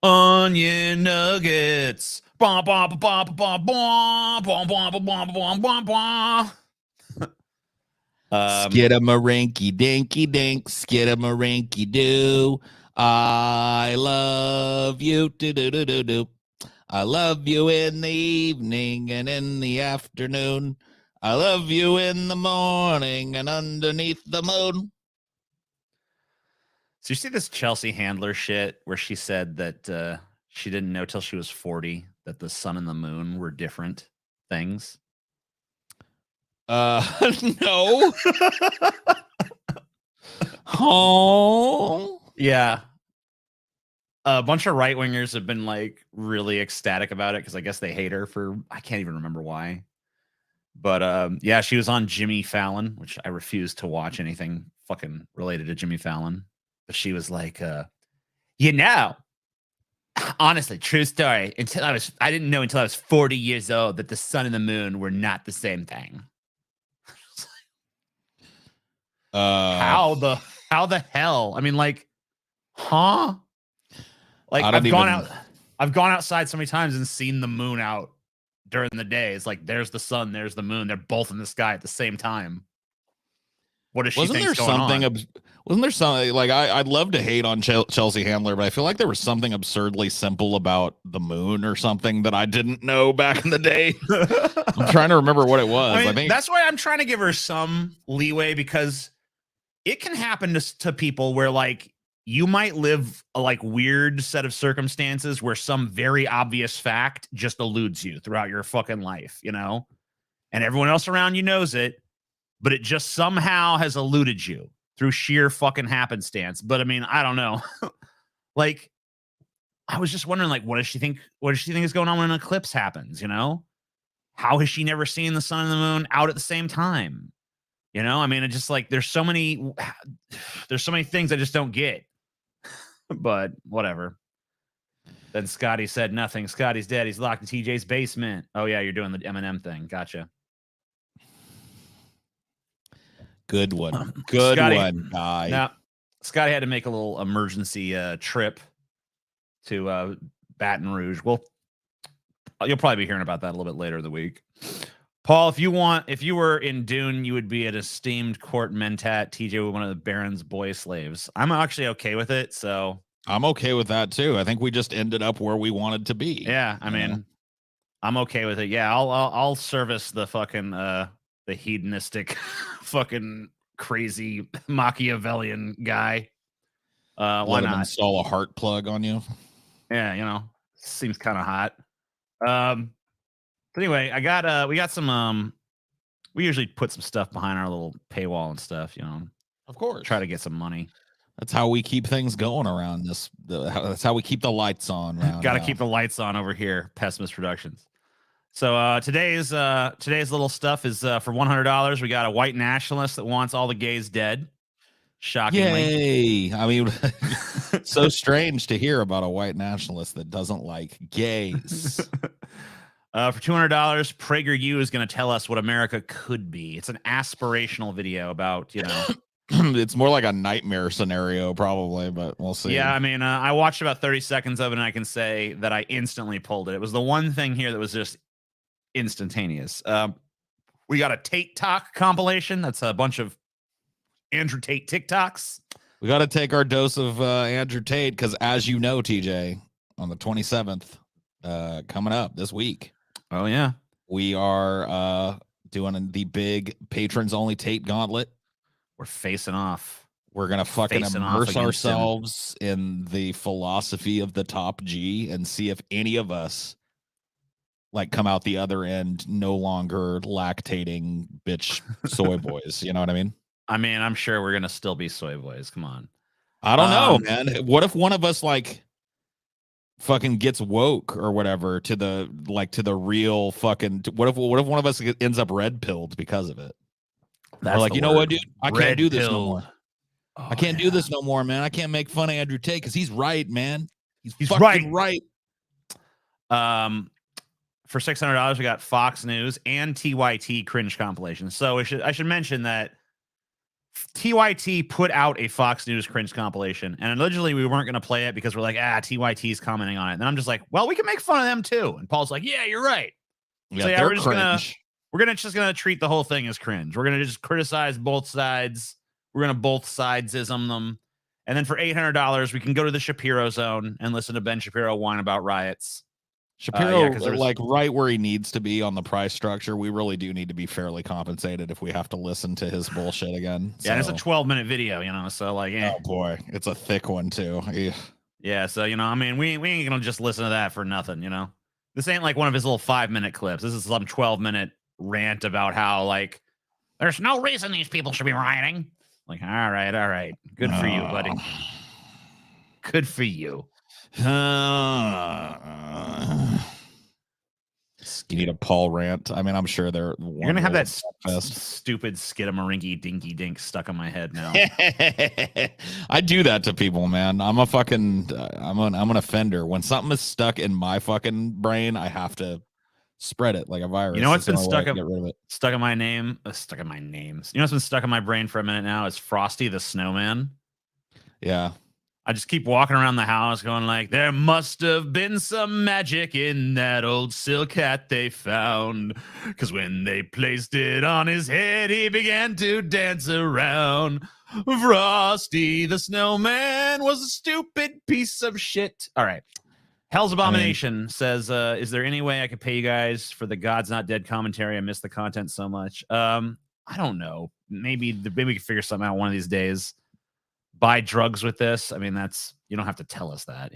Onion nuggets. Bah, bah, bah, bah, bah, bah, bah, bah, bah, bah, bah, bah. Skidamarinky dinky dink, skidamarinky doo. I love you. Do do do do do. I love you in the evening and in the afternoon. I love you in the morning and underneath the moon. So you see this Chelsea Handler shit where she said that she didn't know till she was 40 that the sun and the moon were different things. No. Oh. Yeah. A bunch of right wingers have been like really ecstatic about it because I guess they hate her for I can't even remember why. But yeah, she was on Jimmy Fallon, which I refuse to watch anything fucking related to Jimmy Fallon. But she was like, you know, honestly, true story. I didn't know until I was 40 years old that the sun and the moon were not the same thing. How the hell? I mean, like, huh? Like I've gone outside so many times and seen the moon out during the day. It's like there's the sun, there's the moon. They're both in the sky at the same time. What does she think's going on? Wasn't there something like I'd love to hate on Chelsea Handler, but I feel like there was something absurdly simple about the moon or something that I didn't know back in the day. I'm trying to remember what it was. I think that's why I'm trying to give her some leeway because it can happen to people where like you might live a like weird set of circumstances where some very obvious fact just eludes you throughout your fucking life, you know, and everyone else around you knows it, but it just somehow has eluded you through sheer fucking happenstance. But I mean, I don't know. Like, I was just wondering, like, what does she think is going on when an eclipse happens? You know, how has she never seen the sun and the moon out at the same time? You know, I mean, it's just like there's so many things I just don't get. But whatever. Then Scotty said nothing. Scotty's dead. He's locked in TJ's basement. Oh yeah, you're doing the Eminem thing. Gotcha. Good one. Good Scotty, one, guy. Now, Scotty had to make a little emergency trip to Baton Rouge. Well, you'll probably be hearing about that a little bit later in the week. Paul, if you were in Dune, you would be an esteemed court mentat. TJ would one of the Baron's boy slaves. I'm actually okay with it, so I'm okay with that too. I think we just ended up where we wanted to be. Yeah, I mean, I'm okay with it. Yeah, I'll service the fucking the hedonistic, fucking crazy Machiavellian guy. Why not install a heart plug on you? Yeah, you know, seems kind of hot. But anyway, we got some we usually put some stuff behind our little paywall and stuff, you know. Of course. Try to get some money. That's how we keep things going around this. That's how we keep the lights on. Got to keep the lights on over here, Pessimist Productions. So today's little stuff is for $100. We got a white nationalist that wants all the gays dead. Shockingly. Yay! I mean, so strange to hear about a white nationalist that doesn't like gays. For $200, PragerU is going to tell us what America could be. It's an aspirational video about, you know. It's more like a nightmare scenario, probably, but we'll see. Yeah, I mean, I watched about 30 seconds of it, and I can say that I instantly pulled it. It was the one thing here that was just instantaneous. We got a TateTok compilation. That's a bunch of Andrew Tate TikToks. We got to take our dose of Andrew Tate because, as you know, TJ, on the 27th, coming up this week. Oh, yeah. We are doing the big patrons-only Tate gauntlet. We're facing off. We're going to fucking immerse ourselves in the philosophy of the top G and see if any of us like come out the other end no longer lactating bitch soy boys. You know what I mean? I mean, I'm sure we're going to still be soy boys. Come on. I don't know, man. What if one of us like fucking gets woke or whatever to the real fucking, what if one of us ends up red pilled because of it? That's like, you know what, dude? I can't do this no more. I can't do this no more, man. I can't make fun of Andrew Tate because he's right, man. He's fucking right. For $600, we got Fox News and TYT cringe compilation. So I should mention that TYT put out a Fox News cringe compilation, and originally we weren't going to play it because we're like, TYT's commenting on it. And then I'm just like, well, we can make fun of them too. And Paul's like, yeah, you're right. Yeah, So yeah, they're we're just gonna treat the whole thing as cringe. We're gonna just criticize both sides. We're gonna both sidesism them, and then for $800, we can go to the Shapiro Zone and listen to Ben Shapiro whine about riots. Shapiro, like right where he needs to be on the price structure. We really do need to be fairly compensated if we have to listen to his bullshit again. Yeah, so. It's a 12-minute video, so like, oh boy, it's a thick one too. Yeah, so I mean, we ain't gonna just listen to that for nothing, This ain't like one of his little 5-minute clips. This is some 12-minute rant about how like there's no reason these people should be rioting. Like, all right, good for you, buddy. Good for you. You need a Paul rant. I mean, I'm sure you're gonna have that stupid skidamarinky dinky dink stuck in my head now. I do that to people, man. I'm an offender. When something is stuck in my fucking brain, I have to spread it like a virus. You know what's been stuck in my names? You know what's been stuck in my brain for a minute now is Frosty the Snowman. Yeah. I just keep walking around the house going like, there must have been some magic in that old silk hat they found. Because when they placed it on his head, he began to dance around. Frosty the Snowman was a stupid piece of shit. All right. Hell's Abomination says, is there any way I could pay you guys for the God's Not Dead commentary? I miss the content so much. I don't know. Maybe we can figure something out one of these days. Buy drugs with this. I mean, you don't have to tell us that,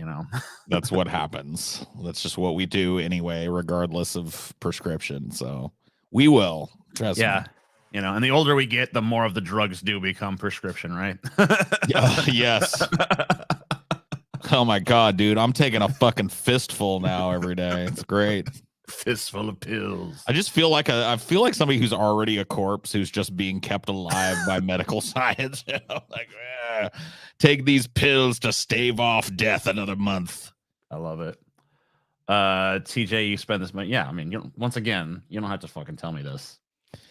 That's what happens. That's just what we do anyway, regardless of prescription. So we will. Trust me. And the older we get, the more of the drugs do become prescription, right? Yes. Oh my God, dude. I'm taking a fucking fistful now every day. It's great. Fistful of pills. I just feel like somebody who's already a corpse who's just being kept alive by medical science. Like, take these pills to stave off death another month. I love it. TJ, you spend this money. Yeah, I mean, once again, you don't have to fucking tell me this.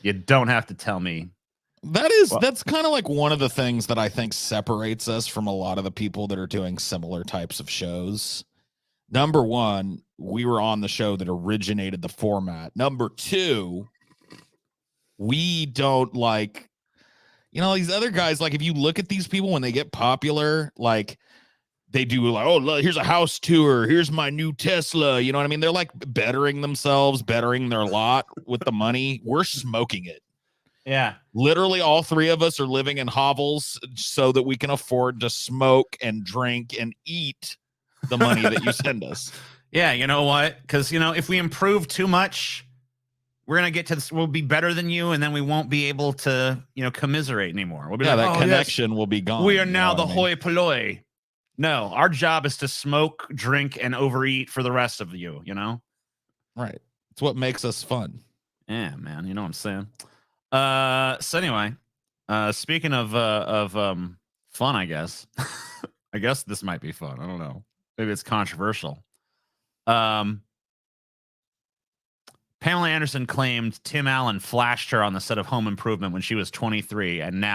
You don't have to tell me. That's kind of like one of the things that I think separates us from a lot of the people that are doing similar types of shows. Number one, we were on the show that originated the format. Number two, we don't like, these other guys, like if you look at these people when they get popular, like they do like, oh, look, here's a house tour. Here's my new Tesla. You know what I mean? They're like bettering themselves, bettering their lot with the money. We're smoking it. Yeah. Literally all three of us are living in hovels so that we can afford to smoke and drink and eat the money that you send us. Yeah, you know what? Because, if we improve too much, we're going to get to this. We'll be better than you, and then we won't be able to, commiserate anymore. We'll be like, that connection will be gone. We are now the hoi polloi. No, our job is to smoke, drink, and overeat for the rest of you, Right. It's what makes us fun. Yeah, man. You know what I'm saying? So anyway, speaking of fun, I guess. I guess this might be fun. I don't know. Maybe it's controversial. Pamela Anderson claimed Tim Allen flashed her on the set of Home Improvement when she was 23, and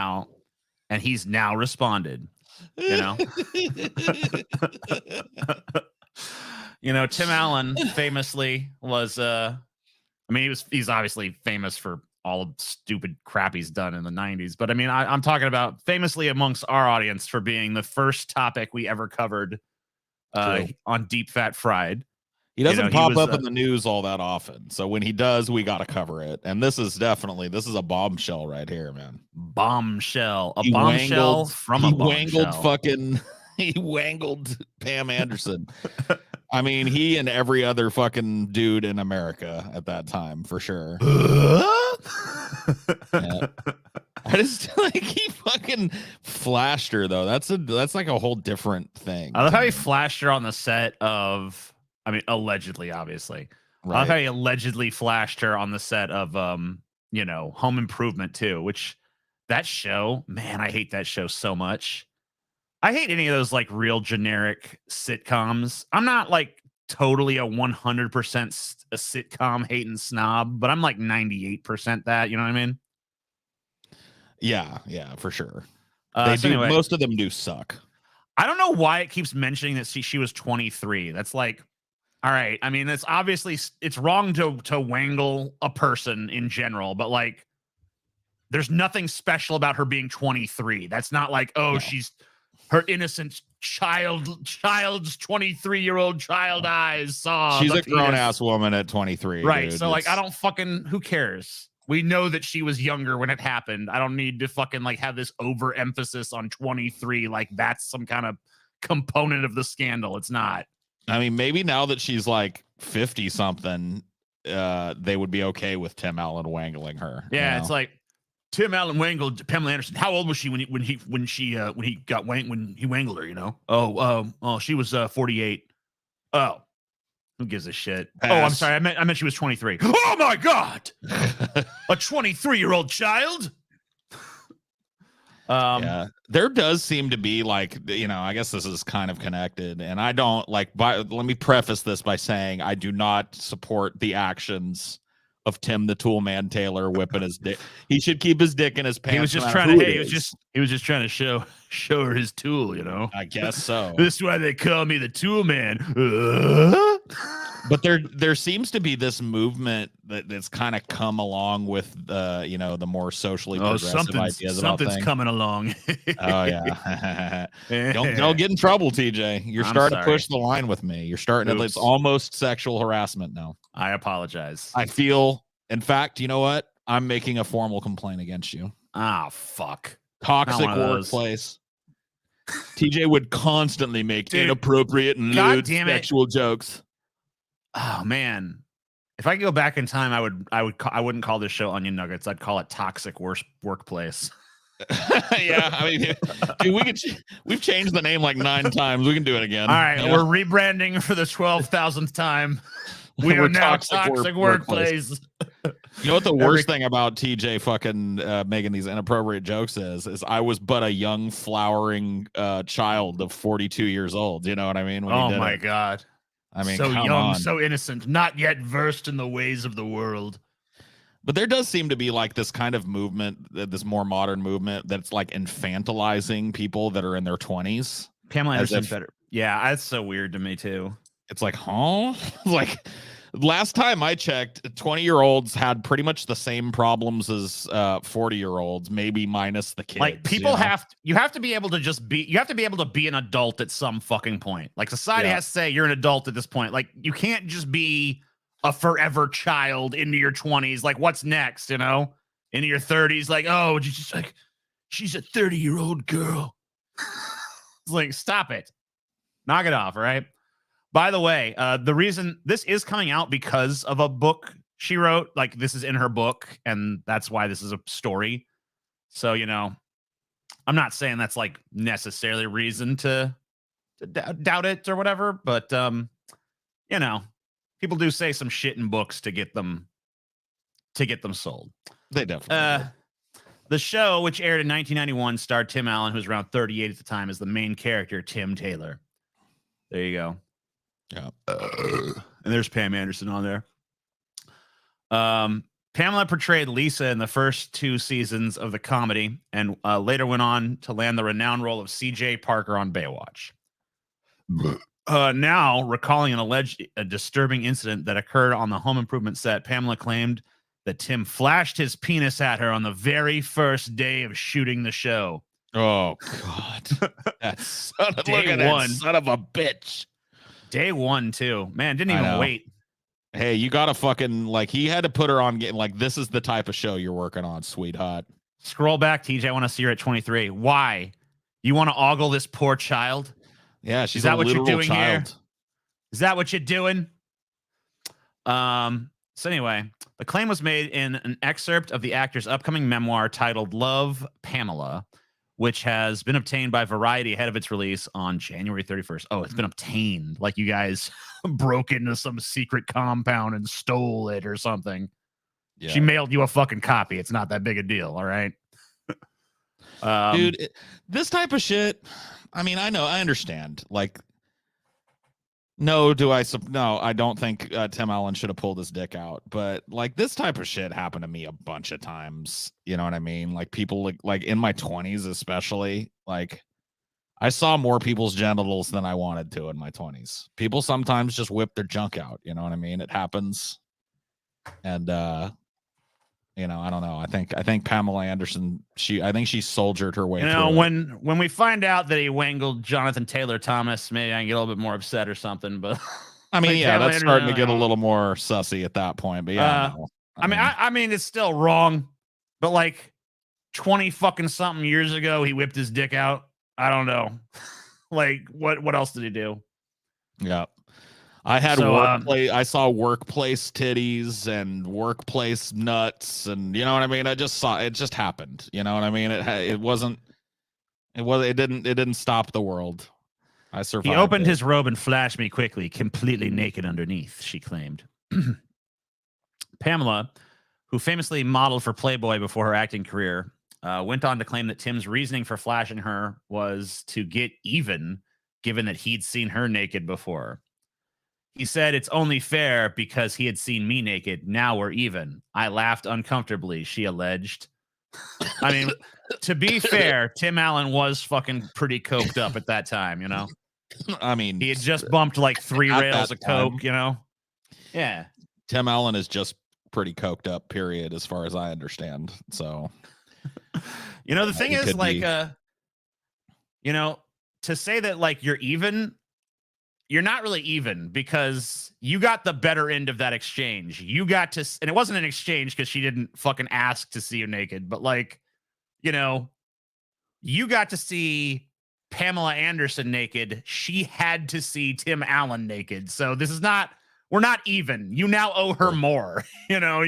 he's now responded. Tim Allen famously was he's obviously famous for all the stupid crap he's done in the 90s, but I'm talking about famously amongst our audience for being the first topic we ever covered on Deep Fat Fried. He doesn't pop up in the news all that often. So when he does, we got to cover it. And this is a bombshell right here, man. Bombshell. He wangled Pam Anderson. I mean, he and every other fucking dude in America at that time, for sure. Yeah. I just he fucking flashed her though. That's like a whole different thing. I love how he flashed her on the set of, allegedly, obviously. Right. I love how he allegedly flashed her on the set of Home Improvement too, which that show, man, I hate that show so much. I hate any of those like real generic sitcoms. I'm not like totally a 100% a sitcom hating snob, but I'm like 98% that, you know what I mean? Yeah, for sure. So do. anyway, Most of them do suck. I don't know why it keeps mentioning that she was 23. That's like, all right. I mean, it's obviously it's wrong to wangle a person in general, but like, there's nothing special about her being 23. That's not like, oh, she's her innocent child's 23-year-old child eyes saw. She's a grown ass woman at 23. Right. Dude. So like, I don't fucking, who cares? We know that she was younger when it happened. I don't need to fucking like have this overemphasis on 23. Like that's some kind of component of the scandal. It's not. I mean, maybe now that she's like 50 something, they would be okay with Tim Allen wangling her. Yeah. It's like Tim Allen wangled Pamela Anderson. How old was she when he wangled her, you know? Oh, she was 48. Oh. Who gives a shit? Pass. Oh, I'm sorry. I meant she was 23. Oh my God. A 23-year-old child? Yeah, there does seem to be like, I guess this is kind of connected, and I don't like, let me preface this by saying I do not support the actions of Tim the Tool Man Taylor whipping his dick. He should keep his dick in his pants. He was just trying to, he was just trying to show her his tool, you know? I guess so. This is why they call me the Tool Man. But there seems to be this movement that's kind of come along with the more socially progressive ideas about things. Something's coming along. Oh yeah. don't get in trouble, TJ. You're starting to push the line with me. You're starting to, it's almost sexual harassment now. I apologize. I feel, in fact, you know what? I'm making a formal complaint against you. Ah, fuck. Toxic workplace. TJ would constantly make inappropriate and lewd sexual jokes. Oh man, if I could go back in time, I wouldn't call this show Onion Nuggets. I'd call it Toxic Workplace. Yeah, I mean, dude, we've changed the name like 9 times. We can do it again. All right, we're rebranding for the 12,000th time. We are now Toxic Workplace. You know what the worst thing about TJ fucking making these inappropriate jokes is I was but a young flowering child of 42 years old. You know what I mean? Oh my God. I mean, so young, so innocent, not yet versed in the ways of the world. But there does seem to be like this kind of movement, this more modern movement that's like infantilizing people that are in their 20s. Pamela Anderson better. Yeah, that's so weird to me too. It's like, huh? Like last time I checked, 20-year-olds had pretty much the same problems as 40-year-olds, maybe minus the kids. Like people you have to be able to be an adult at some fucking point. Like society has to say you're an adult at this point. Like you can't just be a forever child into your 20s. Like what's next, you know? Into your 30s, like, oh, just like she's a 30-year-old girl. It's like, stop it. Knock it off, all right? By the way, the reason this is coming out because of a book she wrote, like this is in her book, and that's why this is a story. So, I'm not saying that's like necessarily reason to doubt it or whatever, but people do say some shit in books to get them sold. They definitely do. The show, which aired in 1991, starred Tim Allen, who was around 38 at the time, as the main character, Tim Taylor. There you go. Yeah. And there's Pam Anderson on there. Pamela portrayed Lisa in the first 2 seasons of the comedy and later went on to land the renowned role of CJ Parker on Baywatch. Now, recalling an alleged disturbing incident that occurred on the Home Improvement set, Pamela claimed that Tim flashed his penis at her on the very first day of shooting the show. Oh, God. That's day one. Son of a bitch. Day 1, too. Man, didn't even wait. Hey, you got to fucking, like, he had to put her on, like, this is the type of show you're working on, sweetheart. Scroll back, TJ. I want to see her at 23. Why? You want to ogle this poor child? Yeah, she's a literal child. Here? Is that what you're doing? So anyway, the claim was made in an excerpt of the actor's upcoming memoir titled Love, Pamela, which has been obtained by Variety ahead of its release on January 31st. Oh, it's been obtained. Like you guys broke into some secret compound and stole it or something. Yeah. She mailed you a fucking copy. It's not that big a deal, all right? Dude, this type of shit, I mean, I understand. Like, No, no, I don't think Tim Allen should have pulled his dick out. But like this type of shit happened to me a bunch of times. You know what I mean? Like people like in my 20s, especially, like I saw more people's genitals than I wanted to in my 20s. People sometimes just whip their junk out. You know what I mean? It happens. And you know, I don't know. I think Pamela Anderson, I think she soldiered her way You know, through when we find out that he wangled Jonathan Taylor Thomas, maybe I can get a little bit more upset or something. But I mean, like, yeah, Pamela that's starting to Anderson, get a little more sussy at that point. But yeah, no. I mean, it's still wrong. But like 20 fucking something years ago, he whipped his dick out. I don't know. Like, what else did he do? Yeah. I had workplace. I saw workplace titties and workplace nuts, and you know what I mean. I just saw it. Just happened. You know what I mean. It wasn't. It didn't stop the world. I survived. He opened his robe and flashed me quickly, completely naked underneath. She claimed. Pamela, who famously modeled for Playboy before her acting career, went on to claim that Tim's reasoning for flashing her was to get even, given that he'd seen her naked before. He said it's only fair because he had seen me naked. Now we're even. I laughed uncomfortably, she alleged. I mean, to be fair, Tim Allen was fucking pretty coked up at that time, you know? I mean, he had just bumped like 3 rails of coke, you know? Yeah. Tim Allen is just pretty coked up, period, as far as I understand. So, you know, the thing is, like, you know, to say that, like, you're even, you're not really even because you got the better end of that exchange. You got to, and it wasn't an exchange because she didn't fucking ask to see you naked, but like, you know, you got to see Pamela Anderson naked. She had to see Tim Allen naked. So this is not, we're not even. You now owe her more. You know,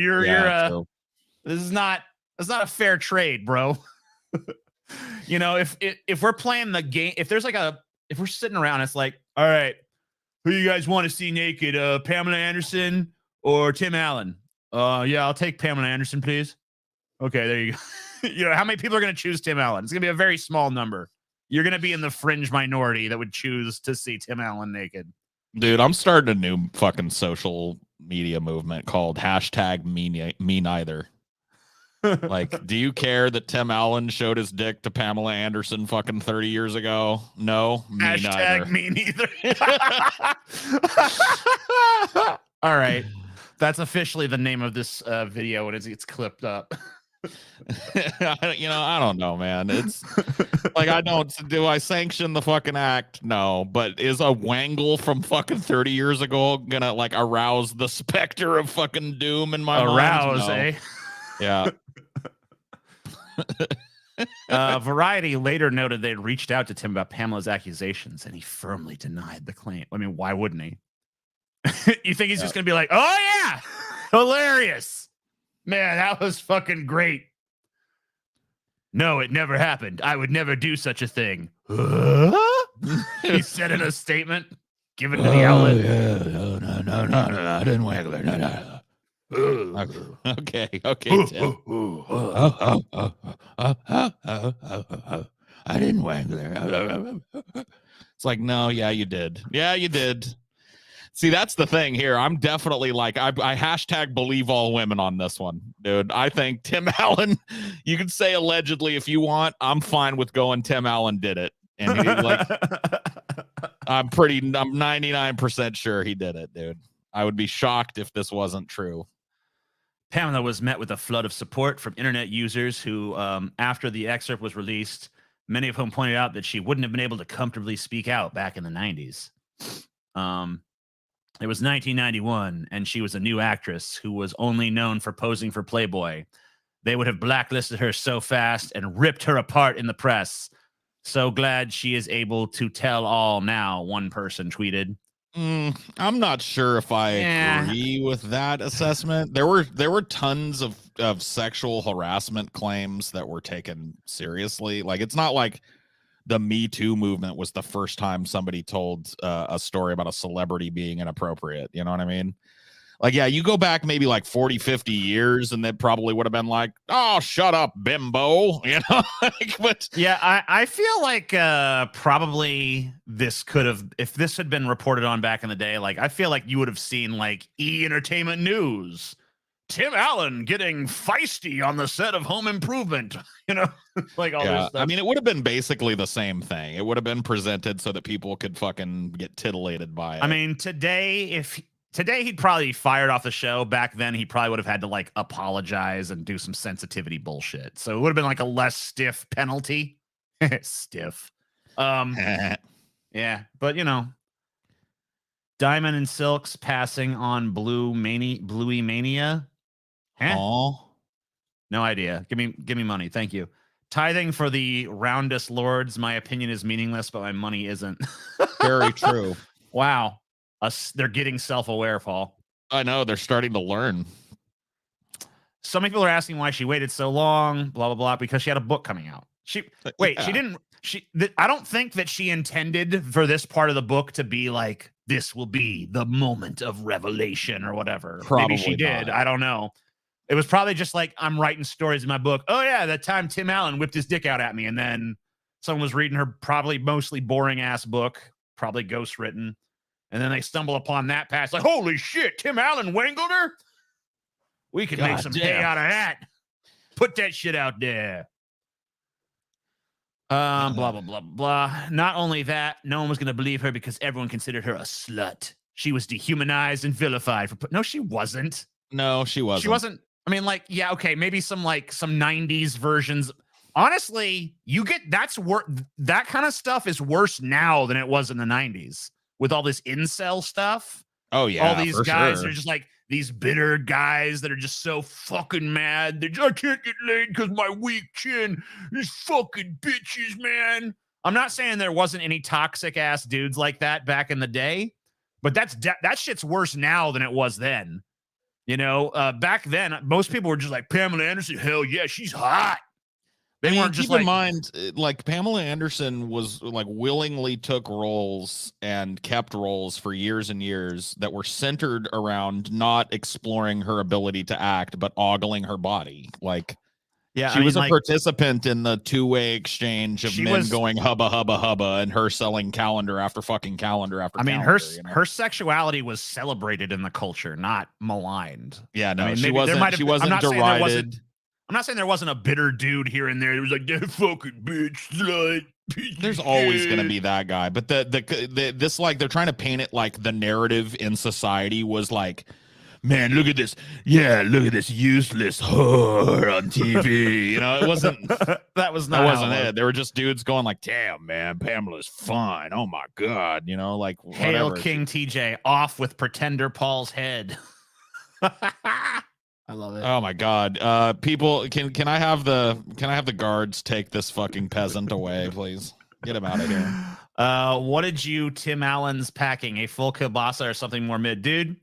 this is not, it's not a fair trade, bro. You know, if we're playing the game, if we're sitting around, it's like, all right, who you guys want to see naked? Pamela Anderson or Tim Allen? Yeah, I'll take Pamela Anderson, please. Okay, there you go. You know, how many people are going to choose Tim Allen? It's going to be a very small number. You're going to be in the fringe minority that would choose to see Tim Allen naked. Dude, I'm starting a new fucking social media movement called #me neither. Like, do you care that Tim Allen showed his dick to Pamela Anderson fucking 30 years ago? No, me neither. Me neither. All right. That's officially the name of this video when it's clipped up. You know, I don't know, man. It's like, do I sanction the fucking act? No, but is a wangle from fucking 30 years ago gonna like arouse the specter of fucking doom in my mind? No. Eh? Yeah. Variety later noted they'd reached out to Tim about Pamela's accusations, and he firmly denied the claim. I mean, why wouldn't he? You think he's just going to be like, oh, yeah, hilarious. Man, that was fucking great. No, it never happened. I would never do such a thing. He said in a statement given to the outlet. Yeah, no, I didn't wangle her. No. Okay, Tim. I didn't wangle her. It's like, no, yeah, you did. Yeah, you did. See, that's the thing here. I'm definitely like, I hashtag believe all women on this one, dude. I think Tim Allen, you can say allegedly if you want. I'm fine with going Tim Allen did it. And he, like, I'm 99% sure he did it, dude. I would be shocked if this wasn't true. Pamela was met with a flood of support from internet users who, after the excerpt was released, many of whom pointed out that she wouldn't have been able to comfortably speak out back in the 90s. It was 1991, and she was a new actress who was only known for posing for Playboy. They would have blacklisted her so fast and ripped her apart in the press. So glad she is able to tell all now, one person tweeted. I'm not sure if I agree with that assessment. There were tons of sexual harassment claims that were taken seriously. Like, it's not like the Me Too movement was the first time somebody told a story about a celebrity being inappropriate. You know what I mean? Like, yeah, you go back maybe like 40, 50 years, and that probably would have been like, oh, shut up, bimbo. You know? But yeah, I feel like probably this could have, if this had been reported on back in the day, like I feel like you would have seen like Entertainment News. Tim Allen getting feisty on the set of Home Improvement, you know, like all this stuff. I mean, it would have been basically the same thing. It would have been presented so that people could fucking get titillated by it. I mean, today he'd probably be fired off the show. Back then, he probably would have had to like apologize and do some sensitivity bullshit. So it would have been like a less stiff penalty. Stiff. Yeah, but you know, Diamond and Silk's passing on Bluey Mania. Huh? Oh, No idea. Give me money. Thank you. Tithing for the roundest lords. My opinion is meaningless, but my money isn't. very true. Wow. They're getting self-aware, Paul. I know, they're starting to learn. Some people are asking why she waited so long, blah, blah, blah, because she had a book coming out. She didn't. I don't think that she intended for this part of the book to be like, this will be the moment of revelation or whatever. Probably Maybe she did. not. I don't know. It was probably just like, I'm writing stories in my book. Oh, yeah, that time Tim Allen whipped his dick out at me. And then someone was reading her probably mostly boring ass book, probably ghostwritten. And then they stumble upon that pass like, holy shit, Tim Allen wangled her? We could make some hay out of that. Put that shit out there. Blah, blah, blah, blah. Not only that, no one was going to believe her because everyone considered her a slut. She was dehumanized and vilified. No, she wasn't. No, she wasn't. She wasn't. I mean, like, yeah, okay, maybe some 90s versions. Honestly, that kind of stuff is worse now than it was in the 90s with all this incel stuff. Oh, yeah. All these guys are just like these bitter guys that are just so fucking mad. They're just, I can't get laid because my weak chin. These fucking bitches, man. I'm not saying there wasn't any toxic ass dudes like that back in the day, but that shit's worse now than it was then. You know, back then, most people were just like, Pamela Anderson, hell yeah, she's hot. They weren't just keep in mind, like Pamela Anderson was like willingly took roles and kept roles for years and years that were centered around not exploring her ability to act, but ogling her body. Like, yeah, she was a participant in the two-way exchange of men going hubba hubba hubba and her selling calendar after fucking calendar after. I mean, her sexuality was celebrated in the culture, not maligned. Yeah, no, I mean, she wasn't derided. I'm not saying there wasn't a bitter dude here and there. It was like, that fucking bitch, slut. There's always going to be that guy. But this, like, they're trying to paint it like the narrative in society was like, man, look at this. Yeah, look at this useless whore on TV. You know, it wasn't. That wasn't it. They were just dudes going like, damn, man, Pamela's fine. Oh, my God. You know, like, Hail whatever. King TJ, off with Pretender Paul's head. I love it. Oh my God. People, can I have the guards take this fucking peasant away, please? Get him out of here. What did you, Tim Allen's packing? A full kielbasa or something more mid? Dude,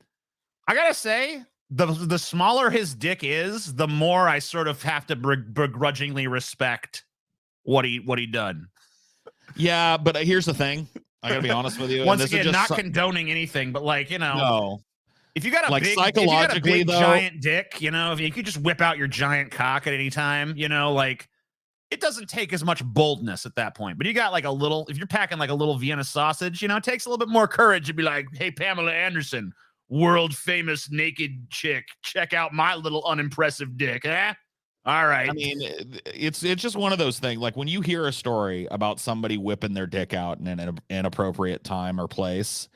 I gotta say, the smaller his dick is, the more I sort of have to begrudgingly respect what he done. Yeah, but here's the thing. I gotta be honest with you. Once again, not condoning anything, but like, you know. No. If you got a big giant dick, you know, if you could just whip out your giant cock at any time, you know, like it doesn't take as much boldness at that point. But you got like a little, if you're packing like a little Vienna sausage, you know, it takes a little bit more courage to be like, hey, Pamela Anderson, world famous naked chick, check out my little unimpressive dick, eh? All right. I mean, it's just one of those things. Like when you hear a story about somebody whipping their dick out in an inappropriate time or place,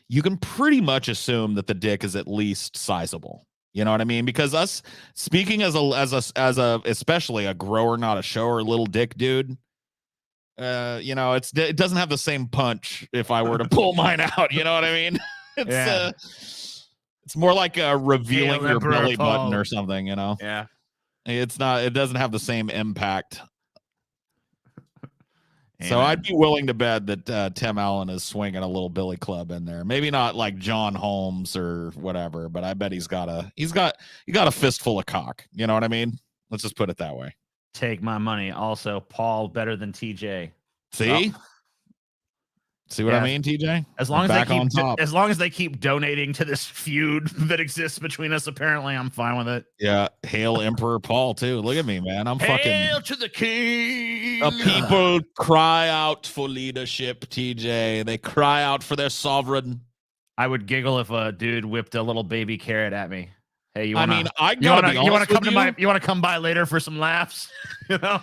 you can pretty much assume that the dick is at least sizable. You know what I mean? Because us speaking as a especially a grower, not a shower, little dick dude. You know, it doesn't have the same punch if I were to pull mine out. You know what I mean? It's more like revealing your belly button or something. You know? Yeah. It's not. It doesn't have the same impact. So I'd be willing to bet that Tim Allen is swinging a little billy club in there. Maybe not like John Holmes or whatever, but I bet he got a fistful of cock. You know what I mean? Let's just put it that way. Take my money. Also, Paul better than TJ. See? See what I mean, TJ? As long As long as they keep donating to this feud that exists between us, apparently I'm fine with it. Yeah, hail Emperor Paul too. Look at me, man. I'm hail fucking. Hail to the king. A people cry out for leadership, TJ. They cry out for their sovereign. I would giggle if a dude whipped a little baby carrot at me. Hey, you want to come by later for some laughs? You know.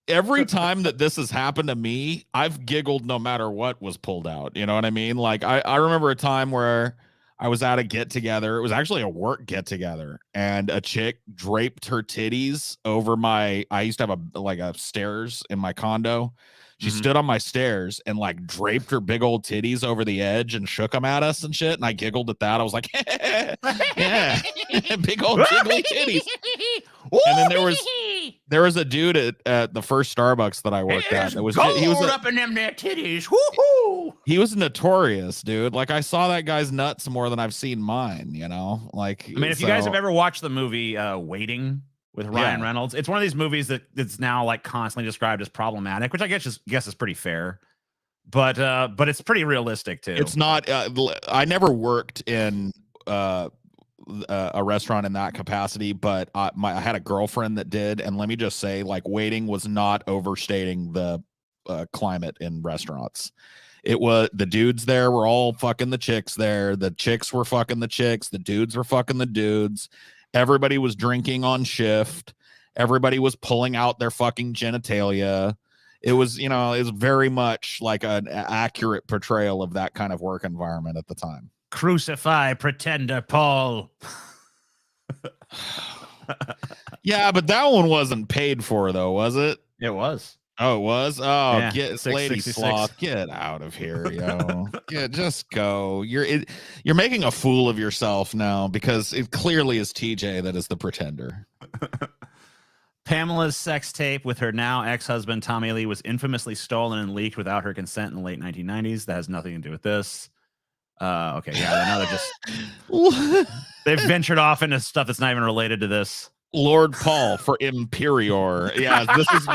Every time that this has happened to me, I've giggled no matter what was pulled out. You know what I mean? Like I remember a time where I was at a get together. It was actually a work get together, and a chick draped her titties over I used to have a stairs in my condo. She stood on my stairs and like draped her big old titties over the edge and shook them at us and shit. And I giggled at that. I was like, yeah, big old jiggly titties. And then there was a dude at the first Starbucks that I worked at. He was up in them there titties. Woo-hoo! He was notorious, dude. Like I saw that guy's nuts more than I've seen mine. You know, like I mean, if you guys have ever watched the movie Waiting with Ryan Reynolds, it's one of these movies that's now like constantly described as problematic, which I guess is pretty fair, but it's pretty realistic too. It's not. I never worked in a restaurant in that capacity, but I had a girlfriend that did, and let me just say, like, Waiting was not overstating the climate in restaurants. It was the dudes there were all fucking the chicks there. The chicks were fucking the chicks. The dudes were fucking the dudes. Everybody was drinking on shift. Everybody was pulling out their fucking genitalia. It was, it was very much like an accurate portrayal of that kind of work environment at the time. Crucify pretender Paul. Yeah, but that one wasn't paid for, though, was it? It was. Oh, it was? Oh, yeah, get Lady Sloth, get out of here, yo. Yeah, just go. You're making a fool of yourself now because it clearly is TJ that is the pretender. Pamela's sex tape with her now ex-husband Tommy Lee was infamously stolen and leaked without her consent in the late 1990s. That has nothing to do with this. Okay, yeah, now they're just they've ventured off into stuff that's not even related to this. Lord Paul for Imperior. Yeah, this is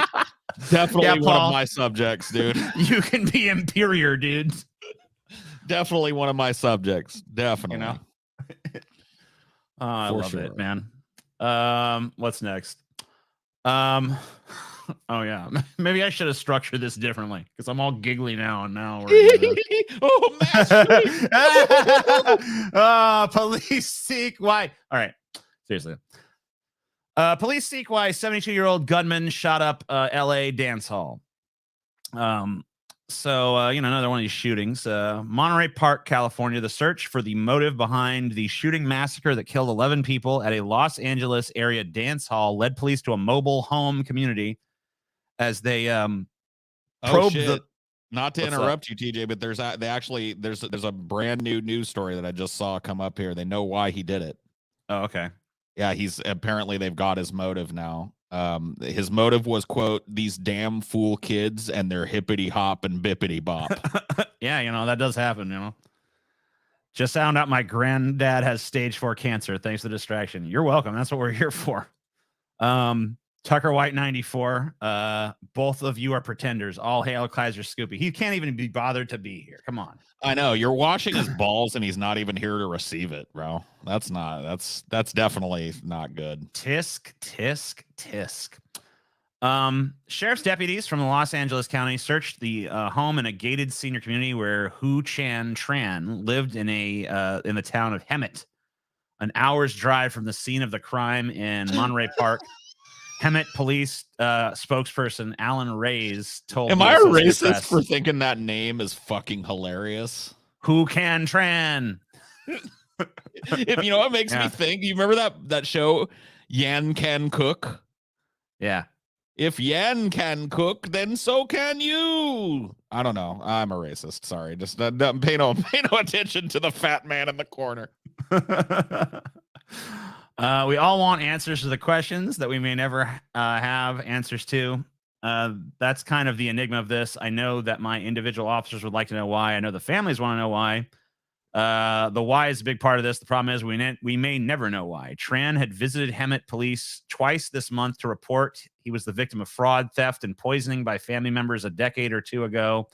definitely one of my subjects, dude. You can be Imperior, dude. Definitely one of my subjects. Definitely. I love it, man. What's next? Oh yeah, maybe I should have structured this differently because I'm all giggly now. And now we're police seek why. All right, seriously. Police seek why 72-year-old gunman shot up L.A. dance hall. Another one of these shootings. Monterey Park, California. The search for the motive behind the shooting massacre that killed 11 people at a Los Angeles area dance hall led police to a mobile home community as they probed the. Not to interrupt you, TJ, but there's a brand new news story that I just saw come up here. They know why he did it. Oh, okay. Yeah, they've got his motive now. His motive was, quote, these damn fool kids and their hippity hop and bippity bop. Yeah, that does happen, Just found out my granddad has stage 4 cancer. Thanks for the distraction. You're welcome. That's what we're here for. Tucker White 94. Both of you are pretenders. All hail Kaiser Scoopy. He can't even be bothered to be here. Come on. I know you're washing his balls and he's not even here to receive it, bro. That's definitely not good. Tisk. Sheriff's deputies from the Los Angeles County searched the home in a gated senior community where Hu Chan Tran lived in the town of Hemet, an hour's drive from the scene of the crime in Monterey Park. Hemet police spokesperson Alan Reyes told. Am I a racist for thinking that name is fucking hilarious? Hu Can Tran. If you know what makes me think, you remember that show Yan Can Cook? Yeah. If Yan can cook, then so can you. I don't know. I'm a racist. Sorry. Just pay no attention to the fat man in the corner. We all want answers to the questions that we may never have answers to. That's kind of the enigma of this. I know that my individual officers would like to know why. I know the families want to know why. The why is a big part of this. The problem is we may never know why. Tran had visited Hemet police twice this month to report he was the victim of fraud, theft, and poisoning by family members a decade or two ago.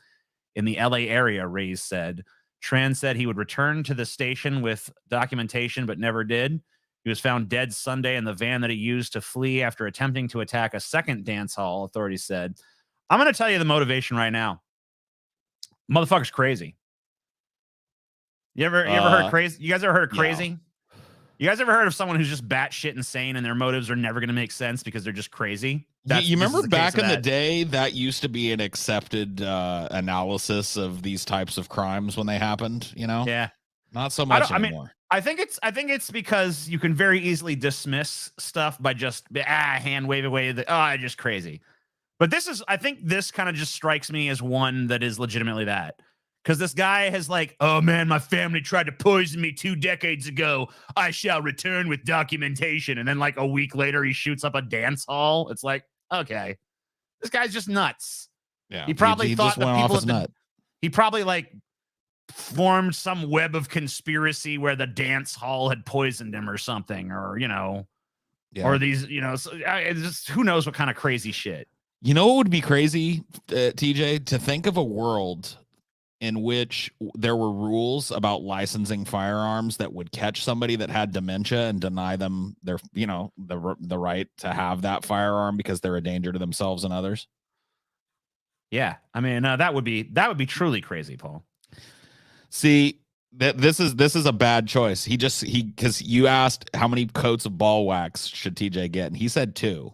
in the LA area, Reyes said. Tran said he would return to the station with documentation, but never did. He was found dead Sunday in the van that he used to flee after attempting to attack a second dance hall, authorities said. I'm going to tell you the motivation right now. Motherfucker's crazy. You ever heard crazy? You guys ever heard of crazy? Yeah. You guys ever heard of someone who's just batshit insane and their motives are never going to make sense because they're just crazy? You remember back in the day that used to be an accepted analysis of these types of crimes when they happened, you know? Yeah. Not so much anymore. I mean, I think it's because you can very easily dismiss stuff by just hand wave away just crazy. But I think this kind of just strikes me as one that is legitimately that. Because this guy has like, oh man, my family tried to poison me 2 decades ago. I shall return with documentation. And then like a week later, he shoots up a dance hall. It's like, okay, this guy's just nuts. Yeah, he probably he thought just went that off people his nut. he probably like formed some web of conspiracy where the dance hall had poisoned him or something, or or these, it's just, who knows what kind of crazy shit. You know what would be crazy, TJ, to think of a world in which there were rules about licensing firearms that would catch somebody that had dementia and deny them their, the right to have that firearm because they're a danger to themselves and others. Yeah, I mean, that would be truly crazy, Paul. See, this is a bad choice. Because you asked how many coats of ball wax should TJ get, and he said 2.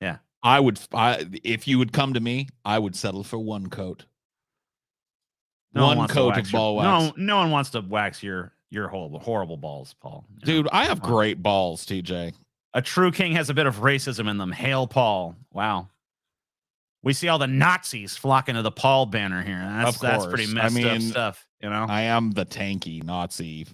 Yeah, if you would come to me, I would settle for 1 coat. One coat of ball wax. No one wants to wax your horrible balls, Paul. Dude, I have great balls, TJ. A true king has a bit of racism in them. Hail Paul. Wow. We see all the Nazis flocking to the Paul banner here. That's pretty messed up stuff, I am the tanky Nazi,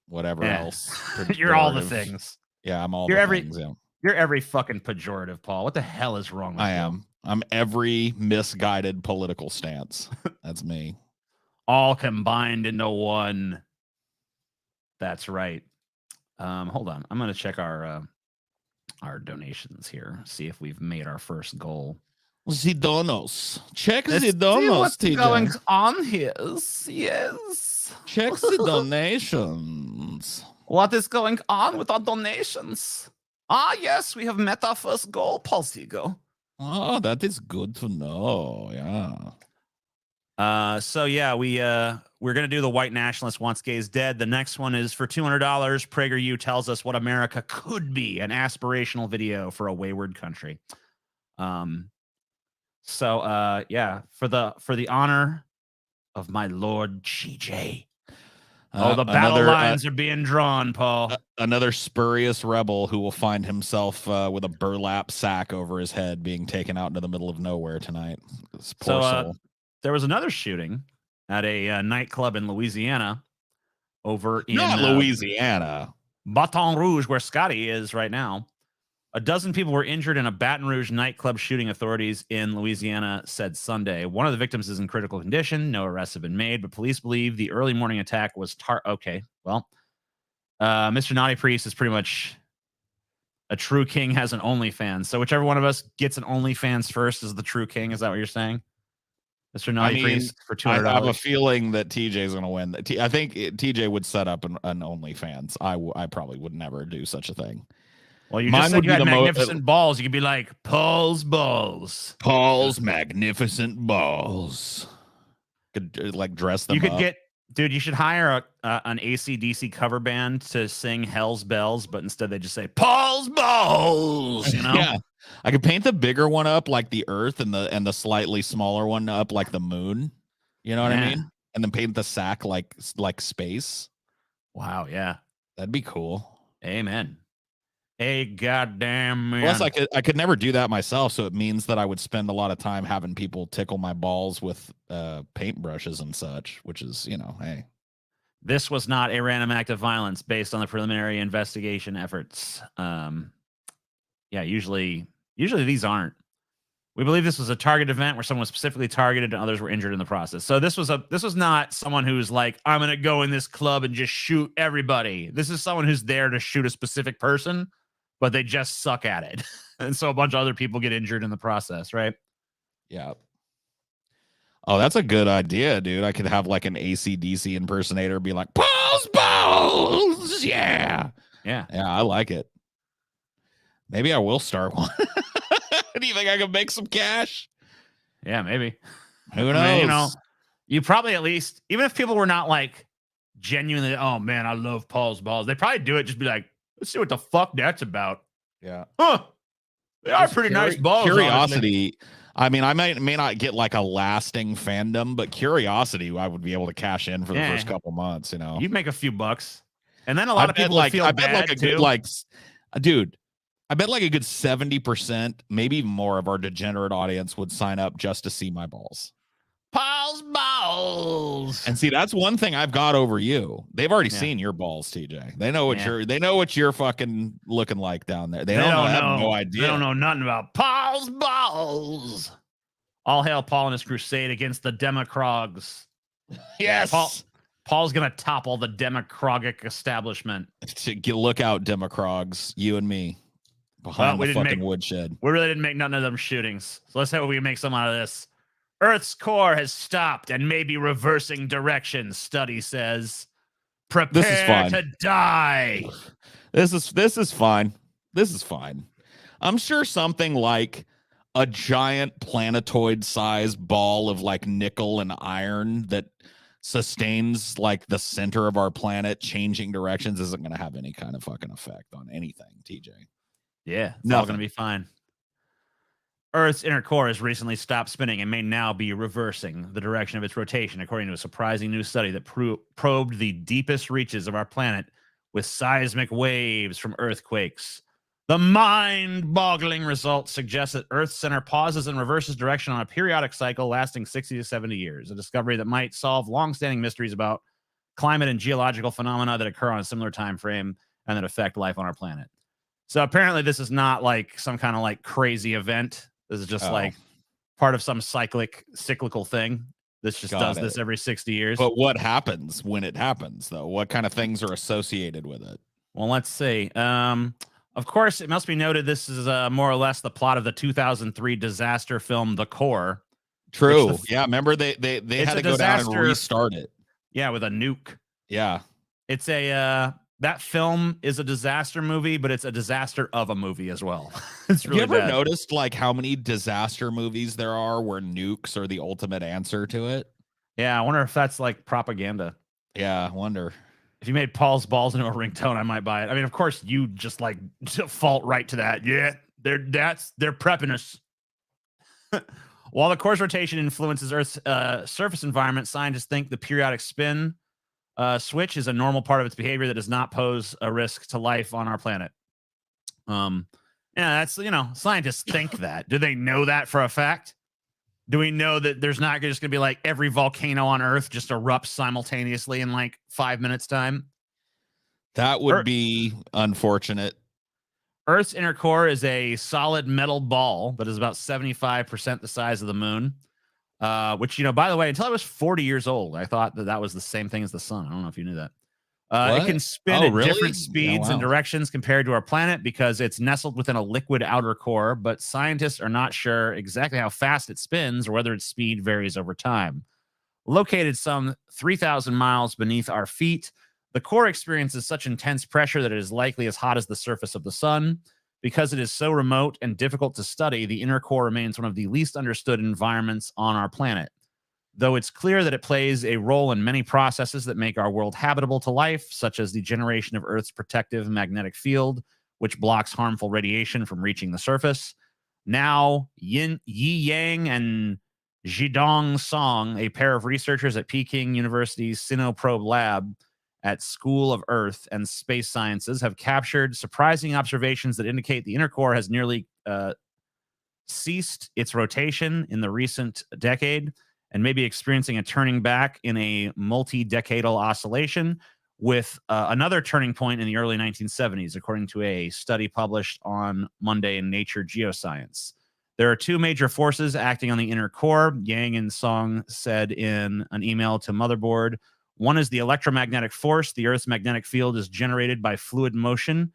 whatever else. You're all the things. Yeah, I'm all the things. Yeah. You're every fucking pejorative, Paul. What the hell is wrong with you? I am. I'm every misguided political stance. That's me. All combined into one. That's right. Hold on. I'm going to check our donations here. See if we've made our first goal. The donos. Check the donos, what's TJ. going on here? Yes. Check the donations. What is going on with our donations? Yes, we have met our first goal, Paul Siegel. Oh, that is good to know. Yeah. So yeah, we're gonna do the white nationalist wants gays dead. The next one is for $200. PragerU tells us what America could be, an aspirational video for a wayward country. So yeah, for the honor of my Lord GJ. The battle lines are being drawn, Paul. Another spurious rebel who will find himself with a burlap sack over his head being taken out into the middle of nowhere tonight. This poor soul. There was another shooting at a nightclub in Louisiana over in Louisiana. Baton Rouge, where Scotty is right now. A dozen people were injured in a Baton Rouge nightclub shooting, authorities in Louisiana said Sunday. One of the victims is in critical condition. No arrests have been made, but police believe the early morning attack was okay. Well, Mr. Naughty Priest is pretty much a true king has an OnlyFans. So whichever one of us gets an OnlyFans first is the true king. Is that what you're saying? Mr. Naughty Priest for $200. I have a feeling that TJ is going to win. I think TJ would set up an OnlyFans. I probably would never do such a thing. Well, you just said you had magnificent balls. You could be like, Paul's balls. Paul's magnificent balls. Could like dress them up. You could get, dude, you should hire an AC/DC cover band to sing Hell's Bells, but instead they just say, Paul's balls, Yeah. I could paint the bigger one up like the earth and the slightly smaller one up like the moon. You know what I mean? And then paint the sack like space. Wow, yeah. That'd be cool. Amen. A goddamn man. Plus, I could never do that myself, so it means that I would spend a lot of time having people tickle my balls with paintbrushes and such, which is, hey. This was not a random act of violence based on the preliminary investigation efforts. Yeah, usually these aren't. We believe this was a target event where someone was specifically targeted and others were injured in the process. So this was not someone who's like, I'm going to go in this club and just shoot everybody. This is someone who's there to shoot a specific person, but they just suck at it. And so a bunch of other people get injured in the process, right? Yeah. Oh, that's a good idea, dude. I could have like an AC/DC impersonator be like, Paul's balls. Yeah. Yeah. Yeah, I like it. Maybe I will start one. Do you think I can make some cash? Yeah, maybe. Who knows? I mean, you know, you probably at least, even if people were not like genuinely, oh man, I love Paul's balls, they probably do it just be like, let's see what the fuck that's about. Yeah. Huh. They are Just pretty nice balls. Curiosity. Honestly. I mean, I may not get like a lasting fandom, but curiosity, I would be able to cash in for the first couple months. You know, you'd make a few bucks, and then a lot of people would feel I bad bet like a too. good, like, dude, I bet like a good 70%, maybe even more of our degenerate audience would sign up just to see my balls. Paul's balls. And see, that's one thing I've got over you. They've already seen your balls, TJ. They know what you're fucking looking like down there. They don't know, have no idea. They don't know nothing about Paul's balls. All hail Paul and his crusade against the Democrogs. Yes. Paul's gonna topple the Democrogic establishment. Look out, Democrogs, you and me. Behind the fucking woodshed. We really didn't make none of them shootings. So let's say we can make some out of this. Earth's core has stopped and may be reversing direction, study says. Prepare to die. This is fine. This is fine. I'm sure something like a giant planetoid-sized ball of like nickel and iron that sustains like the center of our planet changing directions isn't going to have any kind of fucking effect on anything, TJ. Yeah, it's all going to be fine. Earth's inner core has recently stopped spinning and may now be reversing the direction of its rotation, according to a surprising new study that probed the deepest reaches of our planet with seismic waves from earthquakes. The mind-boggling results suggest that Earth's center pauses and reverses direction on a periodic cycle lasting 60 to 70 years, a discovery that might solve long-standing mysteries about climate and geological phenomena that occur on a similar time frame and that affect life on our planet. So apparently this is not like some kind of like crazy event. This is just like part of some cyclical thing. This just does this every 60 years. But what happens when it happens, though? What kind of things are associated with it? Well, let's see. Of course, it must be noted this is more or less the plot of the 2003 disaster film The Core. True. Yeah, remember they had to go down and restart it. Yeah, with a nuke. Yeah. It's that film is a disaster movie, but it's a disaster of a movie as well. It's really Have you ever bad. noticed like how many disaster movies there are where nukes are the ultimate answer to it? Yeah, I wonder if that's like propaganda. Yeah, I wonder. If you made Paul's balls into a ringtone, I might buy it. I mean, of course, you just like default right to that. Yeah, they're prepping us. While the core's rotation influences Earth's surface environment, scientists think the periodic spin switch is a normal part of its behavior that does not pose a risk to life on our planet. Yeah, that's, scientists think that. Do they know that for a fact? Do we know that there's not just going to be like every volcano on Earth just erupts simultaneously in like 5 minutes time? That would be unfortunate. Earth's inner core is a solid metal ball that is about 75% the size of the moon. Which, by the way, until I was 40 years old, I thought that was the same thing as the sun. I don't know if you knew that. It can spin at different speeds and directions compared to our planet because it's nestled within a liquid outer core, but scientists are not sure exactly how fast it spins or whether its speed varies over time. Located some 3,000 miles beneath our feet, the core experiences such intense pressure that it is likely as hot as the surface of the sun. Because it is so remote and difficult to study, the inner core remains one of the least understood environments on our planet. Though it's clear that it plays a role in many processes that make our world habitable to life, such as the generation of Earth's protective magnetic field, which blocks harmful radiation from reaching the surface. Now, Yi Yang and Zhidong Song, a pair of researchers at Peking University's Sinoprobe Lab at School of Earth and Space Sciences, have captured surprising observations that indicate the inner core has nearly ceased its rotation in the recent decade and may be experiencing a turning back in a multi-decadal oscillation, with another turning point in the early 1970s, according to a study published on Monday in Nature Geoscience. There are two major forces acting on the inner core, Yang and Song said in an email to Motherboard. One is the electromagnetic force. The Earth's magnetic field is generated by fluid motion,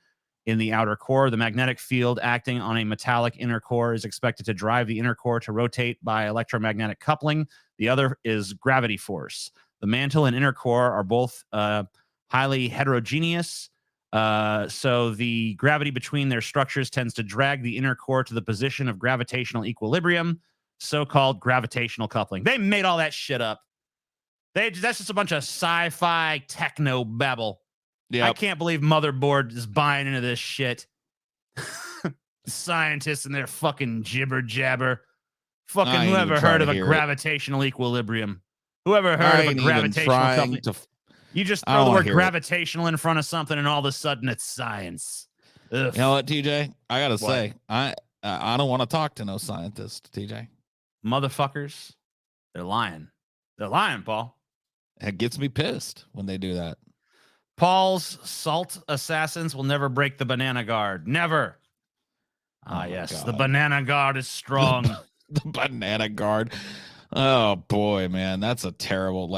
in the outer core. The magnetic field acting on a metallic inner core is expected to drive the inner core to rotate by electromagnetic coupling. The other is gravity force. The mantle and inner core are both highly heterogeneous. So the gravity between their structures tends to drag the inner core to the position of gravitational equilibrium, so-called gravitational coupling. They made all that shit up. That's just a bunch of sci-fi techno babble. Yep. I can't believe Motherboard is buying into this shit. Scientists and their fucking jibber jabber. Fucking whoever heard of a gravitational equilibrium? Whoever heard of a gravitational coupling? You just throw the word gravitational in front of something and all of a sudden it's science. Ugh. You know what, TJ? I gotta say, I don't want to talk to no scientist, TJ. Motherfuckers, they're lying. They're lying, Paul. It gets me pissed when they do that. Paul's salt assassins will never break the banana guard. Never. Ah, yes. God. The banana guard is strong. The banana guard. Oh boy, man, that's a terrible.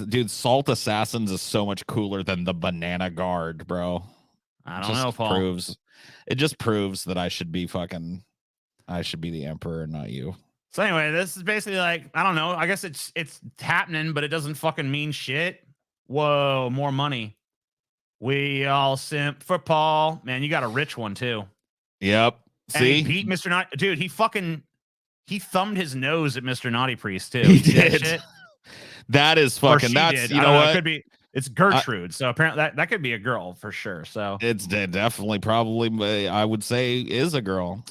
Dude. Salt assassins is so much cooler than the banana guard, bro. I don't know, Paul. It just proves that I should be the emperor and not you. So anyway, this is basically like, I don't know. I guess it's happening, but it doesn't fucking mean shit. Whoa, more money. We all simp for Paul. Man, you got a rich one too. Yep. And he beat Mr. Naughty. Dude, he thumbed his nose at Mr. Naughty Priest too. He did. That is fucking. That's you know what? It could be. It's Gertrude. So apparently that could be a girl for sure. So it's definitely probably I would say is a girl.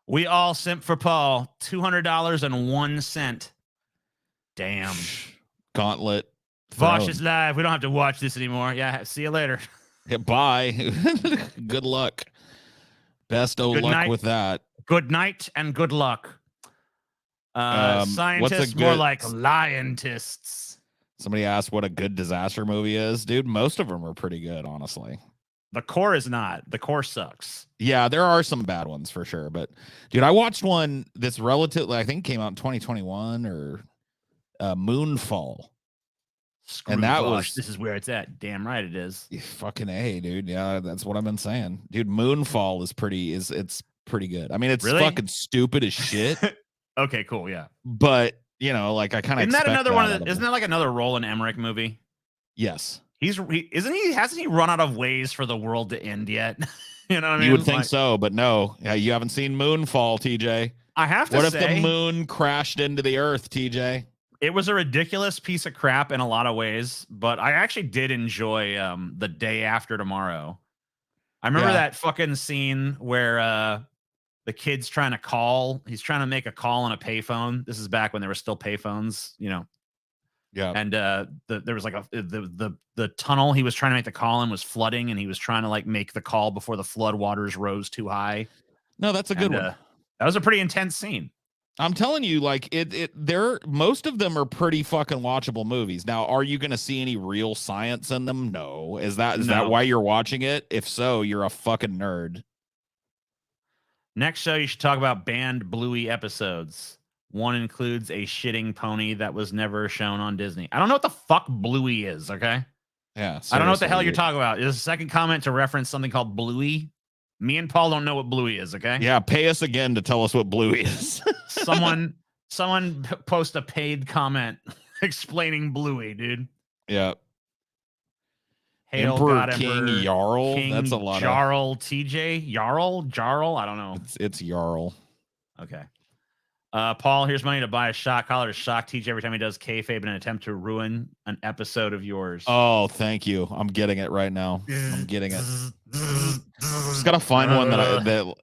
We all simp for Paul. $200.01. Damn. Gauntlet. Vosh is live. We don't have to watch this anymore. Yeah. See you later. Yeah, bye. Good luck. Best of luck with that. Good night and good luck. Scientists more like lionists. Somebody asked what a good disaster movie is. Dude, most of them are pretty good, honestly. The core is not. The core sucks. Yeah, there are some bad ones for sure. But, dude, I watched one that's relatively, I think came out in 2021 or Moonfall. And that was, this is where it's at. Damn right it is. Fucking A, dude. Yeah, that's what I've been saying. Dude, Moonfall is it's pretty good. I mean, it's fucking stupid as shit. Okay, cool, yeah. But, you know, like I kind of isn't that another one of the, isn't that like another Roland Emmerich movie? Yes. Hasn't he run out of ways for the world to end yet? You know what I mean? You would think so, but no. Yeah, you haven't seen Moonfall, TJ. I have to say. What if the moon crashed into the earth, TJ? It was a ridiculous piece of crap in a lot of ways, but I actually did enjoy The Day After Tomorrow. I remember that fucking scene where the kid's trying to call. He's trying to make a call on a payphone. This is back when there were still payphones, you know. Yeah. And there was like the tunnel he was trying to make the call in was flooding, and he was trying to like make the call before the flood waters rose too high. No, that's a good one. That was a pretty intense scene. I'm telling you, like most of them are pretty fucking watchable movies. Now, are you going to see any real science in them? No. Is that why you're watching it? If so, you're a fucking nerd. Next show, you should talk about banned Bluey episodes. One includes a shitting pony that was never shown on Disney. I don't know what the fuck Bluey is, okay? Yeah. I don't know what the hell you're talking about. Is a second comment to reference something called Bluey? Me and Paul don't know what Bluey is, okay? Yeah, pay us again to tell us what Bluey is. Someone post a paid comment explaining Bluey, dude. Yeah. Hail Emperor God, King Emperor, Jarl. King That's a lot Jarl, TJ? Jarl? I don't know. It's Jarl. Okay. Paul, here's money to buy a shot collar to shock TJ every time he does kayfabe in an attempt to ruin an episode of yours. Oh, thank you. I'm getting it right now. I'm getting it. Just gotta find one that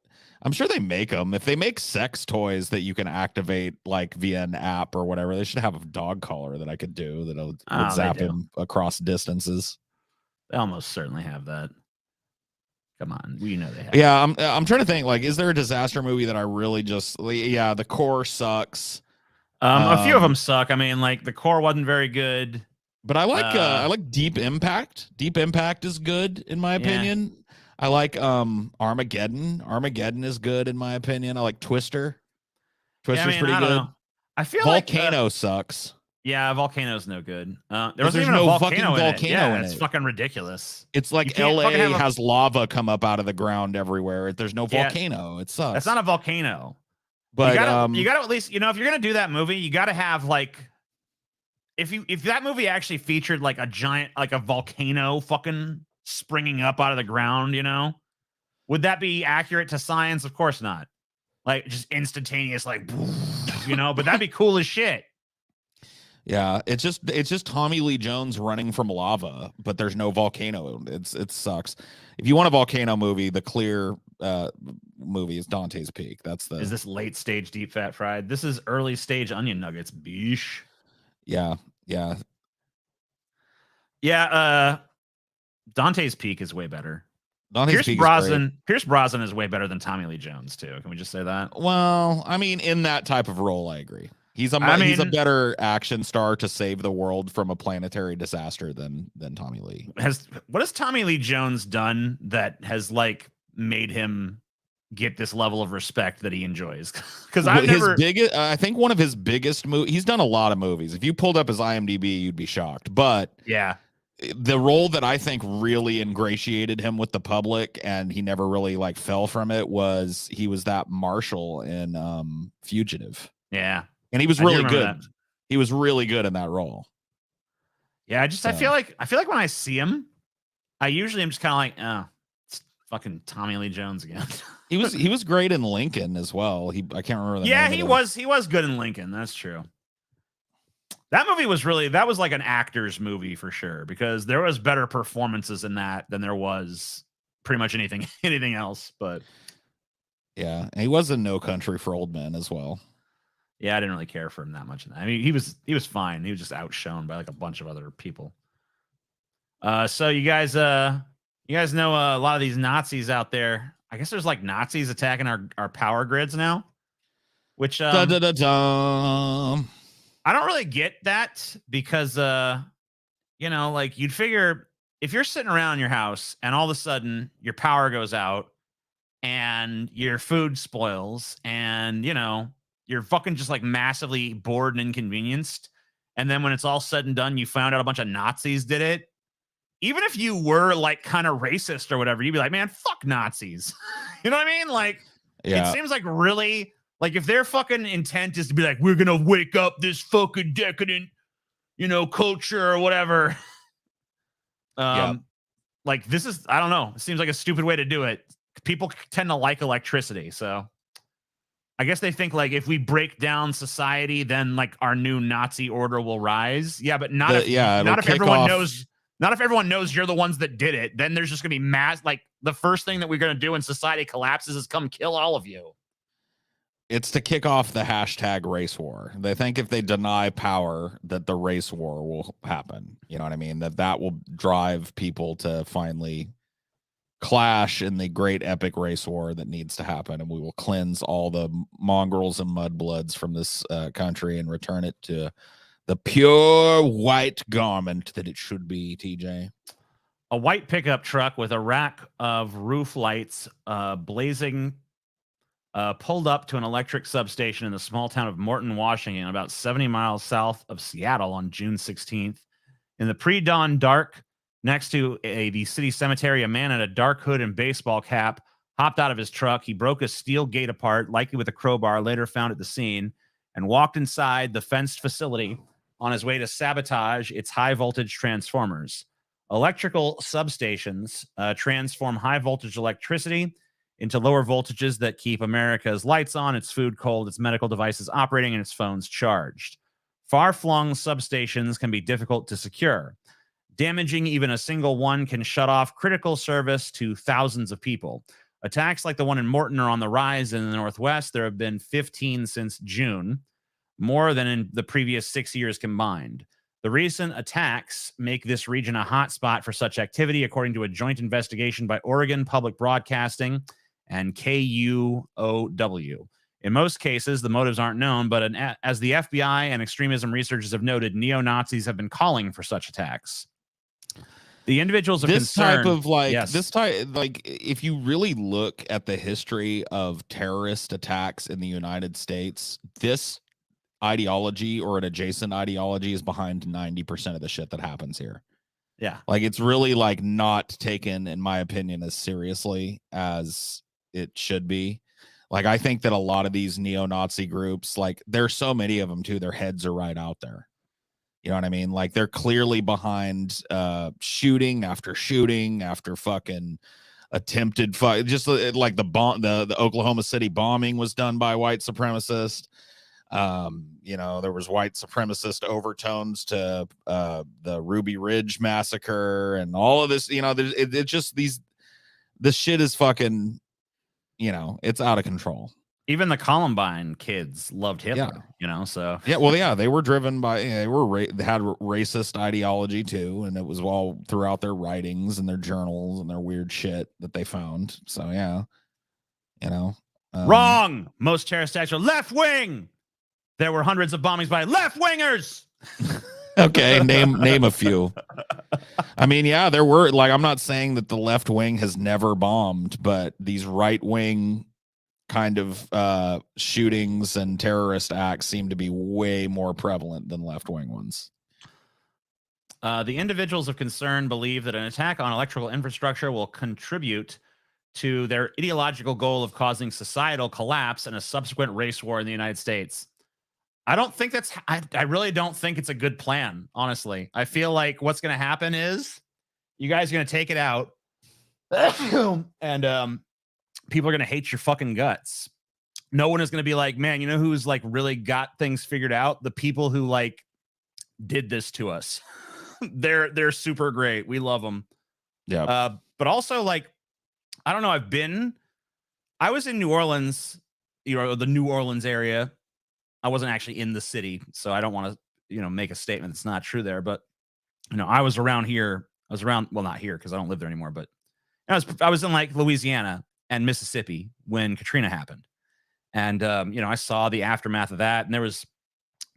I'm sure they make them. If they make sex toys that you can activate like via an app or whatever, they should have a dog collar that I could do that would zap him across distances. They almost certainly have that. Come on, we know they have. Yeah, I'm trying to think. Like, is there a disaster movie that I really just? Yeah, The Core sucks. A few of them suck. I mean, like The Core wasn't very good. But I like Deep Impact. Deep Impact is good in my opinion. I like Armageddon. Armageddon is good in my opinion. I like Twister. Twister's pretty good. I feel Volcano sucks. Yeah, volcano's no good. There 'Cause wasn't there's even a no fucking volcano in it. volcano Yeah, in it's it. fucking ridiculous. It's You like can't fucking LA have a has lava come up out of the ground everywhere. There's no Yeah, volcano. It that's sucks. not a volcano. But You gotta at least, you know, if you're gonna do that movie, you gotta have like if that movie actually featured like a giant like a volcano fucking springing up out of the ground, you know, would that be accurate to science? Of course not. Like just instantaneous, like you know, but that'd be cool as shit. yeah, it's just Tommy Lee Jones running from lava, but there's no volcano. It sucks. If you want a volcano movie, the clear movie is Dante's Peak. That's the Is this late stage deep fat fried? This is early stage onion nuggets, beesh. yeah. Yeah, Dante's Peak is way better. Dante's Peak is great. Pierce Brosnan is way better than Tommy Lee Jones too. Can we just say that? Well, I mean, in that type of role, I agree. He's a better action star to save the world from a planetary disaster than Tommy Lee. What has Tommy Lee Jones done that has like made him get this level of respect that he enjoys? Because I think one of his biggest movies. He's done a lot of movies. If you pulled up his IMDb, you'd be shocked. But yeah, the role that I think really ingratiated him with the public, and he never really like fell from it, was he was that marshal in Fugitive. Yeah. And he was really good. That. He was really good in that role. Yeah, I feel like when I see him, I usually am just kind of like, oh, it's fucking Tommy Lee Jones again. he was great in Lincoln as well. I can't remember the name. He was good in Lincoln. That's true. That movie was like an actor's movie for sure, because there was better performances in that than there was pretty much anything else. But yeah, and he was in No Country for Old Men as well. Yeah, I didn't really care for him that much. I mean, he was fine. He was just outshone by like a bunch of other people. So you guys know a lot of these Nazis out there. I guess there's like Nazis attacking our power grids now, which I don't really get that, because you know, like you'd figure if you're sitting around your house and all of a sudden your power goes out and your food spoils and, you know, you're fucking just like massively bored and inconvenienced. And then when it's all said and done, you found out a bunch of Nazis did it. Even if you were like kind of racist or whatever, you'd be like, man, fuck Nazis. You know what I mean? Like, yeah. It seems like really, like if their fucking intent is to be like, we're going to wake up this fucking decadent, you know, culture or whatever. Like this is, I don't know. It seems like a stupid way to do it. People tend to like electricity. So I guess they think like if we break down society, then like our new Nazi order will rise. Yeah, but not if everyone knows you're the ones that did it. Then there's just gonna be mass. Like the first thing that we're gonna do when society collapses is come kill all of you. It's to kick off the hashtag race war. They think if they deny power, that the race war will happen. You know what I mean? That will drive people to finally clash in the great epic race war that needs to happen, and we will cleanse all the mongrels and mudbloods from this country and return it to the pure white garment that it should be. TJ, a white pickup truck with a rack of roof lights blazing pulled up to an electric substation in the small town of Morton, Washington, about 70 miles south of Seattle on June 16th. In the pre-dawn dark, next to the city cemetery, a man in a dark hood and baseball cap hopped out of his truck. He broke a steel gate apart, likely with a crowbar, later found at the scene, and walked inside the fenced facility on his way to sabotage its high-voltage transformers. Electrical substations transform high-voltage electricity into lower voltages that keep America's lights on, its food cold, its medical devices operating, and its phones charged. Far-flung substations can be difficult to secure. Damaging even a single one can shut off critical service to thousands of people. Attacks like the one in Morton are on the rise in the Northwest. There have been 15 since June, more than in the previous 6 years combined. The recent attacks make this region a hotspot for such activity, according to a joint investigation by Oregon Public Broadcasting and KUOW. In most cases, the motives aren't known, but as the FBI and extremism researchers have noted, neo-Nazis have been calling for such attacks. The individuals of concern, if you really look at the history of terrorist attacks in the United States, this ideology or an adjacent ideology is behind 90% of the shit that happens here. Yeah. Like, it's really like not taken, in my opinion, as seriously as it should be. Like, I think that a lot of these neo-Nazi groups, like, there's so many of them too, their heads are right out there. You know what I mean? Like, they're clearly behind shooting after fucking attempted just like the Oklahoma City bombing was done by white supremacists. You know, there was white supremacist overtones to the Ruby Ridge massacre and all of this. You know, it's just the shit is fucking, you know, it's out of control. Even the Columbine kids loved Hitler, Yeah. you know, so. Yeah, well, yeah, they were driven by, they had racist ideology too, and it was all throughout their writings and their journals and their weird shit that they found. So, yeah, you know. Wrong! Most terrorist acts are left wing! There were hundreds of bombings by left wingers! Okay, name a few. I mean, yeah, there were, like, I'm not saying that the left wing has never bombed, but these right wing kind of shootings and terrorist acts seem to be way more prevalent than left wing ones. The individuals of concern believe that an attack on electrical infrastructure will contribute to their ideological goal of causing societal collapse and a subsequent race war in the United States. I don't think I really don't think it's a good plan, honestly. I feel like what's going to happen is you guys are going to take it out and people are going to hate your fucking guts. No one is going to be like, man, you know who's like really got things figured out? The people who like did this to us. They're super great. We love them. Yeah. But also, like, I don't know. I was in New Orleans, you know, the New Orleans area. I wasn't actually in the city, so I don't want to, you know, make a statement that's not true there. But, you know, I was around here. Well, not here because I don't live there anymore. But I was in like Louisiana and Mississippi when Katrina happened. And, you know, I saw the aftermath of that. And there was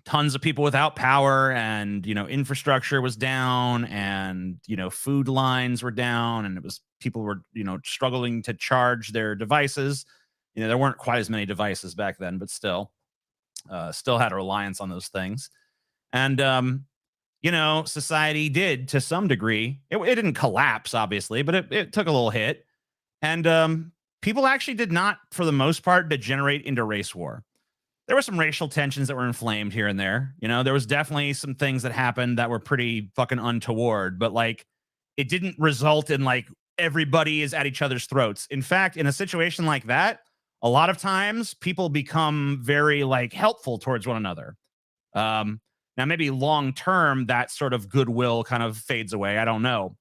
tons of people without power and, you know, infrastructure was down and, you know, food lines were down and people were, you know, struggling to charge their devices. You know, there weren't quite as many devices back then, but still had a reliance on those things. And, you know, society did to some degree. It didn't collapse, obviously, but it took a little hit. And people actually did not, for the most part, degenerate into race war. There were some racial tensions that were inflamed here and there. You know, there was definitely some things that happened that were pretty fucking untoward, but like it didn't result in like everybody is at each other's throats. In fact, in a situation like that, a lot of times people become very like helpful towards one another. Now, maybe long term, that sort of goodwill kind of fades away. I don't know.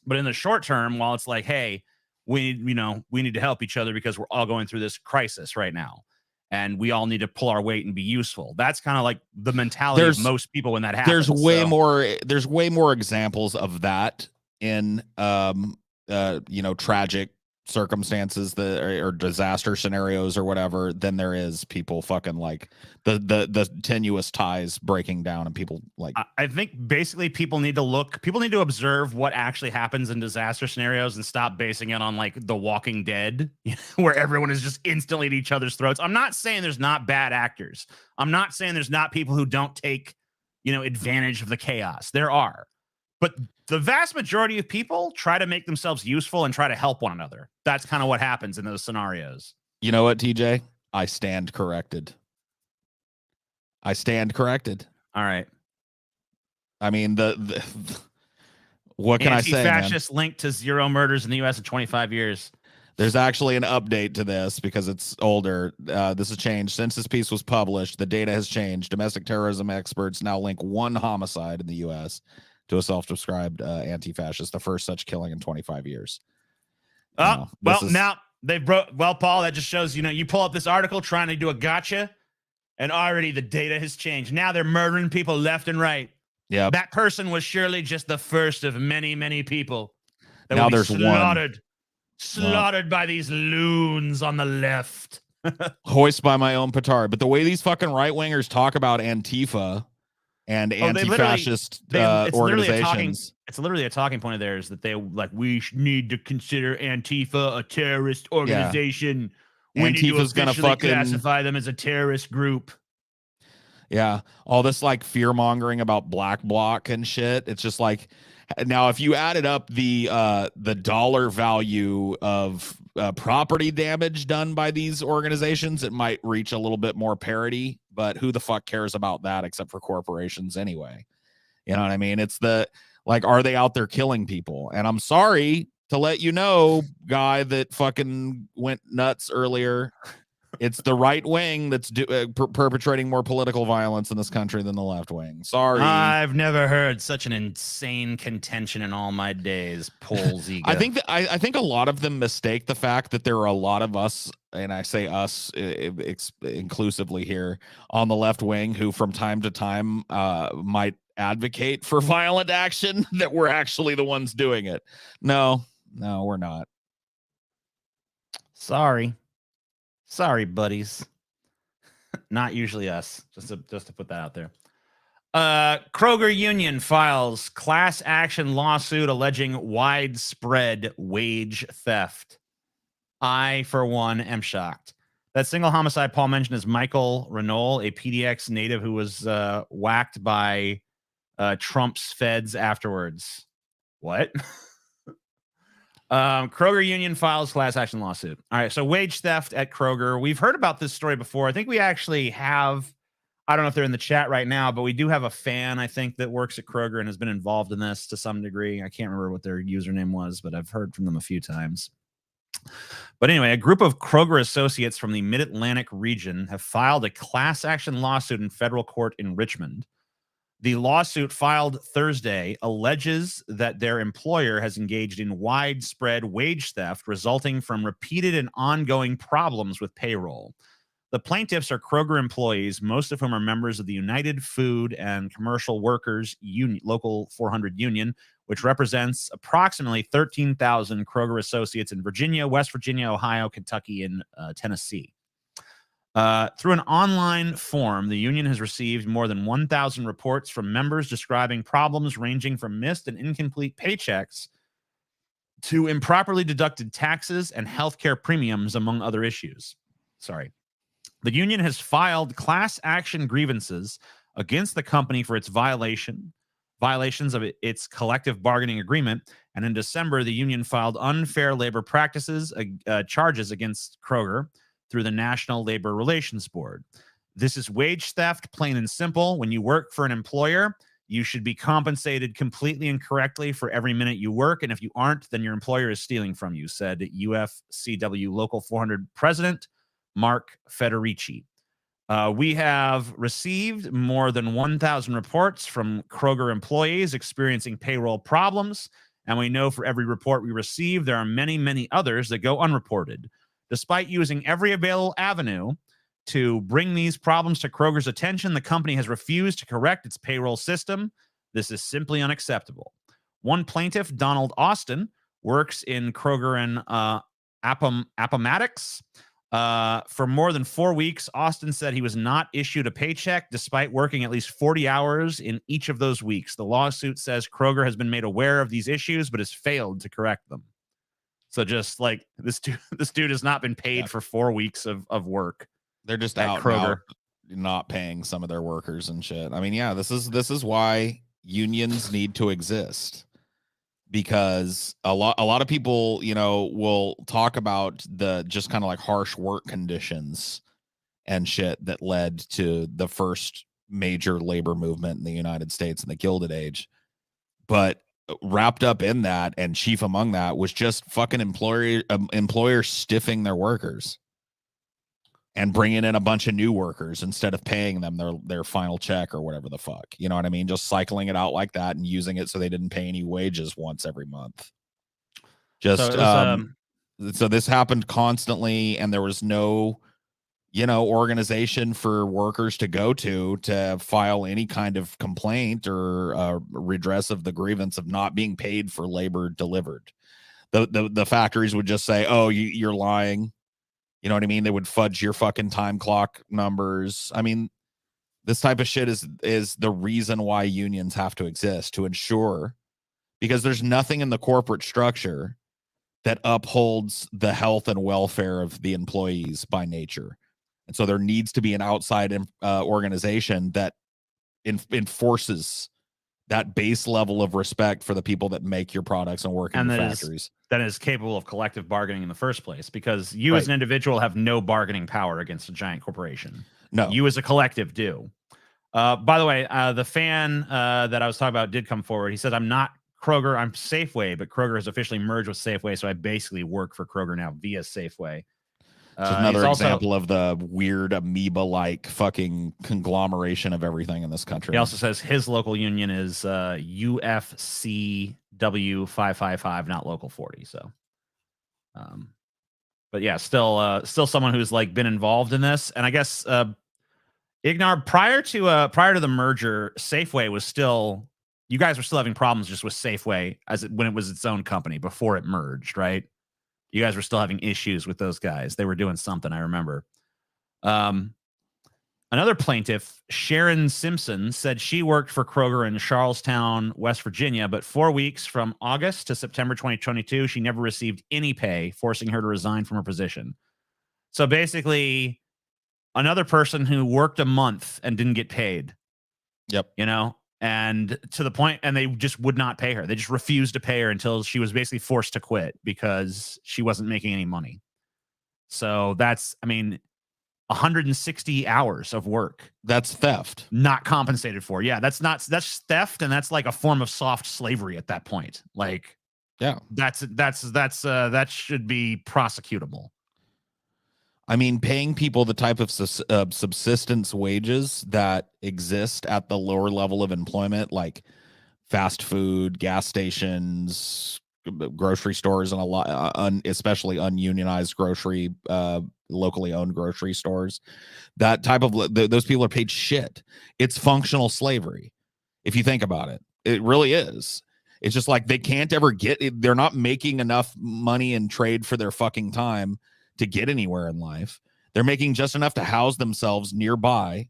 But in the short term, while it's like, hey, we need to help each other because we're all going through this crisis right now. And we all need to pull our weight and be useful. That's kind of like the mentality of most people when that happens. There's way more examples of that in you know, tragic circumstances or disaster scenarios or whatever than there is people fucking like the tenuous ties breaking down and people like. I think basically people need to observe what actually happens in disaster scenarios and stop basing it on like The Walking Dead, where everyone is just instantly at each other's throats. I'm not saying there's not bad actors. I'm not saying there's not people who don't take, you know, advantage of the chaos. There are. But the vast majority of people try to make themselves useful and try to help one another. That's kind of what happens in those scenarios. You know what, TJ? I stand corrected. All right. I mean, what can I say, man? Anti-fascist linked to 0 murders in the U.S. in 25 years. There's actually an update to this because it's older. This has changed. Since this piece was published, the data has changed. Domestic terrorism experts now link 1 homicide in the U.S. to a self-described anti-fascist, the first such killing in 25 years. Now they Paul, that just shows, you know, you pull up this article trying to do a gotcha and already the data has changed. Now they're murdering people left and right. Yeah. That person was surely just the first of many, many people that now will be there's slaughtered by these loons on the left. Hoist by my own petard. But the way these fucking right-wingers talk about Antifa and anti-fascist organizations. It's literally a talking point of theirs that they like, we need to consider Antifa a terrorist organization. Yeah. We need to officially classify them as a terrorist group. Yeah, all this like fear mongering about black bloc and shit. It's just like, now if you added up the dollar value of property damage done by these organizations, it might reach a little bit more parity. But who the fuck cares about that except for corporations anyway? You know what I mean? It's the like, are they out there killing people? And I'm sorry to let you know, guy that fucking went nuts earlier. It's the right wing that's perpetrating more political violence in this country than the left wing. Sorry. I've never heard such an insane contention in all my days. Polls ego. I think that I think a lot of them mistake the fact that there are a lot of us, and I say us inclusively here on the left wing, who from time to time might advocate for violent action, that we're actually the ones doing it. No, we're not. Sorry, buddies. Not usually us. Just to put that out there. Kroger Union files class action lawsuit alleging widespread wage theft. I, for one, am shocked. That single homicide Paul mentioned is Michael Renault, a PDX native who was whacked by Trump's feds afterwards. What? Kroger Union files class action lawsuit. All right, so wage theft at Kroger. We've heard about this story before. I think we actually have, I don't know if they're in the chat right now, but we do have a fan, I think, that works at Kroger and has been involved in this to some degree. I can't remember what their username was, but I've heard from them a few times. But anyway, a group of Kroger associates from the Mid-Atlantic region have filed a class action lawsuit in federal court in Richmond. The lawsuit filed Thursday alleges that their employer has engaged in widespread wage theft resulting from repeated and ongoing problems with payroll. The plaintiffs are Kroger employees, most of whom are members of the United Food and Commercial Workers Union, Local 400 Union, which represents approximately 13,000 Kroger associates in Virginia, West Virginia, Ohio, Kentucky, and Tennessee. Through an online form, the union has received more than 1,000 reports from members describing problems ranging from missed and incomplete paychecks to improperly deducted taxes and healthcare premiums, among other issues. The union has filed class action grievances against the company for its violations of its collective bargaining agreement. And in December, the union filed unfair labor practices charges against Kroger through the National Labor Relations Board. This is wage theft, plain and simple. When you work for an employer, you should be compensated completely and correctly for every minute you work. And if you aren't, then your employer is stealing from you, said UFCW Local 400 President Mark Federici. We have received more than 1,000 reports from Kroger employees experiencing payroll problems. And we know for every report we receive, there are many, many others that go unreported. Despite using every available avenue to bring these problems to Kroger's attention, the company has refused to correct its payroll system. This is simply unacceptable. One plaintiff, Donald Austin, works in Kroger and Appomattox. For more than 4 weeks, Austin said he was not issued a paycheck despite working at least 40 hours in each of those weeks. The lawsuit says Kroger has been made aware of these issues, but has failed to correct them. So just like this dude has not been paid for 4 weeks of work. They're just out Kroger, not paying some of their workers and shit. I mean, yeah, this is why unions need to exist, because a lot of people, will talk about the just kind of like harsh work conditions and shit that led to the first major labor movement in the United States in the Gilded Age. But wrapped up in that, and chief among that, was just fucking employers stiffing their workers and bringing in a bunch of new workers instead of paying them their final check or whatever the fuck. You know what I mean? Just cycling it out like that and using it so they didn't pay any wages once every month. So this happened constantly, and there was no organization for workers to go to file any kind of complaint or redress of the grievance of not being paid for labor delivered. The factories would just say, "Oh, you're lying." You know what I mean? They would fudge your fucking time clock numbers. I mean, this type of shit is the reason why unions have to exist, to ensure, because there's nothing in the corporate structure that upholds the health and welfare of the employees by nature. And so there needs to be an outside organization that enforces that base level of respect for the people that make your products and work in the factories. That is capable of collective bargaining in the first place, because you as an individual have no bargaining power against a giant corporation. No. You as a collective do. By the way, the fan that I was talking about did come forward. He said, I'm not Kroger, I'm Safeway, but Kroger has officially merged with Safeway, so I basically work for Kroger now via Safeway. It's another example of the weird amoeba-like fucking conglomeration of everything in this country. He also says his local union is UFCW 555, not Local 40. So, but yeah, still someone who's like been involved in this. And I guess Ignar, prior to the merger, Safeway was still, you guys were still having problems just with Safeway when it was its own company before it merged, right? You guys were still having issues with those guys. They were doing something, I remember. Another plaintiff, Sharon Simpson, said she worked for Kroger in Charlestown, West Virginia, but 4 weeks from August to September 2022, she never received any pay, forcing her to resign from her position. So basically, another person who worked a month and didn't get paid. Yep. You know? And to the point, and they just would not pay her. They just refused to pay her until she was basically forced to quit because she wasn't making any money. So that's, I mean, 160 hours of work. That's theft. Not compensated for. Yeah, that's theft, and that's like a form of soft slavery at that point. Like, yeah, that should be prosecutable. I mean, paying people the type of subsistence wages that exist at the lower level of employment, like fast food, gas stations, grocery stores, and a lot, especially ununionized grocery, locally owned grocery stores. That type of those people are paid shit. It's functional slavery, if you think about it. It really is. It's just like they can't ever get. They're not making enough money in trade for their fucking time to get anywhere in life. They're making just enough to house themselves nearby,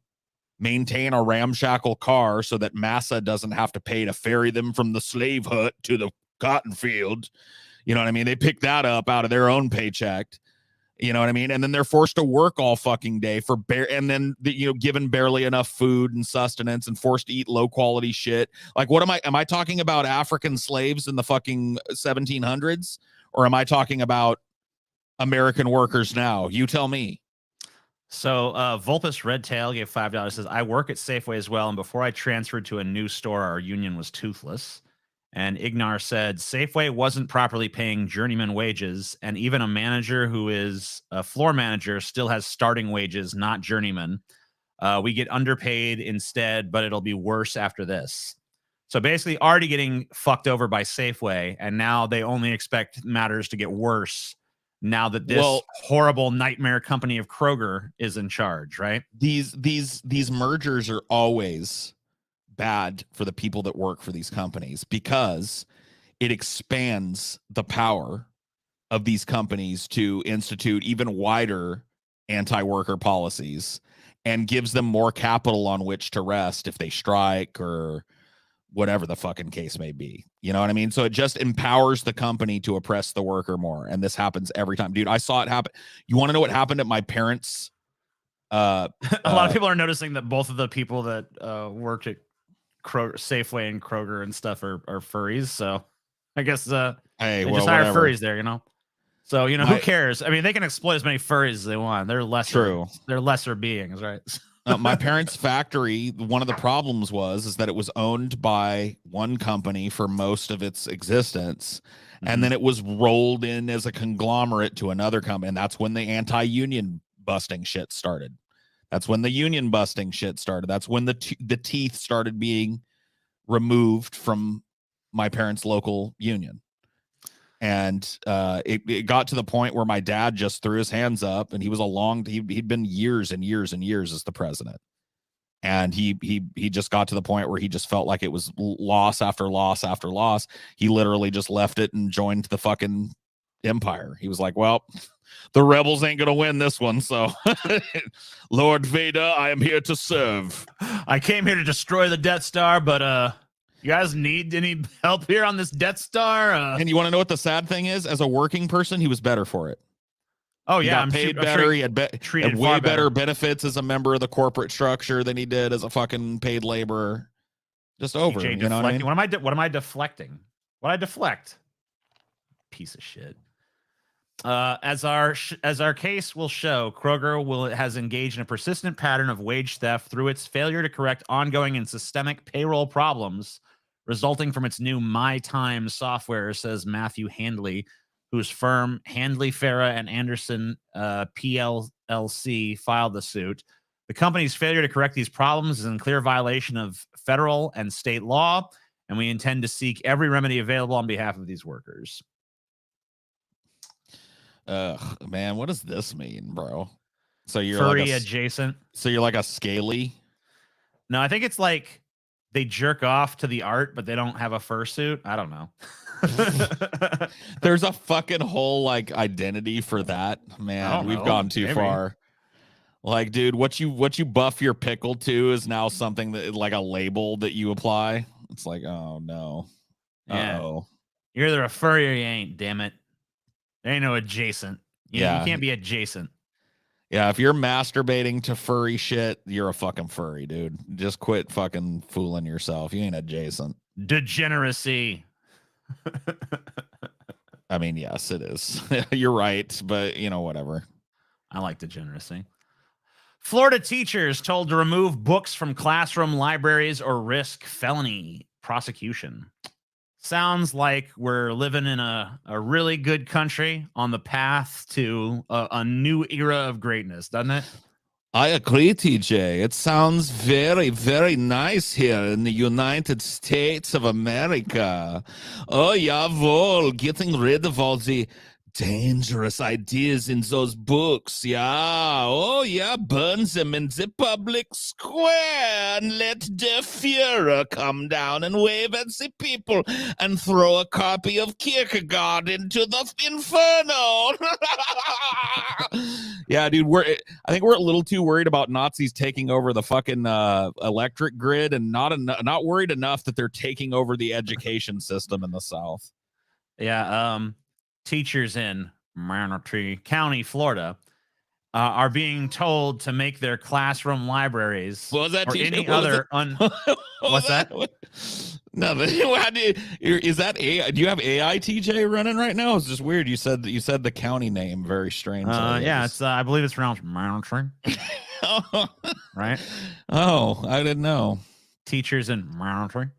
maintain a ramshackle car so that massa doesn't have to pay to ferry them from the slave hut to the cotton field. You know what I mean? They pick that up out of their own paycheck. You know what I mean? And then they're forced to work all fucking day for and then given barely enough food and sustenance and forced to eat low quality shit. Like, what am I talking about African slaves in the fucking 1700s? Or am I talking about American workers now? You tell me. So Vulpus Redtail gave $5. Says, I work at Safeway as well, and before I transferred to a new store, our union was toothless. And Ignar said Safeway wasn't properly paying journeyman wages, and even a manager who is a floor manager still has starting wages, not journeyman. We get underpaid instead, but it'll be worse after this. So basically already getting fucked over by Safeway, and now they only expect matters to get worse now that this horrible nightmare company of Kroger is in charge, right? These mergers are always bad for the people that work for these companies because it expands the power of these companies to institute even wider anti-worker policies and gives them more capital on which to rest if they strike or whatever the fucking case may be. You know what I mean? So it just empowers the company to oppress the worker more. And this happens every time. Dude, I saw it happen. You want to know what happened at my parents'? A lot of people are noticing that both of the people that worked at Safeway and Kroger and stuff are furries. So I guess just hire furries there, you know? So, you know, who cares? I mean, they can exploit as many furries as they want. They're lesser beings, right? My parents' factory, one of the problems is that it was owned by one company for most of its existence. Mm-hmm. And then it was rolled in as a conglomerate to another company. And that's when the anti-union busting shit started. That's when the union busting shit started. That's when the teeth started being removed from my parents' local union. And it got to the point where my dad just threw his hands up, and he was he'd been years and years and years as the president. And he just got to the point where he just felt like it was loss after loss after loss. He literally just left it and joined the fucking empire. He was like, well, the rebels ain't gonna win this one, so Lord Vader, I am here to serve. I came here to destroy the Death Star, but you guys need any help here on this Death Star? And you want to know what the sad thing is? As a working person, he was better for it. Oh He yeah, got paid I'm better. sure He had, treated had far way better better benefits as a member of the corporate structure than he did as a fucking paid laborer. Just over, TJ you know what I deflecting. mean? What am I deflecting? What I deflect? Piece of shit. As our case will show, Kroger has engaged in a persistent pattern of wage theft through its failure to correct ongoing and systemic payroll problems resulting from its new My Time software, says Matthew Handley, whose firm Handley, Farah, and Anderson PLLC filed the suit. The company's failure to correct these problems is in clear violation of federal and state law, and we intend to seek every remedy available on behalf of these workers. Ugh, man, what does this mean, bro? So you're Furry adjacent. So you're like a scaly? No, I think it's like they jerk off to the art, but they don't have a fursuit. I don't know. There's a fucking whole like identity for that, man. We've gone too far. Like, dude, what you buff your pickle to is now something that like a label that you apply. It's like, oh no. Uh-oh. You're either a furry or you ain't, damn it. There ain't no adjacent. You can't be adjacent. Yeah, if you're masturbating to furry shit, you're a fucking furry, dude. Just quit fucking fooling yourself. You ain't adjacent. Degeneracy. I mean, yes, it is. You're right, but you know, whatever. I like degeneracy. Florida teachers told to remove books from classroom libraries or risk felony prosecution. Sounds like we're living in a really good country on the path to a new era of greatness, doesn't it? I agree, TJ. It sounds very, very nice here in the United States of America. Oh, jawohl, getting rid of all the dangerous ideas in those books. Yeah. Oh, yeah, burn them in the public square and let the Führer come down and wave at the people and throw a copy of Kierkegaard into the inferno. Yeah, dude, I think we're a little too worried about Nazis taking over the fucking electric grid and not worried enough that they're taking over the education system in the South. Yeah, teachers in Manatee County, Florida, are being told to make their classroom libraries or any other what's that? Nothing. Is that AI? Do you have AI TJ running right now? It's just weird. You said the county name very strange. Yeah, it's I believe it's pronounced Manatee. Right? Oh, I didn't know. Teachers in Manatee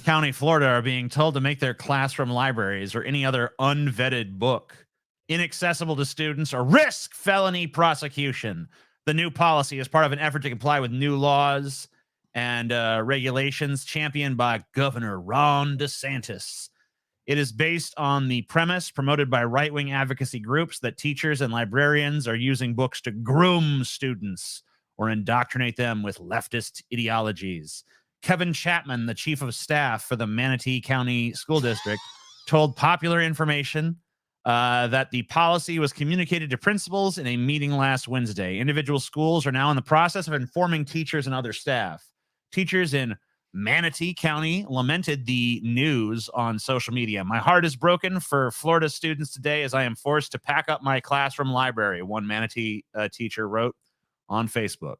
County, Florida, are being told to make their classroom libraries or any other unvetted book inaccessible to students or risk felony prosecution. The new policy is part of an effort to comply with new laws and regulations championed by Governor Ron DeSantis. It is based on the premise promoted by right-wing advocacy groups that teachers and librarians are using books to groom students or indoctrinate them with leftist ideologies. Kevin Chapman, the chief of staff for the Manatee County School District, told Popular Information that the policy was communicated to principals in a meeting last Wednesday. Individual schools are now in the process of informing teachers and other staff. Teachers in Manatee County lamented the news on social media. My heart is broken for Florida students today as I am forced to pack up my classroom library, one Manatee teacher wrote on Facebook.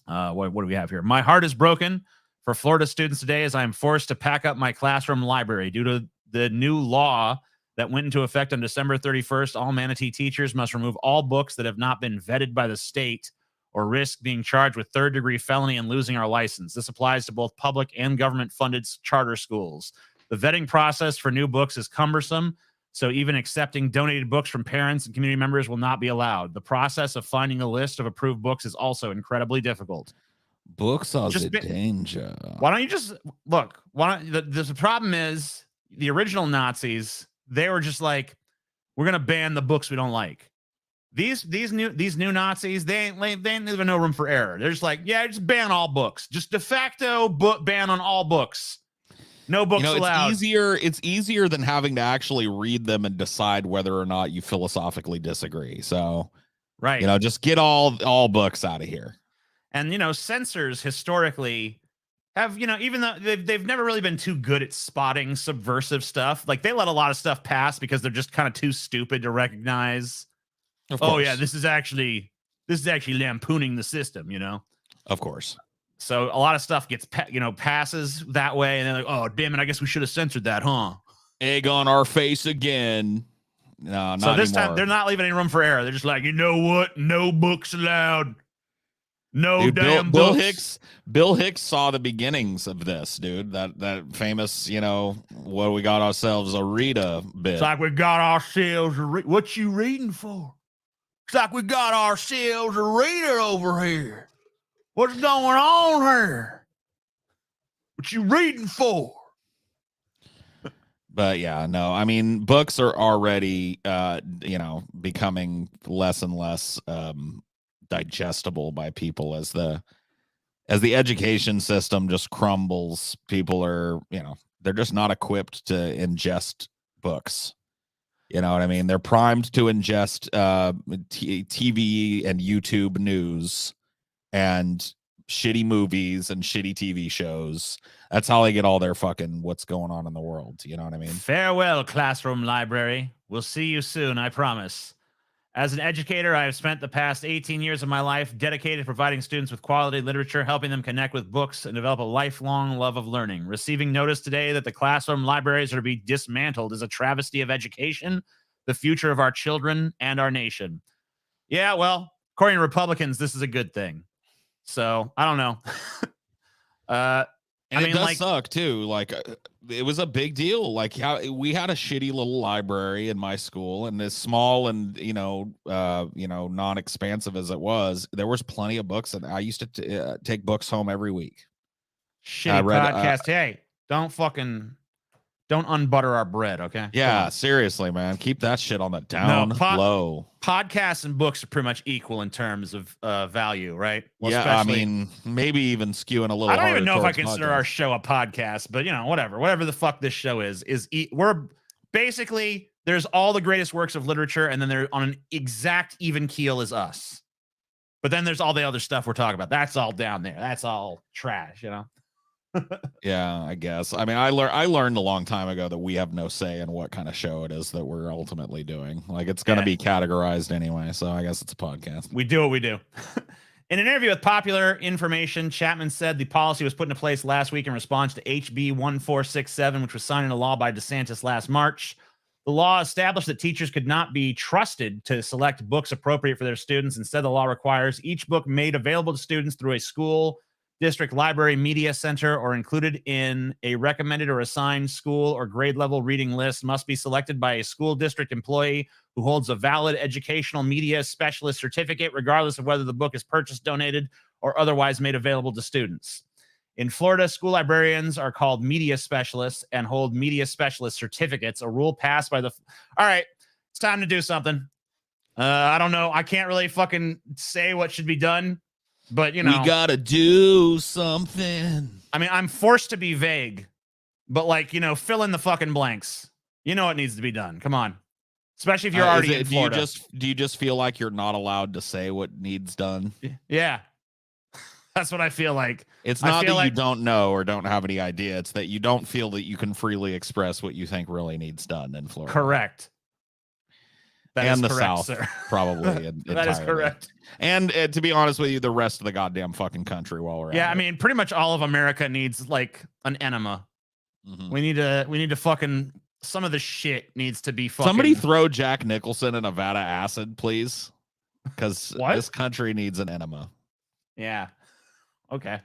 What do we have here? My heart is broken for Florida students today as I am forced to pack up my classroom library due to the new law that went into effect on December 31st. All Manatee teachers must remove all books that have not been vetted by the state or risk being charged with third-degree felony and losing our license. This applies to both public and government-funded charter schools. The vetting process for new books is cumbersome, so even accepting donated books from parents and community members will not be allowed. The process of finding a list of approved books is also incredibly difficult. Books are the danger. Why don't you just look? The problem is the original Nazis. They were just like, we're gonna ban the books we don't like. These new Nazis, they ain't even no room for error. They're just like, yeah, just ban all books. Just de facto book ban on all books. No books allowed. It's easier than having to actually read them and decide whether or not you philosophically disagree. So, right, just get all books out of here. And censors historically have, even though they've never really been too good at spotting subversive stuff, like they let a lot of stuff pass because they're just kind of too stupid to recognize Of oh course. yeah, this is actually lampooning the system, you know. Of course. So a lot of stuff gets passes that way, and they're like, oh damn it, I guess we should have censored that, huh? Egg on our face again. No, not so this anymore. time they're not leaving any room for error. They're just like, you know what? No books allowed. No dude, damn books. Bill Hicks saw the beginnings of this, dude. That famous, what we got ourselves a Rita bit. It's like we got ourselves what you reading for? It's like we got ourselves a reader over here. What's going on here? What you reading for? But yeah, no, I mean, books are already, becoming less and less digestible by people as the education system just crumbles. People are, they're just not equipped to ingest books. You know what I mean? They're primed to ingest TV and YouTube news and shitty movies and shitty TV shows. That's how they get all their fucking what's going on in the world. You know what I mean? Farewell, classroom library. We'll see you soon, I promise. As an educator, I have spent the past 18 years of my life dedicated to providing students with quality literature, helping them connect with books and develop a lifelong love of learning. Receiving notice today that the classroom libraries are to be dismantled is a travesty of education, the future of our children, and our nation. Yeah, well, according to Republicans, this is a good thing. So, I don't know. And it does suck too. It was a big deal. Like how we had a shitty little library in my school, and as small and non-expansive as it was, there was plenty of books, and I used to take books home every week. Shitty podcast. Hey, don't unbutter our bread, okay? Yeah, seriously, man. Keep that shit on the down low. Podcasts and books are pretty much equal in terms of value, right? Well, yeah, I mean, maybe even skewing a little. I don't even know if I consider our show a podcast, but whatever the fuck this show is we're basically, there's all the greatest works of literature, and then they're on an exact even keel as us. But then there's all the other stuff we're talking about. That's all down there. That's all trash, Yeah, I guess. I mean, I learned a long time ago that we have no say in what kind of show it is that we're ultimately doing. Like, it's going to be categorized anyway, so I guess it's a podcast. We do what we do. In an interview with Popular Information, Chapman said the policy was put into place last week in response to HB 1467, which was signed into law by DeSantis last March. The law established that teachers could not be trusted to select books appropriate for their students. Instead, the law requires each book made available to students through a school, district, library, media center, or included in a recommended or assigned school or grade level reading list must be selected by a school district employee who holds a valid educational media specialist certificate, regardless of whether the book is purchased, donated, or otherwise made available to students. In Florida, school librarians are called media specialists and hold media specialist certificates, a rule passed by the... All right, it's time to do something. I don't know. I can't really fucking say what should be done. But, we gotta do something. I mean, I'm forced to be vague, but fill in the fucking blanks. You know what needs to be done. Come on. Especially if you're already in Florida. Do you just feel like you're not allowed to say what needs done? Yeah. That's what I feel like. It's not that you don't know or don't have any idea. It's that you don't feel that you can freely express what you think really needs done in Florida. Correct. That and is the correct, South, sir. Probably. That is correct. And to be honest with you, the rest of the goddamn fucking country while we're at it. I mean, pretty much all of America needs an enema. Mm-hmm. We need to fucking, some of the shit needs to be fucking. Somebody throw Jack Nicholson in Nevada acid, please. Because this country needs an enema. Yeah. Okay.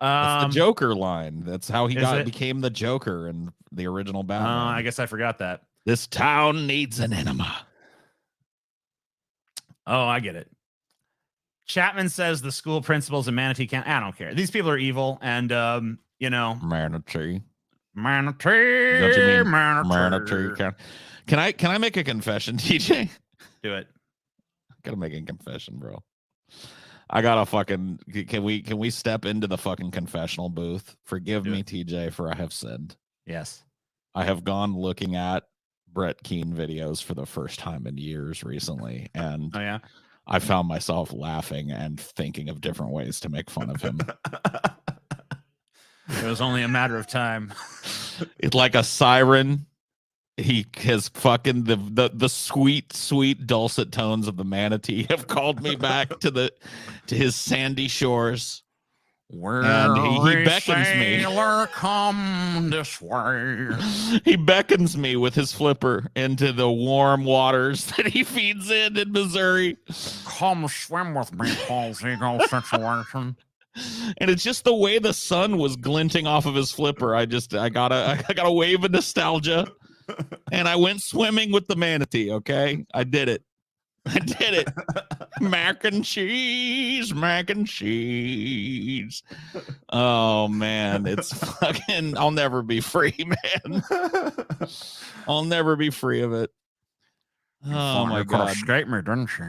That's the Joker line. That's how he became the Joker in the original Batman. I guess I forgot that. This town needs an enema. Oh, I get it. Chapman says the school principals in Manatee County. I don't care. These people are evil, and Manatee. Can I make a confession, TJ? Do it. Gotta make a confession, bro. I gotta fucking. Can we step into the fucking confessional booth? Forgive me, TJ, for I have sinned. Yes. I have gone looking at Brett Keane videos for the first time in years recently, and I found myself laughing and thinking of different ways to make fun of him. It was only a matter of time. It's like a siren he has fucking the sweet dulcet tones of the manatee have called me back to his sandy shores. And he beckons me. Come this way. He beckons me with his flipper into the warm waters that he feeds in Missouri. Come swim with me, Paul's ego situation. And it's just the way the sun was glinting off of his flipper. I got a wave of nostalgia, and I went swimming with the manatee. Okay, I did it. Mac and cheese. Oh man, it's fucking. I'll never be free, man. I'll never be free of it. Oh my god! Escape me, didn't she?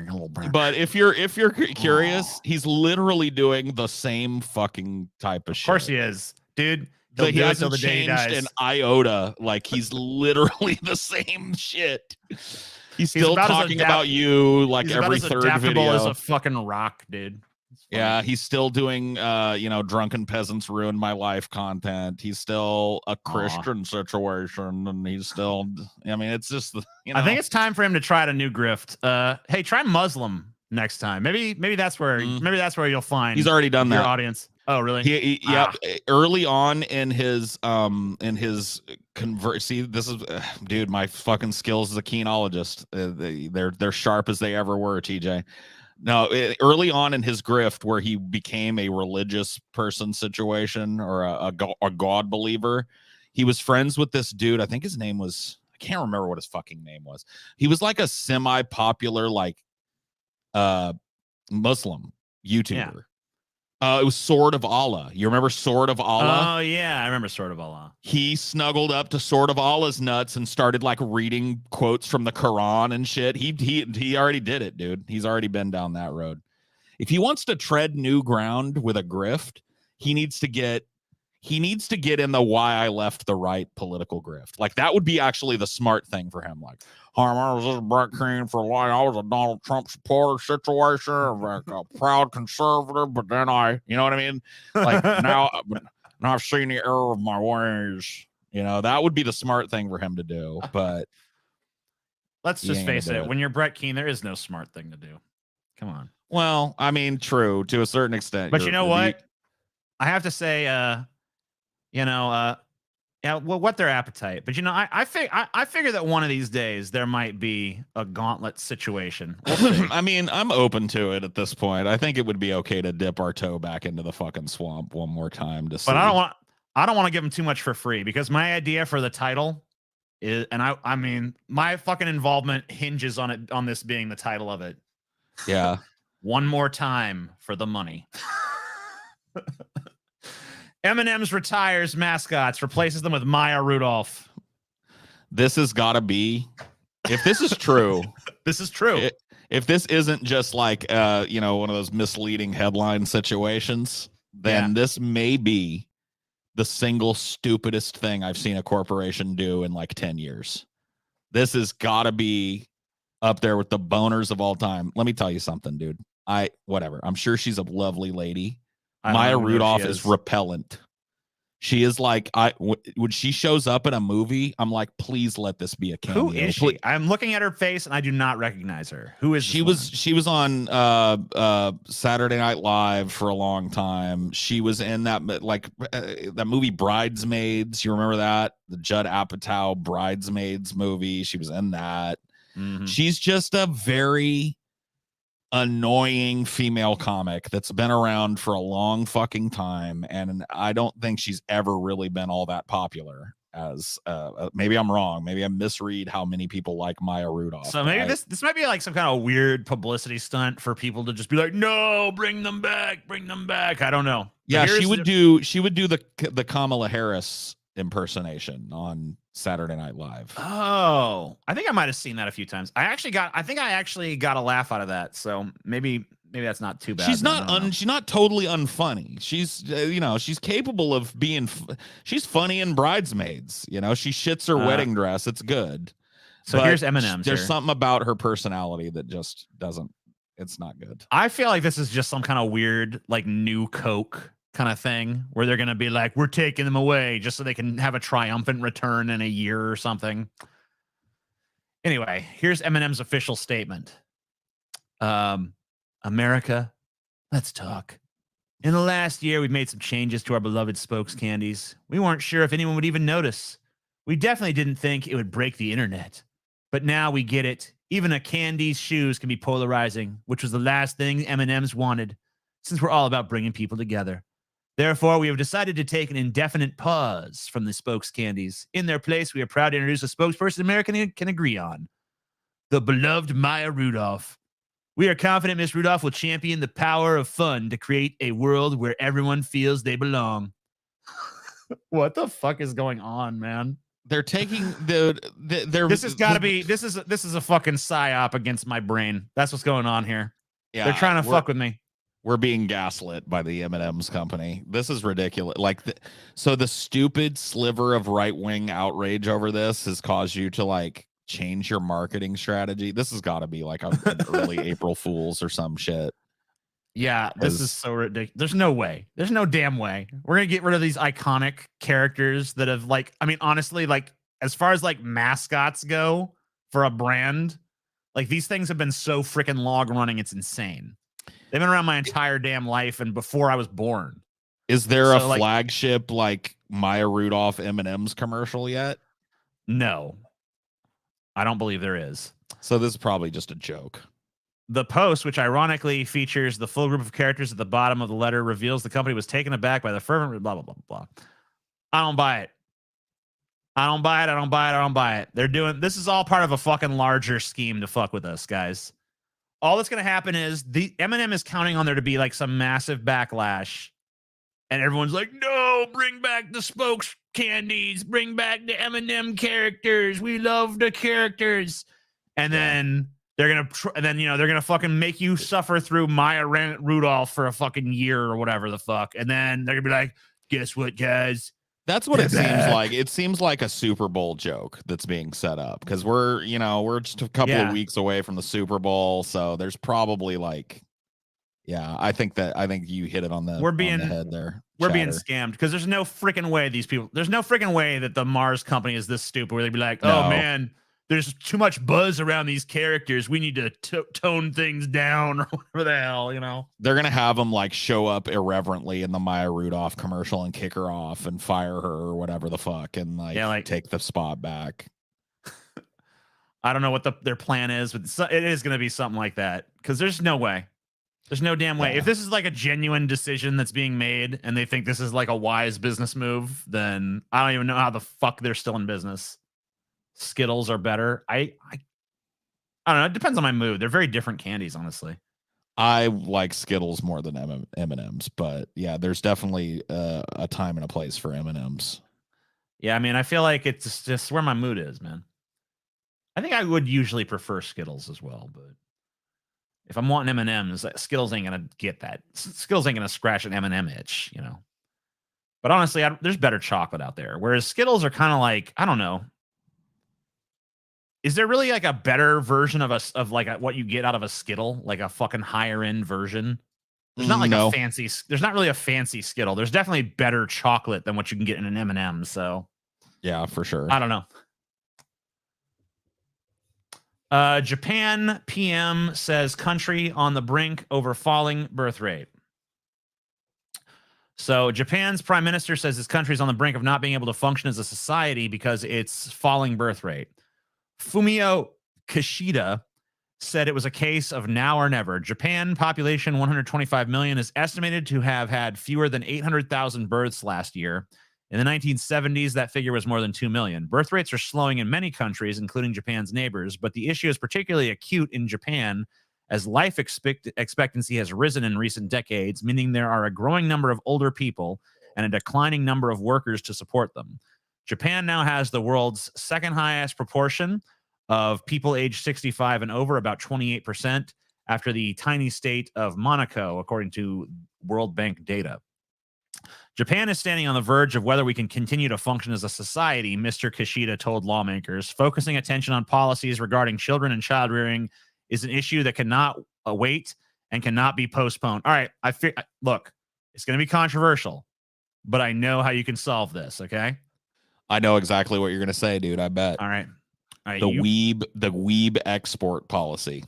But if you're curious, he's literally doing the same fucking type of shit. Of course he is, dude. Like he hasn't changed an iota. Like he's literally the same shit. He's still talking about you like every third video. As a fucking rock, dude. Yeah, he's still doing drunken peasants ruined my life content. He's still a Christian situation, and he's still. I mean, it's just. I think it's time for him to try a new grift. Hey, try Muslim next time. Maybe that's where you'll find. He's already done your that. Audience. Oh, really? Yeah. Early on in his convert. See, this is, dude. My fucking skills as a keenologist. They're sharp as they ever were. TJ. No, early on in his grift, where he became a religious person situation or a God believer, he was friends with this dude. I think his name was. I can't remember what his fucking name was. He was like a semi-popular Muslim YouTuber. Yeah. It was Sword of Allah. You remember Sword of Allah? Oh, yeah. I remember Sword of Allah. He snuggled up to Sword of Allah's nuts and started reading quotes from the Quran and shit. He already did it, dude. He's already been down that road. If he wants to tread new ground with a grift, he needs to get in the why I left the right political grift. Like that would be actually the smart thing for him. Like, I was just Brett King for life. I was a Donald Trump supporter situation, like a proud conservative, but then you know what I mean? Like now I've seen the error of my ways. That would be the smart thing for him to do. But let's just face it. When you're Brett Keane, there is no smart thing to do. Come on. Well, I mean, true to a certain extent. But you know what? I have to say, yeah, well, what their appetite, but I figure that one of these days there might be a gauntlet situation. We'll I mean, I'm open to it at this point. I think it would be okay to dip our toe back into the fucking swamp one more time to see. But I don't want to give them too much for free because my idea for the title is, and I mean, my fucking involvement hinges on this being the title of it. Yeah. One more time for the money. M&M's retires mascots, replaces them with Maya Rudolph. This has got to be, if this is true, this is true. If this isn't just one of those misleading headline situations, then this may be the single stupidest thing I've seen a corporation do in 10 years. This has got to be up there with the boners of all time. Let me tell you something, dude. Whatever. I'm sure she's a lovely lady. Maya Rudolph is repellent. She is when she shows up in a movie, I'm like, please let this be a cameo. Who is she? I'm looking at her face and I do not recognize her. Who is she? She was on Saturday Night Live for a long time. She was in that that movie Bridesmaids. You remember that? The Judd Apatow Bridesmaids movie. She was in that. Mm-hmm. She's just a very annoying female comic that's been around for a long fucking time, and I don't think she's ever really been all that popular. As maybe I'm wrong, maybe I misread how many people like Maya Rudolph. So maybe this might be some kind of weird publicity stunt for people to just be like, no, bring them back. I don't know. Yeah, she would do the Kamala Harris impersonation on Saturday Night Live. Oh, I think I might have seen that a few times. I actually got a laugh out of that. So maybe that's not too bad. She's not totally unfunny. She's she's capable of being. She's funny in Bridesmaids. She shits her wedding dress. It's good. So but here's M&M's. There's something about her personality that just doesn't. It's not good. I feel like this is just some kind of weird new Coke kind of thing where they're gonna be like, we're taking them away just so they can have a triumphant return in a year or something. Anyway, here's Eminem's official statement. America, let's talk. In the last year, we've made some changes to our beloved spokes candies. We weren't sure if anyone would even notice. We definitely didn't think it would break the internet. But now we get it. Even a candy's shoes can be polarizing, which was the last thing M&M's wanted, since we're all about bringing people together. Therefore, we have decided to take an indefinite pause from the spokes candies. In their place, we are proud to introduce a spokesperson America can agree on, the beloved Maya Rudolph. We are confident Miss Rudolph will champion the power of fun to create a world where everyone feels they belong. What the fuck is going on, man? They're taking this has got to be this is a fucking psyop against my brain. That's what's going on here. Yeah, they're trying to fuck with me. We're being gaslit by the M&M's company. This is ridiculous. Like, so the stupid sliver of right-wing outrage over this has caused you to like change your marketing strategy. This has got to be like an early April Fools or some shit. Yeah, this is so ridiculous. There's no way. There's no damn way. We're going to get rid of these iconic characters that have like, I mean, honestly, like as far as like mascots go for a brand, like these things have been so freaking log running. It's insane. They've been around my entire damn life and before I was born. Is there a flagship like Maya Rudolph M&M's commercial yet? No, I don't believe there is. So this is probably just a joke. The post, which ironically features the full group of characters at the bottom of the letter, reveals the company was taken aback by the fervent blah, blah, blah, blah. I don't buy it. I don't buy it. I don't buy it. I don't buy it. They're doing, this is all part of a fucking larger scheme to fuck with us, guys. All that's going to happen is the M&M is counting on there to be like some massive backlash. And everyone's like, no, bring back the spokes candies. Bring back the M&M characters. We love the characters. And then they're going to, and then, you know, they're going to fucking make you suffer through Maya Rudolph for a fucking year or whatever the fuck. And then they're going to be like, guess what, guys? That's what it seems like. It seems like a Super Bowl joke that's being set up because we're just a couple of weeks away from the Super Bowl. So there's probably like, I think you hit it on the head there. We're being scammed because there's no freaking way there's no freaking way that the Mars company is this stupid where they'd be like, oh man, there's too much buzz around these characters. We need to tone things down or whatever the hell, you know. They're going to have them like show up irreverently in the Maya Rudolph commercial and kick her off and fire her or whatever the fuck and like take the spot back. I don't know what their plan is, but it is going to be something like that because there's no way. There's no damn way. If this is like a genuine decision that's being made and they think this is like a wise business move, then I don't even know how the fuck they're still in business. Skittles are better. I don't know. It depends on my mood. They're very different candies, honestly. I like Skittles more than M&M's, but yeah, there's definitely a time and a place for M&M's. Yeah, I mean, I feel like it's just where my mood is, man. I think I would usually prefer Skittles as well, but if I'm wanting M&M's, Skittles ain't gonna get that. Skittles ain't gonna scratch an M&M itch, you know. But honestly, there's better chocolate out there. Whereas Skittles are kind of like, I don't know. Is there really like a better version of what you get out of a Skittle, like a fucking higher end version? There's not like there's not really a fancy Skittle. There's definitely better chocolate than what you can get in an M&M. So yeah, for sure. I don't know. Japan PM says country on the brink over falling birth rate. So Japan's prime minister says his country is on the brink of not being able to function as a society because it's falling birth rate. Fumio Kishida said it was a case of now or never. Japan, population 125 million, is estimated to have had fewer than 800,000 births last year. In the 1970s, that figure was more than 2 million. Birth rates are slowing in many countries, including Japan's neighbors, but the issue is particularly acute in Japan as life expectancy has risen in recent decades, meaning there are a growing number of older people and a declining number of workers to support them. Japan now has the world's second highest proportion of people aged 65 and over, about 28%, after the tiny state of Monaco, according to World Bank data. Japan is standing on the verge of whether we can continue to function as a society, Mr. Kishida told lawmakers. Focusing attention on policies regarding children and child rearing is an issue that cannot wait and cannot be postponed. All right, look, it's going to be controversial, but I know how you can solve this, okay? I know exactly what you're going to say, dude. I bet. All right. All right, The weeb export policy.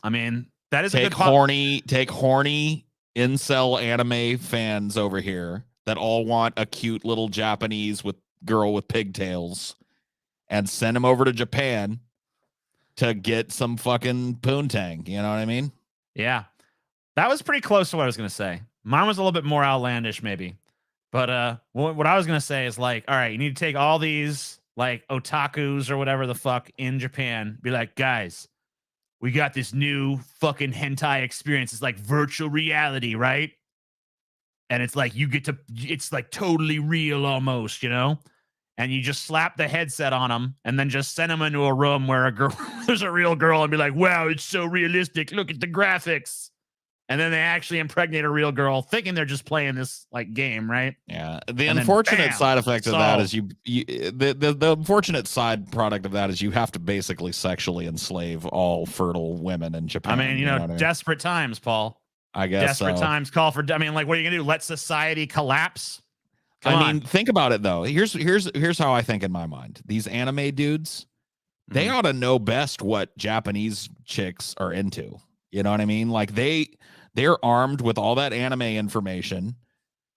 I mean, that is take horny incel anime fans over here that all want a cute little Japanese girl with pigtails and send them over to Japan to get some fucking poontang. You know what I mean? Yeah. That was pretty close to what I was going to say. Mine was a little bit more outlandish, maybe. But what I was going to say is like, all right, you need to take all these like otakus or whatever the fuck in Japan. Be like, guys, we got this new fucking hentai experience. It's like virtual reality, right? And it's like it's like totally real almost, you know? And you just slap the headset on them and then just send them into a room where there's a real girl and be like, wow, it's so realistic. Look at the graphics. And then they actually impregnate a real girl thinking they're just playing this like game, right? Yeah. The unfortunate side effect of that is the unfortunate side product of that is you have to basically sexually enslave all fertile women in Japan. I mean, you know, desperate times, Paul. I guess desperate times call for. I mean, like, what are you gonna do? Let society collapse? I mean, think about it though. Here's how I think in my mind. These anime dudes, they ought to know best what Japanese chicks are into. You know what I mean? Like they're armed with all that anime information.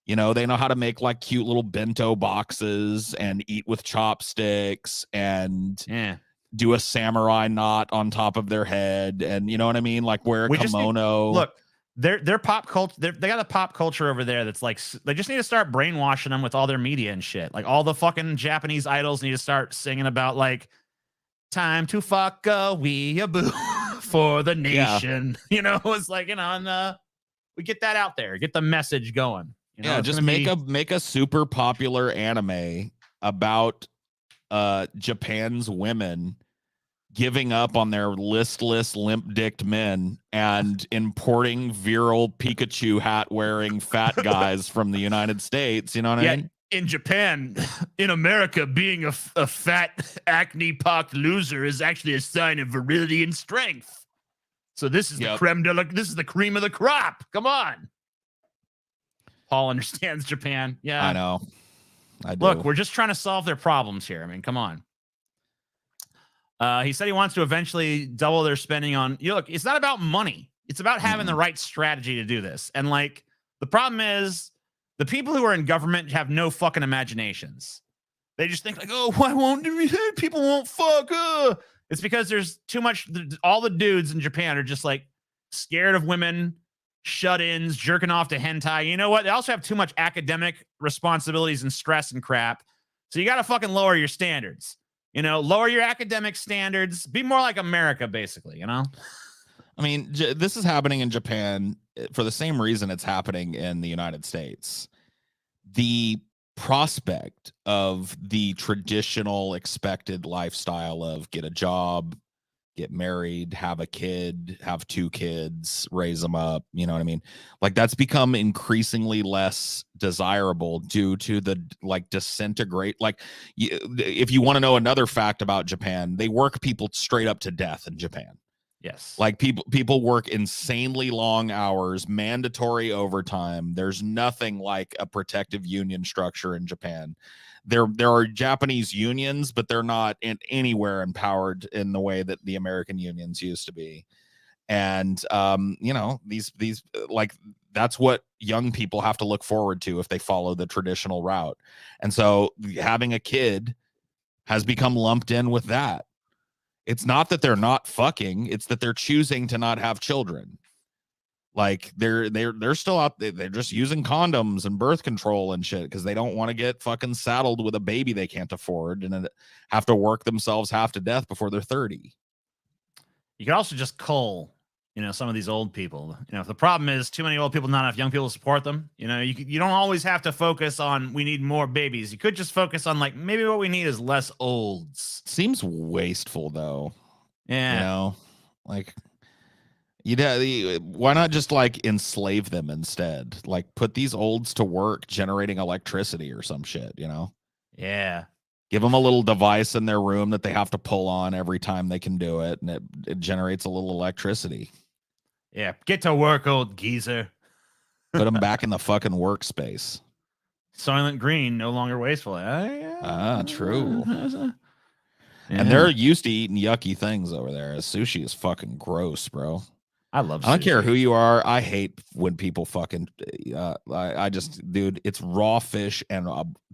You know, they know how to make like cute little bento boxes and eat with chopsticks and do a samurai knot on top of their head. And you know what I mean? Like wear a kimono. Look, their pop culture, they got a pop culture over there that's like, they just need to start brainwashing them with all their media and shit. Like all the fucking Japanese idols need to start singing about like, time to fuck a weeaboo for the nation. Yeah. You know, it's like, you know, and we get that out there, get the message going. You know, just make a super popular anime about Japan's women giving up on their listless, limp-dicked men and importing virile Pikachu hat-wearing fat guys from the United States. You know what I mean? In Japan, in America, being a fat, acne-pocked loser is actually a sign of virility and strength. So this is the creme de la, this is the cream of the crop. Come on. Paul understands Japan. Yeah. I know. I do. Look, we're just trying to solve their problems here. I mean, come on. He said he wants to eventually double their spending on, look, it's not about money. It's about having the right strategy to do this. And like, the problem is the people who are in government have no fucking imaginations. They just think like, oh, why won't people won't fuck? It's because there's too much. All the dudes in Japan are just like scared of women, shut-ins, jerking off to hentai. You know what? They also have too much academic responsibilities and stress and crap. So you got to fucking lower your standards. You know, lower your academic standards. Be more like America, basically, you know? I mean, this is happening in Japan for the same reason it's happening in the United States. The prospect of the traditional expected lifestyle of get a job, get married, have a kid, have 2 kids, raise them up, you know what I mean? Like that's become increasingly less desirable due to the like disintegrate. Like if you want to know another fact about Japan, they work people straight up to death in Japan. Yes. Like people work insanely long hours, mandatory overtime. There's nothing like a protective union structure in Japan. There are Japanese unions, but they're not anywhere empowered in the way that the American unions used to be. And you know, these like that's what young people have to look forward to if they follow the traditional route. And so having a kid has become lumped in with that. It's not that they're not fucking, it's that they're choosing to not have children. Like they're still out there, they're just using condoms and birth control and shit because they don't want to get fucking saddled with a baby they can't afford and have to work themselves half to death before they're 30. You can also just cull, you know, some of these old people. You know, if the problem is too many old people, not enough young people to support them, you know, you don't always have to focus on we need more babies. You could just focus on like maybe what we need is less olds. Seems wasteful though. Yeah. You know, like why not just like enslave them instead? Like put these olds to work generating electricity or some shit, you know? Yeah. Give them a little device in their room that they have to pull on every time they can do it, and it generates a little electricity. Yeah, get to work, old geezer. Put them back in the fucking workspace. Soylent Green, no longer wasteful. True. And they're used to eating yucky things over there. Sushi is fucking gross, bro. I love sushi. I don't care who you are. I hate when people fucking I just, dude, it's raw fish and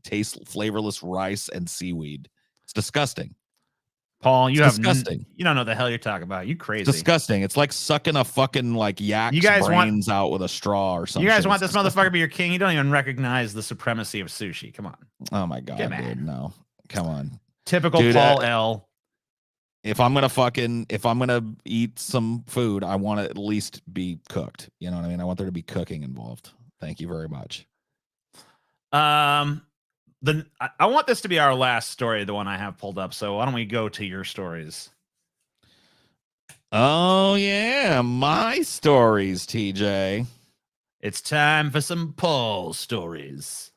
taste flavorless rice and seaweed. It's disgusting. Paul, you disgusting. You don't know what the hell you're talking about. You crazy. It's disgusting. It's like sucking a fucking like yak's brains out with a straw or something. You guys want this motherfucker to be your king? You don't even recognize the supremacy of sushi. Come on. Oh my god, dude. No. Come on. Typical dude, Paul L. If I'm gonna eat some food, I want it at least be cooked. You know what I mean? I want there to be cooking involved. Thank you very much. I want this to be our last story, the one I have pulled up. So why don't we go to your stories? Oh yeah, my stories, TJ. It's time for some Paul stories.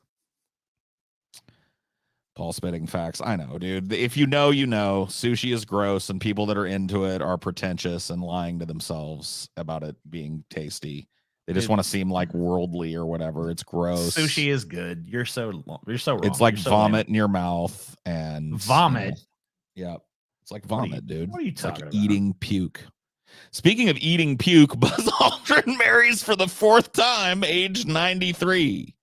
Paul spitting facts. I know, dude. If you know, you know. Sushi is gross, and people that are into it are pretentious and lying to themselves about it being tasty. They just want to seem like worldly or whatever. It's gross. Sushi is good. You're so wrong. It's like vomit in your mouth and vomit. Yeah, it's like vomit, dude. What are you talking about? Eating puke. Speaking of eating puke, Buzz Aldrin marries for the 4th time, age 93.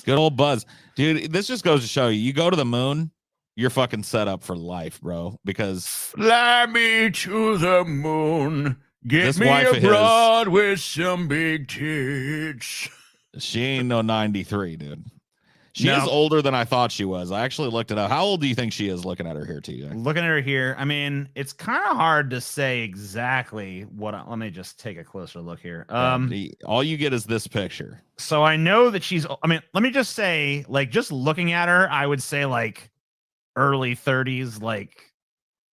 Good old Buzz. Dude, this just goes to show you, you go to the moon, you're fucking set up for life, bro. Because fly me to the moon, get me abroad with some big tits. She ain't no 93, dude. She is older than I thought she was. I actually looked it up. How old do you think she is looking at her here, TJ? Looking at her here, I mean, it's kind of hard to say exactly what. Let me just take a closer look here. All you get is this picture. So I know that she's, I mean, let me just say, like, just looking at her, I would say like early 30s, like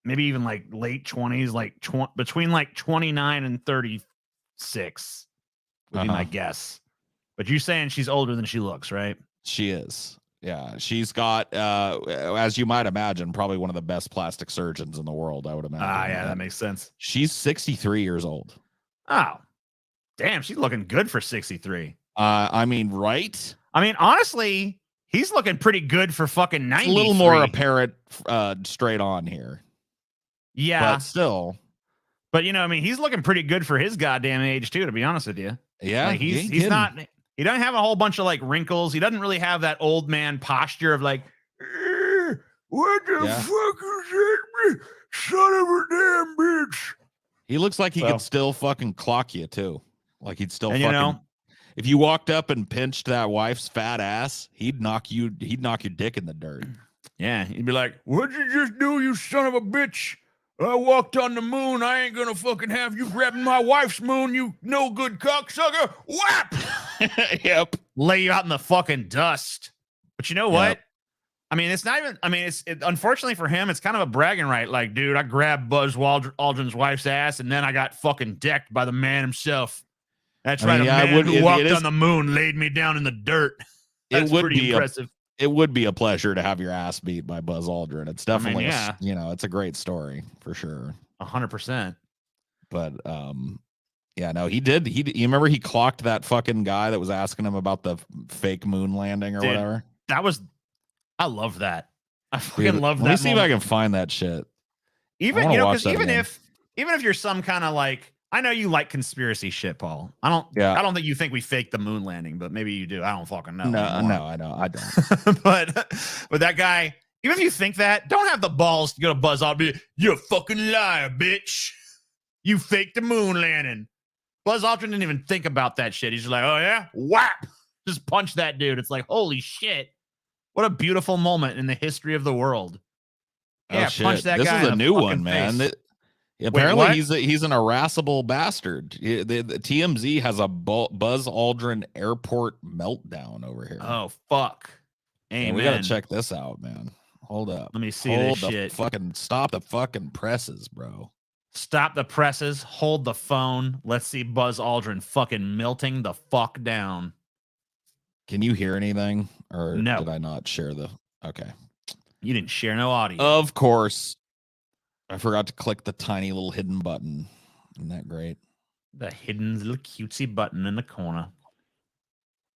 maybe even like late 20s, like between like 29 and 36 would be my guess. But you're saying she's older than she looks, right? She is. Yeah. She's got, as you might imagine, probably one of the best plastic surgeons in the world, I would imagine. Yeah, that makes sense. She's 63 years old. Oh, damn. She's looking good for 63. I mean, right? I mean, honestly, he's looking pretty good for fucking 93. It's a little more apparent straight on here. Yeah. But still. But, you know, I mean, he's looking pretty good for his goddamn age, too, to be honest with you. Yeah. Like, he's not... He doesn't have a whole bunch of like wrinkles. He doesn't really have that old man posture of like, what the fuck is that, son of a damn bitch? He looks like he could still fucking clock you too. Like he'd still fucking. You know, if you walked up and pinched that wife's fat ass, he'd knock your dick in the dirt. Yeah, he'd be like, "What'd you just do, you son of a bitch? I walked on the moon. I ain't gonna fucking have you grabbing my wife's moon, you no good cocksucker." Whap! Yep. Lay you out in the fucking dust. But you know what? Yep. I mean, it's not even, I mean, unfortunately for him, it's kind of a bragging right. Like, dude, I grabbed Buzz Aldrin's wife's ass and then I got fucking decked by the man himself. That's right. A man who walked on the moon laid me down in the dirt. That's pretty impressive. It would be a pleasure to have your ass beat by Buzz Aldrin. It's definitely, it's a great story for sure. 100%. But, yeah, no, he did. You remember he clocked that fucking guy that was asking him about the fake moon landing or whatever? I love that. I fucking love that. Let me see if I can find that shit. Even, you know, because even if you're some kind of like, I know you like conspiracy shit, Paul. I don't think you think we faked the moon landing, but maybe you do. I don't fucking know. No, I know. I don't. but that guy, even if you think that, don't have the balls to go to Buzz Aldrin. You're a fucking liar, bitch. You faked the moon landing. Buzz Aldrin didn't even think about that shit. He's just like, oh yeah, whap, just punch that dude. It's like, holy shit, what a beautiful moment in the history of the world. Yeah, punch that guy. This is a new one, man. Apparently, he's an irascible bastard. The TMZ has a Buzz Aldrin airport meltdown over here. Oh fuck! Amen. We gotta check this out, man. Hold up. Let me see this shit. Stop the fucking presses, bro. Stop the presses. Hold the phone. Let's see Buzz Aldrin fucking melting the fuck down. Can you hear anything? Or no. Did I not share the... Okay. You didn't share no audio. Of course. I forgot to click the tiny little hidden button. Isn't that great? The hidden little cutesy button in the corner.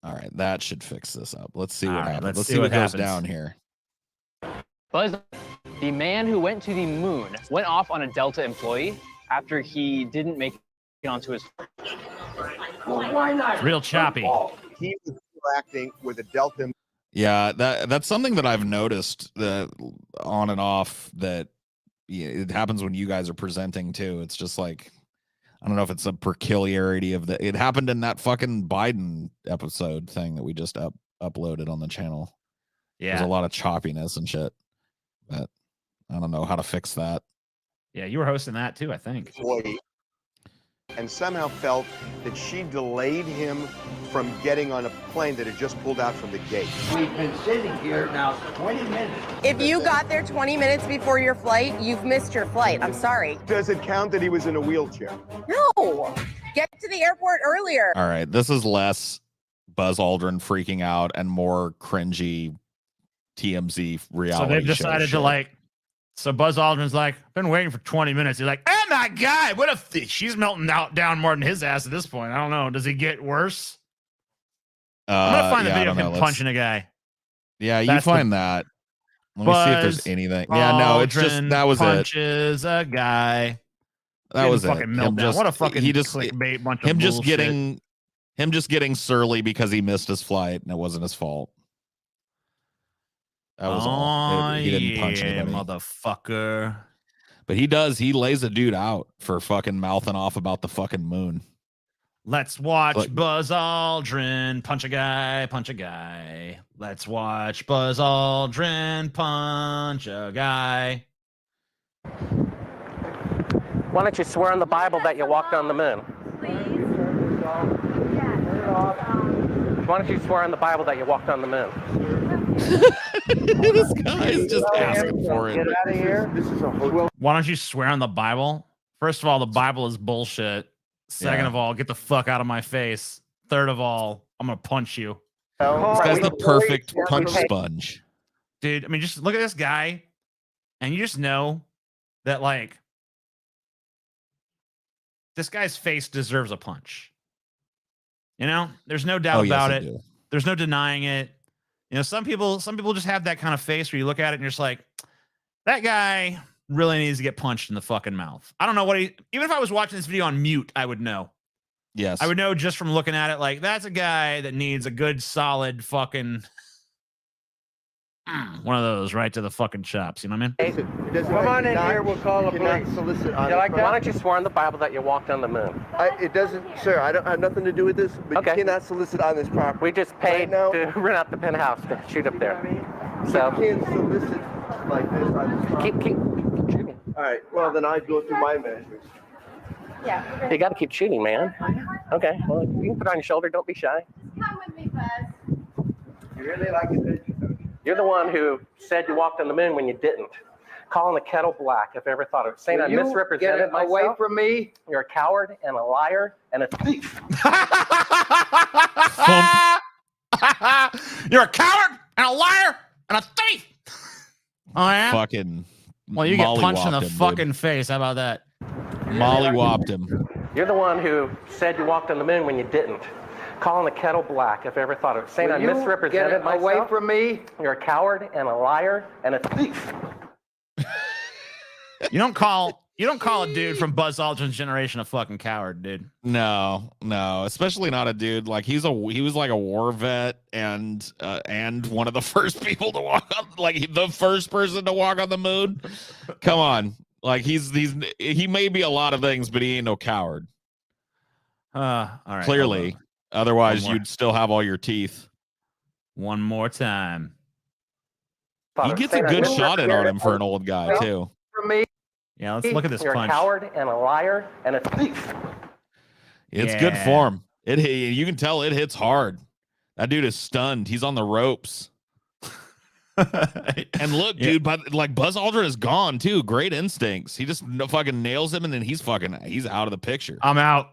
All right. That should fix this up. Let's see what happens. Let's see what goes down here. Buzz, The man who went to the moon went off on a Delta employee after he didn't make it onto his. Well, why not? It's real choppy. He was interacting with a Delta. Yeah, that's something that I've noticed on and off that it happens when you guys are presenting too. It's just like, I don't know if it's a peculiarity of it happened in that fucking Biden episode thing that we just uploaded on the channel. Yeah. There's a lot of choppiness and shit. But I don't know how to fix that. Yeah, you were hosting that too, I think. And somehow felt that she delayed him from getting on a plane that had just pulled out from the gate. We've been sitting here now 20 minutes. If you got there 20 minutes before your flight, you've missed your flight. I'm sorry. Does it count that he was in a wheelchair? No. Get to the airport earlier. All right, this is less Buzz Aldrin freaking out and more cringy TMZ reality. So they've decided to like. So Buzz Aldrin's like, been waiting for 20 minutes. He's like, oh my God, what if she's melting down more than his ass at this point? I don't know. Does he get worse? I'm gonna find the video of him punching a guy. Yeah, you find that. Let me see if there's anything. Yeah, no, it's just that was punches a guy. That was fucking meltdown. What a fucking clickbait bunch of him bullshit. just getting surly because he missed his flight and it wasn't his fault. That was all. He didn't punch anybody, motherfucker. But he does. He lays a dude out for fucking mouthing off about the fucking moon. Let's watch Buzz Aldrin punch a guy, punch a guy. Let's watch Buzz Aldrin punch a guy. Why don't you swear on the Bible that you walked on the moon? Why don't you swear on the Bible that you walked on the moon? This guy is just asking for it. Get out of here. This is a hotel. Why don't you swear on the Bible? First of all, the Bible is bullshit. Second of all, get the fuck out of my face. Third of all, I'm gonna punch you. This guy's the perfect punch sponge. Dude, I mean, just look at this guy, and you just know that, like, this guy's face deserves a punch. You know, there's no doubt about it. There's no denying it. You know, some people just have that kind of face where you look at it and you're just like, that guy really needs to get punched in the fucking mouth. I don't know what even if I was watching this video on mute, I would know. Yes. I would know just from looking at it, like, that's a guy that needs a good solid fucking one of those right to the fucking chops. You know what I mean? Come on in here, we'll call the police. Why don't you swear on the Bible that you walked on the moon? It doesn't, sir, I don't have nothing to do with this, but you cannot solicit on this property. We just paid to rent out the penthouse to shoot up there. So you can't solicit like this on this property. Keep shooting. All right, well, then I go through my measures. Yeah. You got to keep shooting, man. Okay, well, you can put it on your shoulder. Don't be shy. Come with me, Buzz. You really like it? You're the one who said you walked on the moon when you didn't. Calling the kettle black, if I ever thought of it. Saying I misrepresented myself. Away from me. You're a coward and a liar and a thief. You're a coward and a liar and a thief. Oh yeah. Fucking. Well, you get punched in the fucking face. How about that? Molly-whopped him. You're the one who said you walked on the moon when you didn't. Calling the kettle black, if I ever thought of it. Saying I misrepresented myself. Away from me. You're a coward and a liar and a thief. You don't call a dude from Buzz Aldrin's generation a fucking coward, dude. No, especially not a dude like he was like a war vet and one of the first people to walk on, like the first person to walk on the moon. Come on, like he may be a lot of things, but he ain't no coward. All right. Clearly, otherwise you'd still have all your teeth. One more time. He gets a good shot in on him for an old guy too. From me. Yeah, let's look at this You're punch. a coward and a liar and a thief. It's good form. You can tell it hits hard. That dude is stunned. He's on the ropes. And look, dude, but like Buzz Aldrin is gone too. Great instincts. He just fucking nails him, and then he's out of the picture. I'm out.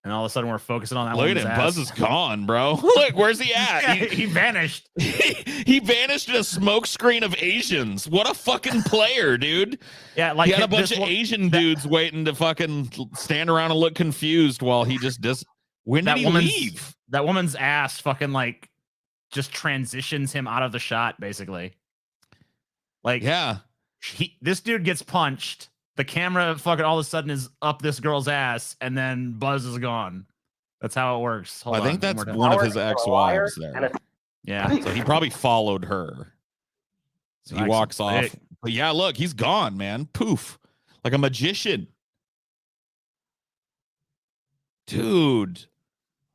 And all of a sudden, we're focusing on that. Look at him. Buzz is gone, bro. Look, where's he at? He vanished. He vanished in a smoke screen of Asians. What a fucking player, dude. Yeah, like he had a bunch of Asian dudes waiting to fucking stand around and look confused while he just does. When did he leave? That woman's ass fucking like just transitions him out of the shot, basically. Like, Yeah. this dude gets punched. The camera fucking all of a sudden is up this girl's ass, and then Buzz is gone. That's how it works. Hold I on, think that's more time. one of his Howard is a liar ex-wives and there. a Yeah. So he probably followed her. So he Like walks some off. dick. But yeah, look, he's gone, man. Poof. Like a magician. Dude.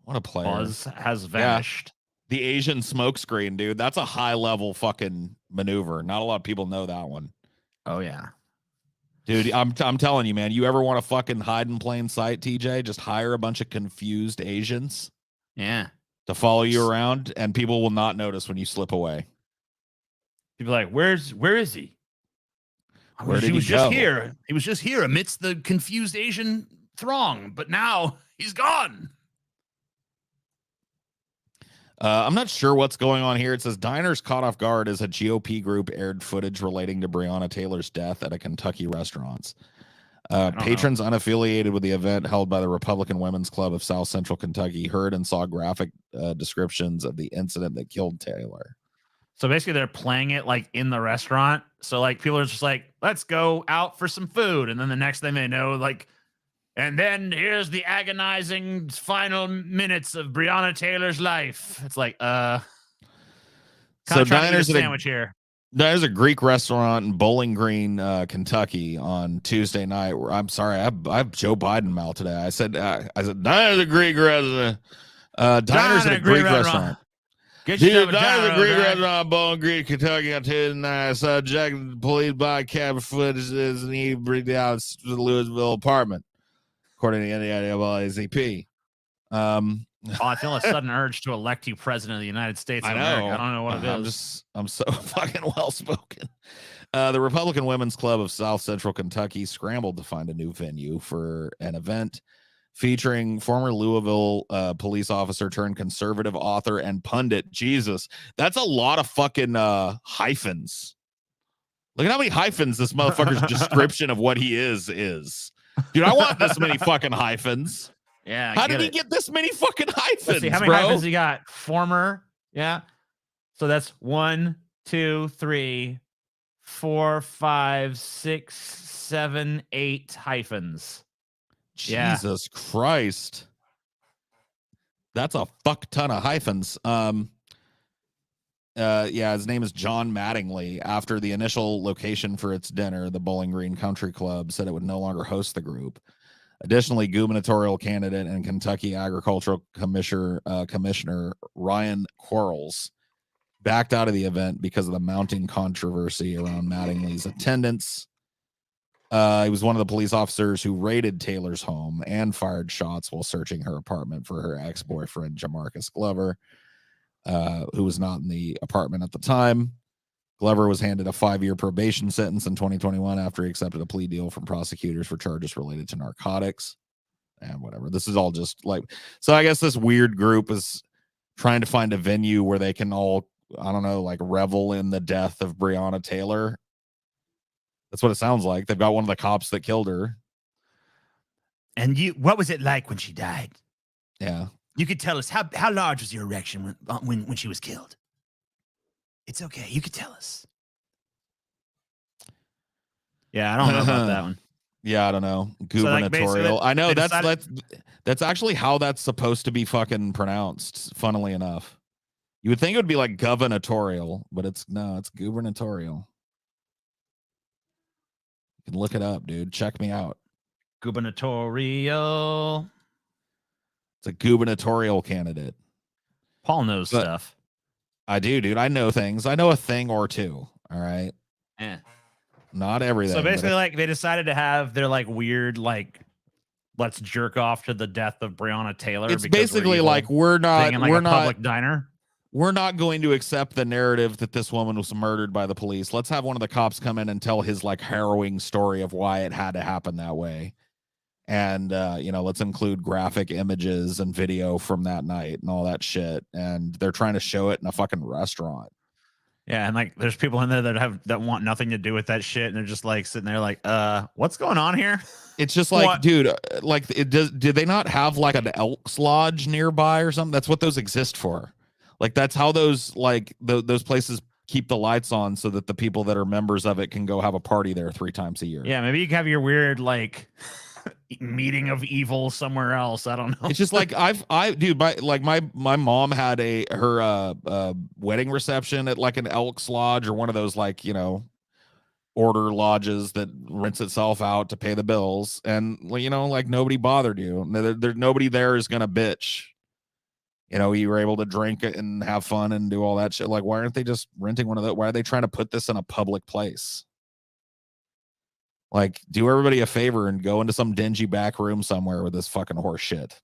What a player. Buzz has vanished. The Asian smokescreen, dude. That's a high level fucking maneuver. Not a lot of people know that one. Oh yeah. Dude, I'm telling you, man, you ever want to fucking hide in plain sight, TJ? Just hire a bunch of confused Asians Yeah. to follow you around, and people will not notice when you slip away. People are like, where is he? Where did he was he just go? here. He was just here amidst the confused Asian throng, but now he's gone. I'm not sure what's going on here. It says diners caught off guard as a GOP group aired footage relating to Breonna Taylor's death at a Kentucky restaurant. Patrons unaffiliated with the event held by the Republican Women's Club of South Central Kentucky heard and saw graphic descriptions of the incident that killed Taylor. So basically they're playing it like in the restaurant. So like people are just like, let's go out for some food. And then the next thing they know, like, and then here's the agonizing final minutes of Breonna Taylor's life. It's like, So diners sandwich here. There's a Greek restaurant in Bowling Green, Kentucky on Tuesday night. I'm sorry, I have Joe Biden mouth today. I said diners a Greek restaurant. Diners at a Greek restaurant. Get Dude, yourself a diners at a gyro, Greek guy. restaurant in Bowling Green, Kentucky on Tuesday night. I saw Jack police body camera footage and he bring out the Louisville apartment, according to the NAACP. Oh, I feel a sudden urge to elect you president of the United States of America. I don't know what it is. I'm so fucking well spoken. The Republican Women's Club of South Central Kentucky scrambled to find a new venue for an event featuring former Louisville police officer turned conservative author and pundit. Jesus, that's a lot of fucking hyphens. Look at how many hyphens this motherfucker's description of what he is. Dude, I want this many fucking hyphens. Yeah. How did he get this many fucking hyphens? Let's see, how many bro? hyphens he got? Former. Yeah. So that's 1, 2, 3, 4, 5, 6, 7, 8 hyphens. Jesus Christ. That's a fuck ton of hyphens. His name is John Mattingly. After the initial location for its dinner, the Bowling Green Country Club said it would no longer host the group. Additionally, gubernatorial candidate and Kentucky Agricultural Commissioner Ryan Quarles backed out of the event because of the mounting controversy around Mattingly's attendance. He was one of the police officers who raided Taylor's home and fired shots while searching her apartment for her ex-boyfriend, Jamarcus Glover, who was not in the apartment at the time. Glover was handed a 5-year probation sentence in 2021 after he accepted a plea deal from prosecutors for charges related to narcotics and whatever. This is all just like, so I guess this weird group is trying to find a venue where they can all, I don't know, like revel in the death of Breonna Taylor. That's what it sounds like. They've got one of the cops that killed her. And what was it like when she died? Yeah. You could tell us how large was your erection when she was killed? It's okay. You could tell us. Yeah, I don't know about that one. Yeah, I don't know. So, like, Gubernatorial. I know they that's actually how that's supposed to be fucking pronounced, funnily enough. You would think it would be like gubernatorial, but it's gubernatorial. You can look it up, dude. Check me out. Gubernatorial. It's a gubernatorial candidate. Paul knows stuff. I do, dude. I know things. I know a thing or two. All right. Yeah. Not everything. So basically, like, they decided to have their like weird, like, let's jerk off to the death of Breonna Taylor. It's basically like we're not public diner. We're not going to accept the narrative that this woman was murdered by the police. Let's have one of the cops come in and tell his like harrowing story of why it had to happen that way. And, let's include graphic images and video from that night and all that shit. And they're trying to show it in a fucking restaurant. Yeah. And like, there's people in there that want nothing to do with that shit. And they're just like sitting there like, what's going on here? It's just like, dude, like did they not have like an Elks Lodge nearby or something? That's what those exist for. Like, that's how those, like those places keep the lights on so that the people that are members of it can go have a party there 3 times a year. Yeah, maybe you can have your weird like meeting of evil somewhere else. I don't know. It's just like dude, my mom had her wedding reception at like an Elks Lodge or one of those like, you know, order lodges that rents itself out to pay the bills, and you know, like nobody bothered you. There's nobody there is gonna bitch. You know, you were able to drink it and have fun and do all that shit. Like, why aren't they just renting one of those? Why are they trying to put this in a public place? Like, do everybody a favor and go into some dingy back room somewhere with this fucking horse shit.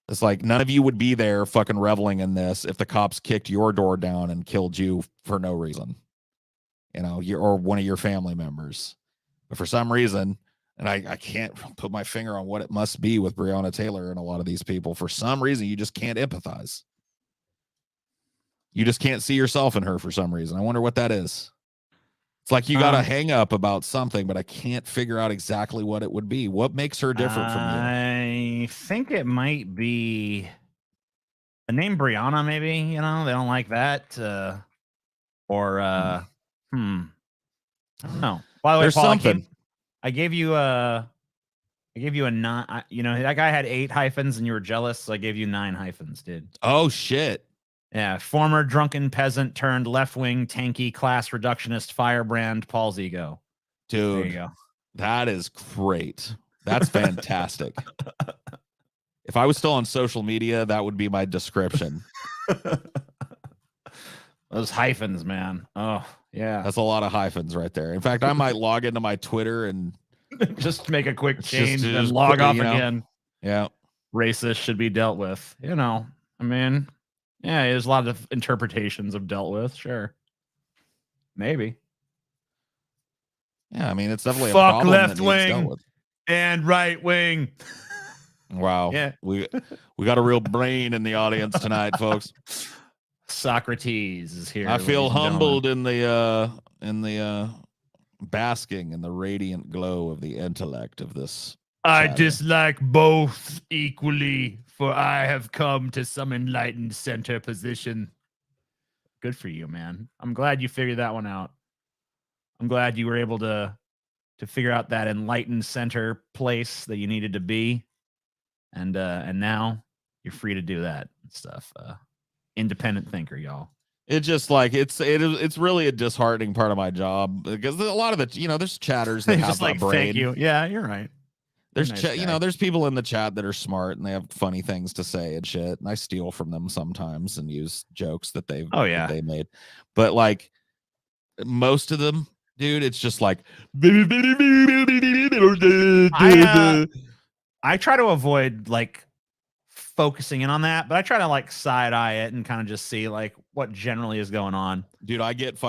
It's like none of you would be there fucking reveling in this if the cops kicked your door down and killed you for no reason. You know, or one of your family members. But for some reason, and I can't put my finger on what it must be with Breonna Taylor and a lot of these people. For some reason, you just can't empathize. You just can't see yourself in her for some reason. I wonder what that is. It's like you got a hang up about something, but I can't figure out exactly what it would be. What makes her different from you? I think it might be the name Brianna, maybe, you know, they don't like that. I don't know. By the way, There's Paul, something. I gave you a 9. You know, that guy had 8 hyphens and you were jealous, so I gave you 9 hyphens, dude. Oh shit. Yeah, former drunken peasant turned left-wing tanky class reductionist firebrand Paul's ego. Dude, There you go. That is great. That's fantastic. If I was still on social media, that would be my description. Those hyphens, man. Oh, yeah. That's a lot of hyphens right there. In fact, I might log into my Twitter and just make a quick change and just log quickly, off you know? again. Yeah. Racist should be dealt with. You know, I mean, yeah, there's a lot of interpretations of dealt with. Sure. Maybe. Yeah, I mean, it's definitely a Fuck problem left that needs dealt wing with. and right wing. Wow. Yeah. We got a real brain in the audience tonight, folks. Socrates is here. I feel ladies and humbled in the basking in the radiant glow of the intellect of this. I chatter. dislike both equally, for I have come to some enlightened center position. Good for you, man. I'm glad you figured that one out. I'm glad you were able to figure out that enlightened center place that you needed to be. And now you're free to do that stuff. Independent thinker, y'all. It just like it's really a disheartening part of my job because a lot of the, you know, there's chatters that have Just a like, brain. thank you. Yeah, you're right. There's Nice guy. you know, there's people in the chat that are smart and they have funny things to say and shit. And I steal from them sometimes and use jokes that they've that they made. But like most of them, dude, it's just like I try to avoid like focusing in on that, but I try to like side eye it and kind of just see like what generally is going on. Dude, I get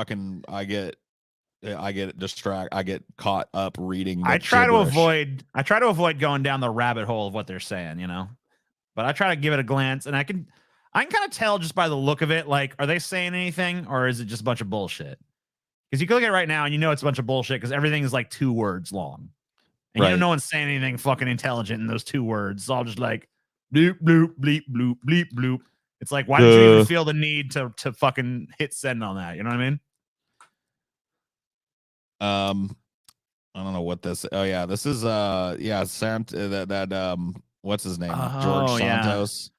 caught up reading. I try to avoid going down the rabbit hole of what they're saying, you know, but I try to give it a glance and I can kind of tell just by the look of it, like, are they saying anything or is it just a bunch of bullshit? Because you can look at it right now and you know it's a bunch of bullshit because everything is like 2 words long. And you know no one's saying anything fucking intelligent in those 2 words. It's all just like bloop, bloop, bleep, bloop, bleep, bloop. It's like, why did you even feel the need to fucking hit send on that? You know what I mean? I don't know what this. Oh yeah, this is what's his name? George Santos.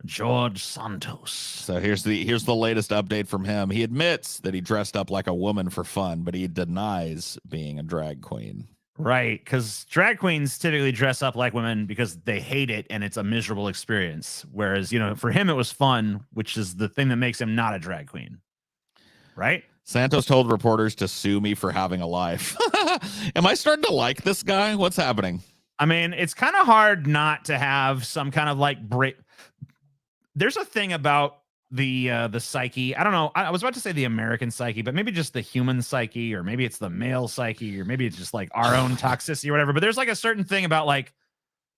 George Santos. So here's the latest update from him. He admits that he dressed up like a woman for fun, but he denies being a drag queen. Right, because drag queens typically dress up like women because they hate it and it's a miserable experience. Whereas, you know, for him it was fun, which is the thing that makes him not a drag queen. Right? Santos told reporters to sue me for having a life. Am I starting to like this guy? What's happening? I mean, it's kind of hard not to have some kind of like There's a thing about the psyche. I don't know. I was about to say the American psyche, but maybe just the human psyche, or maybe it's the male psyche, or maybe it's just like our own toxicity or whatever. But there's like a certain thing about like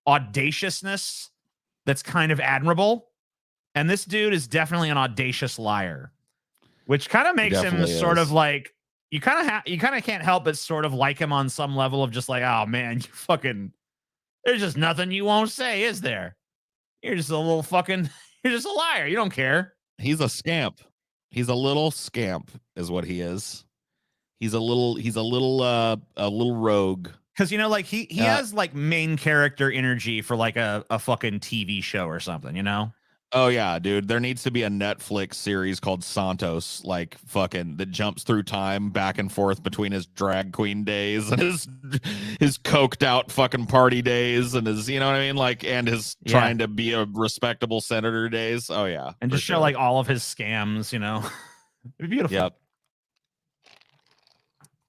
audaciousness that's kind of admirable. And this dude is definitely an audacious liar, which kind of makes him sort of like, you kind of can't help but sort of like him on some level of just like, oh man, there's just nothing you won't say, is there? You're just a little fucking, you're just a liar. You don't care. He's a scamp. He's a little scamp, is what he is. He's a little rogue. Because like he has like main character energy for like a fucking TV show or something, you know? Oh yeah, dude. There needs to be a Netflix series called Santos, like fucking that jumps through time back and forth between his drag queen days and his coked out fucking party days and his, you know what I mean? Like, and his trying to be a respectable senator days. Oh yeah. And just show like all of his scams, you know. It'd be beautiful. Yep.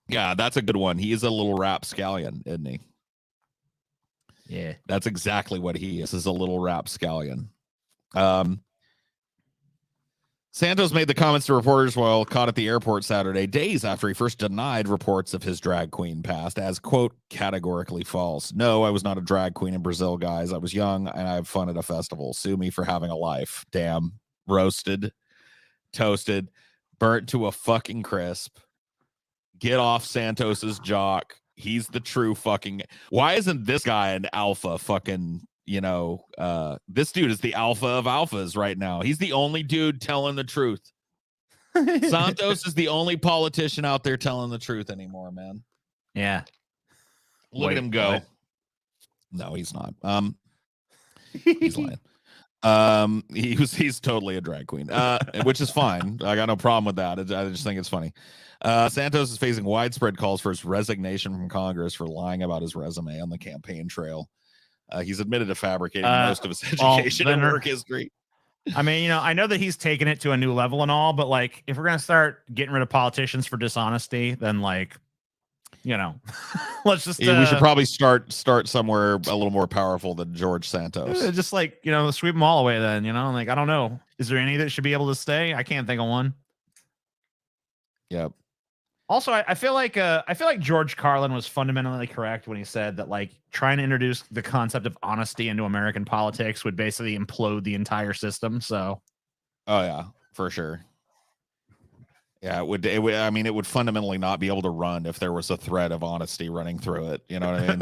Yeah, that's a good one. He is a little rapscallion, isn't he? Yeah. That's exactly what he is a little rapscallion. Santos made the comments to reporters while caught at the airport Saturday, days after he first denied reports of his drag queen past as, quote, categorically false. No, I was not a drag queen in Brazil, guys. I was young and I have fun at a festival. Sue me for having a life. Damn. Roasted, toasted, burnt to a fucking crisp. Get off Santos's jock. He's the true fucking... Why isn't this guy an alpha fucking... this dude is the alpha of alphas right now. He's the only dude telling the truth. Santos is the only politician out there telling the truth anymore, man. Yeah. Look at him go. What? No, he's not. He's lying. He's totally a drag queen, which is fine. I got no problem with that. I just think it's funny. Santos is facing widespread calls for his resignation from Congress for lying about his resume on the campaign trail. He's admitted to fabricating most of his education and work history. I mean, I know that he's taken it to a new level and all, but like, if we're gonna start getting rid of politicians for dishonesty, then like, let's just we should probably start somewhere a little more powerful than George Santos. Just like sweep them all away. Then like, I don't know. Is there any that should be able to stay? I can't think of one. Yep. Also, I feel like George Carlin was fundamentally correct when he said that like trying to introduce the concept of honesty into American politics would basically implode the entire system. So, oh yeah, for sure. Yeah, it would fundamentally not be able to run if there was a thread of honesty running through it. You know what I mean?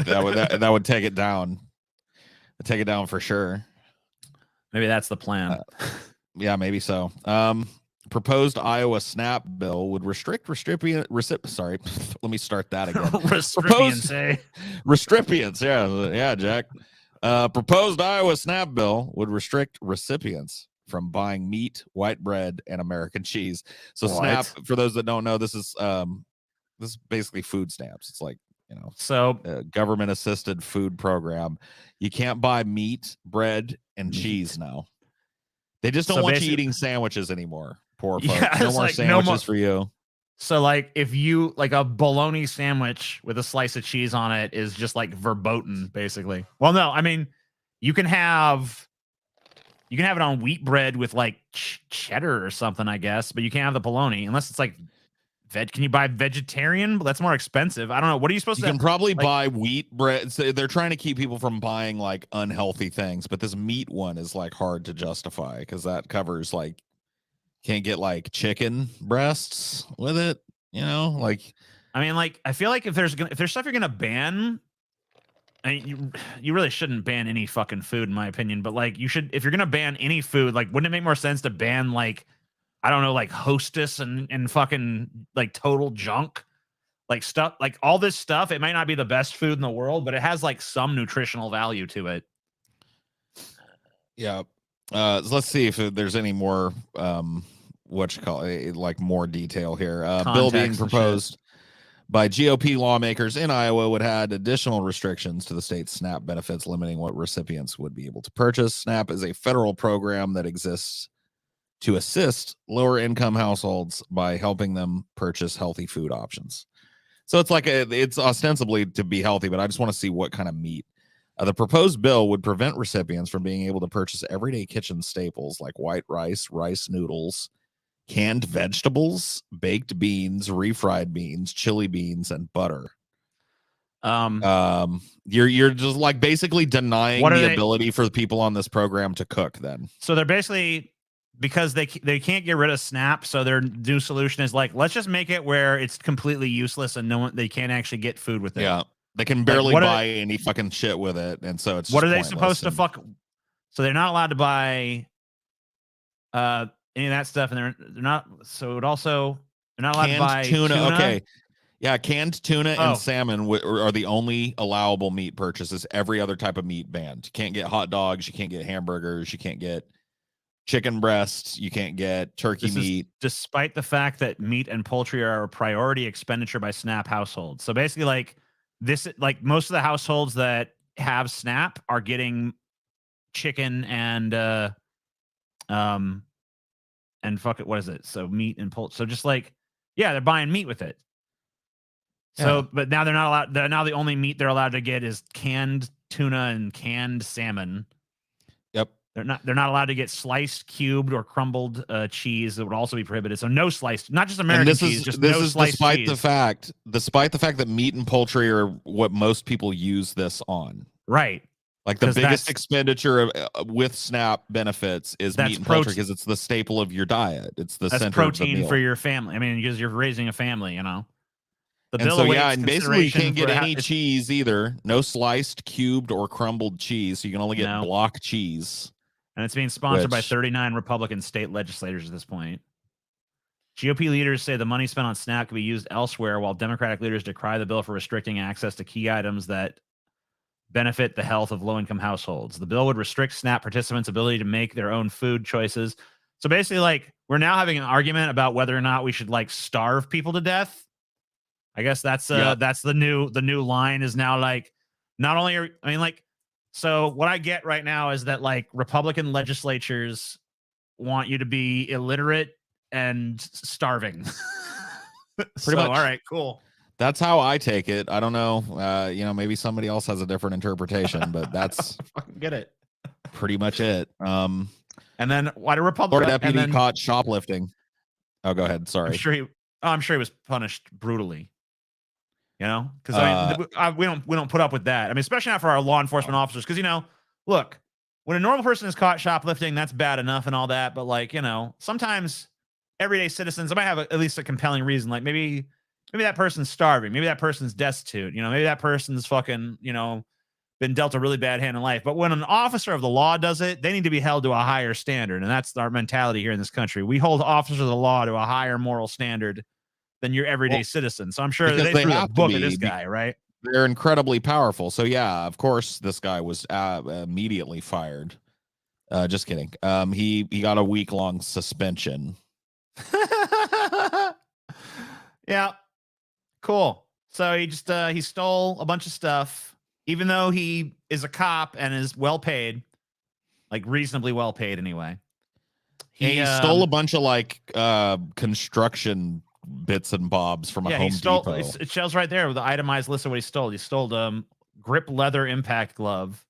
that would take it down. Take it down for sure. Maybe that's the plan. Yeah, maybe so. Proposed Iowa SNAP bill would restrict sorry, let me start that again. Recipients, yeah, Jack. Proposed Iowa SNAP bill would restrict recipients from buying meat, white bread, and American cheese. So what? SNAP, for those that don't know, this is basically food stamps. It's like, so government assisted food program. You can't buy meat, bread, and cheese now. They just don't want you eating sandwiches anymore. Poor folks. Yeah, no more sandwiches for you. So like if you like a bologna sandwich with a slice of cheese on it is just like verboten, basically. Well, no, I mean you can have it on wheat bread with like cheddar or something, I guess, but you can't have the bologna unless it's like Can you buy vegetarian? But that's more expensive. I don't know. What are you supposed to? You can probably buy wheat bread. So they're trying to keep people from buying like unhealthy things, but this meat one is like hard to justify because that covers like can't get like chicken breasts with it. Like I mean, like I feel like if there's stuff you're gonna ban, I mean, you really shouldn't ban any fucking food in my opinion. But like you should, if you're gonna ban any food, like wouldn't it make more sense to ban like, I don't know, like Hostess and fucking like total junk, like stuff, like all this stuff. It might not be the best food in the world, but it has like some nutritional value to it. Yeah. So let's see if there's any more, like more detail here. Bill being proposed by GOP lawmakers in Iowa would add additional restrictions to the state's SNAP benefits, limiting what recipients would be able to purchase. SNAP is a federal program that exists to assist lower income households by helping them purchase healthy food options. So it's like it's ostensibly to be healthy, but I just want to see what kind of meat. The proposed bill would prevent recipients from being able to purchase everyday kitchen staples like white rice, rice noodles, canned vegetables, baked beans, refried beans, chili beans, and butter. You're just like basically denying the ability for the people on this program to cook then. So they're basically, because they can't get rid of SNAP, so their new solution is like, let's just make it where it's completely useless and they can't actually get food with it. Yeah. They can barely buy any fucking shit with it, and so it's what are they supposed to fuck? So they're not allowed to buy any of that stuff, and they're not. So it also they're not allowed to buy Canned tuna. Okay. Yeah, canned tuna and salmon are the only allowable meat purchases. Every other type of meat banned. You can't get hot dogs. You can't get hamburgers. You can't get chicken breasts. You can't get turkey meat. Despite the fact that meat and poultry are a priority expenditure by SNAP households. So basically, like most of the households that have SNAP are getting chicken and fuck it, what is it? So meat and poultry. So just like, yeah, they're buying meat with it. So, but now they're not allowed. Now the only meat they're allowed to get is canned tuna and canned salmon. Yep. They're not allowed to get sliced, cubed, or crumbled cheese. That would also be prohibited. So no sliced, not just American cheese. Just no sliced despite cheese. despite the fact that meat and poultry are what most people use this on. Right. Like the biggest expenditure with SNAP benefits is meat and poultry because it's the staple of your diet. It's the center protein of the meal. for your family. I mean, because you're raising a family, you know. And basically you can't get any cheese either. No sliced, cubed, or crumbled cheese. So you can only get block cheese. And it's being sponsored by 39 Republican state legislators at this point. GOP leaders say the money spent on SNAP could be used elsewhere, while Democratic leaders decry the bill for restricting access to key items that benefit the health of low-income households. The bill would restrict SNAP participants' ability to make their own food choices. So basically, like, we're now having an argument about whether or not we should like starve people to death. I guess that's the new line is now like, not only so what I get right now is that like Republican legislatures want you to be illiterate and starving. Pretty much. All right, cool. That's how I take it. I don't know. Maybe somebody else has a different interpretation, but that's fucking get it. Pretty much it. And then why do Republicans? Florida deputy caught shoplifting. Oh, go ahead. Sorry. I'm sure he was punished brutally. You know, because we don't put up with that. I mean, especially not for our law enforcement officers. Because look, when a normal person is caught shoplifting, that's bad enough and all that. But like, sometimes everyday citizens might have at least a compelling reason. Like maybe that person's starving. Maybe that person's destitute. Maybe that person's fucking been dealt a really bad hand in life. But when an officer of the law does it, they need to be held to a higher standard, and that's our mentality here in this country. We hold officers of the law to a higher moral standard than your everyday citizen. So I'm sure they threw the book at this guy, right? They're incredibly powerful. So yeah, of course, this guy was immediately fired. Just kidding. He got a week-long suspension. Yeah, cool. So he stole a bunch of stuff, even though he is a cop and is well paid, like reasonably well paid anyway. He stole a bunch of like construction bits and bobs from a Home Depot. It shows right there with the itemized list of what he stole. He stole grip leather impact glove,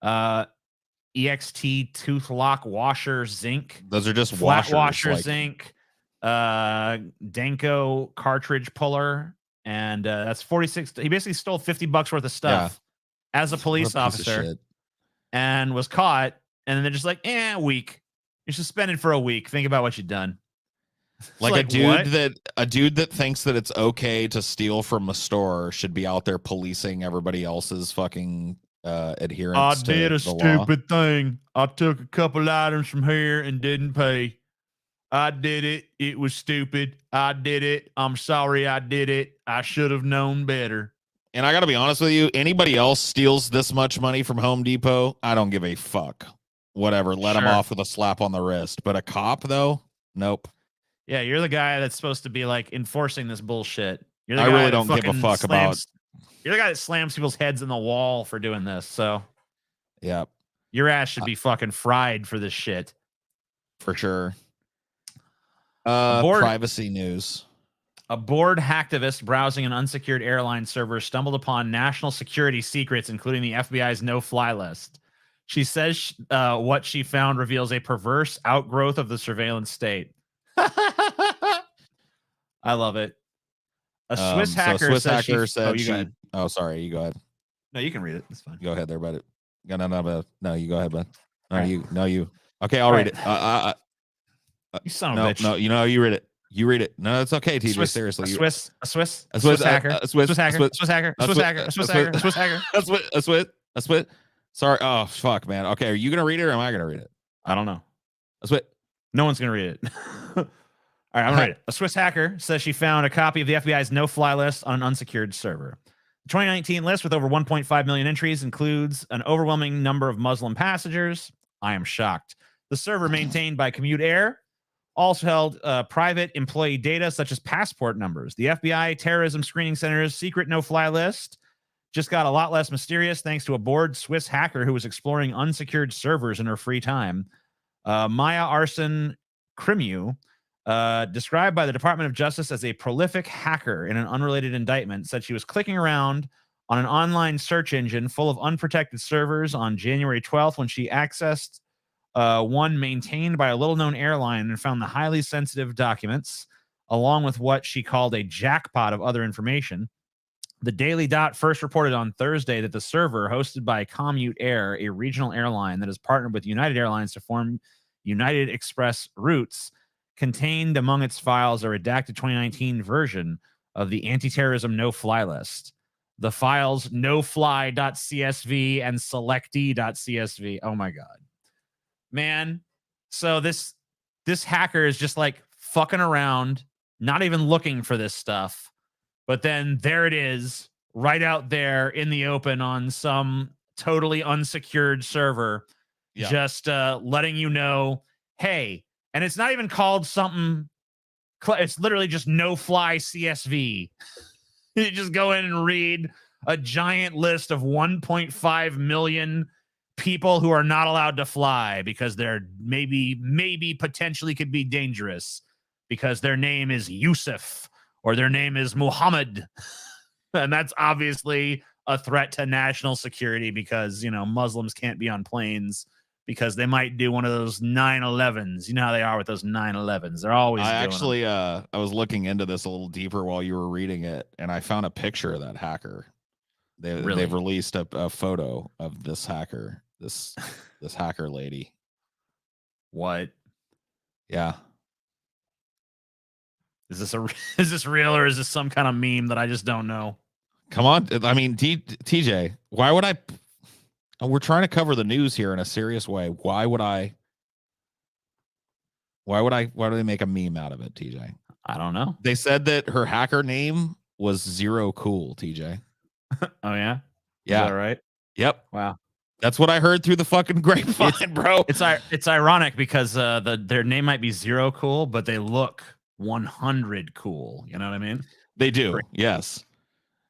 EXT tooth lock washer zinc. Those are just flat washer zinc, Danko cartridge puller, and that's 46. He basically stole $50 worth of stuff as a police officer, and was caught. And then they're just like, a week. You're suspended for a week. Think about what you've done. Like a dude that thinks that it's okay to steal from a store should be out there policing everybody else's fucking adherence. I did a stupid thing. I took a couple items from here and didn't pay. I did it. It was stupid. I did it. I'm sorry I did it. I should have known better. And I got to be honest with you, anybody else steals this much money from Home Depot, I don't give a fuck. Whatever. Let them off with a slap on the wrist. But a cop, though? Nope. Yeah, you're the guy that's supposed to be like enforcing this bullshit. I really don't give a fuck about. You're the guy that slams people's heads in the wall for doing this. So, yeah, your ass should be fucking fried for this shit. For sure. Privacy news. A bored hacktivist browsing an unsecured airline server stumbled upon national security secrets, including the FBI's no-fly list. She says what she found reveals a perverse outgrowth of the surveillance state. I love it. A Swiss hacker said oh, sorry. You go ahead. No, you can read it. It's fine. Go ahead there, buddy. No, you go ahead, bud. No, you. Okay, I'll read it. You son of a bitch. No, you read it. You read it. No, it's okay, TJ. Seriously. A Swiss hacker. Sorry. Oh, fuck, man. Okay, are you gonna read it or am I gonna read it? I don't know. A Swiss. No one's going to read it. All right, I'm going to read it. A Swiss hacker says she found a copy of the FBI's no-fly list on an unsecured server. The 2019 list with over 1.5 million entries includes an overwhelming number of Muslim passengers. I am shocked. The server, maintained by Commute Air, also held private employee data such as passport numbers. The FBI Terrorism Screening Center's secret no-fly list just got a lot less mysterious thanks to a bored Swiss hacker who was exploring unsecured servers in her free time. Maya Arson Krimiu, described by the Department of Justice as a prolific hacker in an unrelated indictment, said she was clicking around on an online search engine full of unprotected servers on January 12th when she accessed one maintained by a little-known airline and found the highly sensitive documents, along with what she called a jackpot of other information. The Daily Dot first reported on Thursday that the server, hosted by Commute Air, a regional airline that has partnered with United Airlines to form United Express routes, contained among its files a redacted 2019 version of the anti-terrorism no-fly list. The files nofly.csv and selectd.csv. Oh my God. Man. So this hacker is just like fucking around, not even looking for this stuff. But then there it is, right out there in the open on some totally unsecured server, just letting you know, hey, and it's not even called something, it's literally just no-fly CSV. You just go in and read a giant list of 1.5 million people who are not allowed to fly because they're maybe potentially could be dangerous because their name is Yusuf or their name is Muhammad. And that's obviously a threat to national security because, you know, Muslims can't be on planes because they might do one of those 9/11s. You know how they are with those 9/11s. They're always doing them. I was looking into this a little deeper while you were reading it, and I found a picture of that hacker. They've released a photo of this hacker, this hacker lady. What? Yeah. Is this real or is this some kind of meme that I just don't know? Come on. I mean, TJ, why would I? We're trying to cover the news here in a serious way. Why would they make a meme out of it, TJ? I don't know. They said that her hacker name was Zero Cool, TJ. Oh, yeah? Yeah. Is that right? Yep. Wow. That's what I heard through the fucking grapevine, bro. It's ironic because their name might be Zero Cool, but they look 100 cool. You know what I mean? They do. Yes.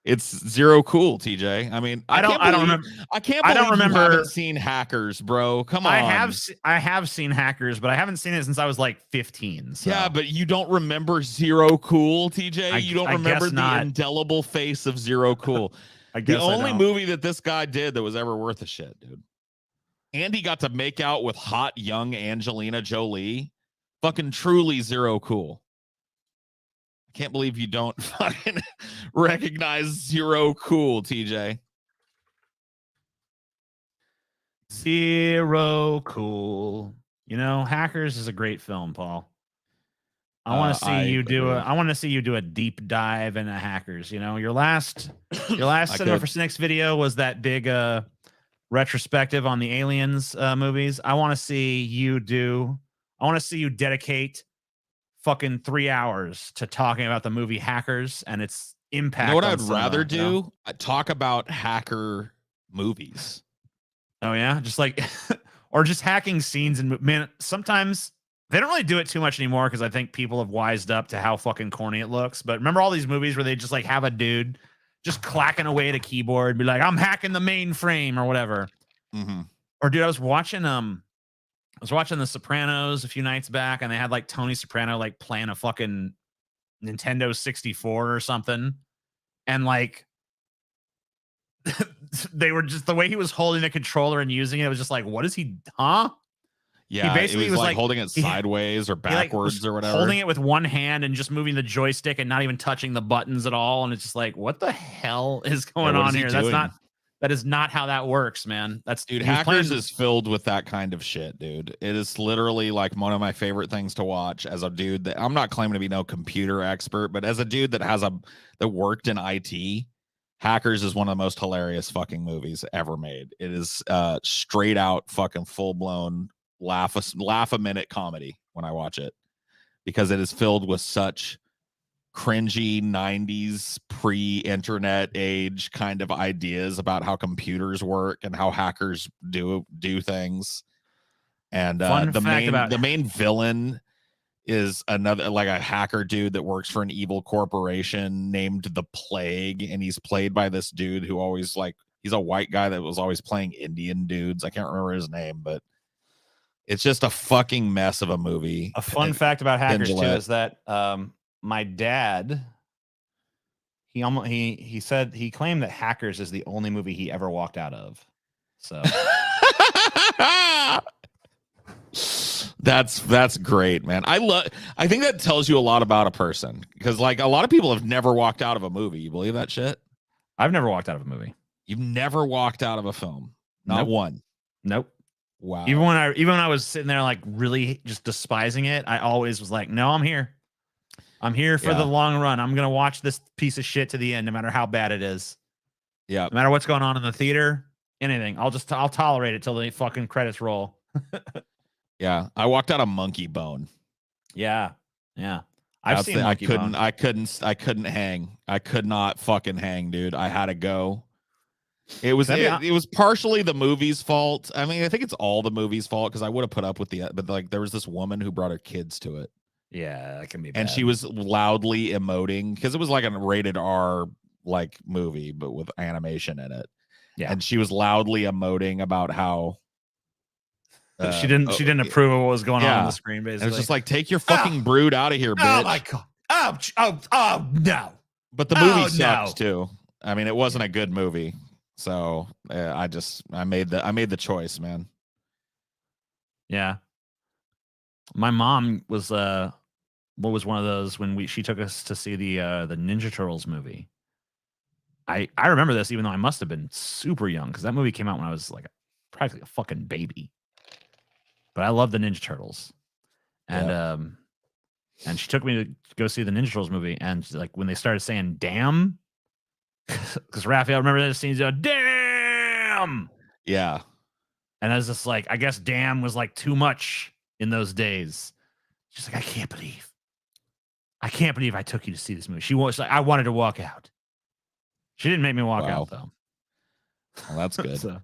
It's Zero Cool, TJ. I mean, I don't remember. I can't believe you haven't seen Hackers, bro. Come on. I have seen Hackers, but I haven't seen it since I was like 15. So. Yeah, but you don't remember Zero Cool, TJ? You don't remember the indelible face of Zero Cool. The only movie that this guy did that was ever worth a shit, dude. And he got to make out with hot young Angelina Jolie. Fucking truly Zero Cool. I can't believe you don't fucking recognize Zero Cool, TJ. Zero Cool. You know, Hackers is a great film, Paul. I want to see you do I want to see you do a deep dive into Hackers. You know, your last Cinema for Snicks video was that big retrospective on the Aliens movies. I want to see you dedicate fucking 3 hours to talking about the movie Hackers and its impact. You know what I'd rather do? I'd talk about hacker movies. Oh yeah, just like or just hacking scenes. And man, sometimes they don't really do it too much anymore because I think people have wised up to how fucking corny it looks. But remember all these movies where they just like have a dude just clacking away at a keyboard, be like, "I'm hacking the mainframe" or whatever. Mm-hmm. Or dude, I was watching The Sopranos a few nights back, and they had like Tony Soprano like playing a fucking Nintendo 64 or something, and like they were just the way he was holding the controller and using it was just like, what is he? Huh? Yeah, he basically was like holding it sideways or backwards or whatever. Holding it with one hand and just moving the joystick and not even touching the buttons at all. And it's just like, what the hell is going on here? That is not how that works, man. Dude, Hackers is filled with that kind of shit, dude. It is literally like one of my favorite things to watch as a dude that I'm not claiming to be no computer expert, but as a dude that worked in IT, Hackers is one of the most hilarious fucking movies ever made. It is straight out fucking full blown laugh a minute comedy when I watch it, because it is filled with such cringy 90s pre-internet age kind of ideas about how computers work and how hackers do things. And the main villain is another, like, a hacker dude that works for an evil corporation named the Plague, and he's played by this dude who always, like, he's a white guy that was always playing Indian dudes. I can't remember his name, but it's just a fucking mess of a movie. A fun fact about hackers too is that my dad, he said, he claimed that Hackers is the only movie he ever walked out of. So that's great, man. I think that tells you a lot about a person, because, like, a lot of people have never walked out of a movie. You believe that shit? I've never walked out of a movie. You've never walked out of a film? Not one? Nope. Wow. Even when I was sitting there, like, really just despising it, I always was like, no, I'm here. I'm here for the long run. I'm gonna watch this piece of shit to the end, no matter how bad it is. Yeah. No matter what's going on in the theater, anything. I'll tolerate it till the fucking credits roll. Yeah. I walked out of Monkey Bone. Yeah. Yeah. I've seen Monkey Bone. I couldn't hang. I could not fucking hang, dude. I had to go. It was partially the movie's fault. I mean, I think it's all the movie's fault, because I would have put up with but, like, there was this woman who brought her kids to it. Yeah, that can be bad. And she was loudly emoting, because it was like a rated R, like, movie, but with animation in it. Yeah. And she was loudly emoting about how she didn't approve of what was going on the screen, basically. And it's just like, take your fucking brood out of here, bitch. Oh my god. Oh no. But the movie sucks too. I mean, it wasn't a good movie. So I made the choice, man. Yeah. My mom was one of those when she took us to see the Ninja Turtles movie. I remember this, even though I must have been super young, because that movie came out when I was, like, practically a fucking baby. But I love the Ninja Turtles. And and she took me to go see the Ninja Turtles movie, and, like, when they started saying damn, because Raphael, remember that scene, damn. Yeah. And I was just like, I guess damn was, like, too much in those days. She's like, I can't believe I took you to see this movie. She was like, I wanted to walk out. She didn't make me walk out, though. Well, that's good. So,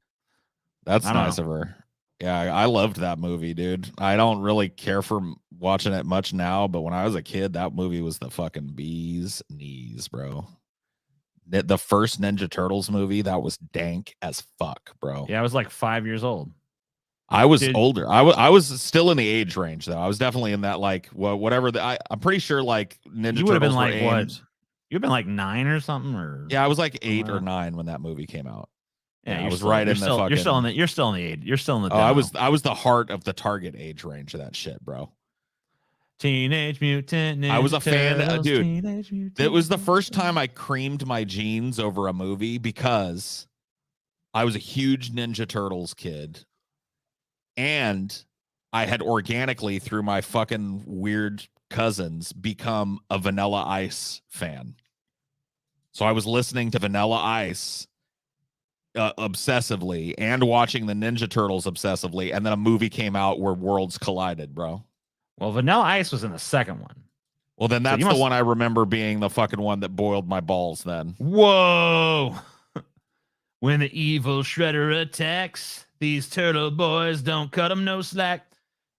that's nice of her. Yeah, I loved that movie, dude. I don't really care for watching it much now, but when I was a kid, that movie was the fucking bee's knees, bro. The first Ninja Turtles movie, that was dank as fuck, bro. Yeah, I was like 5 years old. I was older. I was still in the age range, though. I was definitely in that, like, whatever. I'm pretty sure, like, Ninja you would have Turtles been like were what? aimed. You've been like 9 or something, or Yeah, I was like 8 or 9 when that movie came out. Yeah, I was right in the fucking. You're still in the age. You're still in the. Oh, I was the heart of the target age range of that shit, bro. Teenage Mutant Ninja I was a fan, Turtles, dude. It was the first time I creamed my jeans over a movie, because I was a huge Ninja Turtles kid, and I had organically, through my fucking weird cousins, become a Vanilla Ice fan. So I was listening to Vanilla Ice obsessively and watching the Ninja Turtles obsessively, and then a movie came out where worlds collided, bro. Well, Vanilla Ice was in the second one. Well, then that's the one I remember being the fucking one that boiled my balls then. Whoa. When the evil Shredder attacks, these turtle boys don't cut them no slack.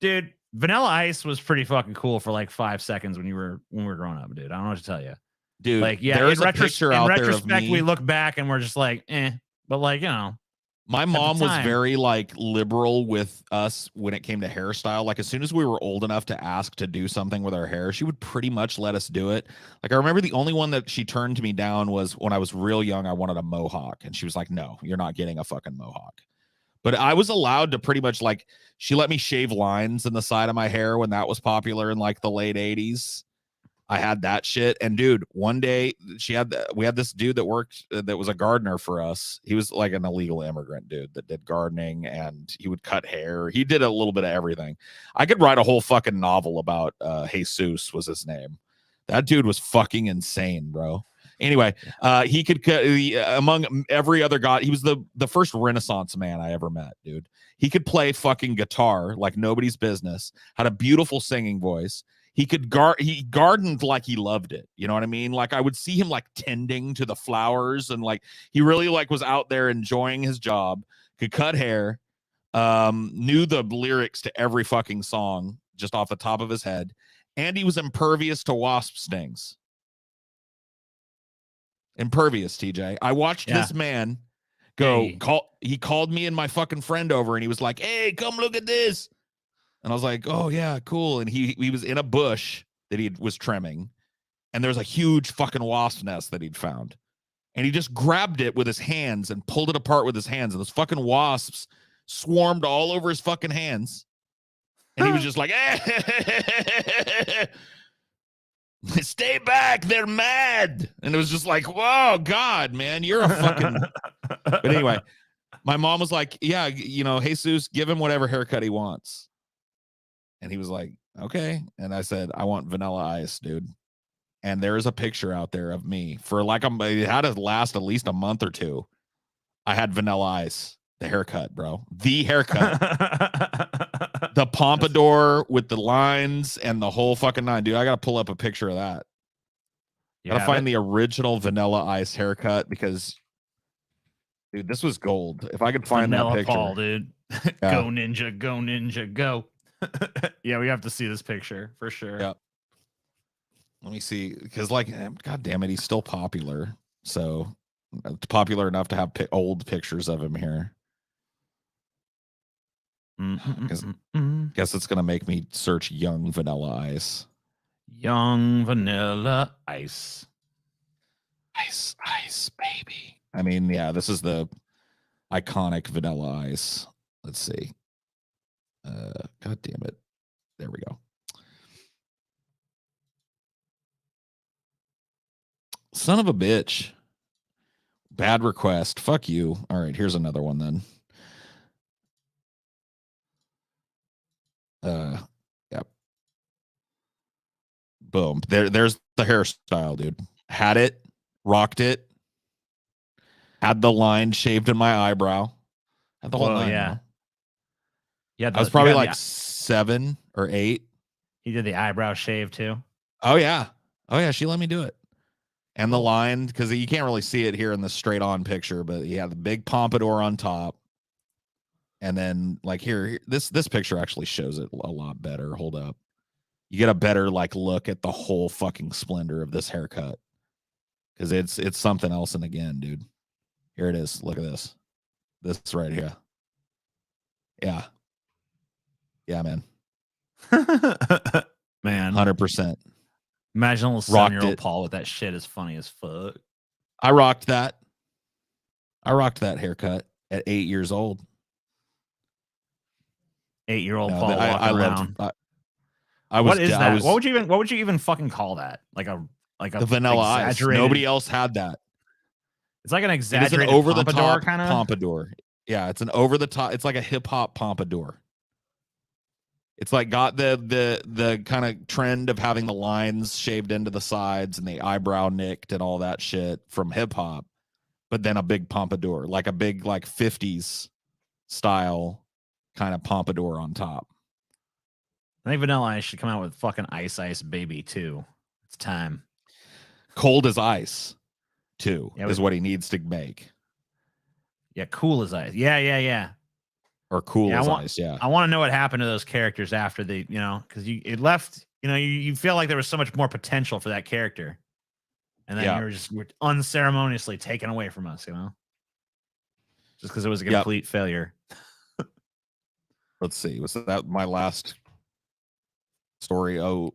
Dude, Vanilla Ice was pretty fucking cool for like 5 seconds when we were growing up, dude. I don't know what to tell you. Dude, like, yeah, there's a picture out there of retrospect, me. we look back and we're just like, eh. But, like, you know. My mom was very, like, liberal with us when it came to hairstyle. Like, as soon as we were old enough to ask to do something with our hair, she would pretty much let us do it. Like, I remember the only one that she turned me down was when I was real young, I wanted a mohawk. And she was like, no, you're not getting a fucking mohawk. But I was allowed to pretty much, like, she let me shave lines in the side of my hair when that was popular in, like, the late 80s. I had that shit. And dude, one day we had this dude that worked, that was a gardener for us. He was like an illegal immigrant dude that did gardening, and he would cut hair. He did a little bit of everything. I could write a whole fucking novel about Jesus was his name. That dude was fucking insane, bro. Anyway, he could among every other god, he was the first Renaissance man I ever met, dude. He could play fucking guitar like nobody's business. Had a beautiful singing voice. He could he gardened like he loved it. You know what I mean? Like I would see him like tending to the flowers, and like he really like was out there enjoying his job. Could cut hair. Knew the lyrics to every fucking song just off the top of his head, and he was impervious to wasp stings. Impervious, TJ. I watched this man go he called me and my fucking friend over, and he was like, hey, come look at this. And I was like, oh yeah, cool. And he was in a bush that he was trimming, and there's a huge fucking wasp nest that he'd found, and he just grabbed it with his hands and pulled it apart with his hands, and those fucking wasps swarmed all over his fucking hands, and he was just like, stay back, they're mad. And it was just like, whoa, God, man, you're a fucking but anyway, my mom was like, yeah, you know, Jesus, give him whatever haircut he wants. And he was like, okay. And I said, I want vanilla ice, dude. And there's a picture out there of me for like it had to last at least a month or two. I had vanilla ice, the haircut, bro, the haircut. The pompadour with the lines and the whole fucking nine, dude. I gotta pull up a picture of that. Gotta find the original vanilla ice haircut, because, dude, this was gold. If I could find vanilla that picture, Paul, dude. Go ninja, go ninja, go. Yeah, we have to see this picture for sure. Yeah. Let me see, because like, God damn it, he's still popular. So popular enough to have old pictures of him here. Guess it's gonna make me search young vanilla ice. Young vanilla ice. Ice, baby. I mean, yeah, this is the iconic vanilla ice. Let's see. God damn it. There we go. Son of a bitch. Bad request. Fuck you. All right, here's another one then. Yep. Boom. There's the hairstyle, dude. Had it, rocked it, had the line shaved in my eyebrow. Had the whole line. Yeah. Yeah. I was probably like 7 or 8. He did the eyebrow shave too. Oh yeah. Oh yeah. She let me do it. And the line, because you can't really see it here in the straight on picture, but he had the big pompadour on top. And then like here, this picture actually shows it a lot better. Hold up. You get a better like look at the whole fucking splendor of this haircut. Because it's something else. And again, dude, here it is. Look at this. This right here. Yeah. Yeah, man. Man. 100%. Imagine a little 7-year-old Paul with that shit is funny as fuck. I rocked that. I rocked that haircut at 8 years old. 8-year-old Paul walking around. I was. What is that? What would you even fucking call that? Like a the vanilla ice. Nobody else had that. It's like an exaggerated over the top kind of pompadour. Yeah, it's an over the top. It's like a hip hop pompadour. It's like got the kind of trend of having the lines shaved into the sides and the eyebrow nicked and all that shit from hip hop, but then a big pompadour, like a big like 50s style kind of pompadour on top. I think Vanilla Ice should come out with fucking Ice Ice Baby too. It's time. Cold as ice, too, is what he needs to make. Yeah, cool as ice. Yeah. Or cool as ice, yeah. I want to know what happened to those characters after they, because it left, you feel like there was so much more potential for that character. And then we're unceremoniously taken away from us, Just because it was a complete failure. Let's see. Was that my last story? Oh,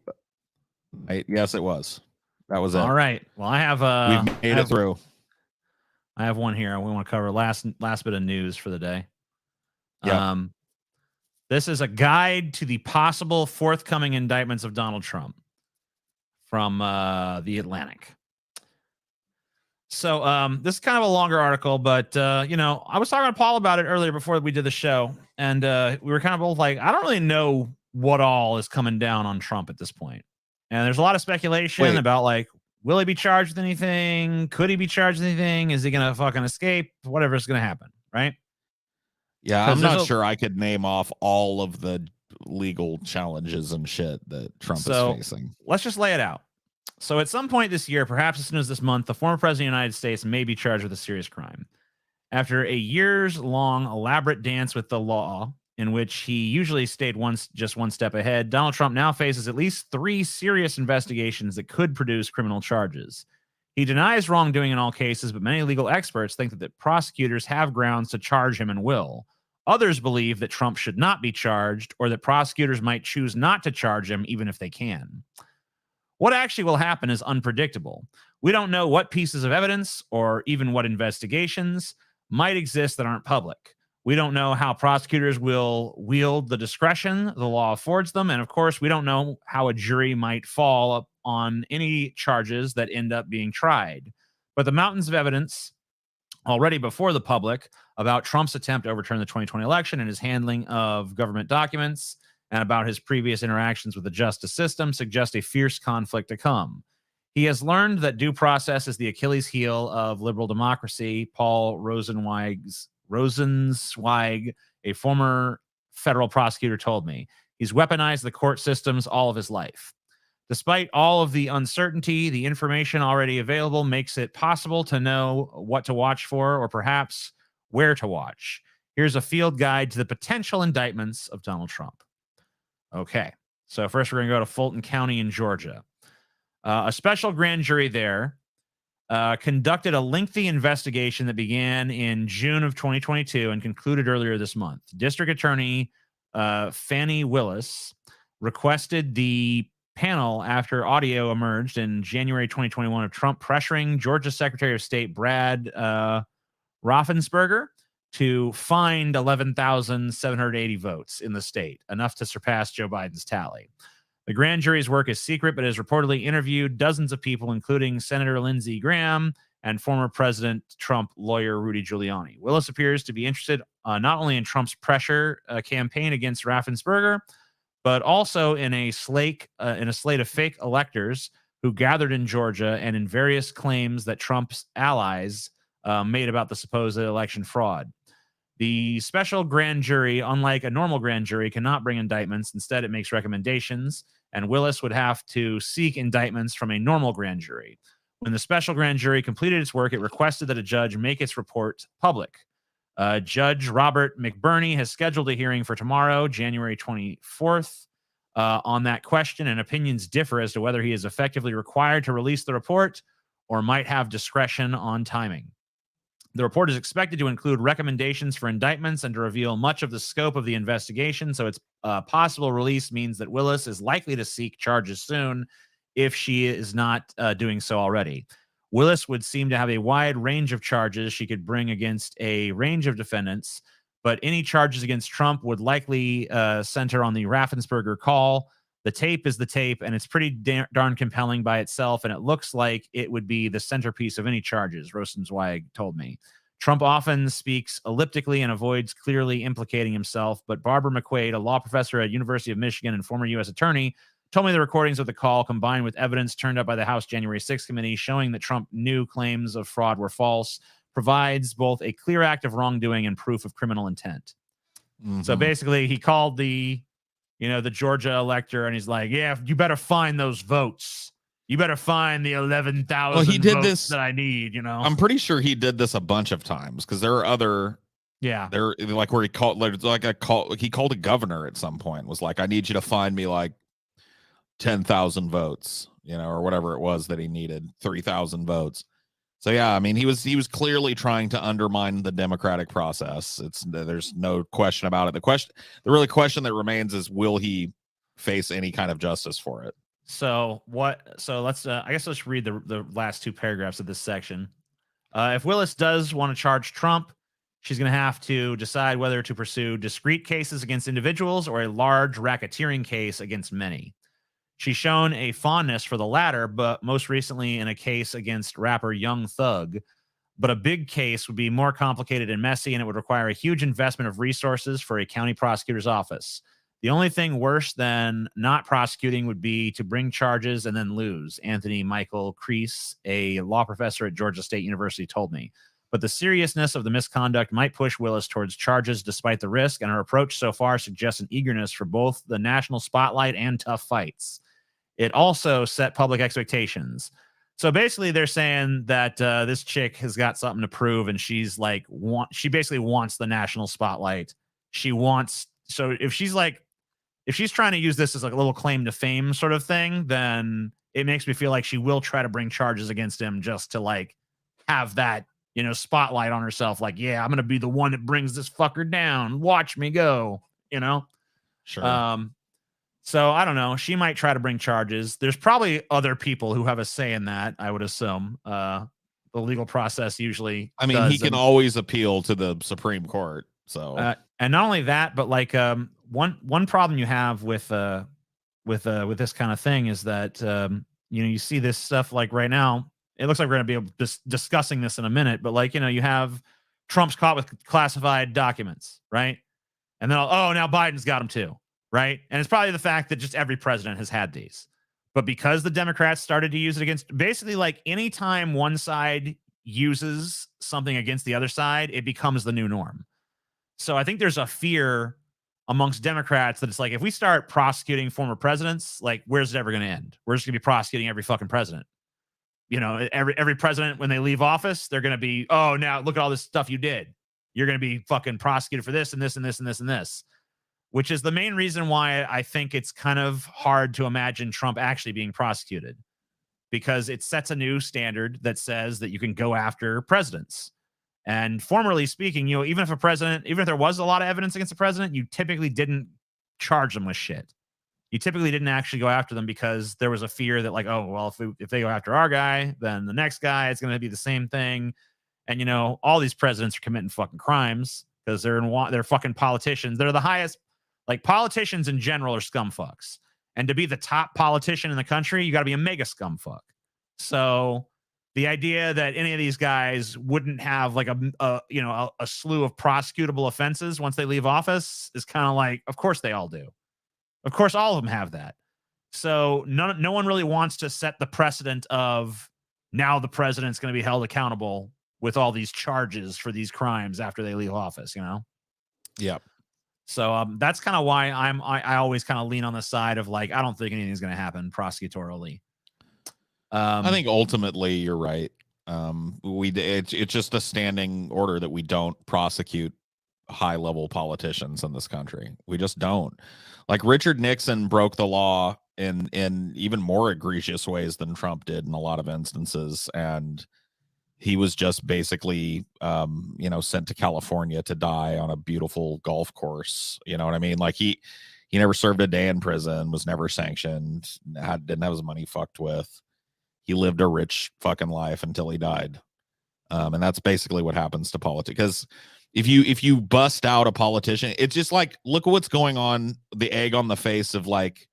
yes, it was. That was it. All right. Well, I have we've made it through. I have one here. We want to cover last bit of news for the day. Yeah. This is a guide to the possible forthcoming indictments of Donald Trump from The Atlantic. So this is kind of a longer article, but I was talking to Paul about it earlier before we did the show, and we were kind of both like, I don't really know what all is coming down on Trump at this point. And there's a lot of speculation about like Will he be charged with anything? Could he be charged with anything? Is he going to fucking escape? Whatever's going to happen, right? Yeah, 'Cause I'm there's not a- sure I could name off all of the legal challenges and shit that Trump is facing. Let's just lay it out. So at some point this year, perhaps as soon as this month, the former president of the United States may be charged with a serious crime. After a years-long elaborate dance with the law, in which he usually stayed just one step ahead, Donald Trump now faces at least 3 serious investigations that could produce criminal charges. He denies wrongdoing in all cases, but many legal experts think that prosecutors have grounds to charge him and will. Others believe that Trump should not be charged, or that prosecutors might choose not to charge him even if they can. What actually will happen is unpredictable. We don't know what pieces of evidence or even what investigations might exist that aren't public. We don't know how prosecutors will wield the discretion the law affords them. And of course, we don't know how a jury might fall on any charges that end up being tried. But the mountains of evidence already before the public about Trump's attempt to overturn the 2020 election and his handling of government documents and about his previous interactions with the justice system suggest a fierce conflict to come. He has learned that due process is the Achilles heel of liberal democracy. Paul Rosenzweig, a former federal prosecutor, told me. He's weaponized the court systems all of his life. Despite all of the uncertainty, the information already available makes it possible to know what to watch for, or perhaps where to watch. Here's a field guide to the potential indictments of Donald Trump. Okay, so first we're going to go to Fulton County in Georgia. A special grand jury there conducted a lengthy investigation that began in June of 2022 and concluded earlier this month. District Attorney Fannie Willis requested the panel after audio emerged in January 2021 of Trump pressuring Georgia Secretary of State Brad Raffensperger to find 11,780 votes in the state, enough to surpass Joe Biden's tally. The grand jury's work is secret, but has reportedly interviewed dozens of people, including Senator Lindsey Graham and former President Trump lawyer Rudy Giuliani. Willis appears to be interested not only in Trump's pressure campaign against Raffensperger, but also in a slate of fake electors who gathered in Georgia and in various claims that Trump's allies made about the supposed election fraud. The special grand jury, unlike a normal grand jury, cannot bring indictments. Instead, it makes recommendations, and Willis would have to seek indictments from a normal grand jury. When the special grand jury completed its work, it requested that a judge make its report public. Judge Robert McBurney has scheduled a hearing for tomorrow, January 24th, on that question, and opinions differ as to whether he is effectively required to release the report or might have discretion on timing. The report is expected to include recommendations for indictments and to reveal much of the scope of the investigation, so its possible release means that Willis is likely to seek charges soon if she is not doing so already. Willis would seem to have a wide range of charges she could bring against a range of defendants, but any charges against Trump would likely center on the Raffensperger call. The tape is the tape, and it's pretty darn compelling by itself, and it looks like it would be the centerpiece of any charges, Rosenzweig told me. Trump often speaks elliptically and avoids clearly implicating himself, but Barbara McQuaid, a law professor at University of Michigan and former U.S. attorney, told me the recordings of the call, combined with evidence turned up by the House January 6th committee showing that Trump knew claims of fraud were false, provides both a clear act of wrongdoing and proof of criminal intent. Mm-hmm. So basically, he called the Georgia elector, and he's like, yeah, you better find those votes. You better find the 11,000 he did votes this, that I need, I'm pretty sure he did this a bunch of times because there are other... Yeah. There, like where he called, he called a governor at some point, was like, I need you to find me like 10,000 votes, or whatever it was that he needed, 3,000 votes. So yeah, I mean, he was clearly trying to undermine the democratic process. There's no question about it. The question that remains is, will he face any kind of justice for it? So let's let's read the last 2 paragraphs of this section. If Willis does want to charge Trump, she's going to have to decide whether to pursue discrete cases against individuals or a large racketeering case against many. She's shown a fondness for the latter, but most recently in a case against rapper Young Thug. But a big case would be more complicated and messy, and it would require a huge investment of resources for a county prosecutor's office. The only thing worse than not prosecuting would be to bring charges and then lose, Anthony Michael Crease, a law professor at Georgia State University, told me. But the seriousness of the misconduct might push Willis towards charges despite the risk, and her approach so far suggests an eagerness for both the national spotlight and tough fights. It also set public expectations. So basically they're saying that this chick has got something to prove, and she's like, she basically wants the national spotlight. She wants, so if she's trying to use this as like a little claim to fame sort of thing, then it makes me feel like she will try to bring charges against him just to like have that, you know, spotlight on herself. Like, yeah, I'm going to be the one that brings this fucker down. Watch me go, you know? Sure. So I don't know. She might try to bring charges. There's probably other people who have a say in that, I would assume. The legal process usually. I mean, he can always appeal to the Supreme Court. So, and not only that, but like one problem you have with this kind of thing is that you know, you see this stuff like right now. It looks like we're going to be discussing this in a minute, but like, you know, you have Trump's caught with classified documents, right? And then now Biden's got them too. Right. And it's probably the fact that just every president has had these. But because the Democrats started to use it against, basically, like anytime one side uses something against the other side, it becomes the new norm. So I think there's a fear amongst Democrats that it's like, if we start prosecuting former presidents, like, where's it ever going to end? We're just going to be prosecuting every fucking president. You know, every president, when they leave office, they're going to be, oh, now look at all this stuff you did. You're going to be fucking prosecuted for this and this and this and this and this. Which is the main reason why I think it's kind of hard to imagine Trump actually being prosecuted, because it sets a new standard that says that you can go after presidents. And formally speaking, you know, even if there was a lot of evidence against the president, you typically didn't charge them with shit. You typically didn't actually go after them because there was a fear that like, oh, well, if they go after our guy, then the next guy is going to be the same thing. And, you know, all these presidents are committing fucking crimes because they're fucking politicians. They're the highest. Like, politicians in general are scumfucks. And to be the top politician in the country, you got to be a mega scumfuck. So the idea that any of these guys wouldn't have like a slew of prosecutable offenses once they leave office is kind of like, of course they all do. Of course, all of them have that. So no one really wants to set the precedent of now the president's going to be held accountable with all these charges for these crimes after they leave office, you know? Yep. So that's kind of why I always kind of lean on the side of like, I don't think anything's going to happen prosecutorially. I think ultimately you're right. It's just a standing order that we don't prosecute high level politicians in this country. We just don't. Like, Richard Nixon broke the law in even more egregious ways than Trump did in a lot of instances, and he was just basically, sent to California to die on a beautiful golf course. You know what I mean? Like, he never served a day in prison, was never sanctioned, didn't have his money fucked with. He lived a rich fucking life until he died. And that's basically what happens to politics. Because if you bust out a politician, it's just like, look at what's going on, the egg on the face of like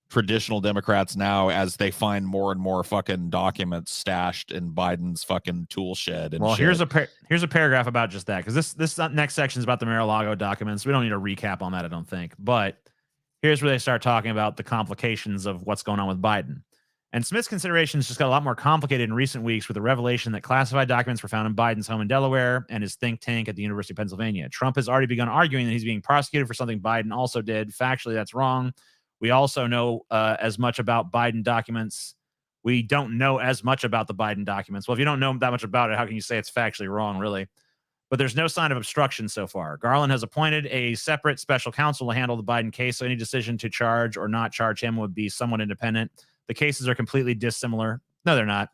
traditional Democrats now, as they find more and more fucking documents stashed in Biden's fucking tool shed. And well, shit. here's a paragraph about just that, because this next section is about the Mar-a-Lago documents. We don't need a recap on that, I don't think. But here's where they start talking about the complications of what's going on with Biden. And Smith's considerations just got a lot more complicated in recent weeks with the revelation that classified documents were found in Biden's home in Delaware and his think tank at the University of Pennsylvania. Trump has already begun arguing that he's being prosecuted for something Biden also did. Factually, that's wrong. We also know as much about Biden documents. We don't know as much about the Biden documents. Well, if you don't know that much about it, how can you say it's factually wrong, really? But there's no sign of obstruction so far. Garland has appointed a separate special counsel to handle the Biden case, so any decision to charge or not charge him would be somewhat independent. The cases are completely dissimilar. No, they're not.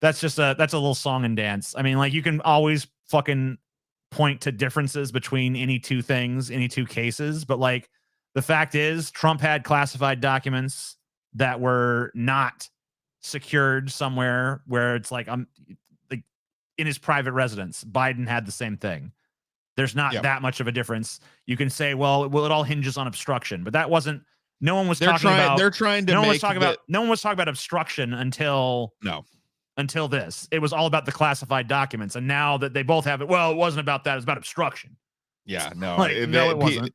That's a little song and dance. I mean, like, you can always fucking point to differences between any two things, any two cases, but like, the fact is, Trump had classified documents that were not secured somewhere where it's like, like in his private residence. Biden had the same thing. There's not that much of a difference. You can say, well, it all hinges on obstruction, but that wasn't. No one was talking about. They're trying to. No one was talking about obstruction until this. It was all about the classified documents, and now that they both have it, well, it wasn't about that. It was about obstruction. Yeah, no, like, it wasn't.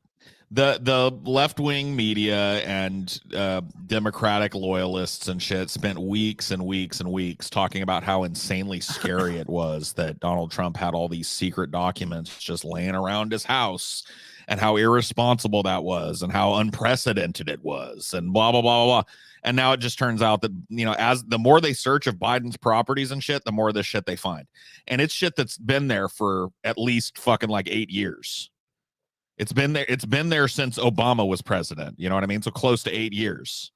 The left-wing media and Democratic loyalists and shit spent weeks and weeks and weeks talking about how insanely scary it was that Donald Trump had all these secret documents just laying around his house, and how irresponsible that was, and how unprecedented it was, and blah blah blah blah blah. And now it just turns out that, you know, as the more they search of Biden's properties and shit, the more of this shit they find, and it's shit that's been there for at least fucking like 8 years. It's been there since Obama was president. You know what I mean? So close to 8 years.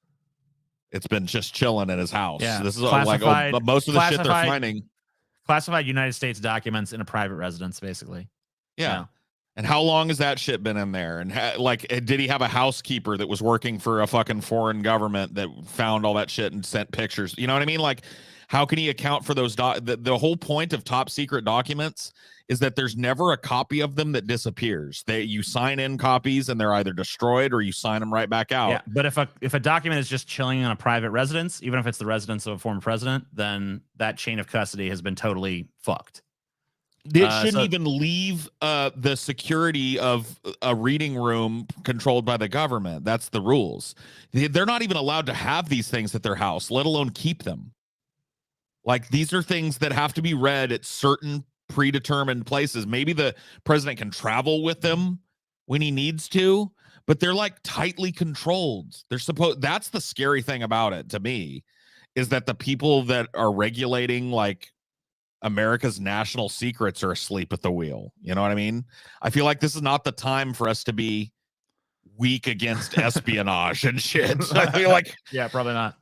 It's been just chilling in his house. Yeah. This is like most of the shit they're finding. Classified United States documents in a private residence, basically. Yeah. And how long has that shit been in there? And did he have a housekeeper that was working for a fucking foreign government that found all that shit and sent pictures? You know what I mean? Like, how can he account for those? The whole point of top secret documents is that there's never a copy of them that disappears. You sign in copies and they're either destroyed or you sign them right back out. Yeah, but if a document is just chilling in a private residence, even if it's the residence of a former president, then that chain of custody has been totally fucked. It shouldn't even leave the security of a reading room controlled by the government. That's the rules. They're not even allowed to have these things at their house, let alone keep them. Like, these are things that have to be read at certain predetermined places. Maybe the president can travel with them when he needs to, but they're like tightly controlled. That's the scary thing about it to me, is that the people that are regulating like America's national secrets are asleep at the wheel. You know what I mean? I feel like this is not the time for us to be weak against espionage and shit. I feel like, yeah, probably not.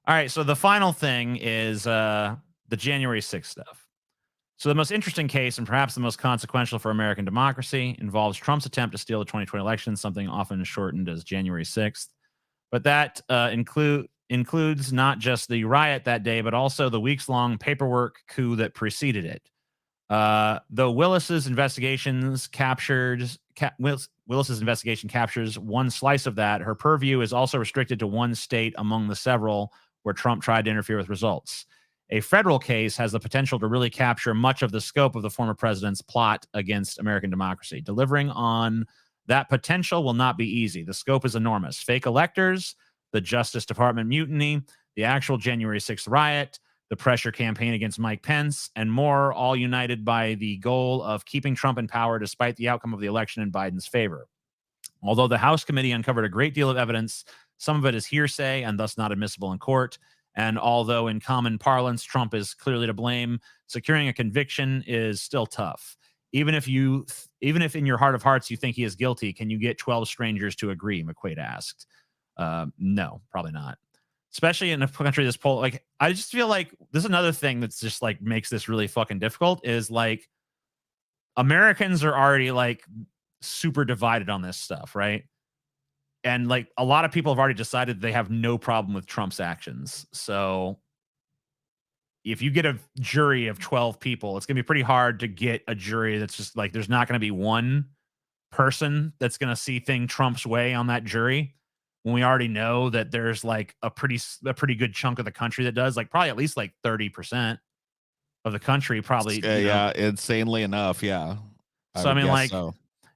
All right, so the final thing is the January 6th stuff. So the most interesting case, and perhaps the most consequential for American democracy, involves Trump's attempt to steal the 2020 election, something often shortened as January 6th. But that includes not just the riot that day, but also the weeks-long paperwork coup that preceded it. Though Willis's investigation captures one slice of that, her purview is also restricted to one state among the several where Trump tried to interfere with results. A federal case has the potential to really capture much of the scope of the former president's plot against American democracy. Delivering on that potential will not be easy. The scope is enormous. Fake electors, the Justice Department mutiny, the actual January 6th riot, the pressure campaign against Mike Pence, and more, all united by the goal of keeping Trump in power despite the outcome of the election in Biden's favor. Although the House committee uncovered a great deal of evidence, some of it is hearsay and thus not admissible in court. And although in common parlance, Trump is clearly to blame, securing a conviction is still tough. Even if in your heart of hearts you think he is guilty, can you get 12 strangers to agree? McQuaid asked. No, probably not. Especially in a country this poll. Like, I just feel like this is another thing that's just like makes this really fucking difficult, is like Americans are already like super divided on this stuff, right? And like a lot of people have already decided they have no problem with Trump's actions. So if you get a jury of 12 people, it's going to be pretty hard to get a jury that's just like, there's not going to be one person that's going to see things Trump's way on that jury, when we already know that there's like a pretty good chunk of the country that does, like probably at least like 30% of the country probably. Yeah, insanely enough. Yeah. So I mean, like,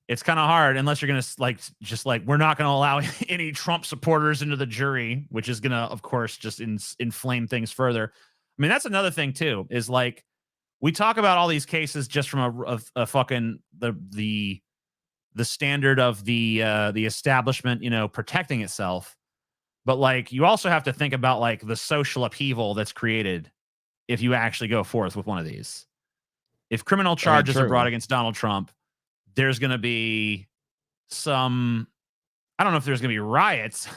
it's kind of hard unless you're going to we're not going to allow any Trump supporters into the jury, which is going to, of course, just inflame things further. I mean, that's another thing too, is like, we talk about all these cases just from a fucking the standard of the establishment, you know, protecting itself. But like, you also have to think about like the social upheaval that's created if you actually go forth with one of these. If criminal charges are brought against Donald Trump, there's going to be some, I don't know if there's going to be riots.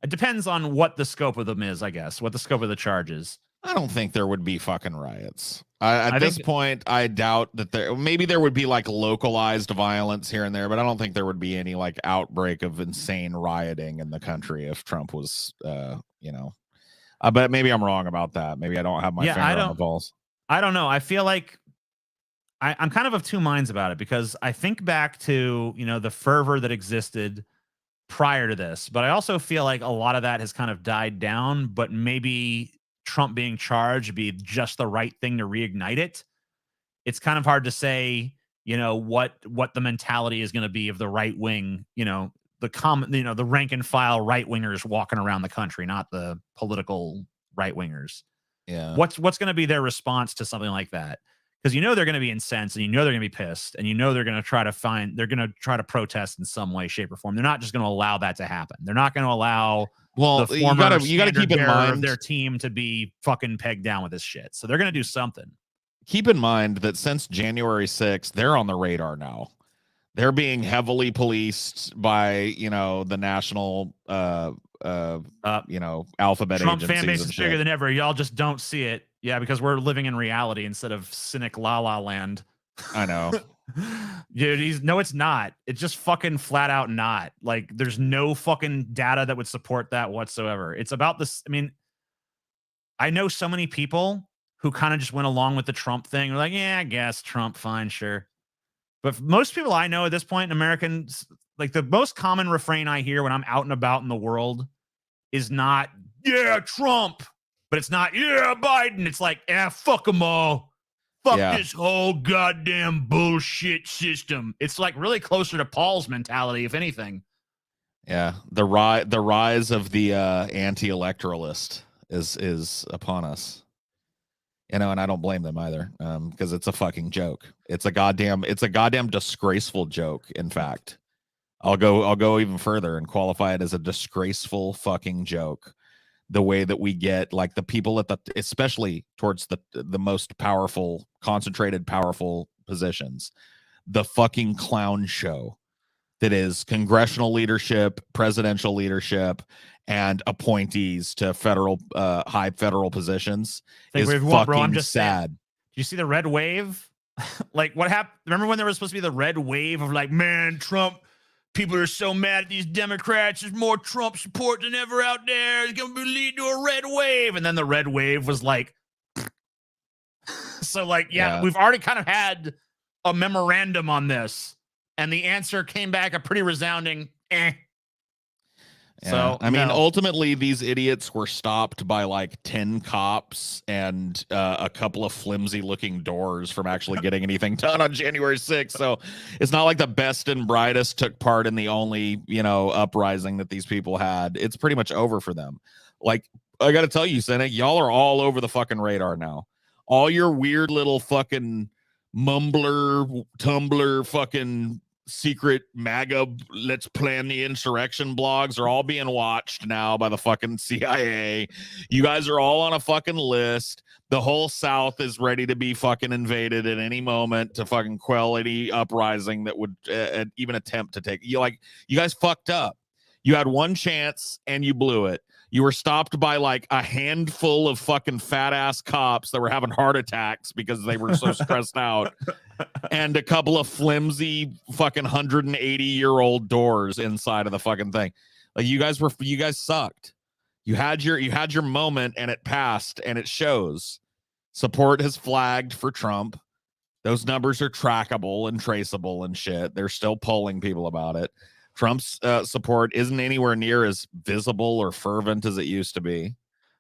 It depends on what the scope of them is, I guess, what the scope of the charges. I don't think there would be fucking riots. At this point, I doubt that maybe there would be like localized violence here and there, but I don't think there would be any like outbreak of insane rioting in the country if Trump was, but maybe I'm wrong about that. Maybe I don't have my finger on the pulse. I don't know. I feel like I'm kind of two minds about it, because I think back to, you know, the fervor that existed prior to this, but I also feel like a lot of that has kind of died down, but maybe Trump being charged would be just the right thing to reignite it. It's kind of hard to say, you know, what the mentality is going to be of the right wing, you know, the rank and file right wingers walking around the country, not the political right wingers. Yeah. What's going to be their response to something like that? Because you know they're going to be incensed, and you know they're going to be pissed, and you know they're going to try to protest in some way, shape, or form. They're not just going to allow that to happen. They're not going to allow the former you gotta keep in mind of their team to be fucking pegged down with this shit. So they're going to do something. Keep in mind that since January 6th, they're on the radar now. They're being heavily policed by, you know, the national, you know, alphabet Trump agencies fan base and is shit. bigger than ever. Y'all just don't see it. Yeah, because we're living in reality instead of cynic la la land. I know. Dude, it's not. It's just fucking flat out not. Like, there's no fucking data that would support that whatsoever. It's about this. I mean, I know so many people who kind of just went along with the Trump thing. They're like, yeah, I guess Trump, fine, sure. But for most people I know at this point, Americans, like, the most common refrain I hear when I'm out and about in the world is not, yeah, Trump, but it's not, yeah, Biden. It's like, fuck them all. Fuck this whole goddamn bullshit system. It's like really closer to Paul's mentality, if anything. Yeah, the rise of the anti-electoralist is upon us. You know, and I don't blame them either, because it's a fucking joke. It's a goddamn disgraceful joke. In fact, I'll go even further and qualify it as a disgraceful fucking joke. The way that we get, like, the people especially towards the most powerful, concentrated, powerful positions, the fucking clown show that is congressional leadership, presidential leadership, and appointees to high federal positions is fucking sad. Did you see the red wave? Like, what happened? Remember when there was supposed to be the red wave of, like, man, Trump, people are so mad at these Democrats. There's more Trump support than ever out there. It's going to lead to a red wave. And then the red wave was like, so, like, yeah, we've already kind of had a memorandum on this. And the answer came back a pretty resounding, eh. Yeah. So, I mean, ultimately, these idiots were stopped by like 10 cops and a couple of flimsy looking doors from actually getting anything done on January 6th. So it's not like the best and brightest took part in the only, you know, uprising that these people had. It's pretty much over for them. Like, I got to tell you, Cynic, y'all are all over the fucking radar now. All your weird little fucking mumbler, Tumblr, fucking secret MAGA, let's plan the insurrection blogs are all being watched now by the fucking CIA. You guys are all on a fucking list. The whole South is ready to be fucking invaded at any moment to fucking quell any uprising that would even attempt to take you. Like, you guys fucked up. You had one chance and you blew it. You were stopped by like a handful of fucking fat ass cops that were having heart attacks because they were so stressed out, and a couple of flimsy fucking 180-year-old doors inside of the fucking thing. Like, you guys sucked. You had your moment and it passed, and it shows. Support has flagged for Trump. Those numbers are trackable and traceable and shit. They're still polling people about it. Trump's support isn't anywhere near as visible or fervent as it used to be.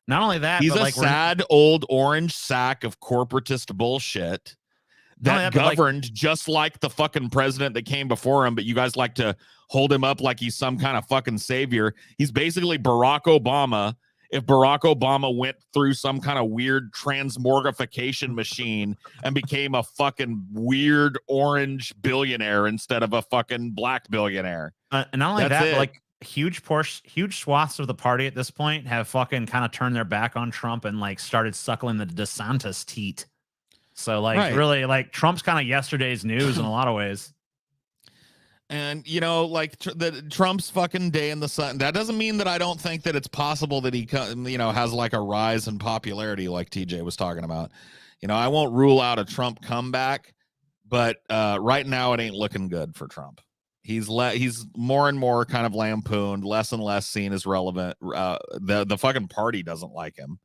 Not only that, he's but, a like, sad old orange sack of corporatist bullshit that governed just like the fucking president that came before him. But you guys like to hold him up like he's some kind of fucking savior. He's basically Barack Obama. If Barack Obama went through some kind of weird transmorgification machine and became a fucking weird orange billionaire instead of a fucking black billionaire. And not only that, but, like, huge swaths of the party at this point have fucking kind of turned their back on Trump and, like, started suckling the DeSantis teat. So, like, really, like, Trump's kind of yesterday's news in a lot of ways. And, you know, like, the Trump's fucking day in the sun. That doesn't mean that I don't think that it's possible that he, you know, has like a rise in popularity like TJ was talking about. You know, I won't rule out a Trump comeback, but right now it ain't looking good for Trump. He's more and more kind of lampooned, less and less seen as relevant. The fucking party doesn't like him.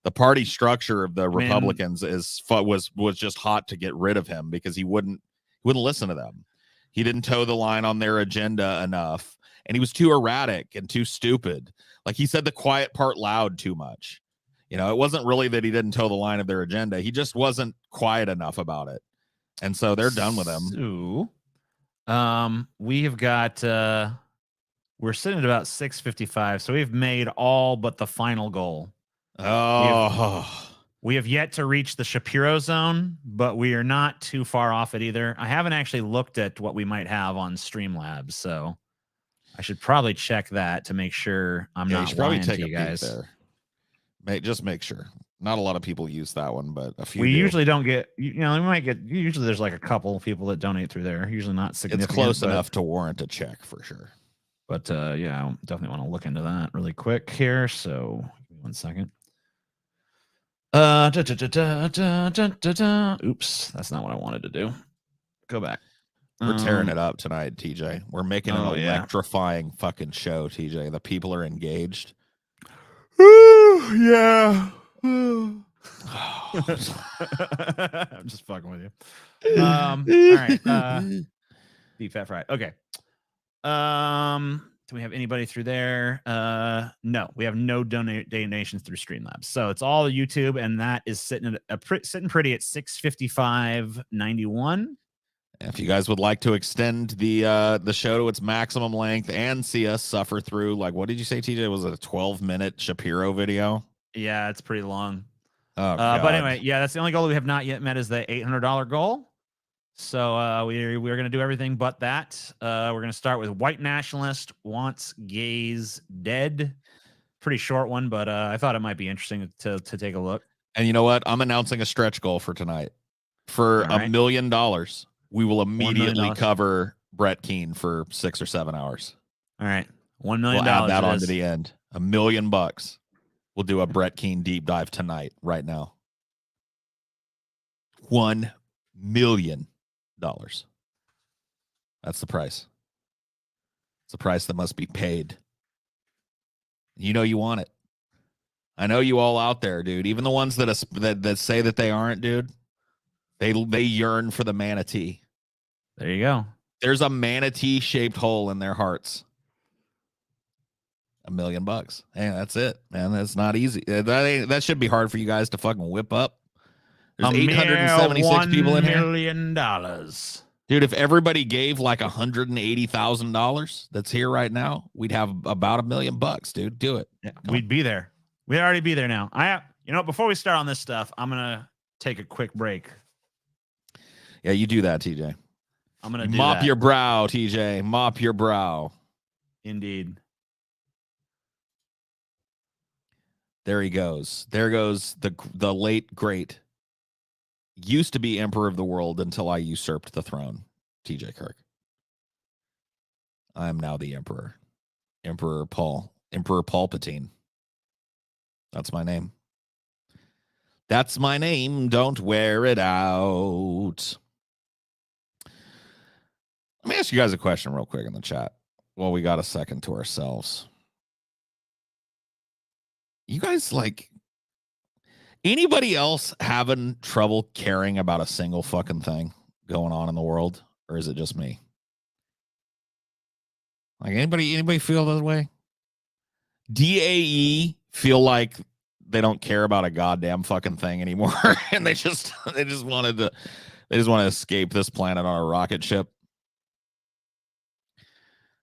The party structure of the Republicans was just hot to get rid of him because he wouldn't listen to them. He didn't toe the line on their agenda enough, and he was too erratic and too stupid. Like, he said the quiet part loud too much. You know, it wasn't really that he didn't toe the line of their agenda. He just wasn't quiet enough about it. And so they're done with them. So, we have got we're sitting at about 6:55, so we've made all but the final goal. We have yet to reach the Shapiro Zone, but we are not too far off it either. I haven't actually looked at what we might have on Streamlabs, so I should probably check that to make sure I'm not lying to you guys. There. Just make sure. Not a lot of people use that one, but a few. We usually don't get, we might get, usually there's like a couple of people that donate through there. Usually not significant. It's close enough to warrant a check for sure. But yeah, I definitely want to look into that really quick here. So give me 1 second. Oops, that's not what I wanted to do. Go back. We're tearing it up tonight, TJ. We're making an electrifying fucking show, TJ. The people are engaged. Yeah. I'm just fucking with you. All right. Deep fat fried. Okay. Do we have anybody through there? No, we have no donations through Streamlabs. So it's all YouTube, and that is sitting at sitting pretty at 6:55.91. If you guys would like to extend the show to its maximum length and see us suffer through, like, what did you say, TJ? Was it a 12-minute Shapiro video? Yeah, it's pretty long. Oh, but anyway, yeah, that's the only goal we have not yet met is the $800 goal. So we're going to do everything but that. We're going to start with white nationalist wants gays dead. Pretty short one, but I thought it might be interesting to take a look. And you know what? I'm announcing a stretch goal for tonight. For $1 million, we will immediately cover Brett Keane for 6 or 7 hours. All right. $1 million. We'll add that on to the end. $1 million. We'll do a Brett Keane deep dive tonight, right now. $1 million. That's the price. It's the price that must be paid. You know you want it. I know you all out there, dude. Even the ones that say that they aren't, dude. They yearn for the manatee. There you go. There's a manatee shaped hole in their hearts. $1 million. Hey, that's it, man. That's not easy. That should be hard for you guys to fucking whip up. There's 876 people in here. $1 million. Dude, if everybody gave like $180,000 that's here right now, we'd have about $1 million, dude. Do it. Yeah, we'd be there. We'd already be there now. Before we start on this stuff, I'm gonna take a quick break. Yeah, you do that, TJ. I'm gonna mop your brow, TJ. Mop your brow. Indeed. There he goes. There goes the late great. Used to be emperor of the world until I usurped the throne, TJ Kirk. I am now the emperor. Emperor Palpatine. That's my name. That's my name. Don't wear it out. Let me ask you guys a question real quick in the chat. Well, we got a second to ourselves. You guys like anybody else having trouble caring about a single fucking thing going on in the world? Or is it just me? Like anybody feel that way? DAE feel like they don't care about a goddamn fucking thing anymore. And they just want to escape this planet on a rocket ship.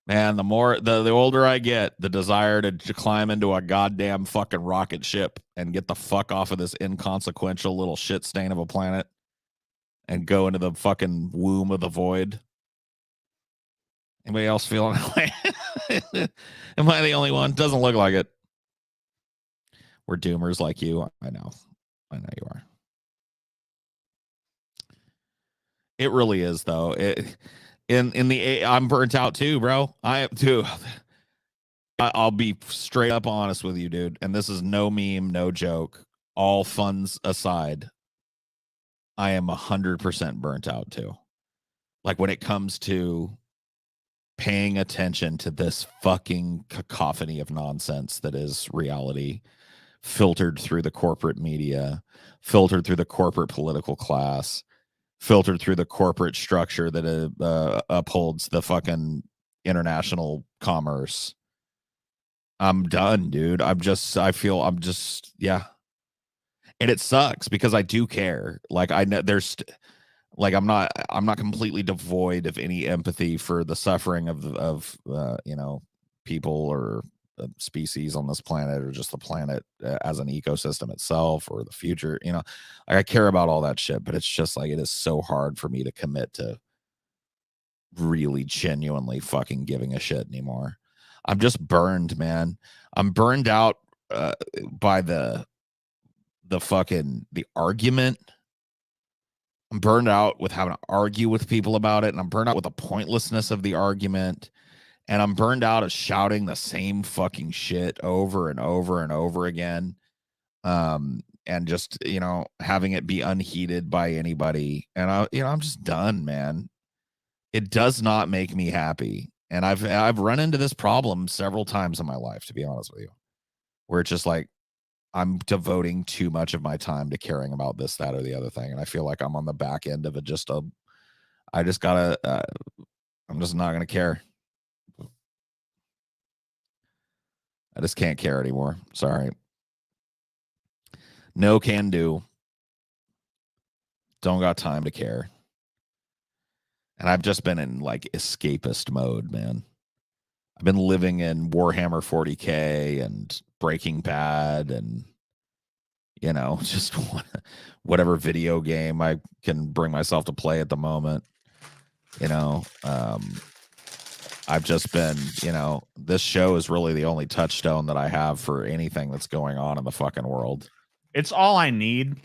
Man, the older I get, the desire to climb into a goddamn fucking rocket ship and get the fuck off of this inconsequential little shit stain of a planet and go into the fucking womb of the void. Anybody else feeling that way? Am I the only one? Doesn't look like it. We're doomers like you. I know you are. It really is, though. I'm burnt out too, bro. I am too. I'll be straight up honest with you, dude. And this is no meme, no joke. All funds aside, I am 100% burnt out too. Like when it comes to paying attention to this fucking cacophony of nonsense that is reality, filtered through the corporate media, filtered through the corporate political class, filtered through the corporate structure that upholds the fucking international commerce. I'm done, dude. Yeah. And it sucks because I do care. Like I know Like I'm not completely devoid of any empathy for the suffering of you know, people or species on this planet, or just the planet as an ecosystem itself, or the future. You know, like I care about all that shit, but it's just like it is so hard for me to commit to really genuinely fucking giving a shit anymore. I'm just burned, man. I'm burned out by the argument. I'm burned out with having to argue with people about it, and I'm burned out with the pointlessness of the argument, and I'm burned out of shouting the same fucking shit over and over and over again, and just, you know, having it be unheeded by anybody. And I'm just done, man. It does not make me happy, and I've run into this problem several times in my life, to be honest with you, where it's just like I'm devoting too much of my time to caring about this, that, or the other thing. And I feel like I'm on the back end of it. I'm just not going to care. I just can't care anymore. Sorry. No can do. Don't got time to care. And I've just been in like escapist mode, man. I've been living in Warhammer 40K and Breaking Bad and, you know, just whatever video game I can bring myself to play at the moment. You know, I've just been, you know, this show is really the only touchstone that I have for anything that's going on in the fucking world. It's all I need.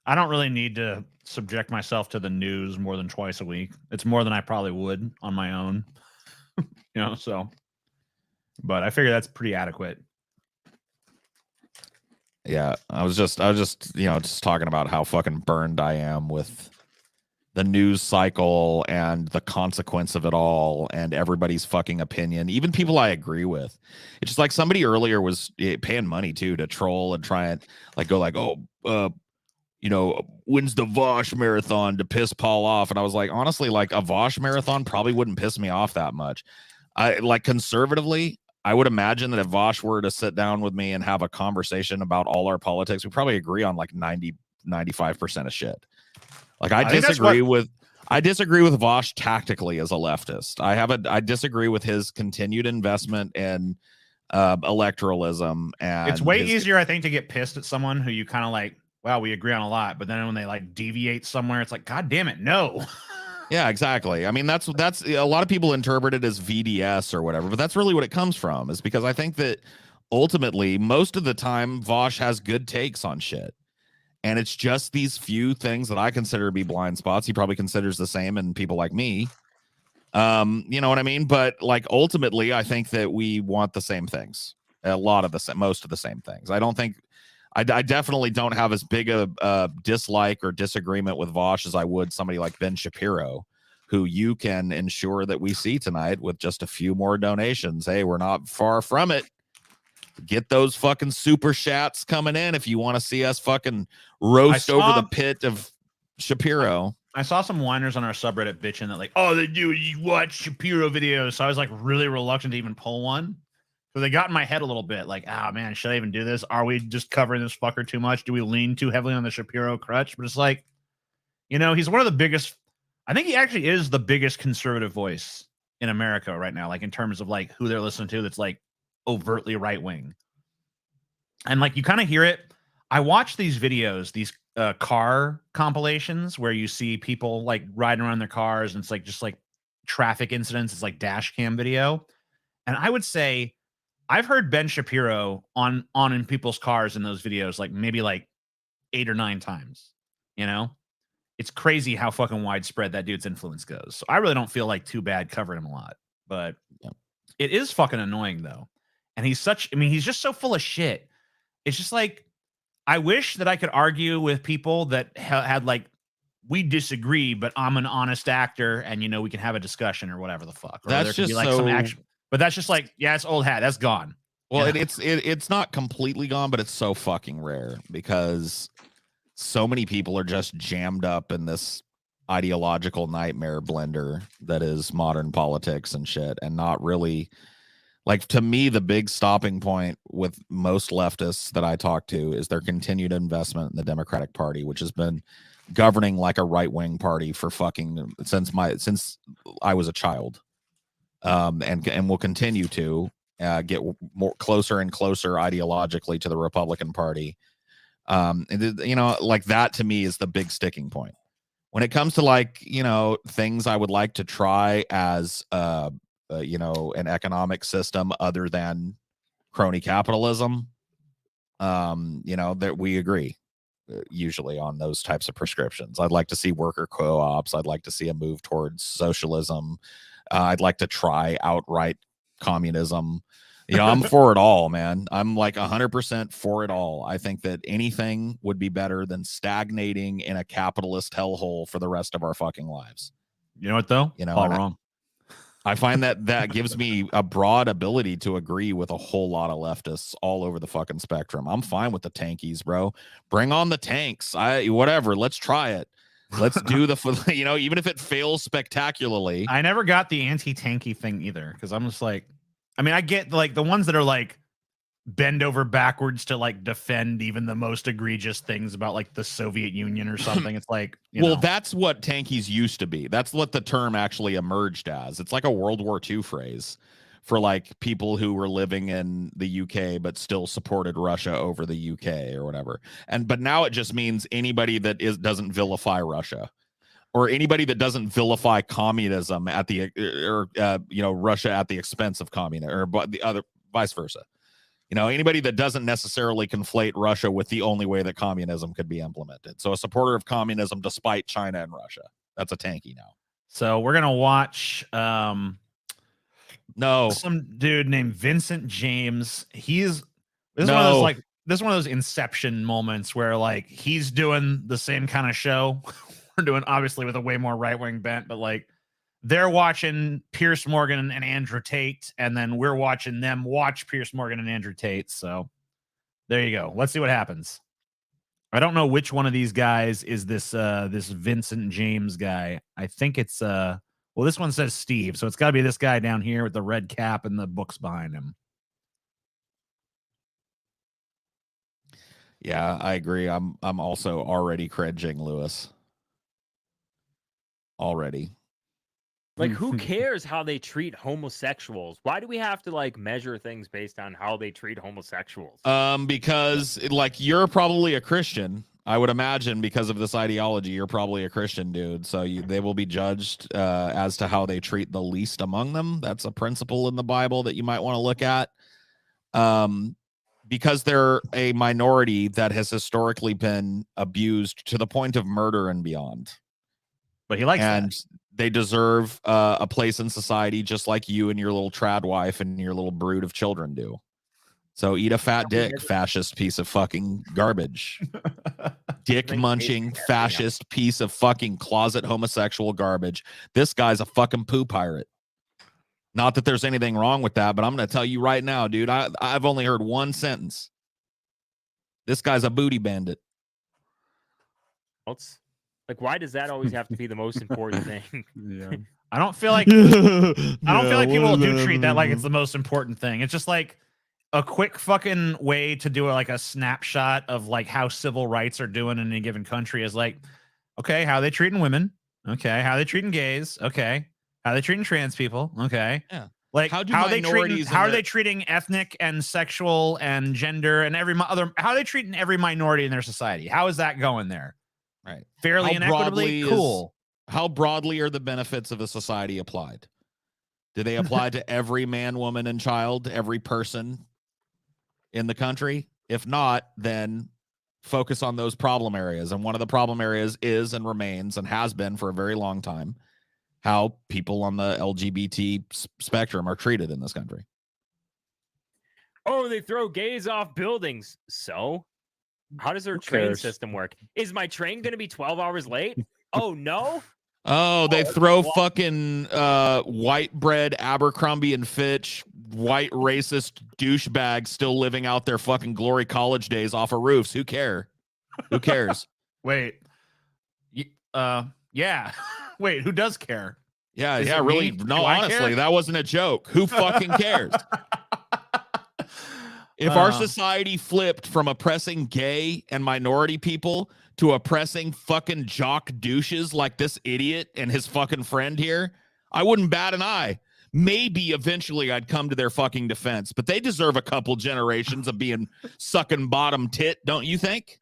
I don't really need to subject myself to the news more than twice a week. It's more than I probably would on my own. You know, so, but I figure that's pretty adequate. Yeah, I was just, you know, just talking about how fucking burned I am with the news cycle and the consequence of it all and everybody's fucking opinion, even people I agree with. It's just like somebody earlier was paying money too to troll and try and like go like, oh, you know, when's the Vosh marathon to piss Paul off? And I was like, honestly, like a Vosh marathon probably wouldn't piss me off that much. I like conservatively, I would imagine that if Vosh were to sit down with me and have a conversation about all our politics, we probably agree on like 95% of shit. Like I disagree with Vosh tactically as a leftist. I disagree with his continued investment in electoralism, and it's way easier, I think, to get pissed at someone who you kind of like, wow, we agree on a lot, but then when they like deviate somewhere, it's like, God damn it, no. Yeah, exactly. I mean, that's a lot of people interpret it as VDS or whatever, but that's really what it comes from, is because I think that ultimately most of the time Vosh has good takes on shit. And it's just these few things that I consider to be blind spots. He probably considers the same in people like me. You know what I mean? But like ultimately, I think that we want the same things. Most of the same things. I definitely don't have as big a dislike or disagreement with Vosh as I would somebody like Ben Shapiro, who you can ensure that we see tonight with just a few more donations. Hey, we're not far from it. Get those fucking super chats coming in if you want to see us fucking roast over the pit of Shapiro. I saw some whiners on our subreddit bitching that like, oh, you watch Shapiro videos. So I was like really reluctant to even pull one. So they got in my head a little bit like, ah, man, should I even do this? Are we just covering this fucker too much? Do we lean too heavily on the Shapiro crutch? But it's like, you know, he's one of the biggest. I think he actually is the biggest conservative voice in America right now, like in terms of like who they're listening to that's like overtly right wing. And like you kind of hear it. I watch these videos, these car compilations where you see people like riding around their cars and it's like just like traffic incidents. It's like dash cam video. And I would say I've heard Ben Shapiro on in people's cars in those videos like maybe like 8 or 9 times. You know, it's crazy how fucking widespread that dude's influence goes. So I really don't feel like too bad covering him a lot, but it is fucking annoying though. And he's just so full of shit. It's just like, I wish that I could argue with people that had like, we disagree, but I'm an honest actor and, you know, we can have a discussion or whatever the fuck. Or that's just like some action. But that's just like, yeah, it's old hat. That's gone. Well, it's not completely gone, but it's so fucking rare because so many people are just jammed up in this ideological nightmare blender that is modern politics and shit, and not really like, to me, the big stopping point with most leftists that I talk to is their continued investment in the Democratic Party, which has been governing like a right-wing party for fucking since I was a child, and will continue to get more closer and closer ideologically to the Republican Party. Like that to me is the big sticking point when it comes to like things I would like to try as an economic system other than crony capitalism. That we agree usually on those types of prescriptions. I'd like to see worker co-ops. I'd like to see a move towards socialism. I'd like to try outright communism. I'm for it all, man. I'm like 100% for it all. I think that anything would be better than stagnating in a capitalist hellhole for the rest of our fucking lives. You know what though? All wrong. I find that gives me a broad ability to agree with a whole lot of leftists all over the fucking spectrum. I'm fine with the tankies, bro. Bring on the tanks. Whatever. Let's try it. Let's do even if it fails spectacularly. I never got the anti-tanky thing either because I'm just like, I mean, I get like the ones that are like bend over backwards to like defend even the most egregious things about like the Soviet Union or something. It's like, that's what tankies used to be. That's what the term actually emerged as. It's like a World War II phrase for like people who were living in the UK but still supported Russia over the UK or whatever. But now it just means anybody that doesn't vilify Russia, or anybody that doesn't vilify communism at the Russia at the expense of communism, or the other vice versa. Anybody that doesn't necessarily conflate Russia with the only way that communism could be implemented. So a supporter of communism despite China and Russia. That's a tanky now. So we're gonna watch some dude named Vincent James. This is one of those Inception moments where like he's doing the same kind of show. We're doing obviously with a way more right-wing bent, but like they're watching Piers Morgan and Andrew Tate, and then we're watching them watch Piers Morgan and Andrew Tate. So there you go. Let's see what happens. I don't know which one of these guys is this Vincent James guy. I think it's this one says Steve, so it's got to be this guy down here with the red cap and the books behind him. Yeah, I agree. I'm also already cringing, Lewis. Already. Like, who cares how they treat homosexuals? Why do we have to like measure things based on how they treat homosexuals? Because like you're probably a Christian, I would imagine, because of this ideology. You're probably a Christian, dude. So they will be judged as to how they treat the least among them. That's a principle in the Bible that you might want to look at. Because they're a minority that has historically been abused to the point of murder and beyond. But he likes that. They deserve a place in society just like you and your little trad wife and your little brood of children do. So eat a fat dick, fascist piece of fucking garbage. Dick munching, fascist piece of fucking closet homosexual garbage. This guy's a fucking poo pirate. Not that there's anything wrong with that, but I'm going to tell you right now, dude, I've only heard one sentence. This guy's a booty bandit. Like, why does that always have to be the most important thing? Yeah. I don't feel like people do treat that like it's the most important thing. It's just like a quick fucking way to do like a snapshot of like how civil rights are doing in any given country is like, okay, how are they treating women? Okay, how are they treating gays? Okay, how are they treating trans people? Okay, yeah. Like how are they treating ethnic and sexual and gender and how are they treating every minority in their society? How is that going there? Right. Fairly and equitably? Cool. How broadly are the benefits of a society applied? Do they apply to every man, woman, and child, every person in the country? If not, then focus on those problem areas. And one of the problem areas is and remains and has been for a very long time how people on the LGBT spectrum are treated in this country. Oh, they throw gays off buildings. So? How does their train system work? Is my train going to be 12 hours late? Oh, no? Oh, they throw fucking white bread, Abercrombie and Fitch, white racist douchebags still living out their fucking glory college days off of roofs. Who cares? Wait. Yeah. Wait, who does care? Yeah, really. No, honestly, that wasn't a joke. Who fucking cares? If our society flipped from oppressing gay and minority people to oppressing fucking jock douches like this idiot and his fucking friend here, I wouldn't bat an eye. Maybe eventually I'd come to their fucking defense, but they deserve a couple generations of being sucking bottom tit, don't you think?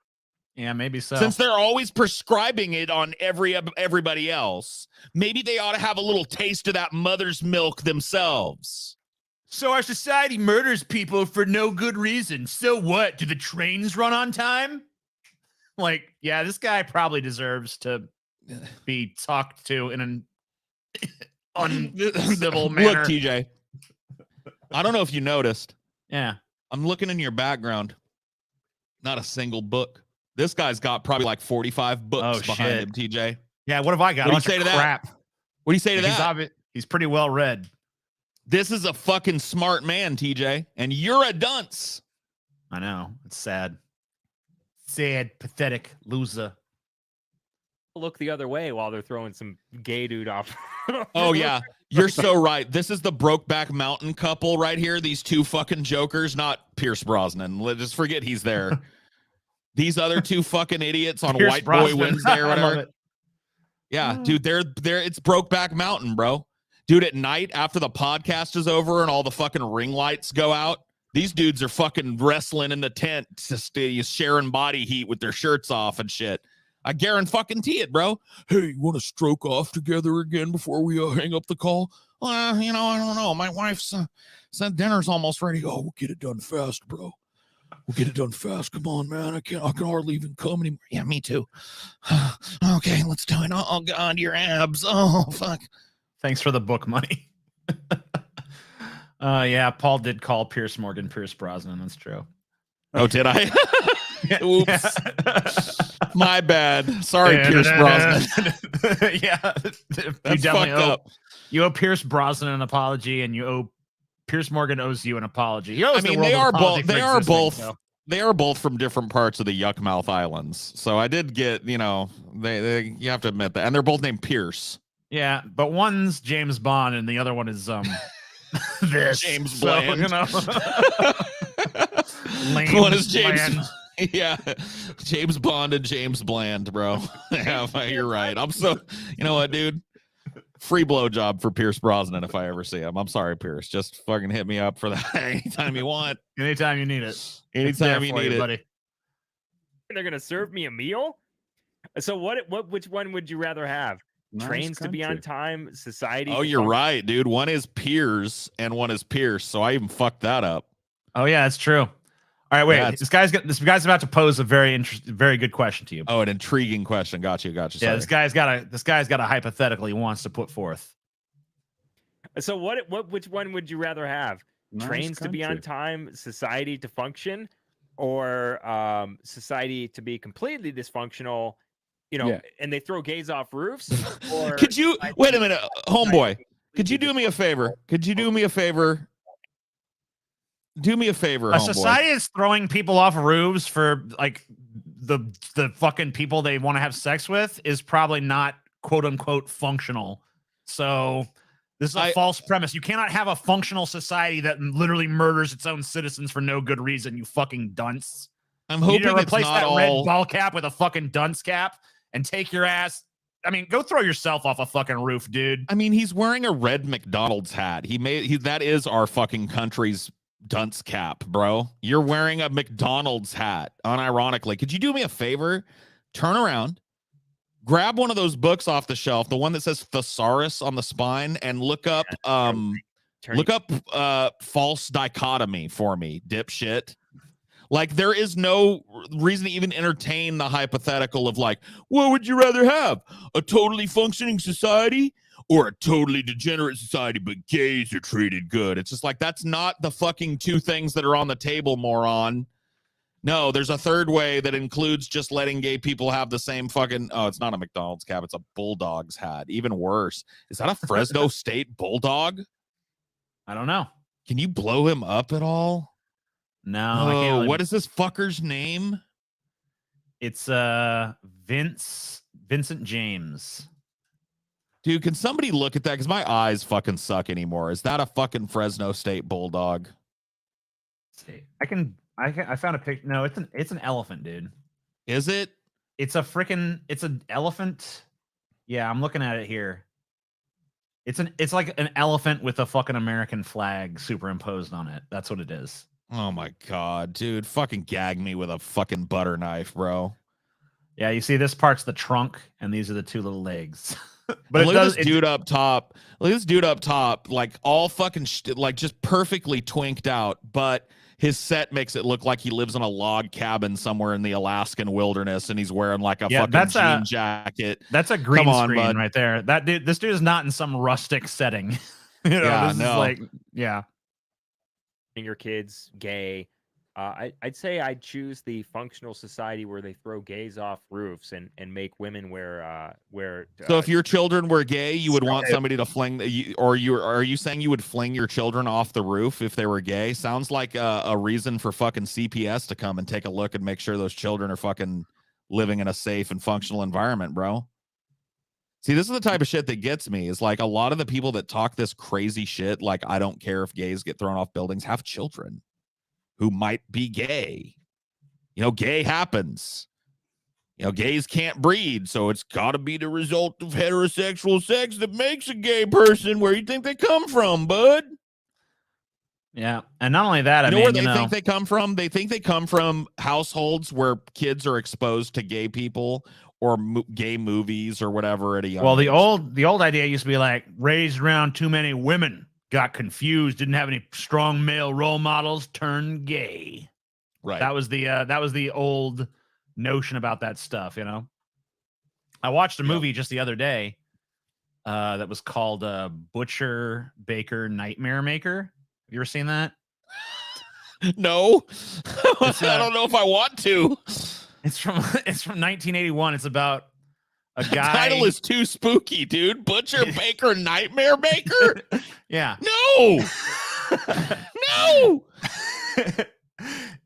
Yeah, maybe so. Since they're always prescribing it on everybody else, maybe they ought to have a little taste of that mother's milk themselves. So our society murders people for no good reason. So what? Do the trains run on time? Like, yeah, this guy probably deserves to be talked to in an uncivil manner. Look, TJ, I don't know if you noticed. Yeah. I'm looking in your background. Not a single book. This guy's got probably like 45 books behind him, TJ. Yeah, what have I got? What do you say to that? What do you say to that? He's pretty well read. This is a fucking smart man, TJ, and you're a dunce. I know. It's sad. Sad, pathetic loser. Look the other way while they're throwing some gay dude off. Oh, yeah. You're so right. This is the Brokeback Mountain couple right here. These two fucking jokers, not Pierce Brosnan. Let's just forget he's there. These other two fucking idiots on Pierce White Brosnan. Boy Wednesday or I love whatever. it. Yeah, dude, they're it's Brokeback Mountain, bro. Dude, at night after the podcast is over and all the fucking ring lights go out, these dudes are fucking wrestling in the tent, just sharing body heat with their shirts off and shit. I guarantee it, bro. Hey, you want to stroke off together again before we hang up the call? I don't know. My wife's said dinner's almost ready. Oh, we'll get it done fast, bro. We'll get it done fast. Come on, man. I can hardly even come anymore. Yeah, me too. Okay, let's do it. Oh, God, your abs. Oh, fuck. Thanks for the book money. Yeah, Paul did call Pierce Brosnan. That's true. Oh, did I? Oops. Yeah. My bad. Sorry, Pierce Brosnan. Yeah. You definitely up. You owe Pierce Brosnan an apology, and you owe Pierce Morgan owes you an apology. He owes I mean, the world they are both from different parts of the Yuckmouth Islands. So I did get, you have to admit that. And they're both named Pierce. Yeah, but one's James Bond and the other one is this James Bland. One is James. Yeah, James Bond and James Bland, bro. Yeah, you're right. I'm so, you know what, dude? Free blowjob for Pierce Brosnan if I ever see him. I'm sorry, Pierce. Just fucking hit me up for that anytime you want. Anytime you need it. Anytime you need it, buddy. They're gonna serve me a meal. So which one would you rather have? Trains to be on time, society. Oh, you're right, dude. One is Piers and one is Pierce. So I even fucked that up. Oh yeah, that's true. All right, wait. This guy's about to pose a very good question to you. Oh, an intriguing question. Got you. Yeah, sorry. this guy's got a hypothetical he wants to put forth. So which one would you rather have? Trains to be on time, society to function, or society to be completely dysfunctional? And they throw gays off roofs. Or could you wait a minute, homeboy? Could you do me a favor? Do me a favor, homeboy. Society is throwing people off roofs for like the fucking people they want to have sex with is probably not quote unquote functional. So this is a false premise. You cannot have a functional society that literally murders its own citizens for no good reason. You fucking dunce. I'm hoping you need to replace it's not that red ball cap with a fucking dunce cap and take your ass. I mean, go throw yourself off a fucking roof, dude. I mean, he's wearing a red McDonald's hat. That is our fucking country's dunce cap, bro. You're wearing a McDonald's hat, unironically. Could you do me a favor? Turn around, grab one of those books off the shelf, the one that says thesaurus on the spine, and look up false dichotomy for me, dipshit. Like, there is no reason to even entertain the hypothetical of like, what would you rather have? A totally functioning society or a totally degenerate society, but gays are treated good? It's just like, that's not the fucking two things that are on the table, moron. No, there's a third way that includes just letting gay people have the same fucking, it's not a McDonald's cap, it's a Bulldogs hat. Even worse. Is that a Fresno State Bulldog? I don't know. Can you blow him up at all? No, I can't really... What is this fucker's name? It's Vincent James. Dude, can somebody look at that? Because my eyes fucking suck anymore. Is that a fucking Fresno State Bulldog? See, I found a picture. No, it's an elephant, dude. Is it? It's an elephant. Yeah, I'm looking at it here. It's like an elephant with a fucking American flag superimposed on it. That's what it is. Oh my god, dude! Fucking gag me with a fucking butter knife, bro. Yeah, you see this part's the trunk, and these are the two little legs. But look at this dude up top. Look at this dude up top, like all fucking like just perfectly twinked out, but his set makes it look like he lives in a log cabin somewhere in the Alaskan wilderness, and he's wearing like a fucking jean jacket. That's a green screen right there. This dude is not in some rustic setting. You know, yeah, this is like, yeah. Your kids gay. I'd say I'd choose the functional society where they throw gays off roofs and make women wear. So if your children were gay, you would want somebody to fling, are you saying you would fling your children off the roof if they were gay? Sounds like a reason for fucking CPS to come and take a look and make sure those children are fucking living in a safe and functional environment, bro. See, this is the type of shit that gets me, is like a lot of the people that talk this crazy shit, like I don't care if gays get thrown off buildings, have children who might be gay. You know, gay happens. You know, gays can't breed, so it's got to be the result of heterosexual sex that makes a gay person. Where you think they come from, bud? Yeah, and not only that, where they think they come from? They think they come from households where kids are exposed to gay people or gay movies or whatever at a young age. the old idea used to be like raised around too many women. Got confused, didn't have any strong male role models, turned gay. Right. That was the old notion about that stuff, you know. I watched a movie just the other day that was called Butcher Baker Nightmare Maker. Have you ever seen that? No. I don't know if I want to. It's from 1981. It's about a guy. The title is too spooky, dude. Butcher Baker Nightmare Maker? Yeah. No. No.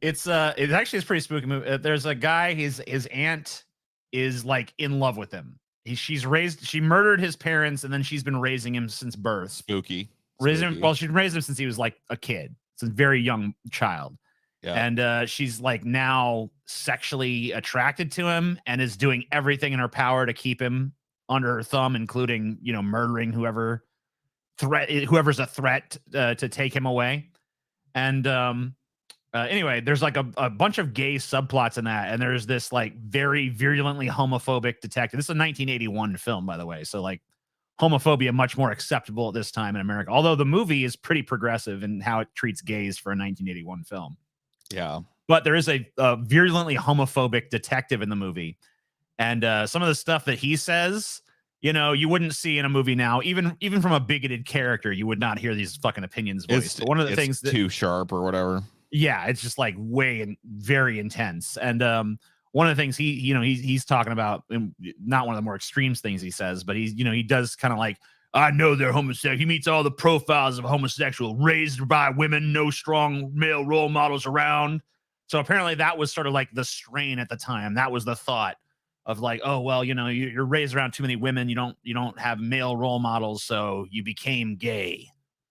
It's actually a pretty spooky movie. There's a guy, his aunt is like in love with him. She murdered his parents, and then she's been raising him since birth. Spooky. She's raised him since he was like a kid. Since a very young child. Yeah. And she's like now sexually attracted to him and is doing everything in her power to keep him under her thumb, including, you know, murdering whoever's a threat to take him away. And anyway, there's like a bunch of gay subplots in that. And there's this like very virulently homophobic detective. This is a 1981 film, by the way. So like homophobia much more acceptable at this time in America. Although the movie is pretty progressive in how it treats gays for a 1981 film. Yeah. But there is a virulently homophobic detective in the movie. And some of the stuff that he says, you know, you wouldn't see in a movie now. Even from a bigoted character, you would not hear these fucking opinions voiced. But one of the things that too sharp or whatever. Yeah, it's just like very intense. And one of the things he's talking about, not one of the more extreme things he says, but he does kind of like, I know they're homosexual. He meets all the profiles of homosexual, raised by women, no strong male role models around. So apparently that was sort of like the strain at the time. That was the thought of like, oh, well, you know, you're raised around too many women. You don't have male role models. So you became gay,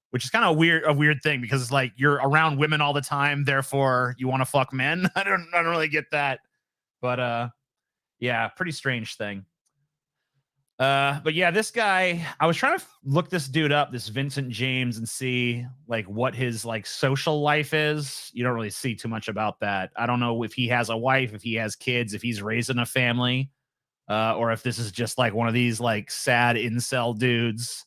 which is kind of a weird thing because it's like you're around women all the time. Therefore you want to fuck men. I don't really get that, but yeah, pretty strange thing. But yeah, this guy, I was trying to look this dude up, this Vincent James, and see like what his like social life is. You don't really see too much about that. I don't know if he has a wife, if he has kids, if he's raising a family, or if this is just like one of these like sad incel dudes,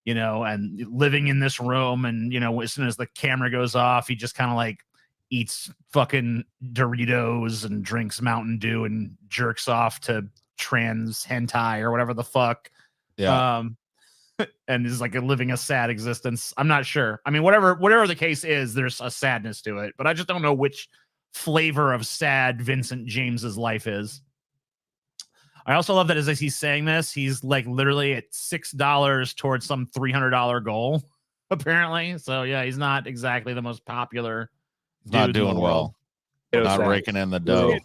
you know, and living in this room. And, you know, as soon as the camera goes off, he just kind of like eats fucking Doritos and drinks Mountain Dew and jerks off to trans hentai or whatever the fuck. Yeah. And is like living a sad existence. I'm not sure. I mean, whatever the case is, there's a sadness to it, but I just don't know which flavor of sad Vincent James's life is. I also love that as he's saying this, he's like literally at $6 towards some $300 goal, apparently. So yeah, he's not exactly the most popular. Not doing well. Not raking in the dough.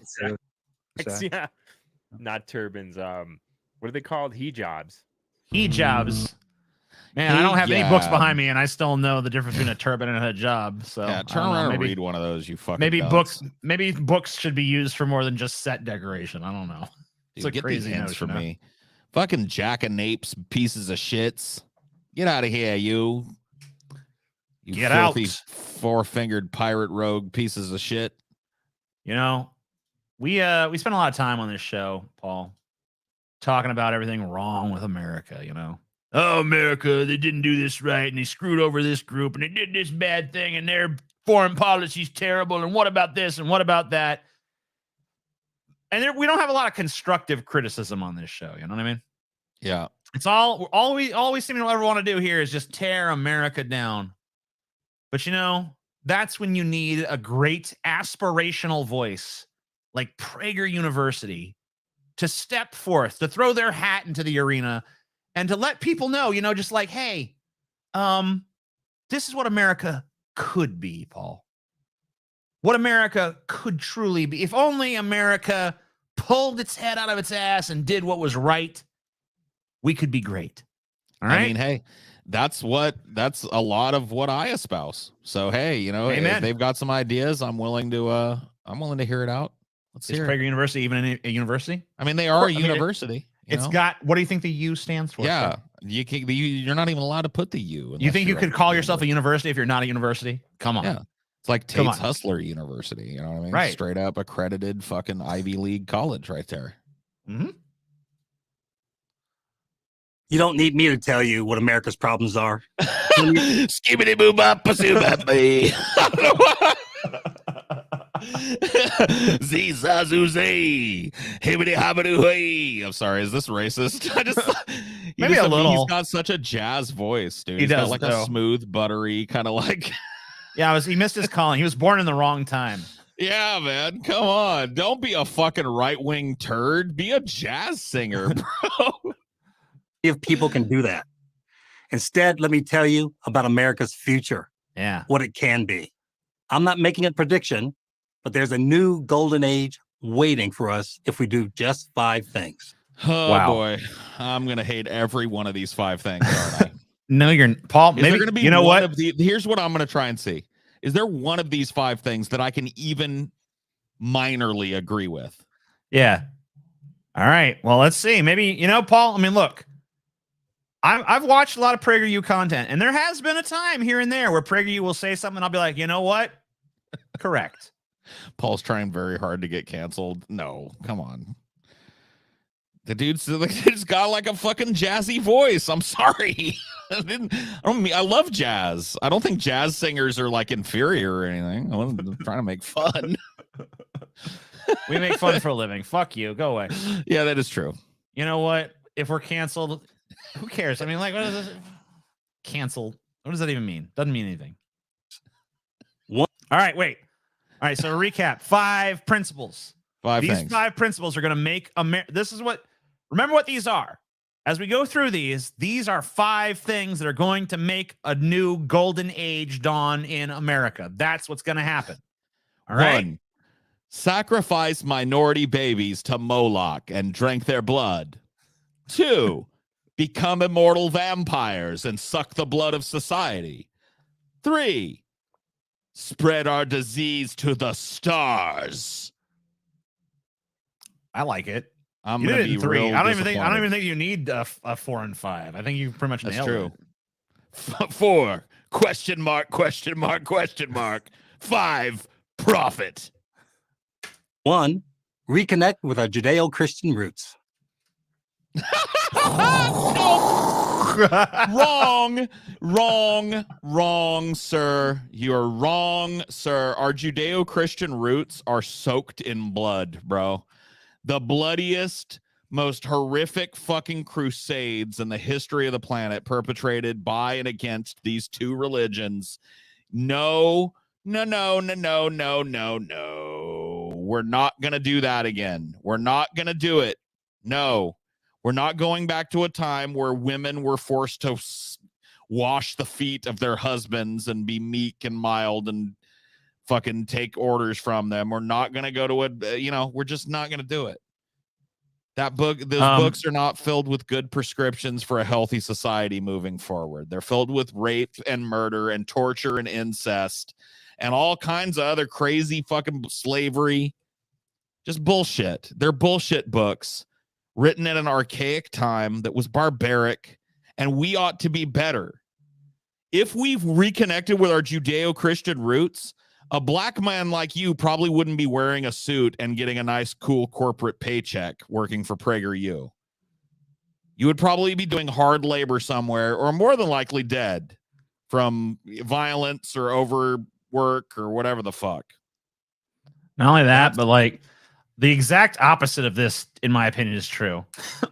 Yeah. Not turbans. What are they called? Hijabs. Hijabs. Man, I don't have any books behind me, and I still know the difference between a turban and a hijab. So yeah, turn around and read one of those. You fucking maybe dunce. books should be used for more than just set decoration. I don't know. It's Dude, a crazy hands notion, for me. Fucking jackanapes, pieces of shits. Get out of here, you. You Get filthy, out. four-fingered pirate rogue pieces of shit. You know, we spent a lot of time on this show, Paul, talking about everything wrong with America. You know, oh, America, they didn't do this right, and they screwed over this group, and they did this bad thing, and their foreign policy's terrible, and what about this, and what about that? And we don't have a lot of constructive criticism on this show. You know what I mean? Yeah. It's all we seem to ever want to do here is just tear America down. But you know, that's when you need a great aspirational voice like Prager University to step forth, to throw their hat into the arena and to let people know, you know, just like, hey, this is what America could be, Paul. What America could truly be. If only America pulled its head out of its ass and did what was right, we could be great. All right. I mean, hey, that's a lot of what I espouse. So hey, you know, Amen. if they've got some ideas, I'm willing to hear it out. Let's Is hear Prager it. University even a university? I mean, they are a university. It's got, what do you think the U stands for? Yeah, you're not even allowed to put the U. You think you could call yourself a university if you're not a university? Come on. Yeah. It's like Tate's Hustler University. You know what I mean? Right. Straight up accredited fucking Ivy League college right there. Mm-hmm. You don't need me to tell you what America's problems are. Skibbity boo bop bop me. Zee hibbity hobbity hey. I'm sorry, is this racist? I just maybe a little. He's got such a jazz voice, dude. He does, got like a smooth, buttery kind of like. Yeah, he missed his calling. He was born in the wrong time. Yeah, man. Come on. Don't be a fucking right-wing turd. Be a jazz singer, bro. If people can do that. Instead, let me tell you about America's future. Yeah. What it can be. I'm not making a prediction, but there's a new golden age waiting for us if we do just 5 things. Oh, wow. Boy. I'm going to hate every one of these 5 things, aren't I? No, you're Paul. Is maybe there going to be, you know what? Here's what I'm going to try and see. Is there one of these 5 things that I can even minorly agree with? Yeah. All right. Well, let's see. Maybe, you know, Paul, I mean, look, I've watched a lot of PragerU content, and there has been a time here and there where PragerU will say something, and I'll be like, you know what? Correct. Paul's trying very hard to get canceled. No, come on. The dude's got like a fucking jazzy voice. I'm sorry. I love jazz. I don't think jazz singers are like inferior or anything. I'm trying to make fun. We make fun for a living. Fuck you. Go away. Yeah, that is true. You know what? If we're canceled, who cares? I mean, like, what is this? Canceled. What does that even mean? Doesn't mean anything. What? All right, wait. All right, so recap. 5 principles. 5 these things. 5 principles are going to make this is what, remember what these are. As we go through these are 5 things that are going to make a new golden age dawn in America. That's what's going to happen. All right. 1, sacrifice minority babies to Moloch and drink their blood. 2, become immortal vampires and suck the blood of society. 3, spread our disease to the stars. I like it. I'm You gonna did it be in 3. real I don't even disappointed. think you need a 4 and 5. I think you pretty much That's nailed true. it. 4, question mark, question mark, question mark. 5, profit. 1, reconnect with our Judeo-Christian roots. Wrong, sir. You're wrong, sir. Our Judeo-Christian roots are soaked in blood, bro. The bloodiest, most horrific fucking crusades in the history of the planet perpetrated by and against these 2 religions. No. We're not going to do that again. We're not going to do it. No. We're not going back to a time where women were forced to wash the feet of their husbands and be meek and mild and fucking take orders from them. We're not going to go to we're just not going to do it. That book, those books are not filled with good prescriptions for a healthy society moving forward. They're filled with rape and murder and torture and incest and all kinds of other crazy fucking slavery. Just bullshit. They're bullshit books written in an archaic time that was barbaric, and we ought to be better. If we've reconnected with our Judeo-Christian roots, a black man like you probably wouldn't be wearing a suit and getting a nice, cool corporate paycheck working for PragerU. You would probably be doing hard labor somewhere, or more than likely dead from violence or overwork or whatever the fuck. Not only that, but like the exact opposite of this, in my opinion, is true.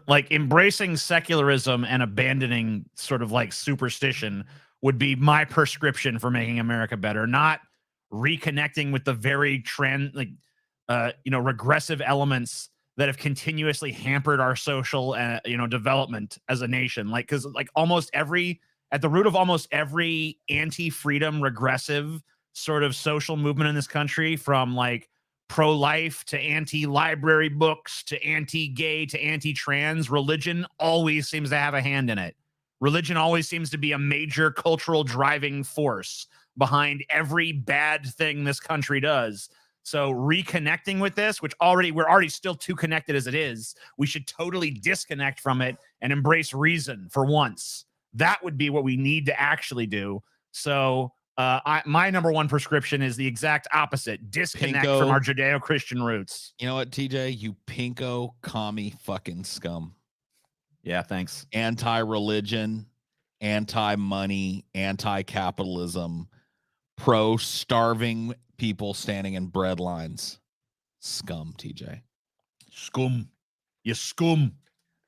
Like embracing secularism and abandoning sort of like superstition would be my prescription for making America better, not reconnecting with the very regressive elements that have continuously hampered our social development as a nation. Like, because like at the root of almost every anti-freedom regressive sort of social movement in this country, from like pro-life to anti-library books to anti-gay to anti-trans, religion always seems to have a hand in it. Religion always seems to be a major cultural driving force behind every bad thing this country does. So reconnecting with this, which we're already still too connected as it is, we should totally disconnect from it and embrace reason for once. That would be what we need to actually do. So my number one prescription is the exact opposite: disconnect from our Judeo-Christian roots. You know what, TJ? You pinko commie fucking scum. Yeah, thanks. Anti-religion, anti-money, anti-capitalism, pro-starving people standing in bread lines. Scum, TJ. Scum. You scum.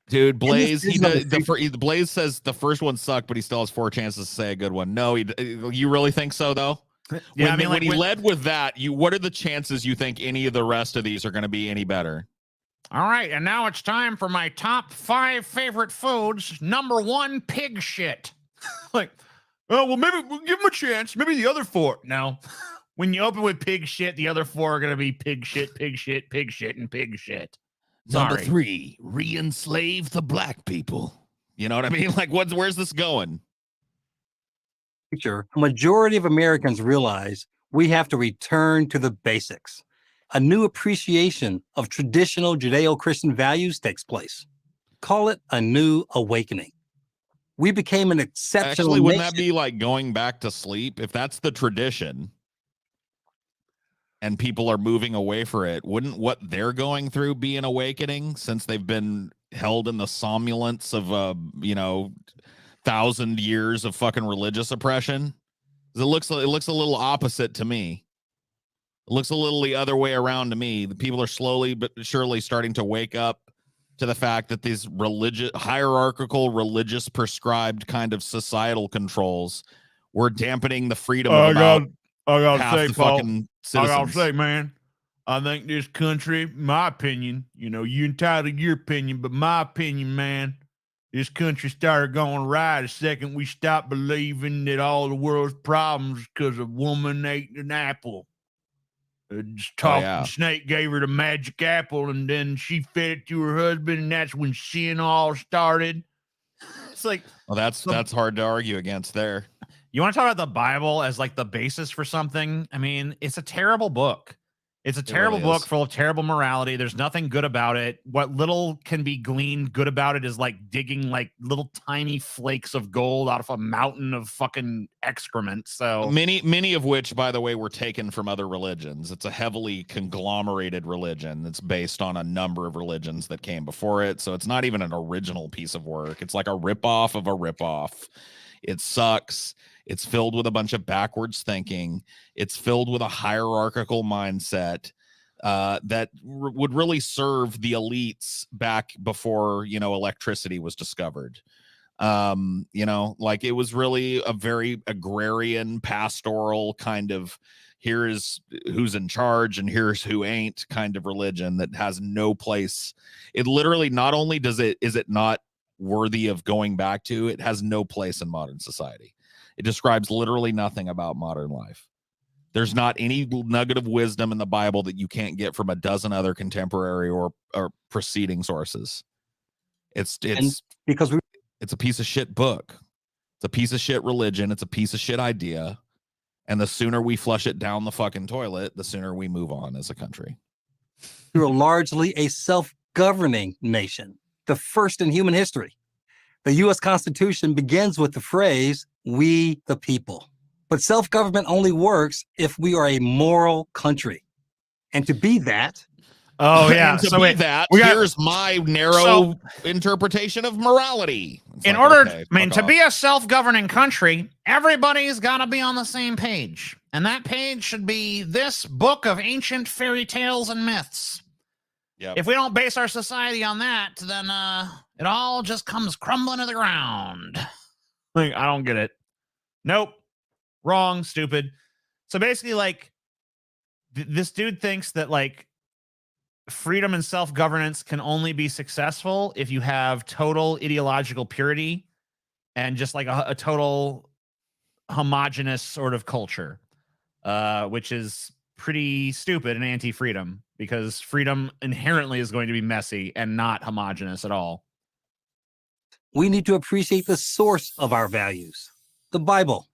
Dude, Blaze, Blaze says the first one sucked, but he still has 4 chances to say a good one. No, you really think so, though? Yeah, when he led with that, what are the chances you think any of the rest of these are going to be any better? All right, and now it's time for my top 5 favorite foods. Number 1, pig shit. Like, oh, well, maybe we'll give him a chance. Maybe the other 4. No. When you open with pig shit, the other 4 are going to be pig shit, pig shit, pig shit, and pig shit. Number 3, re-enslave the black people. You know what I mean? Like, where's this going? A majority of Americans realize we have to return to the basics. A new appreciation of traditional Judeo-Christian values takes place. Call it a new awakening. We became an exceptional Actually, wouldn't that be like going back to sleep? If that's the tradition and people are moving away from it, wouldn't what they're going through be an awakening, since they've been held in the somnolence of 1,000 years of fucking religious oppression? It looks a little opposite to me. It looks a little the other way around to me. The people are slowly but surely starting to wake up to the fact that these hierarchical, religious, prescribed kind of societal controls were dampening the freedom of about half the fucking citizens. I gotta say, man, I think this country, my opinion, you entitled to your opinion, but my opinion, man, this country started going right the second we stopped believing that all the world's problems because a woman ate an apple. Snake gave her the magic apple, and then she fed it to her husband, and that's when sin all started. It's like, well, that's hard to argue against there. You want to talk about the Bible as like the basis for something? I mean, it's a terrible book. It's a terrible book full of terrible morality. There's nothing good about it. What little can be gleaned good about it is like digging like little tiny flakes of gold out of a mountain of fucking excrement. So many of which, by the way, were taken from other religions. It's a heavily conglomerated religion that's based on a number of religions that came before it. So it's not even an original piece of work. It's like a ripoff of a ripoff. It sucks. It's filled with a bunch of backwards thinking. It's filled with a hierarchical mindset that would really serve the elites back before, electricity was discovered. Like it was really a very agrarian, pastoral kind of here's who's in charge and here's who ain't kind of religion that has no place. It literally, not only is it not worthy of going back to, it has no place in modern society. It describes literally nothing about modern life. There's not any nugget of wisdom in the Bible that you can't get from a dozen other contemporary or preceding sources. It's because it's a piece of shit book. It's a piece of shit religion. It's a piece of shit idea. And the sooner we flush it down the fucking toilet, the sooner we move on as a country. we're largely a self-governing nation, the first in human history. The U.S. Constitution begins with the phrase, "We the people." But self-government only works if we are a moral country. And to be that, Oh yeah. And to So be wait, that, we got- here's my narrow interpretation of morality. It's in like, order, okay, I mean, fuck to off. be a self-governing country, everybody's got to be on the same page, and that page should be this book of ancient fairy tales and myths. Yep. If we don't base our society on that, then it all just comes crumbling to the ground. Like, I don't get it. Nope. Wrong. Stupid. So basically, like, this dude thinks that, like, freedom and self-governance can only be successful if you have total ideological purity and just like a total homogenous sort of culture, which is pretty stupid and anti-freedom, because freedom inherently is going to be messy and not homogenous at all. we need to appreciate the source of our values, the Bible.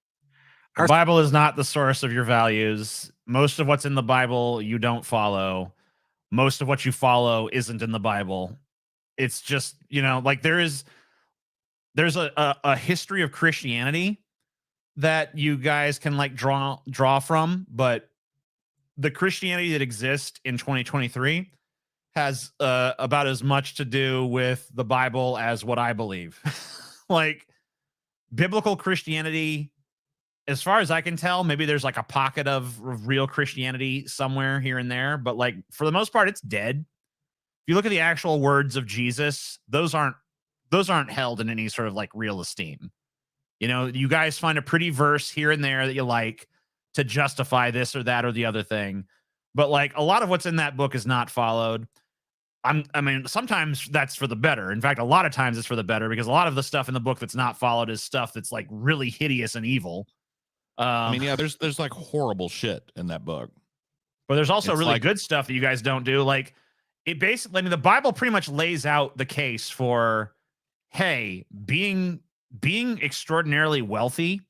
The Bible is not the source of your values. Most of what's in the Bible you don't follow. Most of what you follow isn't in the Bible. It's just, you know, like there's a history of Christianity that you guys can like draw from, but the Christianity that exists in 2023 has about as much to do with the Bible as what I believe. Like, biblical Christianity, as far as I can tell, maybe there's like a pocket of real Christianity somewhere here and there, but like for the most part, it's dead. If you look at the actual words of Jesus, those aren't held in any sort of like real esteem. You know, you guys find a pretty verse here and there that you like to justify this or that or the other thing, but like a lot of what's in that book is not followed. I mean, sometimes that's for the better. In fact, a lot of times it's for the better, because a lot of the stuff in the book that's not followed is stuff that's like really hideous and evil. I mean, yeah, there's like horrible shit in that book, but there's also It's really like- good stuff that you guys don't do. Like, it basically, I mean, the Bible pretty much lays out the case for, hey, being extraordinarily wealthy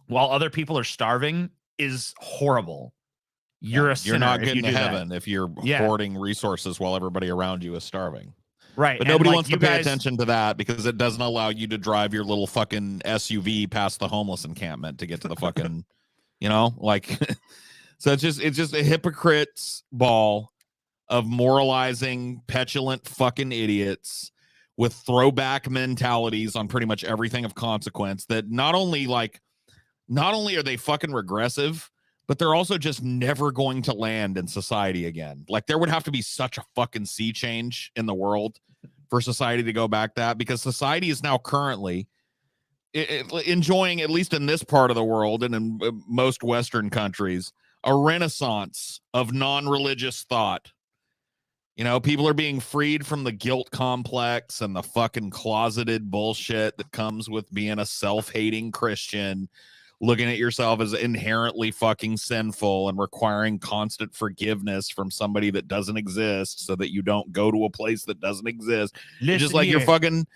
while other people are starving is horrible. You're a sinner. You're not if getting you to do that. heaven if you're Yeah. hoarding resources while everybody around you is starving. Right. But and, nobody like, wants you to pay guys- attention to that because it doesn't allow you to drive your little fucking SUV past the homeless encampment to get to the fucking, you know, like, so it's just a hypocrite's ball of moralizing, petulant fucking idiots with throwback mentalities on pretty much everything of consequence, that not only are they fucking regressive, but they're also just never going to land in society again. Like, there would have to be such a fucking sea change in the world for society to go back that, because society is now currently enjoying, at least in this part of the world and in most Western countries, a renaissance of non-religious thought. You know, people are being freed from the guilt complex and the fucking closeted bullshit that comes with being a self-hating Christian, looking at yourself as inherently fucking sinful and requiring constant forgiveness from somebody that doesn't exist so that you don't go to a place that doesn't exist. It's just like you're fucking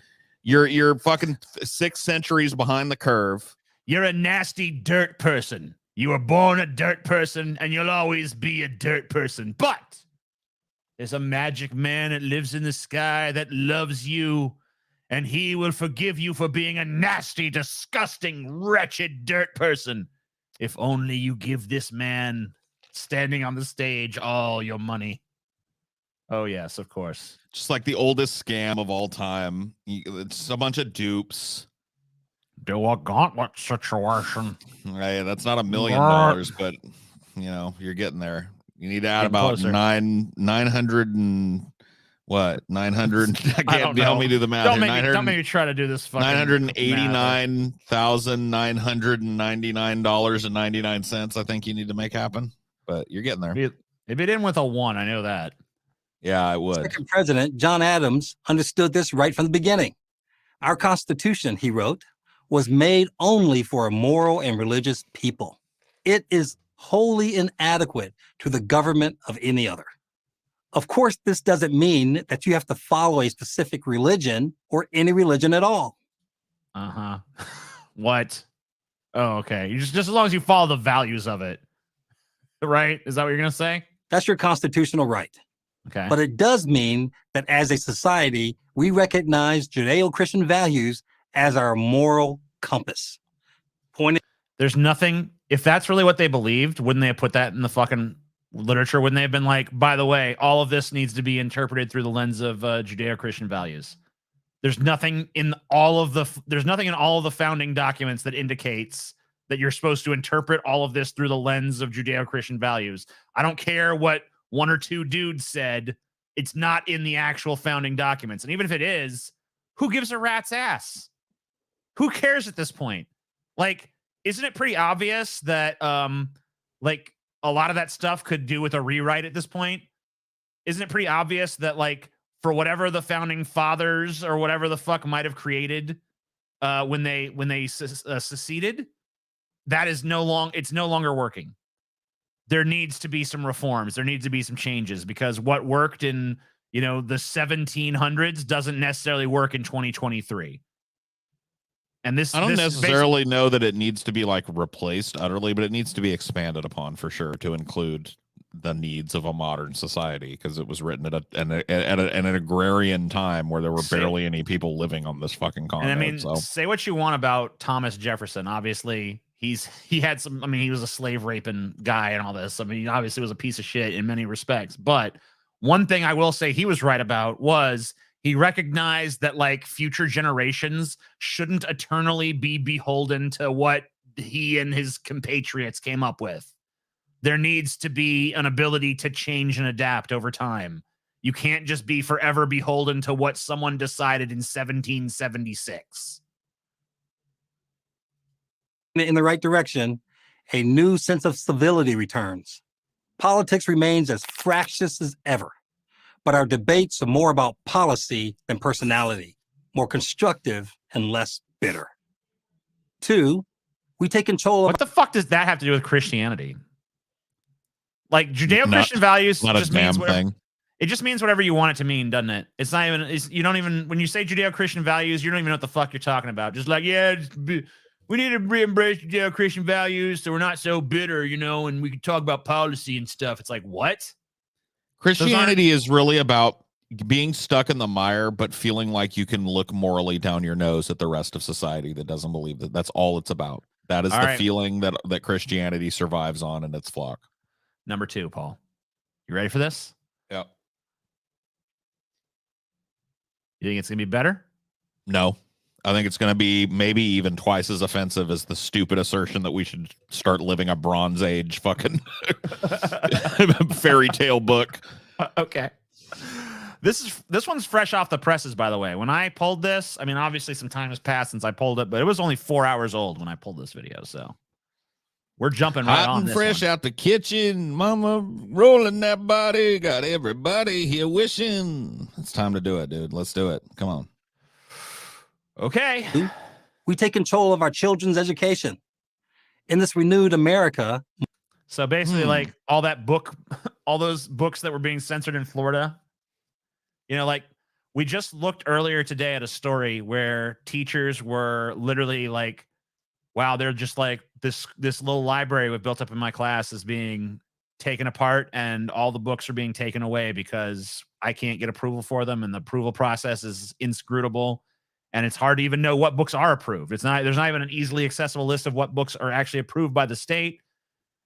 6 centuries behind the curve. You're a nasty dirt person. You were born a dirt person, and you'll always be a dirt person. But there's a magic man that lives in the sky that loves you, and he will forgive you for being a nasty, disgusting, wretched dirt person. If only you give this man standing on the stage all your money. Oh, yes, of course. Just like the oldest scam of all time. It's a bunch of dupes. Do a gauntlet situation. Right, that's not $1 million, but you know, you're getting there. You need to add Getting about closer. 900 and what? 900. I don't can't know. help me do the math. Don't here. make me try to do this fucking $989,999.99. I think you need to make happen, but you're getting there. If it didn't with a 1, I know that. Yeah, I would. Second President John Adams understood this right from the beginning. Our Constitution, he wrote, was made only for a moral and religious people. It is wholly inadequate to the government of any other. Of course, this doesn't mean that you have to follow a specific religion or any religion at all. What? Oh, okay. You just as long as you follow the values of it, right? Is that what you're gonna say? That's your constitutional right. Okay. But it does mean that as a society, we recognize Judeo-Christian values as our moral compass. There's nothing, if that's really what they believed, wouldn't they have put that in the fucking literature? Wouldn't they have been like, by the way, all of this needs to be interpreted through the lens of Judeo-Christian values? There's nothing in all of the founding documents that indicates that you're supposed to interpret all of this through the lens of Judeo-Christian values. I don't care what one or two dudes said. It's not in the actual founding documents. And even if it is, who gives a rat's ass? Who cares at this point? Like, isn't it pretty obvious that like a lot of that stuff could do with a rewrite at this point? Isn't it pretty obvious that, like, for whatever the founding fathers or whatever the fuck might have created when they seceded, that is it's no longer working. There needs to be some reforms. There needs to be some changes, because what worked in, the 1700s doesn't necessarily work in 2023. And I don't necessarily know that it needs to be like replaced utterly, but it needs to be expanded upon for sure to include the needs of a modern society, because it was written at an agrarian time where there were barely any people living on this fucking continent. And I mean, say what you want about Thomas Jefferson. Obviously, he was a slave raping guy and all this. I mean, he obviously was a piece of shit in many respects. But one thing I will say he was right about was he recognized that, like, future generations shouldn't eternally be beholden to what he and his compatriots came up with. There needs to be an ability to change and adapt over time. You can't just be forever beholden to what someone decided in 1776. In the right direction, a new sense of civility returns. Politics remains as fractious as ever, but our debates are more about policy than personality, more constructive and less bitter. 2, we take control of... What the fuck does that have to do with Christianity? Like, Judeo-Christian values just means whatever. It just means whatever you want it to mean, doesn't it? It's not even, you don't even, when you say Judeo-Christian values, you don't even know what the fuck you're talking about. Just like, we need to re-embrace Judeo-Christian values so we're not so bitter, and we can talk about policy and stuff. It's like, what? Christianity is really about being stuck in the mire, but feeling like you can look morally down your nose at the rest of society that doesn't believe that. That's all it's about. That is the feeling that Christianity survives on in its flock. Number 2, Paul. You ready for this? Yep. You think it's going to be better? No. I think it's going to be maybe even twice as offensive as the stupid assertion that we should start living a Bronze Age fucking fairy tale book. Okay. This one's fresh off the presses, by the way. When I pulled this, I mean, obviously some time has passed since I pulled it, but it was only 4 hours old when I pulled this video, so we're jumping right on this fresh one. out the kitchen, mama rolling that body, got everybody here wishing. It's time to do it, dude. Let's do it. Come on. Okay. We take control of our children's education. In this renewed America. So basically, like, all those books that were being censored in Florida, like, we just looked earlier today at a story where teachers were literally like, wow, they're just like, this little library we've built up in my class is being taken apart and all the books are being taken away because I can't get approval for them, and the approval process is inscrutable. And it's hard to even know what books are approved. There's not even an easily accessible list of what books are actually approved by the state.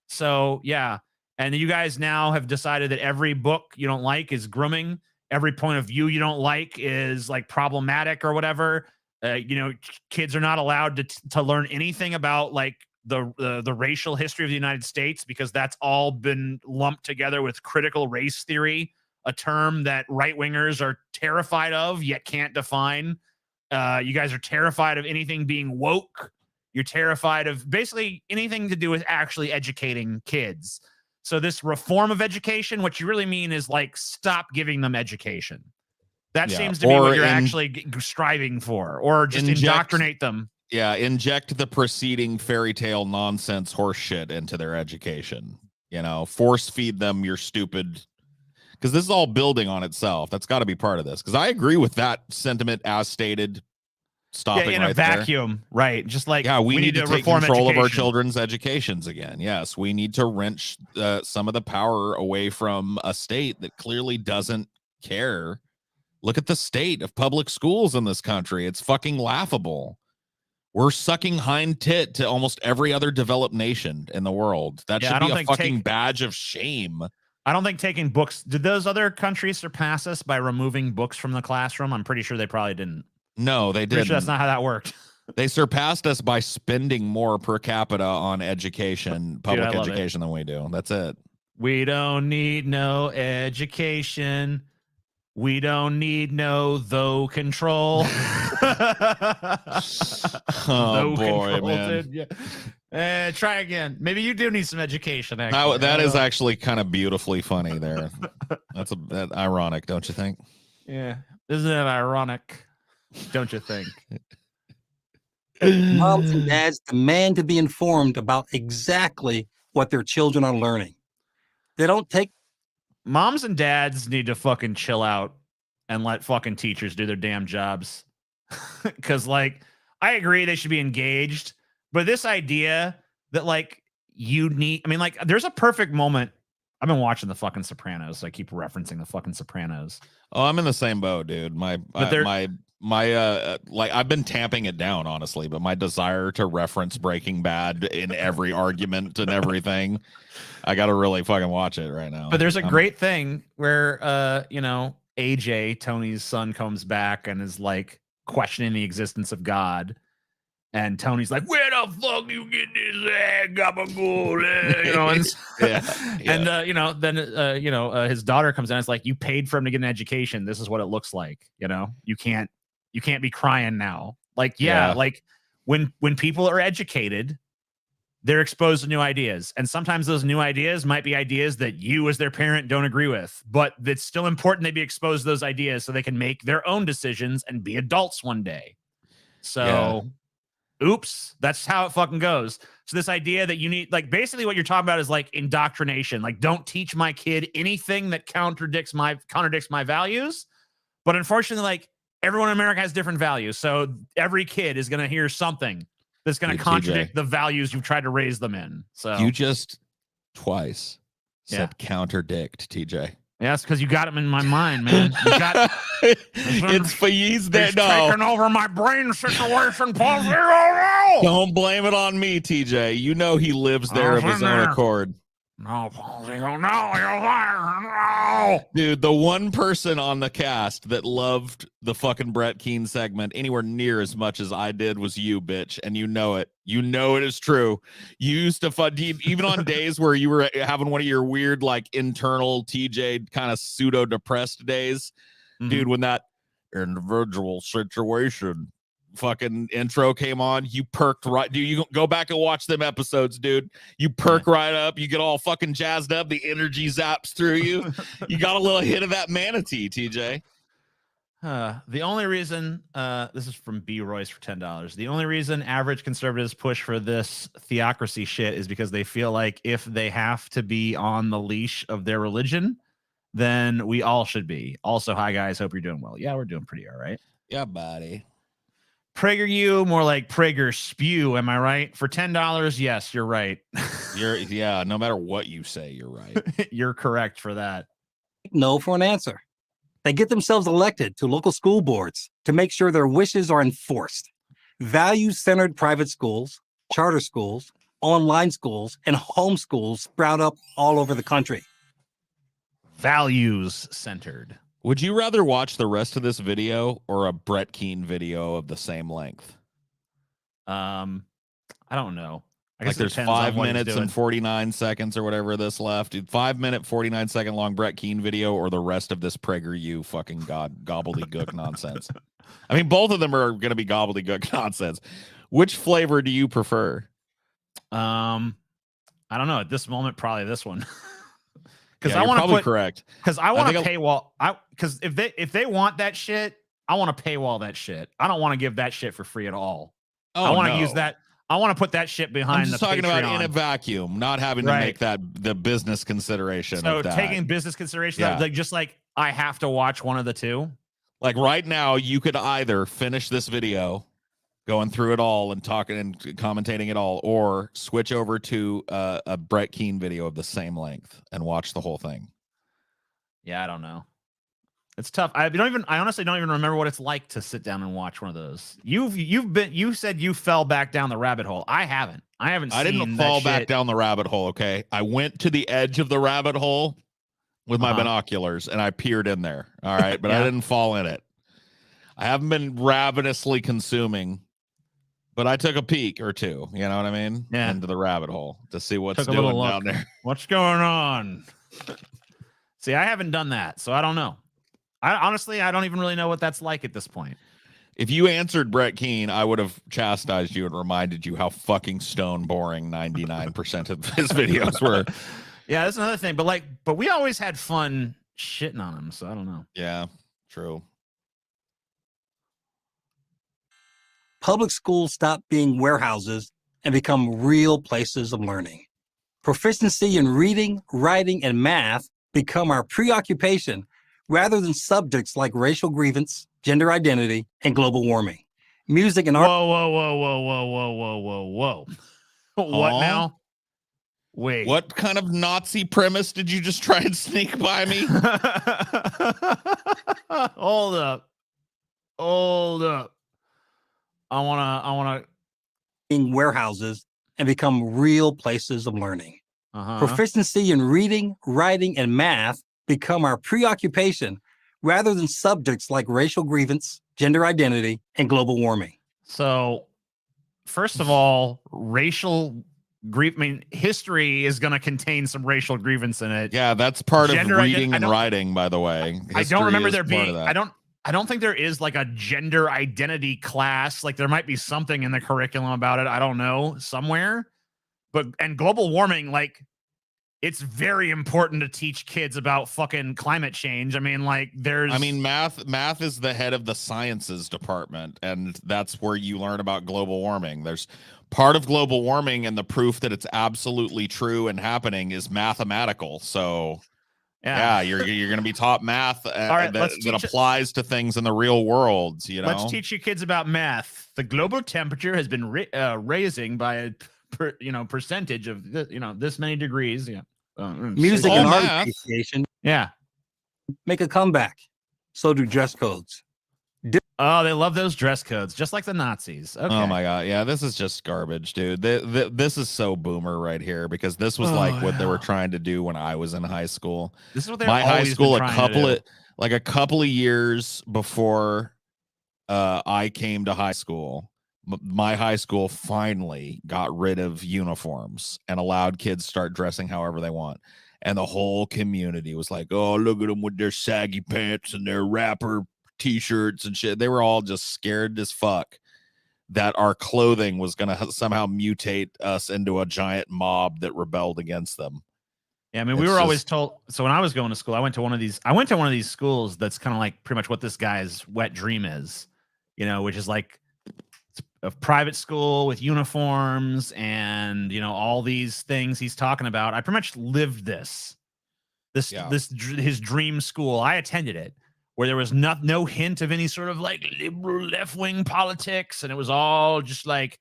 So, yeah. And you guys now have decided that every book you don't like is grooming. Every point of view you don't like is, like, problematic or whatever. Kids are not allowed to learn anything about, like, the racial history of the United States, because that's all been lumped together with critical race theory, a term that right-wingers are terrified of yet can't define. You guys are terrified of anything being woke. You're terrified of basically anything to do with actually educating kids. So this reform of education, what you really mean is, like, stop giving them education. That seems to be what you're actually striving for, or just indoctrinate them. Yeah, inject the preceding fairy tale nonsense horse shit into their education. You know, force feed them your stupid, because this is all building on itself. That's got to be part of this. Because I agree with that sentiment as stated. Stopping in right a vacuum, there. Right? Just like we need to take reform control of our education. children's educations again. Yes, we need to wrench some of the power away from a state that clearly doesn't care. Look at the state of public schools in this country. It's fucking laughable. We're sucking hind tit to almost every other developed nation in the world. That should be a fucking badge of shame. I don't think taking books. Did those other countries surpass us by removing books from the classroom? I'm pretty sure they probably didn't. No, they didn't. Sure that's not how that worked. They surpassed us by spending more per capita on education, public education than we do. That's it. We don't need no education. We don't need no though control. Oh boy, man. Yeah. Try again. Maybe you do need some education. Actually. That is actually kind of beautifully funny there. That's ironic, don't you think? Yeah. Isn't it ironic? Don't you think? Moms and dads demand to be informed about exactly what their children are learning. They don't take. Moms and dads need to fucking chill out and let fucking teachers do their damn jobs. Because, like, I agree they should be engaged, but this idea that, like, there's a perfect moment. I've been watching the fucking Sopranos, so I keep referencing the fucking Sopranos. Oh, I'm in the same boat, dude. I've been tamping it down, honestly, but my desire to reference Breaking Bad in every argument and everything, I got to really fucking watch it right now. But there's a great thing where, AJ, Tony's son, comes back and is like questioning the existence of God. And Tony's like, "Where the fuck you get this gabagool?" And his daughter comes in. It's like, you paid for him to get an education. This is what it looks like. You can't be crying now. Like, like when people are educated, they're exposed to new ideas, and sometimes those new ideas might be ideas that you, as their parent, don't agree with. But it's still important they be exposed to those ideas so they can make their own decisions and be adults one day. So. Yeah. Oops, that's how it fucking goes. So this idea that you need, like, basically what you're talking about is like indoctrination. Like, don't teach my kid anything that contradicts my values. But unfortunately, like, everyone in America has different values. So every kid is going to hear something that's going to contradict the values you've tried to raise them in. So you just twice said contradict, TJ. Yeah, that's because you got him in my mind, man. You got it's for ye's that taking over my brain situation. Don't blame it on me, TJ. You know he lives there of his own accord. No, dude, the one person on the cast that loved the fucking Brett Keane segment anywhere near as much as I did was you, bitch, and you know it. You know it is true. You used to even on days where you were having one of your weird, like, internal TJ kind of pseudo depressed days, dude. When that individual situation fucking intro came on, you perked right, dude. You go back and watch them episodes, dude. You perk right up, you get all fucking jazzed up, the energy zaps through you. You got a little hit of that manatee, TJ. The only reason this is from B Royce for $10. The only reason average conservatives push for this theocracy shit is because they feel like if they have to be on the leash of their religion, then we all should be. Also, hi guys, hope you're doing well. Yeah, we're doing pretty all right. Yeah, buddy. PragerU, more like Prager spew, am I right? For $10, yes, you're right. No matter what you say, you're right. You're correct for that. No for an answer. They get themselves elected to local school boards to make sure their wishes are enforced. Value-centered private schools, charter schools, online schools, and homeschools sprout up all over the country. Values-centered. Would you rather watch the rest of this video or a Brett Keane video of the same length? I don't know. I guess there's 5 minutes and 49 seconds or whatever this left. 5 minute, 49-second long Brett Keane video or the rest of this PragerU fucking gobbledygook nonsense. I mean, both of them are going to be gobbledygook nonsense. Which flavor do you prefer? I don't know. At this moment, probably this one. Because I want to correct. Because I want to paywall. Because if they want that shit, I want to paywall that shit. I don't want to give that shit for free at all. Oh, I want to no. use that. I want to put that shit behind I'm just the talking Patreon. about in a vacuum, not having to make that the business consideration So of that. taking business consideration, Yeah. like just like I have to watch one of the two. Like right now, you could either finish this video, going through it all and talking and commentating it all, or switch over to a Brett Keane video of the same length and watch the whole thing. Yeah, I don't know. It's tough. I honestly don't even remember what it's like to sit down and watch one of those. You said you fell back down the rabbit hole. I haven't. I didn't fall back down the rabbit hole. Okay, I went to the edge of the rabbit hole with my binoculars and I peered in there. All right, but I didn't fall in it. I haven't been ravenously consuming, but I took a peek or two. You know what I mean? Yeah. Into the rabbit hole to see what's Took a doing little down look. there. What's going on? See, I haven't done that, so I don't know. Honestly, I don't even really know what that's like at this point. If you answered Brett Keane, I would have chastised you and reminded you how fucking stone boring 99% of his videos were. Yeah, that's another thing. But we always had fun shitting on him, so I don't know. Yeah, true. Public schools stop being warehouses and become real places of learning. Proficiency in reading, writing, and math become our preoccupation rather than subjects like racial grievance, gender identity, and global warming. Music and art. Whoa. What now? Wait. What kind of Nazi premise did you just try and sneak by me? Hold up. I wanna being warehouses and become real places of learning. Proficiency in reading, writing, and math become our preoccupation rather than subjects like racial grievance, gender identity, and global warming. So, first of all, history is going to contain some racial grievance in it. Yeah, that's part of reading and writing, by the way. I don't remember there being. I don't think there is like a gender identity class. Like there might be something in the curriculum about it. I don't know, somewhere. And global warming, like it's very important to teach kids about fucking climate change. I mean, like math is the head of the sciences department, and that's where you learn about global warming. There's part of global warming, and the proof that it's absolutely true and happening is mathematical. So yeah, you're going to be taught math that applies to things in the real world. You know, let's teach you kids about math. The global temperature has been raising by a percentage of this many degrees. Yeah. Music and art appreciation. Yeah. Make a comeback. So do dress codes. Oh, they love those dress codes, just like the Nazis. Okay. Oh my god, yeah, this is just garbage, dude. This is so boomer right here, because this was what they were trying to do when I was in high school. This is what they my high school a couple of years before I came to high school. My high school finally got rid of uniforms and allowed kids start dressing however they want. And the whole community was like, oh, look at them with their saggy pants and their rapper t-shirts and shit. They were all just scared as fuck that our clothing was going to somehow mutate us into a giant mob that rebelled against them. Yeah, I mean, we were always told. So when I was going to school, I went to one of these schools that's kind of like pretty much what this guy's wet dream is, which is like a private school with uniforms and all these things he's talking about. I pretty much lived his dream school. I attended it, where there was no hint of any sort of like liberal left-wing politics, and it was all just like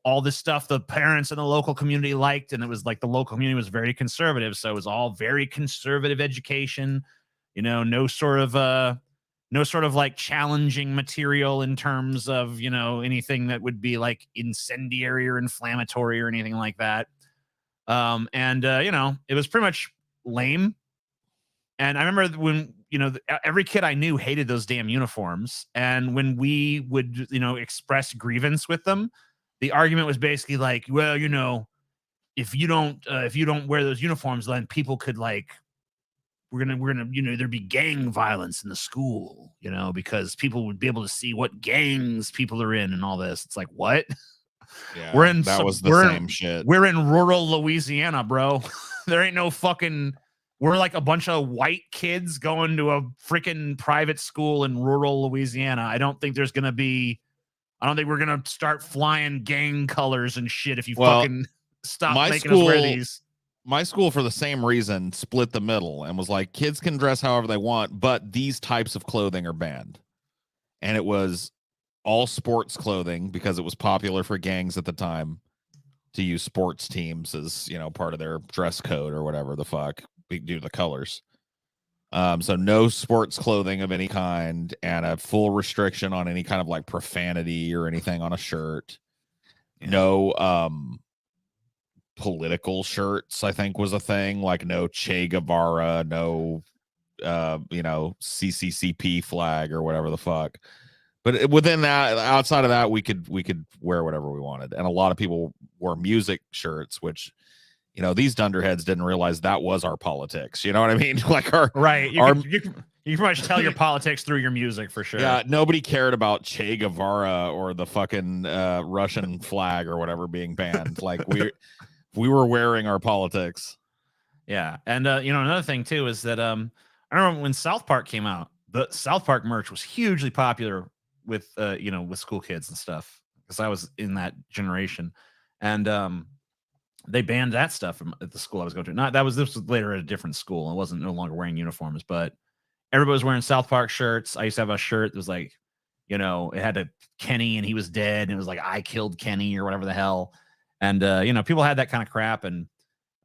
all this stuff the parents in the local community liked, and it was like the local community was very conservative, so it was all very conservative education. No sort of like challenging material in terms of, anything that would be like incendiary or inflammatory or anything like that. It was pretty much lame. And I remember when, every kid I knew hated those damn uniforms. And when we would, express grievance with them, the argument was basically like, well, if you don't wear those uniforms, then people could like, we're gonna there'd be gang violence in the school, because people would be able to see what gangs people are in and all this. It's like, what? Yeah, we're same shit. We're in rural Louisiana, bro. There ain't no fucking. We're like a bunch of white kids going to a freaking private school in rural Louisiana. I don't think there's gonna be I don't think we're gonna start flying gang colors and shit if you Well, fucking stop my making us wear school- these. My school, for the same reason, split the middle and was like, kids can dress however they want, but these types of clothing are banned. And it was all sports clothing because it was popular for gangs at the time to use sports teams as, you know, part of their dress code or whatever the fuck, due to the colors. So no sports clothing of any kind, and a full restriction on any kind of like profanity or anything on a shirt. Yeah. No political shirts, I think, was a thing. Like no Che Guevara, no CCCP flag or whatever the fuck. But within that, outside of that, we could wear whatever we wanted. And a lot of people wore music shirts, which, you know, these dunderheads didn't realize that was our politics. You know what I mean? Like our Right. You can pretty much tell your politics through your music for sure. Yeah, nobody cared about Che Guevara or the fucking Russian flag or whatever being banned. Like we were wearing our politics. Yeah. And another thing too is that I remember when South Park came out, the South Park merch was hugely popular with with school kids and stuff, because I was in that generation. And they banned that stuff at the school I was going to. This was later at a different school. I wasn't no longer wearing uniforms, but everybody was wearing South Park shirts. I used to have a shirt that was like, it had a Kenny and he was dead, and it was like I killed Kenny or whatever the hell. And people had that kind of crap, and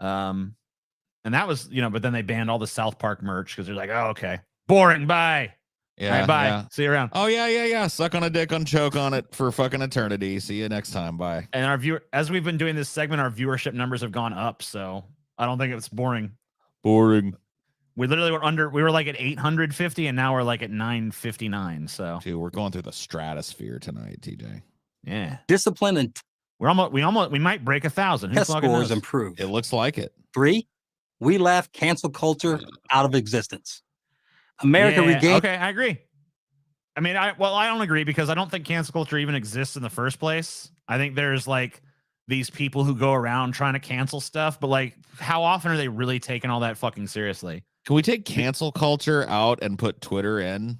that was, but then they banned all the South Park merch because they're like, oh, okay, boring, bye. Yeah, all right, bye. Yeah. See you around. Oh yeah. Suck on a dick, choke on it for fucking eternity. See you next time. Bye. And as we've been doing this segment, our viewership numbers have gone up, so I don't think it's boring. Boring. We literally we were like at 850, and now we're like at 959. So dude, we're going through the stratosphere tonight, TJ. Yeah. Discipline and we might break 1,000. Test scores improved. It looks like it. 3, we laughed cancel culture out of existence. America regained. Okay, I agree. I mean, I don't agree, because I don't think cancel culture even exists in the first place. I think there's like these people who go around trying to cancel stuff, but like, how often are they really taking all that fucking seriously? Can we take cancel culture out and put Twitter in,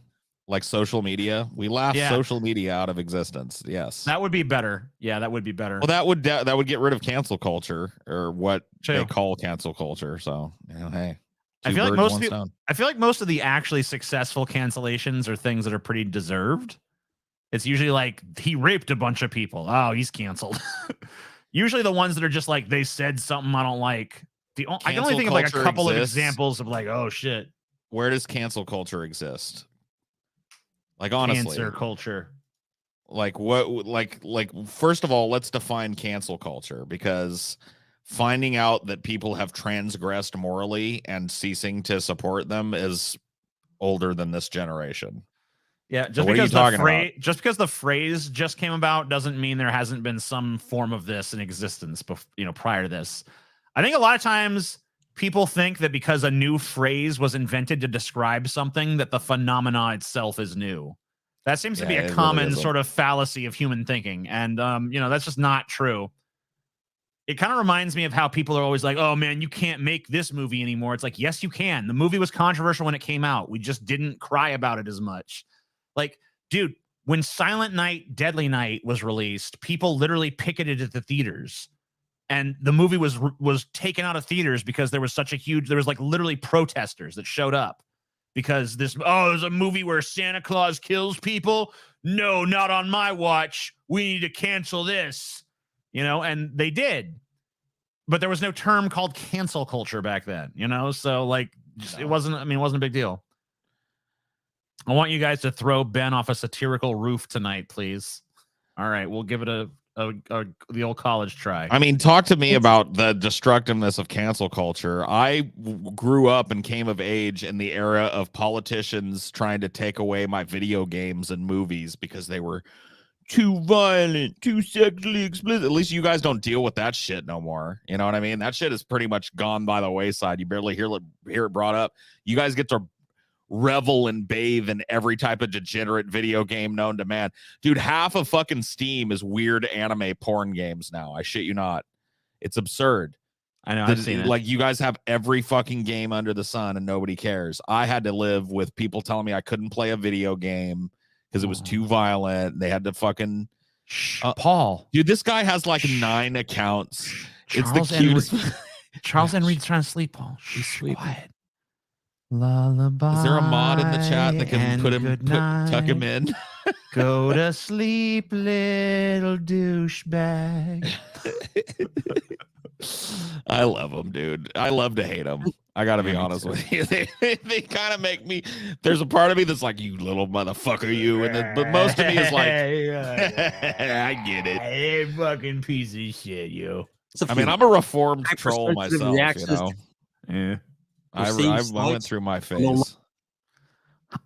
like social media? We laugh social media out of existence. Yes, that would be better. Yeah, that would be better. Well, that would get rid of cancel culture, or what they call cancel culture. So, hey. I feel like most of the actually successful cancellations are things that are pretty deserved. It's usually like, he raped a bunch of people. Oh, he's canceled. Usually the ones that are just like, they said something I don't like. I can only think of like a couple of examples of like, oh shit. Where does cancel culture exist? Like, honestly, cancer culture. Like what? Like first of all, let's define cancel culture, because finding out that people have transgressed morally and ceasing to support them is older than this generation. Yeah, just because the phrase just came about doesn't mean there hasn't been some form of this in existence prior to this. I think a lot of times people think that because a new phrase was invented to describe something, that the phenomena itself is new. That seems to be a common sort of fallacy of human thinking. And that's just not true. It kind of reminds me of how people are always like, oh man, you can't make this movie anymore. It's like, yes, you can. The movie was controversial when it came out. We just didn't cry about it as much. Like, dude, when Silent Night, Deadly Night was released, people literally picketed at the theaters. And the movie was taken out of theaters because there was like literally protesters that showed up because there's a movie where Santa Claus kills people. No, not on my watch. We need to cancel this. And they did, but there was no term called cancel culture back then, so like, it wasn't a big deal. I want you guys to throw Ben off a satirical roof tonight, please. All right. We'll give it the old college try. I mean, talk to me about the destructiveness of cancel culture. I grew up and came of age in the era of politicians trying to take away my video games and movies because they were too violent, too sexually explicit. At least you guys don't deal with that shit no more. You know what I mean? That shit is pretty much gone by the wayside. You barely hear it brought up. You guys get to revel and bathe in every type of degenerate video game known to man. Dude, half of fucking Steam is weird anime porn games now. I shit you not. It's absurd. I know, I've seen it. Like, you guys have every fucking game under the sun and nobody cares. I had to live with people telling me I couldn't play a video game because it was too violent. They had to fucking Paul. Dude, this guy has like 9 accounts. It's the Charles cutest. Charles Henry's trying to sleep, Paul. Be quiet. Lullaby. Is there a mod in the chat that can tuck him in? Go to sleep, little douchebag. I love him, dude. I love to hate him. I gotta be honest with you. They kind of make me. There's a part of me that's like, you little motherfucker, you, but most of me is like, I get it. Hey, fucking piece of shit, you. I mean, I'm a reformed troll myself, you know. Yeah. I went through my phase.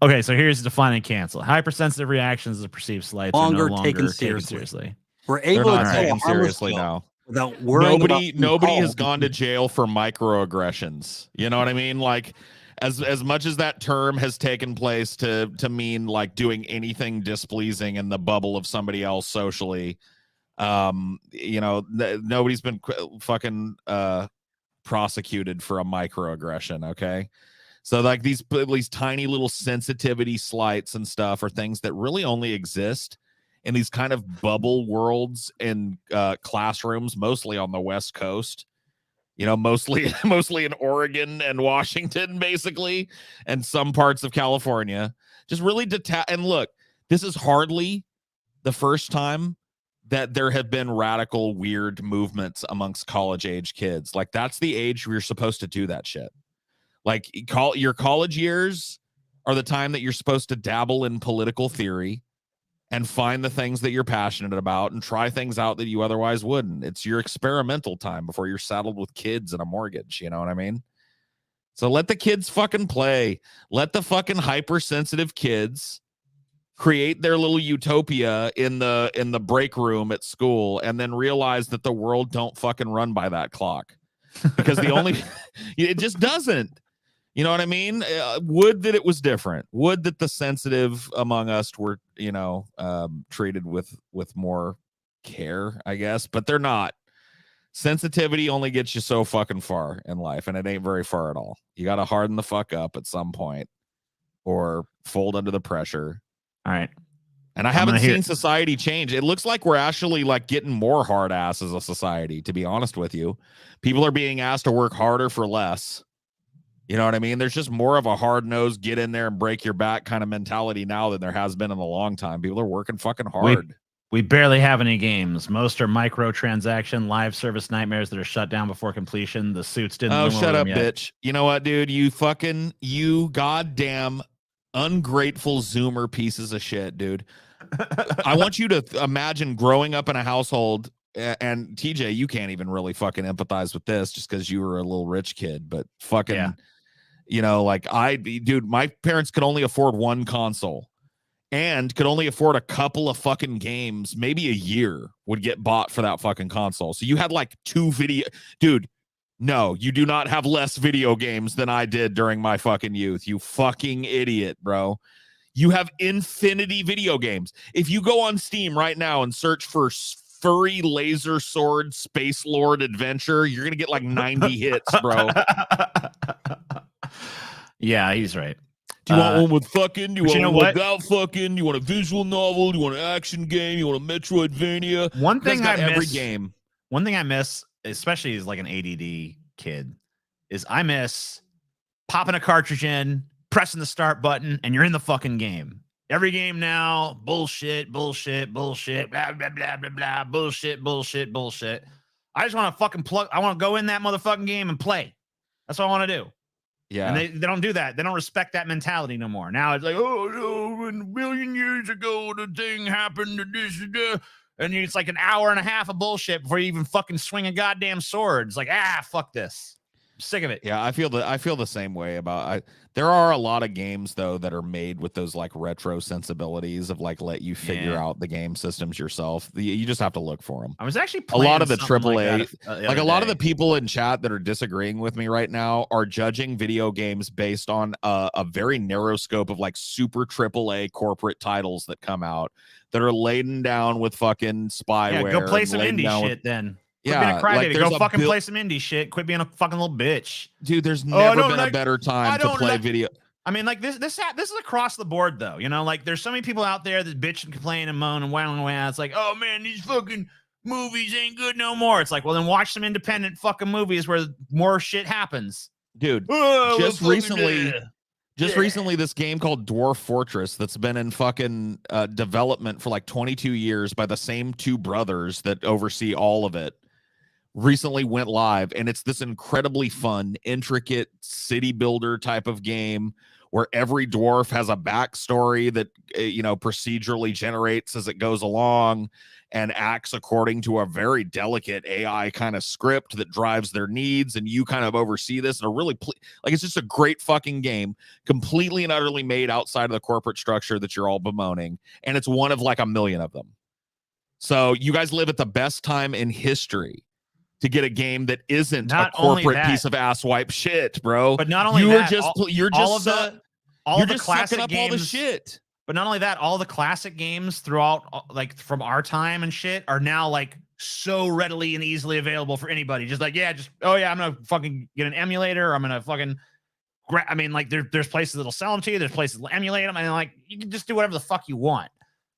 Okay, so here's define and cancel. Hypersensitive reactions to perceived slights are no longer taken seriously. We're able to take them seriously now. Without worrying nobody has gone to jail for microaggressions. You know what I mean? Like, as much as that term has taken place to mean like doing anything displeasing in the bubble of somebody else socially, you know, nobody's been fucking prosecuted for a microaggression. Okay. So like these tiny little sensitivity slights and stuff are things that really only exist in these kind of bubble worlds in classrooms, mostly on the West Coast, you know, mostly in Oregon and Washington, basically, and some parts of California. Just really and look, this is hardly the first time that there have been radical, weird movements amongst college age kids. Like, that's the age where you're supposed to do that shit. Like, your college years are the time that you're supposed to dabble in political theory and find the things that you're passionate about and try things out that you otherwise wouldn't. It's your experimental time before you're saddled with kids and a mortgage. You know what I mean? So let the kids fucking play. Let the fucking hypersensitive kids create their little utopia in the break room at school, and then realize that the world don't fucking run by that clock, because it just doesn't. You know what I mean? Would that it was different. Would that the sensitive among us were, you know, treated with more care, I guess, but they're not. Sensitivity only gets you so fucking far in life, and it ain't very far at all. You got to harden the fuck up at some point or fold under the pressure. All right. And I haven't seen society change. It looks like we're actually like getting more hard ass as a society, to be honest with you. People are being asked to work harder for less. You know what I mean? There's just more of a hard-nosed, get in there and break your back kind of mentality now than there has been in a long time. People are working fucking hard. We barely have any games. Most are microtransaction live service nightmares that are shut down before completion. The suits didn't. Oh, shut up, bitch. You know what, dude? You goddamn ungrateful Zoomer pieces of shit, dude. I want you to imagine growing up in a household, and TJ, you can't even really fucking empathize with this just because you were a little rich kid, but fucking... Yeah. You know, like dude, my parents could only afford one console and could only afford a couple of fucking games. Maybe a year would get bought for that fucking console. So you had like 2 video. Dude, no, you do not have less video games than I did during my fucking youth. You fucking idiot, bro. You have infinity video games. If you go on Steam right now and search for furry laser sword space lord adventure, you're gonna get like 90 hits, bro. Yeah, he's right. Do you want one with fucking? Do you want one without fucking? You want a visual novel? Do you want an action game? You want a Metroidvania? One thing I miss, especially as like an ADD kid, is I miss popping a cartridge in, pressing the start button, and you're in the fucking game. Every game now, bullshit, blah, blah, blah, blah, bullshit. I just want to fucking I want to go in that motherfucking game and play. That's what I want to do. Yeah. And they don't do that. They don't respect that mentality no more. Now it's like, oh, no, a million years ago, the thing happened to this, and it's like an hour and a half of bullshit before you even fucking swing a goddamn sword. It's like, fuck this. I'm sick of it. Yeah, I feel the same way about there are a lot of games though that are made with those like retro sensibilities of like let you figure out the game systems yourself. You just have to look for them. I was actually playing a lot of the AAA, like a lot of the people in chat that are disagreeing with me right now are judging video games based on a very narrow scope of like super AAA corporate titles that come out that are laden down with fucking spyware. Yeah, go play some indie shit then. Quit being a crybaby. Go fucking play some indie shit. Quit being a fucking little bitch. Dude, there's never been a better time to play video. I mean, like this is across the board though. You know, like there's so many people out there that bitch and complain and moan and wow and wow. It's like, oh man, these fucking movies ain't good no more. It's like, well, then watch some independent fucking movies where more shit happens. Dude, Oh, just well, recently, recently, this game called Dwarf Fortress that's been in fucking development for like 22 years by the same two brothers that oversee all of it, recently went live, and it's this incredibly fun, intricate city builder type of game where every dwarf has a backstory that procedurally generates as it goes along and acts according to a very delicate AI kind of script that drives their needs, and you kind of oversee this. And it's just a great fucking game, completely and utterly made outside of the corporate structure that you're all bemoaning, and it's one of like a million of them. So you guys live at the best time in history to get a game that isn't Not a corporate only that, piece of asswipe shit, bro. But not only you're that, just all the classic up games, all the shit. But not only that, all the classic games throughout, like from our time and shit, are now like so readily and easily available for anybody. Just like, I'm gonna fucking get an emulator. Or I'm gonna fucking I mean, like there's places that'll sell them to you. There's places that'll emulate them. And like, you can just do whatever the fuck you want.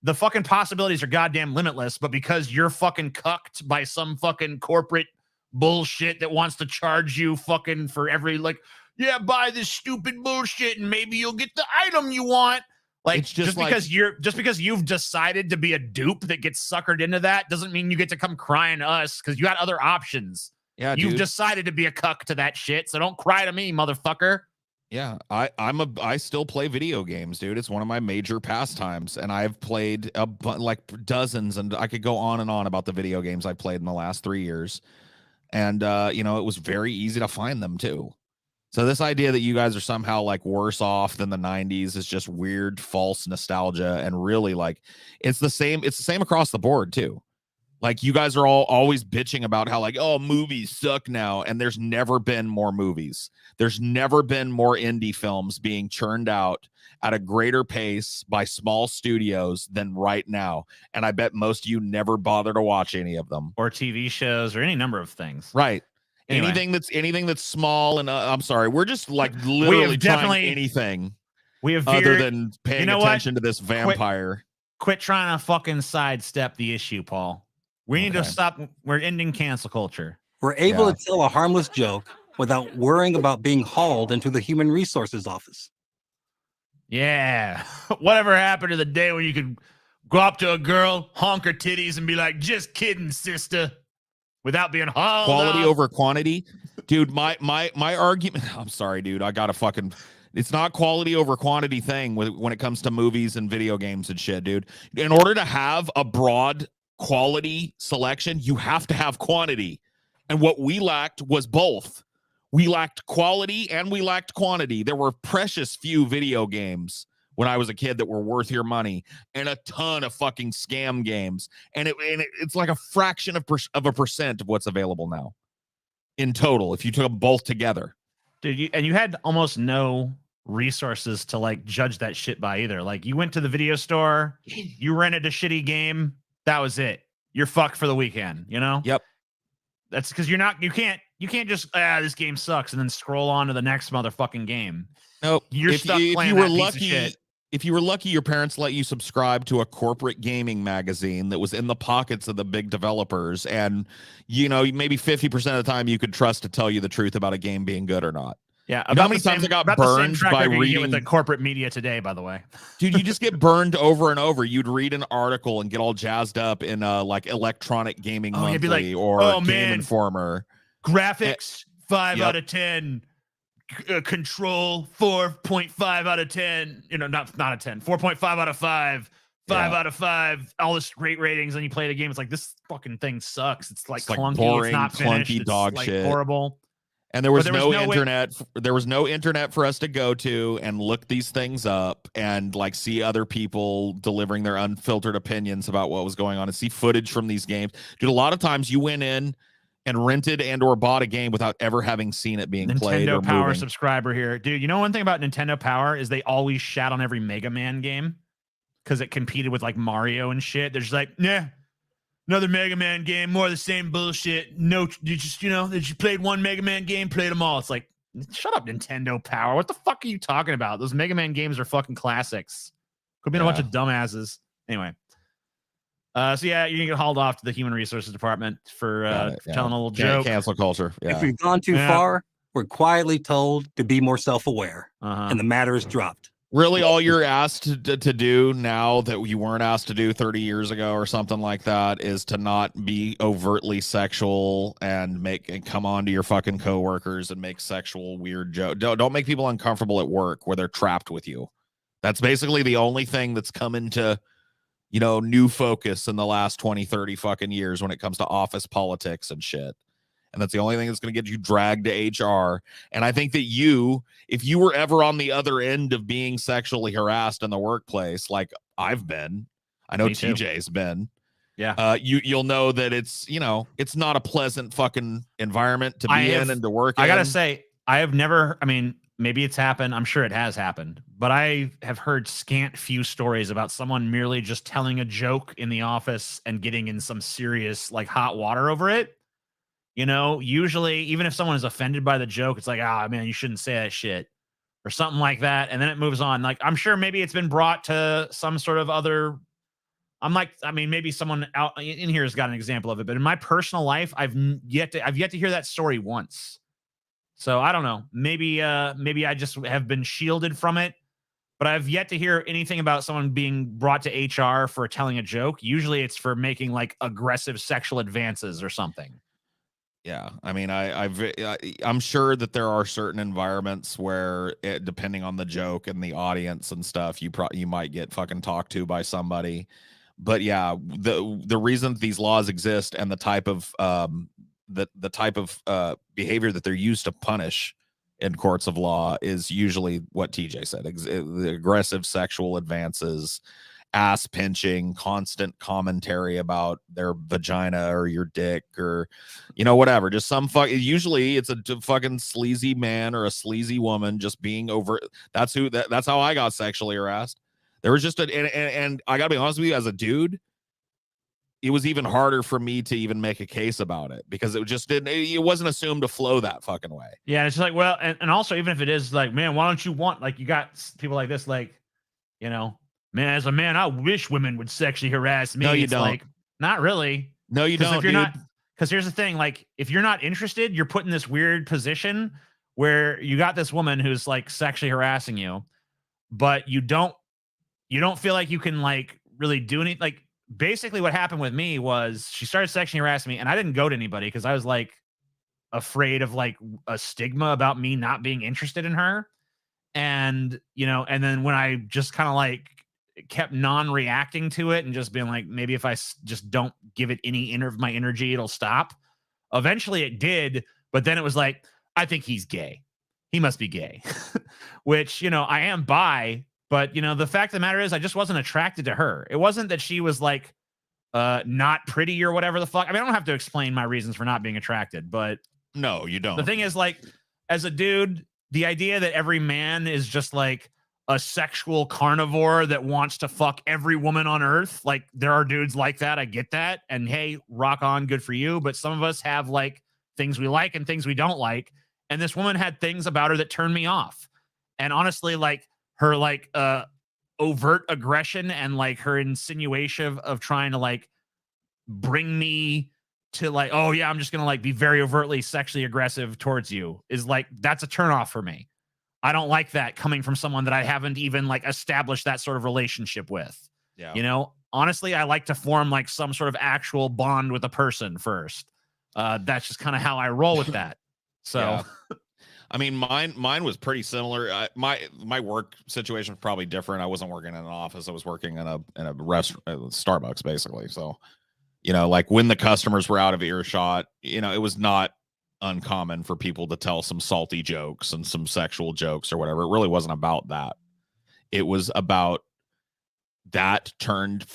The fucking possibilities are goddamn limitless. But because you're fucking cucked by some fucking corporate bullshit that wants to charge you fucking for every buy this stupid bullshit and maybe you'll get the item you want. Like, it's just because you've decided to be a dupe that gets suckered into that doesn't mean you get to come crying to us, because you got other options. Yeah, you've dude. decided to be a cuck to that shit, so don't cry to me, motherfucker. Yeah, I still play video games, dude. It's one of my major pastimes, and I've played like dozens, and I could go on and on about the video games I played in the last 3 years. And it was very easy to find them too. So this idea that you guys are somehow like worse off than the 90s is just weird, false nostalgia. And really, like, it's the same across the board too. Like, you guys are all always bitching about how like, oh, movies suck now. And there's never been more movies. There's never been more indie films being churned out at a greater pace by small studios than right now. And I bet most of you never bother to watch any of them. Or TV shows or any number of things. Right. Anyway. Anything that's small, and I'm sorry, we're just like literally trying anything other than paying attention to this vampire. Quit trying to fucking sidestep the issue, Paul. We need to stop. We're ending cancel culture. We're able to tell a harmless joke without worrying about being hauled into the human resources office. Yeah. Whatever happened to the day when you could go up to a girl, honk her titties, and be like, just kidding, sister, without being hauled quality off. Over quantity? Dude, my argument, I'm sorry, dude, it's not quality over quantity thing when it comes to movies and video games and shit, dude. In order to have a broad quality selection, you have to have quantity. And what we lacked was both. We lacked quality and we lacked quantity. There were precious few video games when I was a kid that were worth your money, and a ton of fucking scam games. And it's like a fraction of a percent of what's available now in total, if you took them both together. Dude, you had almost no resources to like judge that shit by either. Like, you went to the video store, you rented a shitty game, that was it. You're fucked for the weekend, you know? Yep. That's because you can't just this game sucks and then scroll on to the next motherfucking game. Nope. You're stuck playing that piece of shit. If you were lucky, your parents let you subscribe to a corporate gaming magazine that was in the pockets of the big developers, and maybe 50% of the time you could trust to tell you the truth about a game being good or not. Yeah, about how many times I got burned by reading with the corporate media today, by the way. Dude, you just get burned over and over. You'd read an article and get all jazzed up in like Electronic Gaming Monthly or Game Informer. Graphics 5 out of 10. Control 4.5 out of 10. Not a 10. 4.5 out of 5. 5 out of 5. All this great ratings, and you play the game. It's like, this fucking thing sucks. It's like clunky. Boring, it's not finished. Clunky dog it's like shit. Horrible. And there was no internet. There was no internet for us to go to and look these things up and like see other people delivering their unfiltered opinions about what was going on and see footage from these games. Dude, a lot of times you went in and rented and or bought a game without ever having seen it being played or Nintendo Power moving. subscriber here. Dude, you know one thing about Nintendo Power is they always shat on every Mega Man game because it competed with like Mario and shit. They're just like, yeah, another Mega Man game, more of the same bullshit. No, you just, they just played one Mega Man game, played them all. It's like, Shut up, Nintendo Power. What the fuck are you talking about? Those Mega Man games are fucking classics. Could be a bunch of dumbasses. Anyway. So yeah, you're gonna get hauled off to the human resources department for telling a little joke. Cancel culture. Yeah. If we've gone too far, we're quietly told to be more self-aware, and the matter is dropped. Really, all you're asked to do now that you weren't asked to do 30 years ago or something like that is to not be overtly sexual and come on to your fucking coworkers and make sexual weird jokes. Don't make people uncomfortable at work where they're trapped with you. That's basically the only thing that's come into, new focus in the last 20, 30 fucking years when it comes to office politics and shit. And that's the only thing that's going to get you dragged to HR. And I think that if you were ever on the other end of being sexually harassed in the workplace, like I've been, I know TJ's been, you'll know that it's not a pleasant fucking environment to be in and to work in. I gotta say, I have never, maybe it's happened. I'm sure it has happened, but I have heard scant few stories about someone merely just telling a joke in the office and getting in some serious like hot water over it. Usually, even if someone is offended by the joke, it's like, man, you shouldn't say that shit or something like that. And then it moves on. Like, I'm sure maybe it's been brought to some sort of other. Maybe someone out in here has got an example of it. But in my personal life, I've yet to hear that story once. So I don't know. Maybe I just have been shielded from it. But I've yet to hear anything about someone being brought to HR for telling a joke. Usually it's for making like aggressive sexual advances or something. Yeah, I'm sure that there are certain environments where, depending on the joke and the audience and stuff, you might get fucking talked to by somebody. But yeah, the reason these laws exist and the type of behavior that they're used to punish in courts of law is usually what TJ said: the aggressive sexual advances, ass pinching, constant commentary about their vagina or your dick or whatever, just usually it's a fucking sleazy man or a sleazy woman just being over. That's how I got sexually harassed. There was just and I gotta be honest with you, as a dude, it was even harder for me to even make a case about it because it wasn't assumed to flow that fucking way. Yeah, it's just like, well, and also even if it is like, man, why don't you want, like, you got people like this, like, man, as a man, I wish women would sexually harass me. No, you it's don't. Like, not really. No, you don't. If you're not, because here's the thing: like, if you're not interested, you're put in this weird position where you got this woman who's like sexually harassing you, but you don't feel like you can like really do anything. Like, basically, what happened with me was she started sexually harassing me, and I didn't go to anybody because I was like afraid of like a stigma about me not being interested in her, and and then when I just kind of like kept non-reacting to it and just being like, maybe if I just don't give it any of my energy, it'll stop. Eventually it did, but then it was like, I think he's gay. He must be gay, which, I am bi, but the fact of the matter is I just wasn't attracted to her. It wasn't that she was like, not pretty or whatever the fuck. I don't have to explain my reasons for not being attracted, but no, you don't. The thing is, like, as a dude, the idea that every man is just like a sexual carnivore that wants to fuck every woman on earth. Like, there are dudes like that. I get that. And hey, rock on, good for you. But some of us have like things we like and things we don't like. And this woman had things about her that turned me off. And honestly, like her like overt aggression and like her insinuation of trying to like bring me to like, oh yeah, I'm just gonna like be very overtly sexually aggressive towards you is like, that's a turnoff for me. I don't like that coming from someone that I haven't even like established that sort of relationship with. Yeah. Honestly, I like to form like some sort of actual bond with a person first. That's just kind of how I roll with that. So, yeah. Mine was pretty similar. My work situation was probably different. I wasn't working in an office. I was working in a restaurant, Starbucks, basically. So, like when the customers were out of earshot, it was not uncommon for people to tell some salty jokes and some sexual jokes or whatever. It really wasn't about that. It was about that turned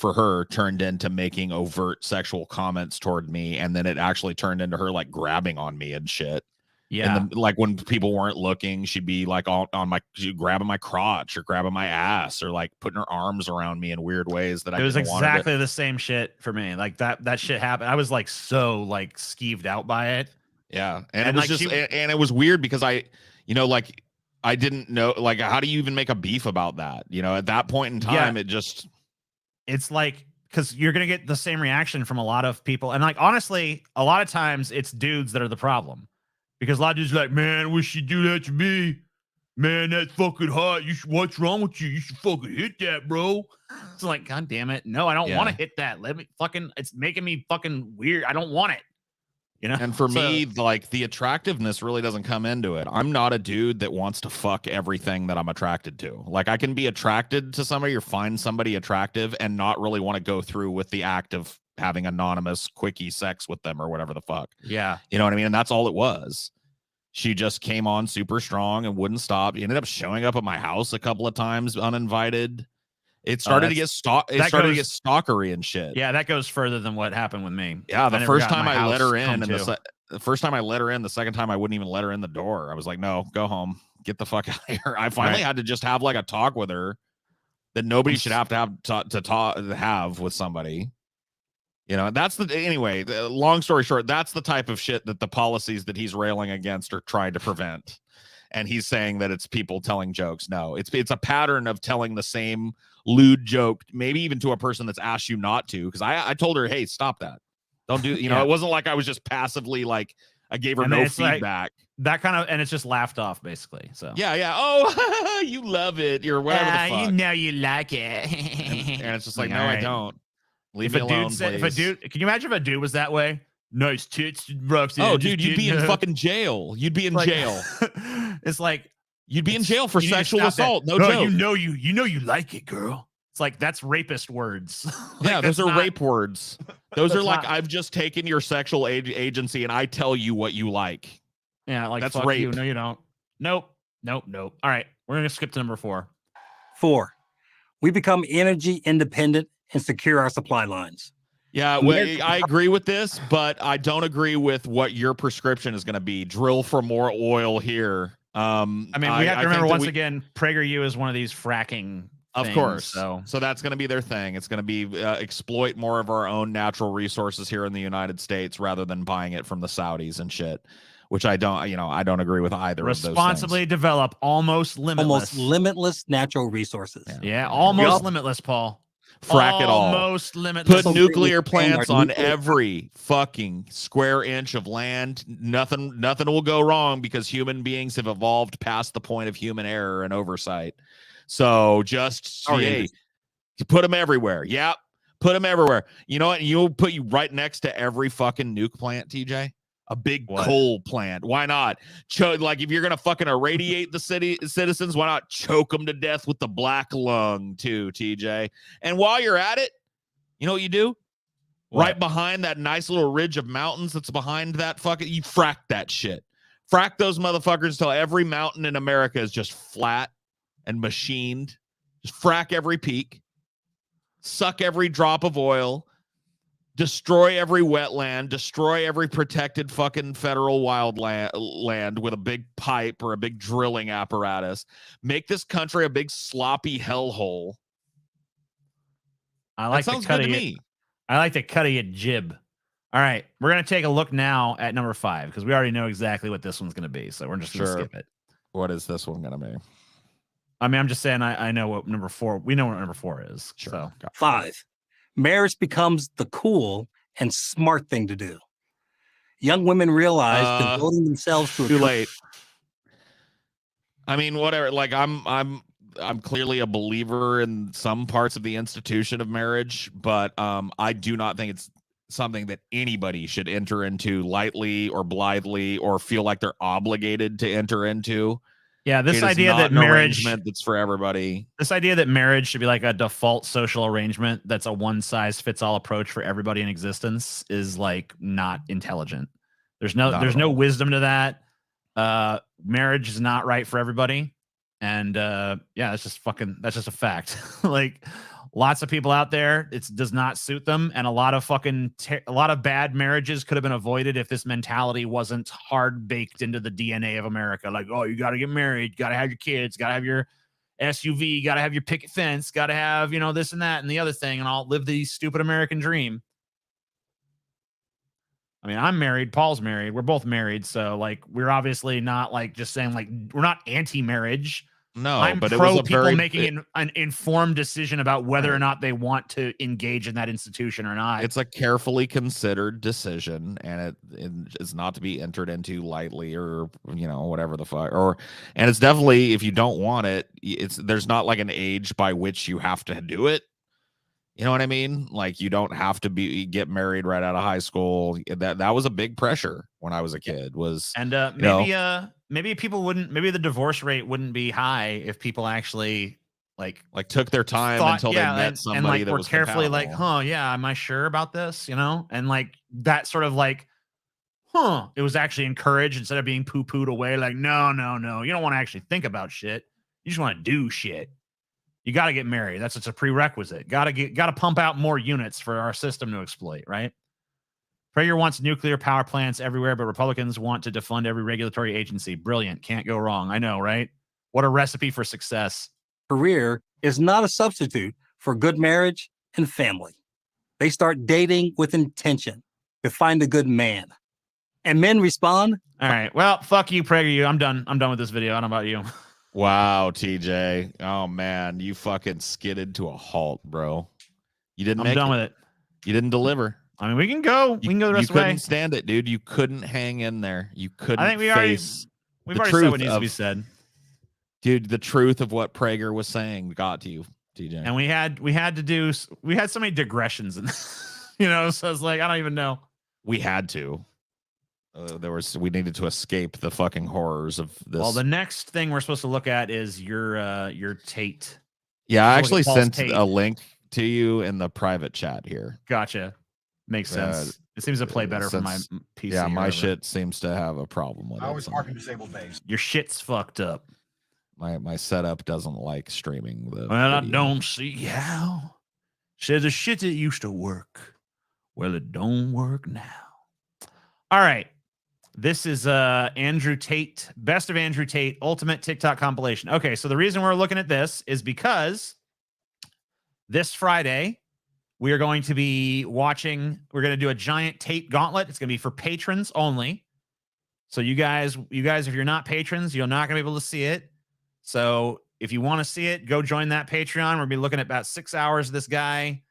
into making overt sexual comments toward me, and then it actually turned into her like grabbing on me and shit. Yeah. And then, like when people weren't looking, she'd be like she'd grabbing my crotch or grabbing my ass or like putting her arms around me in weird ways that it was exactly the same shit for me. Like that shit happened. I was like so like skeeved out by it. Yeah. And it was like and it was weird because I you know, like I didn't know, like, how do you even make a beef about that? You know, at that point in time, it's like, because you're going to get the same reaction from a lot of people. And like, honestly, a lot of times it's dudes that are the problem, because a lot of dudes are like, man, I wish you'd do that to me. Man, that's fucking hot. What's wrong with you? You should fucking hit that, bro. It's like, God damn it. No, I don't want to hit that. Let me fucking, it's making me fucking weird. I don't want it. You know? And for me, like, the attractiveness really doesn't come into it. I'm not a dude that wants to fuck everything that I'm attracted to. Like, I can be attracted to somebody or find somebody attractive and not really want to go through with the act of having anonymous quickie sex with them or whatever the fuck. Yeah. You know what I mean? And that's all it was. She just came on super strong and wouldn't stop. He ended up showing up at my house a couple of times uninvited. It started to get stalkery and shit. Yeah, that goes further than what happened with me. Yeah, the first time I let her in, and the first time I let her in, the second time I wouldn't even let her in the door. I was like, no, go home, get the fuck out of here. I finally had to just have like a talk with her that nobody should have to have with somebody. You know, that's anyway, long story short, that's the type of shit that the policies that he's railing against are trying to prevent. And he's saying that it's people telling jokes. No, it's a pattern of telling the same lewd joke, maybe even to a person that's asked you not to. Because I told her, hey, stop that. Don't do, you know, it wasn't like I was just passively like, I gave her no feedback. Like, that kind of, and it's just laughed off basically. So yeah. Oh, you love it. You're whatever the fuck. You know you like it. and it's just like, no, I don't. Leave me alone, please. If a dude, can you imagine if a dude was that way? Nice tits, Roxanne. Oh, dude, you'd be in fucking jail. You'd be in jail. It's like you'd be in jail for sexual assault. No joke. You know you like it, girl. It's like that's rapist words. Like, yeah, those are rape words. Those are like, I've just taken your sexual agency and I tell you what you like. Yeah, like that's fuck rape. You. No, you don't. Nope. All right, we're gonna skip to number 4. 4, we become energy independent and secure our supply lines. Yeah, well, I agree with this, but I don't agree with what your prescription is going to be. Drill for more oil here. I mean, we have to remember once again, PragerU is one of these fracking Of course. So that's going to be their thing. It's going to be exploit more of our own natural resources here in the United States rather than buying it from the Saudis and shit, which I don't agree with either of those things. Responsibly develop almost limitless natural resources. Yeah, almost limitless, Paul. Frack it all. Almost limitless. Put nuclear plants on every fucking square inch of land. Nothing will go wrong because human beings have evolved past the point of human error and oversight. So just put them everywhere. Yep. Put them everywhere. You know what? You'll put you right next to every fucking nuke plant, TJ. A big coal plant. Why not? Like, if you're going to fucking irradiate the citizens, why not choke them to death with the black lung too, TJ? And while you're at it, you know what you do? What? Right behind that nice little ridge of mountains that's behind that fucking, you frack that shit. Frack those motherfuckers till every mountain in America is just flat and machined. Just frack every peak. Suck every drop of oil. Destroy every wetland, destroy every protected fucking federal wildland with a big pipe or a big drilling apparatus. Make this country a big sloppy hellhole. That sounds good to me. I like the cut of your jib. All right, we're going to take a look now at number 5 because we already know exactly what this one's going to be. So we're just going to skip it. What is this one going to be? I mean, I'm just saying I know what number 4, we know what number 4 is. Sure. So 5. Marriage becomes the cool and smart thing to do. Young women realize devoting themselves to too late. I mean, whatever. Like, I'm clearly a believer in some parts of the institution of marriage, but I do not think it's something that anybody should enter into lightly or blithely or feel like they're obligated to enter into. Yeah, this idea that marriage that's for everybody. This idea that marriage should be like a default social arrangement that's a one-size-fits-all approach for everybody in existence is like not intelligent. There's no wisdom to that. Marriage is not right for everybody. And that's just a fact. Like, lots of people out there, it does not suit them, and a lot of bad marriages could have been avoided if this mentality wasn't hard baked into the DNA of America. Like, oh, you got to get married, got to have your kids, got to have your SUV, got to have your picket fence, got to have this and that and the other thing, and I'll live the stupid American dream. I mean, I'm married. Paul's married. We're both married. So, like, we're obviously not like just saying like we're not anti-marriage. No, I'm but pro it was a people very, making an informed decision about whether or Right. not they want to engage in that institution or not. It's a carefully considered decision, and it's not to be entered into lightly or whatever the fuck. And it's definitely, if you don't want it, there's not like an age by which you have to do it. You know what I mean? Like, you don't have to get married right out of high school. That was a big pressure when I was a kid. Maybe people wouldn't. Maybe the divorce rate wouldn't be high if people actually like took their time until they met somebody that were was carefully compatible. like, yeah, am I sure about this? And like that sort of like, it was actually encouraged instead of being poo-pooed away. Like, no, you don't want to actually think about shit. You just want to do shit. You got to get married. That's a prerequisite. Got to pump out more units for our system to exploit, right? Prager wants nuclear power plants everywhere, but Republicans want to defund every regulatory agency. Brilliant. Can't go wrong. I know, right? What a recipe for success. Career is not a substitute for good marriage and family. They start dating with intention to find a good man. And men respond. All right. Well, fuck you, PragerU. I'm done. I'm done with this video. I don't know about you. Wow, TJ. Oh man, you fucking skidded to a halt, bro. You didn't. I'm done with it. You didn't deliver. I mean, we can go. We can go the rest of the way. You couldn't stand it, dude. You couldn't hang in there. You couldn't. I think we've already said what needs to be said. Dude, the truth of what Prager was saying got to you, TJ. And we had so many digressions, and so it's like I don't even know. We had to. We needed to escape the fucking horrors of this. Well, the next thing we're supposed to look at is your Tate. Yeah, I actually sent a link to you in the private chat here. Gotcha. Makes sense. It seems to play better for my PC. Yeah, my shit seems to have a problem with it. I always mark disabled base. Your shit's fucked up. My setup doesn't like streaming the Well, video. I don't see how. Says the shit that used to work. Well, it don't work now. All right. This is Andrew Tate, Best of Andrew Tate, Ultimate TikTok compilation. Okay, so the reason we're looking at this is because this Friday we are going to be watching. We're going to do a giant Tate gauntlet. It's going to be for patrons only. So you guys, if you're not patrons, you're not going to be able to see it. So if you want to see it, go join that Patreon. We're going to be looking at about 6 hours of this guy,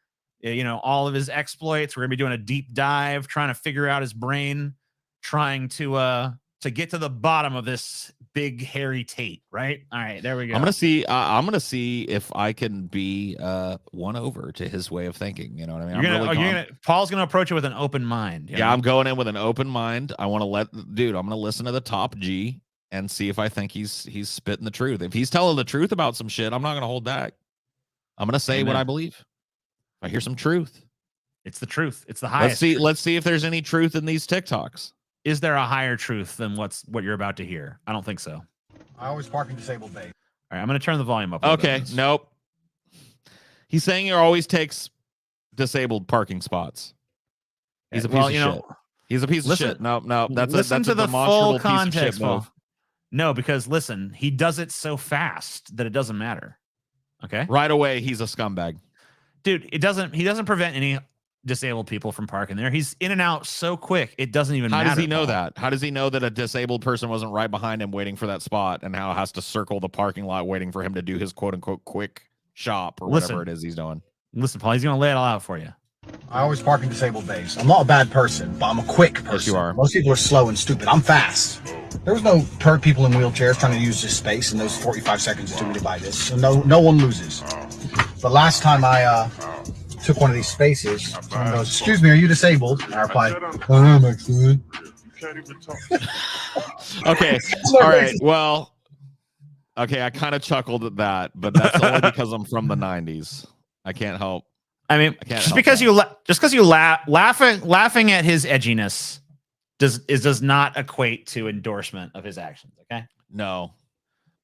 all of his exploits. We're going to be doing a deep dive, trying to figure out his brain, trying to get to the bottom of this big hairy Tate, right? All right, there we go. I'm gonna see if I can be won over to his way of thinking. You know what I mean? Paul's gonna approach it with an open mind. Yeah, I'm going in with an open mind. I'm gonna listen to the top G and see if I think he's spitting the truth. If he's telling the truth about some shit, I'm not gonna hold back. I'm gonna say what I believe. If I hear some truth, it's the truth. It's the highest. Let's see if there's any truth in these TikToks. Is there a higher truth than what you're about to hear? I don't think so. I always park in disabled base. All right, I'm going to turn the volume up. Okay, nope. He's saying he always takes disabled parking spots. He's a piece of shit. He's a piece of shit. No, that's a demonstrable piece of shit move. No, because listen, he does it so fast that it doesn't matter. Okay, right away he's a scumbag, dude. He doesn't prevent any disabled people from parking there. He's in and out so quick it doesn't even matter. How does he know that? How does he know that a disabled person wasn't right behind him waiting for that spot, and how has to circle the parking lot waiting for him to do his quote unquote quick shop or whatever it is he's doing? Listen, Paul, he's gonna lay it all out for you. I always park in disabled base. I'm not a bad person, but I'm a quick person. Yes, you are. Most people are slow and stupid. I'm fast. There was no hurt people in wheelchairs trying to use this space in those 45 seconds it took me to buy this. So no one loses. The last time I took one of these spaces, someone goes, "Excuse me, are you disabled?" And I replied, "I am actually." Okay, all right. Well, okay, I kind of chuckled at that, but that's only because I'm from the '90s. I can't help. I mean, just because you laughing at his edginess does not equate to endorsement of his actions. Okay, no,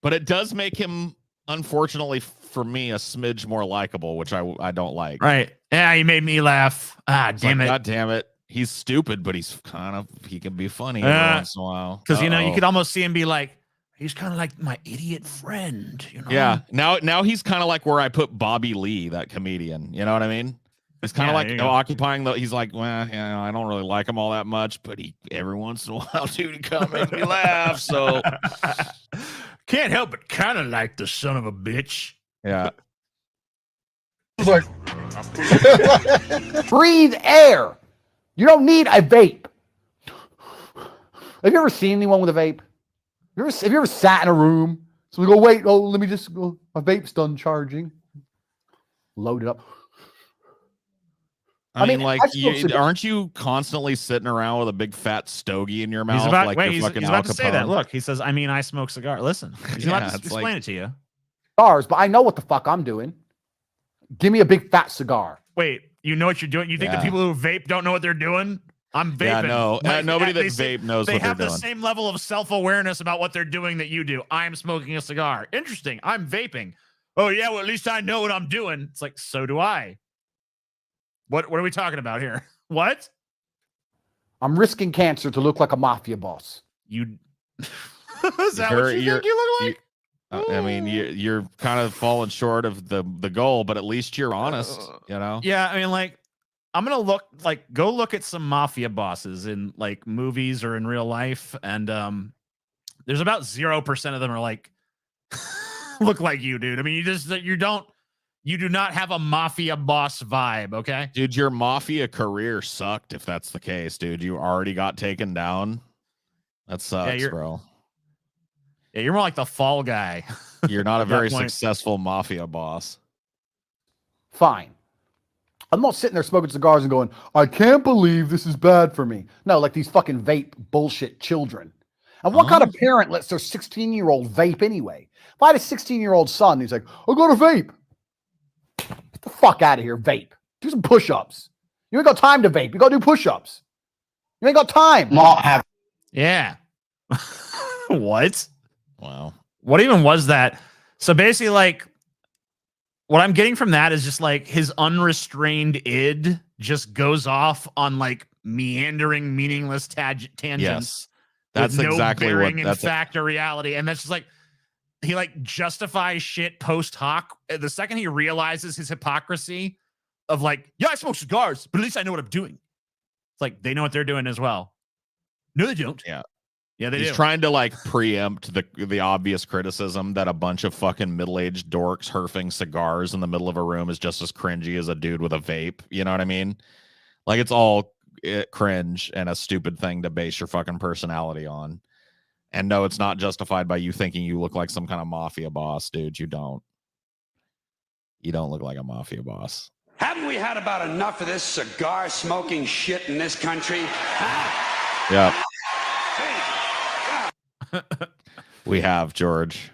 but it does make him, unfortunately for me, a smidge more likable, which I don't like. Right? Yeah, he made me laugh. Damn it! God damn it! He's stupid, but he can be funny every once in a while. Because you could almost see him be like, he's kind of like my idiot friend. Yeah. Now he's kind of like where I put Bobby Lee, that comedian. You know what I mean? It's kind of like occupying the. He's like, well, I don't really like him all that much, but every once in a while, dude, he kind of makes me laugh. So can't help but kind of like the son of a bitch. Yeah. It's like breathe air. You don't need a vape. Have you ever seen anyone with a vape? Have you ever sat in a room? So we go, wait, let me just go. My vape's done charging. Load it up. I mean, like, aren't you constantly sitting around with a big fat stogie in your mouth? He's about, like he's about to say that. Look, he says, I mean, I smoke cigar. Listen, he's about to explain it to you. Cigars, but I know what the fuck I'm doing. Give me a big fat cigar. Wait, you know what you're doing? You think the people who vape don't know what they're doing? I'm vaping. Yeah, no, nobody that vape knows what they're doing. They have the same level of self-awareness about what they're doing that you do. I'm smoking a cigar. Interesting. I'm vaping. Oh, yeah, well, at least I know what I'm doing. It's like, so do I. What are we talking about here? What? I'm risking cancer to look like a mafia boss. You is that what you think you look like? I mean, you're kind of falling short of the goal, but at least you're honest, you know? Yeah, I mean, like, I'm gonna go look at some mafia bosses in like movies or in real life, and there's about 0% of them are like look like you, dude. I mean, you do not have a mafia boss vibe, okay? Dude, your mafia career sucked if that's the case, dude. You already got taken down. That sucks, bro. Yeah, you're more like the fall guy. You're not a very successful mafia boss. Fine. I'm not sitting there smoking cigars and going, I can't believe this is bad for me. No, like these fucking vape bullshit children. And what kind of parent lets their 16-year-old vape anyway? If I had a 16-year-old son, he's like, I got a vape. Get the fuck out of here, vape. Do some push-ups. You ain't got time to vape. You got to do push-ups. You ain't got time. Yeah. What? Wow. What even was that? So basically, like, what I'm getting from that is just like his unrestrained id just goes off on like meandering, meaningless tangents. Yes. That's with exactly no bearing what in fact or reality. And that's just like, he like justifies shit post hoc. The second he realizes his hypocrisy of like, yeah, I smoke cigars, but at least I know what I'm doing. It's like, they know what they're doing as well. No, they don't. Yeah. Yeah, they do. He's trying to like preempt the obvious criticism that a bunch of fucking middle-aged dorks herfing cigars in the middle of a room is just as cringy as a dude with a vape. You know what I mean? Like, it's all cringe and a stupid thing to base your fucking personality on. And no, it's not justified by you thinking you look like some kind of mafia boss, dude. You don't. You don't look like a mafia boss. Haven't we had about enough of this cigar smoking shit in this country? Huh? Yeah. We have, George.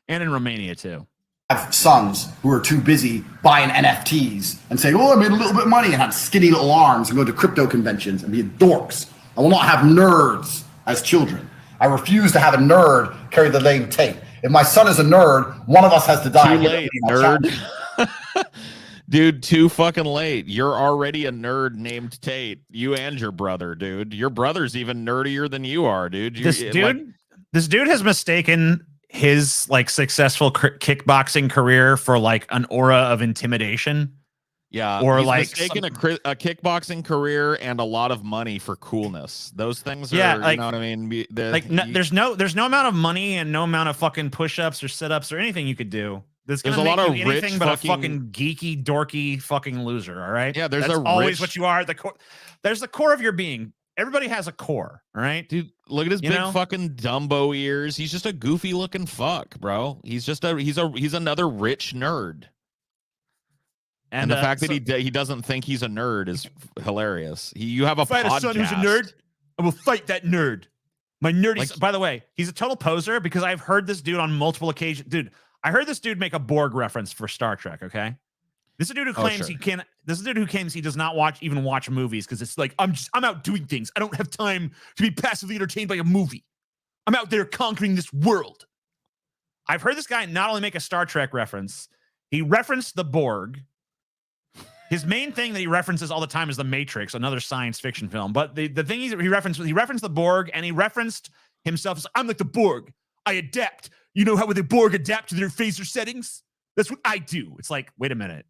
And in Romania, too. I have sons who are too busy buying NFTs and saying, oh, I made a little bit of money, and have skinny little arms and go to crypto conventions and be dorks. I will not have nerds as children. I refuse to have a nerd carry the name Tate. If my son is a nerd, one of us has to die. Too late, nerd. Dude, too fucking late. You're already a nerd named Tate. You and your brother, dude. Your brother's even nerdier than you are, dude. This dude has mistaken his like successful kickboxing career for like an aura of intimidation. Yeah, or he's like mistaken a kickboxing career and a lot of money for coolness. Those things are, like, you know what I mean? There's no amount of money and no amount of fucking push-ups or sit-ups or anything you could do. There's a lot of anything but a fucking geeky, dorky fucking loser. All right. Yeah, that's always what you are. At the core, there's the core of your being. Everybody has a core. All right, dude. Look at his big fucking Dumbo ears. He's just a goofy looking fuck, bro. He's another rich nerd. And the fact that he doesn't think he's a nerd is hilarious. You have a podcast. If I had a son who's a nerd, I will fight that nerd. My nerdy. By the way, he's a total poser because I've heard this dude on multiple occasions. Dude, I heard this dude make a Borg reference for Star Trek. Okay, this is a dude who claims he can. This is a dude who claims he does not watch movies because it's like I'm out doing things. I don't have time to be passively entertained by a movie. I'm out there conquering this world. I've heard this guy not only make a Star Trek reference, he referenced the Borg. His main thing that he references all the time is The Matrix, another science fiction film. But the thing he referenced the Borg, and he referenced himself as, I'm like the Borg. I adapt. You know how the Borg adapt to their phaser settings? That's what I do. It's like, wait a minute.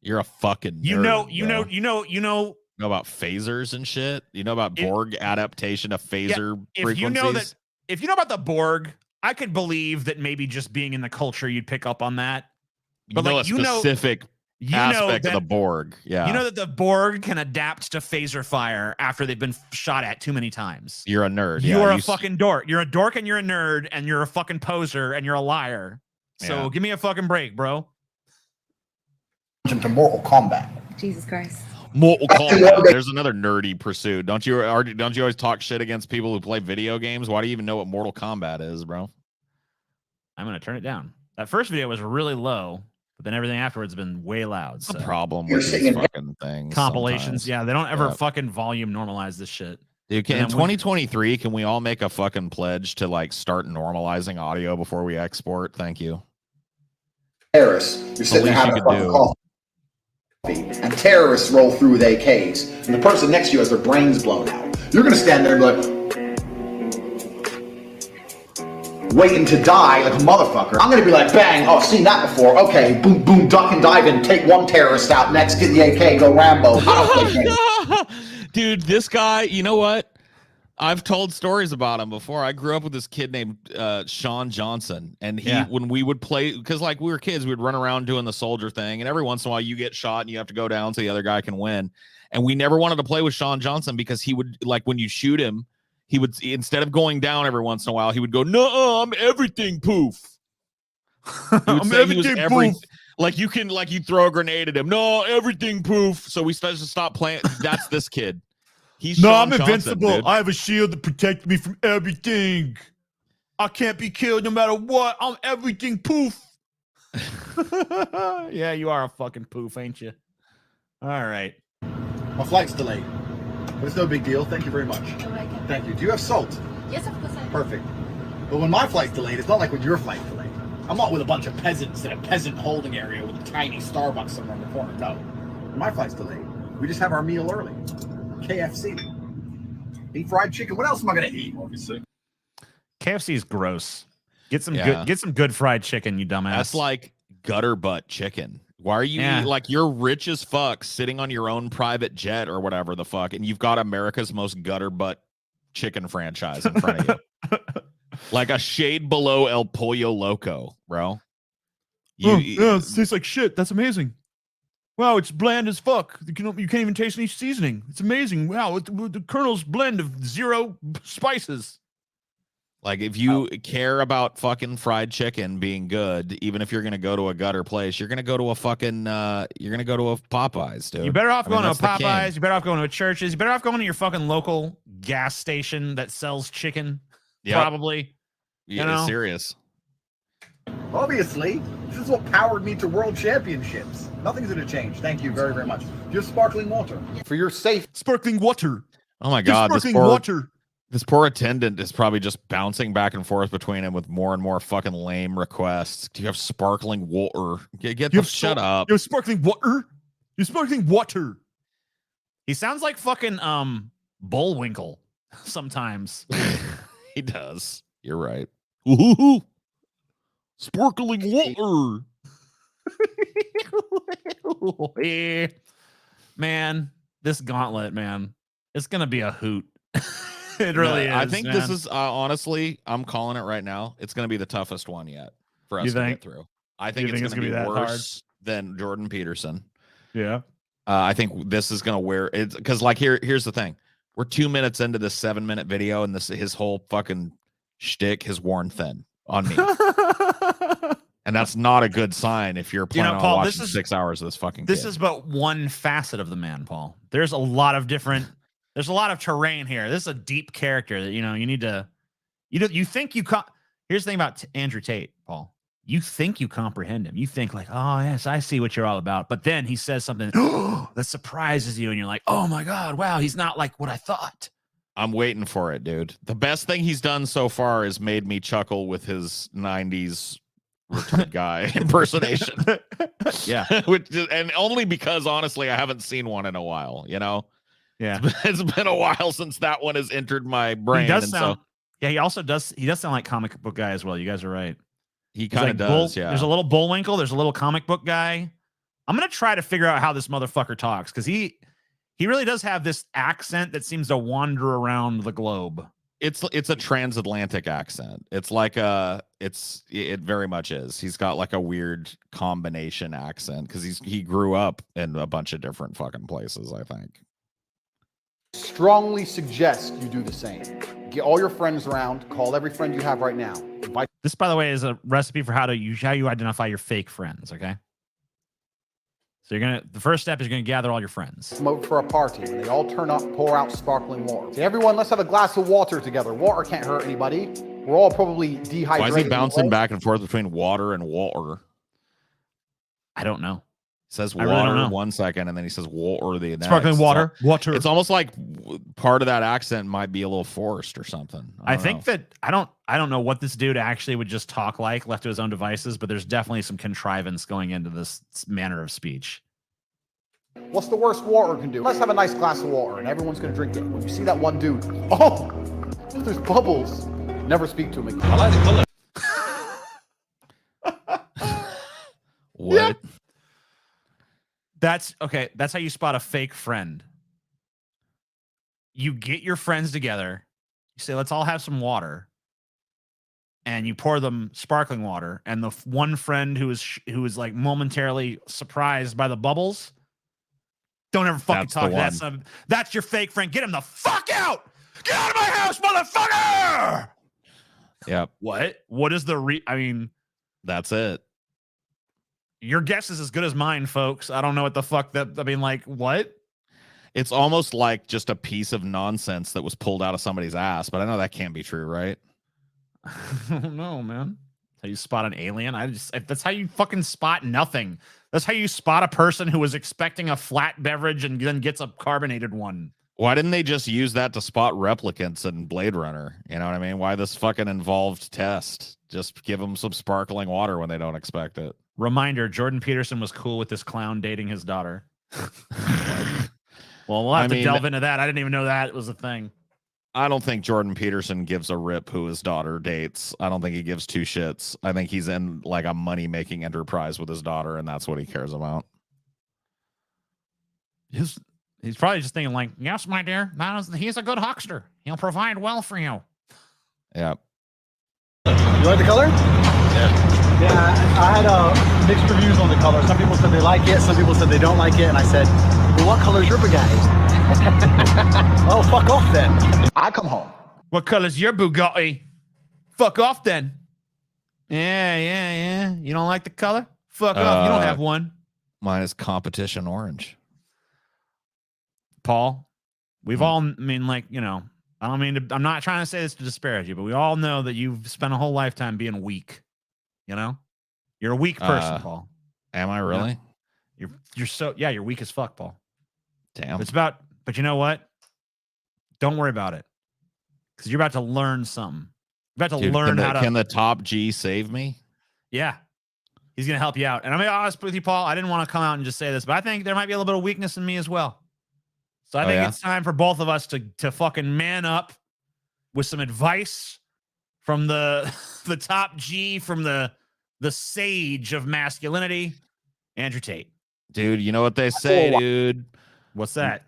You're a fucking nerd, You know about phasers and shit. You know about Borg adaptation of phaser frequencies. If you know about the Borg, I could believe that maybe just being in the culture, you'd pick up on that. But like, a specific aspect of the Borg. Yeah. You know that the Borg can adapt to phaser fire after they've been shot at too many times. You're a nerd. You are a fucking dork. You're a dork and you're a nerd and you're a fucking poser and you're a liar. So give me a fucking break, bro. To Mortal Kombat. Jesus Christ. Mortal Kombat. There's another nerdy pursuit. Don't you always talk shit against people who play video games? Why do you even know what Mortal Kombat is, bro? I'm gonna turn it down. That first video was really low, but then everything afterwards has been way loud. So. The problem with these fucking things. Compilations, sometimes. yeah, they don't ever fucking volume normalize this shit. Dude, in 2023, can we all make a fucking pledge to like start normalizing audio before we export? Thank you. Terrorists, you're sitting there having a fucking coffee, and terrorists roll through with AKs, and the person next to you has their brains blown out. You're gonna stand there and be like, waiting to die like a motherfucker. I'm gonna be like, bang, oh, I've seen that before. Okay, boom, boom, duck and dive and take one terrorist out. Next, get the AK, go Rambo. Dude, this guy, you know what? I've told stories about him before. I grew up with this kid named Sean Johnson, and when we would play, because like we were kids, we'd run around doing the soldier thing, and every once in a while you get shot and you have to go down so the other guy can win. And we never wanted to play with Sean Johnson because he would, like, when you shoot him, he would, instead of going down every once in a while, he would go, "No, I'm everything poof." I'm everything poof. Like you throw a grenade at him. No, everything poof. So we started to stop playing. That's this kid. He's I'm Johnson, invincible. dude. I have a shield that protects me from everything. I can't be killed no matter what. I'm everything poof. Yeah, you are a fucking poof, ain't you? All right. My flight's delayed. But it's no big deal. Thank you very much. Thank you. Do you have salt? Yes, of course I do. Perfect. But when my flight's delayed, it's not like when your flight's delayed. I'm not with a bunch of peasants in a peasant holding area with a tiny Starbucks somewhere in the corner. No. When my flight's delayed, we just have our meal early. KFC. Eat fried chicken. What else am I going to eat, obviously? KFC is gross. Get some good fried chicken, you dumbass. That's like gutter butt chicken. Why are you like, you're rich as fuck sitting on your own private jet or whatever the fuck, and you've got America's most gutter butt chicken franchise in front of you. Like a shade below El Pollo Loco, bro. It tastes like shit. That's amazing. Wow, it's bland as fuck. You can't even taste any seasoning. It's amazing. Wow, the Colonel's blend of 0 spices. Like, if you care about fucking fried chicken being good, even if you're gonna go to a gutter place, you're gonna go to a fucking you're gonna go to a Popeyes, dude. You're better off going to a Popeyes. You're better off going to a Church's. You're better off going to your fucking local gas station that sells chicken. Yep. Probably. Yeah, you know? Serious. Obviously, this is what powered me to world championships. Nothing's going to change. Thank you very, very much. Just sparkling water. For your safe. Sparkling water. Oh my God. Sparkling water. This poor attendant is probably just bouncing back and forth between him with more and more fucking lame requests. Do you have sparkling water? Shut up. You have sparkling water? You sparkling water. He sounds like fucking Bullwinkle sometimes. He does. You're right. Ooh. Sparkling water. Man, this gauntlet, man, it's gonna be a hoot. It really is. I think this is honestly, I'm calling it right now. It's gonna be the toughest one yet for us to get through. I think it's gonna be worse than Jordan Peterson. Yeah. I think this is gonna wear it because, like, here's the thing. We're 2 minutes into this 7-minute video, and his whole fucking shtick has worn thin on me. And that's not a good sign if you're planning on watching 6 hours of this fucking This is but one facet of the man, Paul. There's a lot of terrain here. This is a deep character that, you need to, you think you here's the thing about Andrew Tate, Paul. You think you comprehend him. You think like, oh yes, I see what you're all about. But then he says something that surprises you and you're like, oh my God, wow, he's not like what I thought. I'm waiting for it, dude. The best thing he's done so far is made me chuckle with his 90s retarded guy impersonation. Yeah. And only because, honestly, I haven't seen one in a while, Yeah. It's been a while since that one has entered my brain. He does sound, he does sound like comic book guy as well. You guys are right. He kind of like does, yeah. There's a little Bullwinkle. There's a little comic book guy. I'm gonna try to figure out how this motherfucker talks because he really does have this accent that seems to wander around the globe. It's a transatlantic accent. It's like it very much is. He's got like a weird combination accent because he grew up in a bunch of different fucking places, I think. Strongly suggest you do the same. Get all your friends around. Call every friend you have right now. Invite This, by the way, is a recipe for how you identify your fake friends. Okay. So the first step is you're gonna gather all your friends. them over for a party. When they all turn up, pour out sparkling water. Say, everyone, let's have a glass of water together. Water can't hurt anybody. We're all probably dehydrated. Why is he bouncing back and forth between water and water? I don't know. He says I really water don't know. 1 second, and then he says water the next. Sparkling water. Water. It's almost like part of that accent might be a little forced or something. I think that I don't know what this dude actually would just talk like left to his own devices, but there's definitely some contrivance going into this manner of speech. What's the worst water can do? Let's have a nice glass of water, and everyone's gonna drink it. When you see that one dude, oh, there's bubbles. Never speak to him again. I like the color. What? Yeah. That's okay. That's how you spot a fake friend. You get your friends together. You say, let's all have some water. And you pour them sparkling water. And the one friend who is like momentarily surprised by the bubbles, don't ever fucking talk to that son. That's your fake friend. Get him the fuck out. Get out of my house, motherfucker. Yep. What is I mean, that's it. Your guess is as good as mine, folks. I don't know what the fuck like, what? It's almost like just a piece of nonsense that was pulled out of somebody's ass, but I know that can't be true, right? I don't know, man. That's how you spot an alien. That's how you fucking spot nothing. That's how you spot a person who was expecting a flat beverage and then gets a carbonated one. Why didn't they just use that to spot replicants in Blade Runner? You know what I mean? Why this fucking involved test? Just give them some sparkling water when they don't expect it. Reminder, Jordan Peterson was cool with this clown dating his daughter. Well, we'll have to delve into that. I didn't even know that was a thing. I don't think Jordan Peterson gives a rip who his daughter dates. I don't think he gives two shits. I think he's in like a money-making enterprise with his daughter, and that's what he cares about. He's probably just thinking like, yes, my dear, he's a good huckster. He'll provide well for you. Yeah. You like the color? Yeah, I had mixed reviews on the color. Some people said they like it, some people said they don't like it, and I said, well, what color's your Bugatti? Oh, fuck off then. I come home. What color's your Bugatti? Fuck off then. Yeah. You don't like the color? Fuck off. You don't have one. Mine is competition orange. Paul, we've all, I mean, like, you know, I don't mean to, I'm not trying to say this to disparage you, but we all know that you've spent a whole lifetime being weak. You know, you're a weak person, Paul. Am I really? Yeah, you're weak as fuck, Paul. Damn. But you know what? Don't worry about it. Because you're about to learn something. You're about to learn how to. Can the top G save me? Yeah. He's going to help you out. And I'm going to be honest with you, Paul. I didn't want to come out and just say this, but I think there might be a little bit of weakness in me as well. So I think it's time for both of us to fucking man up with some advice from the top G, from the sage of masculinity, Andrew Tate. Dude, you know what they say, dude? What's that?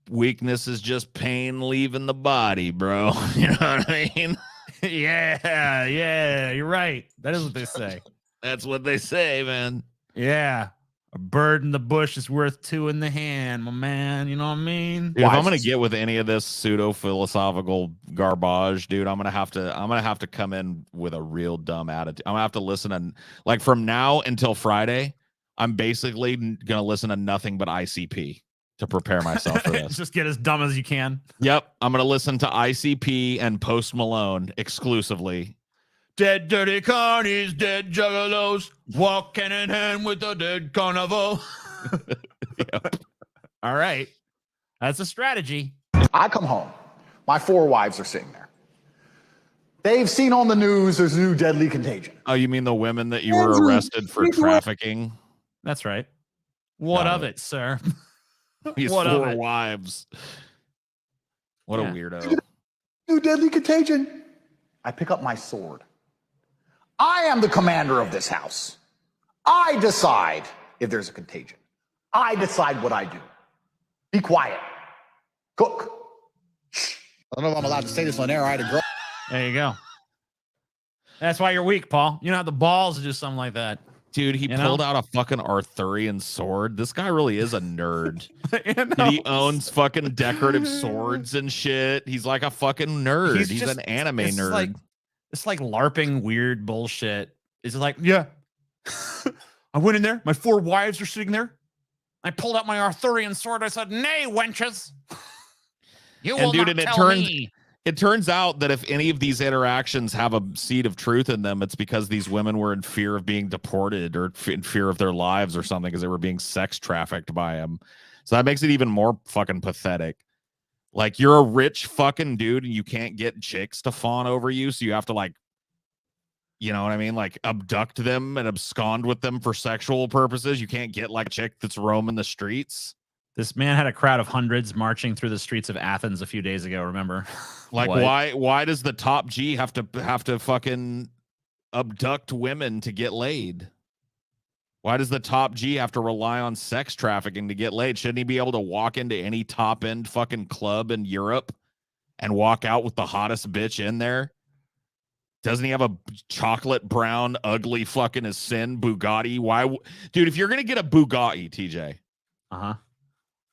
Weakness is just pain leaving the body, bro. You know what I mean? Yeah, you're right. That is what they say. That's what they say, man. Yeah. A bird in the bush is worth two in the hand, my man. You know what I mean? Dude, if I'm gonna get with any of this pseudo philosophical garbage, dude, I'm gonna have to come in with a real dumb attitude. I'm gonna have to listen and like from now until Friday, I'm basically gonna listen to nothing but ICP to prepare myself for this. Just get as dumb as you can. Yep, I'm gonna listen to ICP and Post Malone exclusively. Dead dirty carnies, dead juggalos, walk hand in hand with the dead carnival. Yep. All right. That's a strategy. I come home. My 4 wives are sitting there. They've seen on the news there's a new deadly contagion. Oh, you mean the women that you were arrested for trafficking? That's right. What of it, sir? He's what 4 wives. What a weirdo. New deadly contagion. I pick up my sword. I am the commander of this house. I decide if there's a contagion. I decide what I do. Be quiet. Cook. Shh. I don't know if I'm allowed to say this on air. I had a girl. There you go. That's why you're weak, Paul. You don't have the balls to do something like that. Dude, he pulled out a fucking Arthurian sword. This guy really is a nerd. He owns fucking decorative swords and shit. He's like a fucking nerd. He's an anime nerd. It's like LARPing weird bullshit. Is it like, yeah, I went in there. My 4 wives are sitting there. I pulled out my Arthurian sword. I said, nay, wenches. You will not tell me. It turns out that if any of these interactions have a seed of truth in them, it's because these women were in fear of being deported or in fear of their lives or something because they were being sex trafficked by him. So that makes it even more fucking pathetic. Like, you're a rich fucking dude and you can't get chicks to fawn over you. So you have to, like, you know what I mean? Like, abduct them and abscond with them for sexual purposes. You can't get like a chick that's roaming the streets. This man had a crowd of hundreds marching through the streets of Athens a few days ago. Remember? Like, why does the top G have to fucking abduct women to get laid? Why does the top G have to rely on sex trafficking to get laid? Shouldn't he be able to walk into any top end fucking club in Europe and walk out with the hottest bitch in there? Doesn't he have a chocolate brown, ugly fucking as sin Bugatti? Why, dude? If you're gonna get a Bugatti, TJ,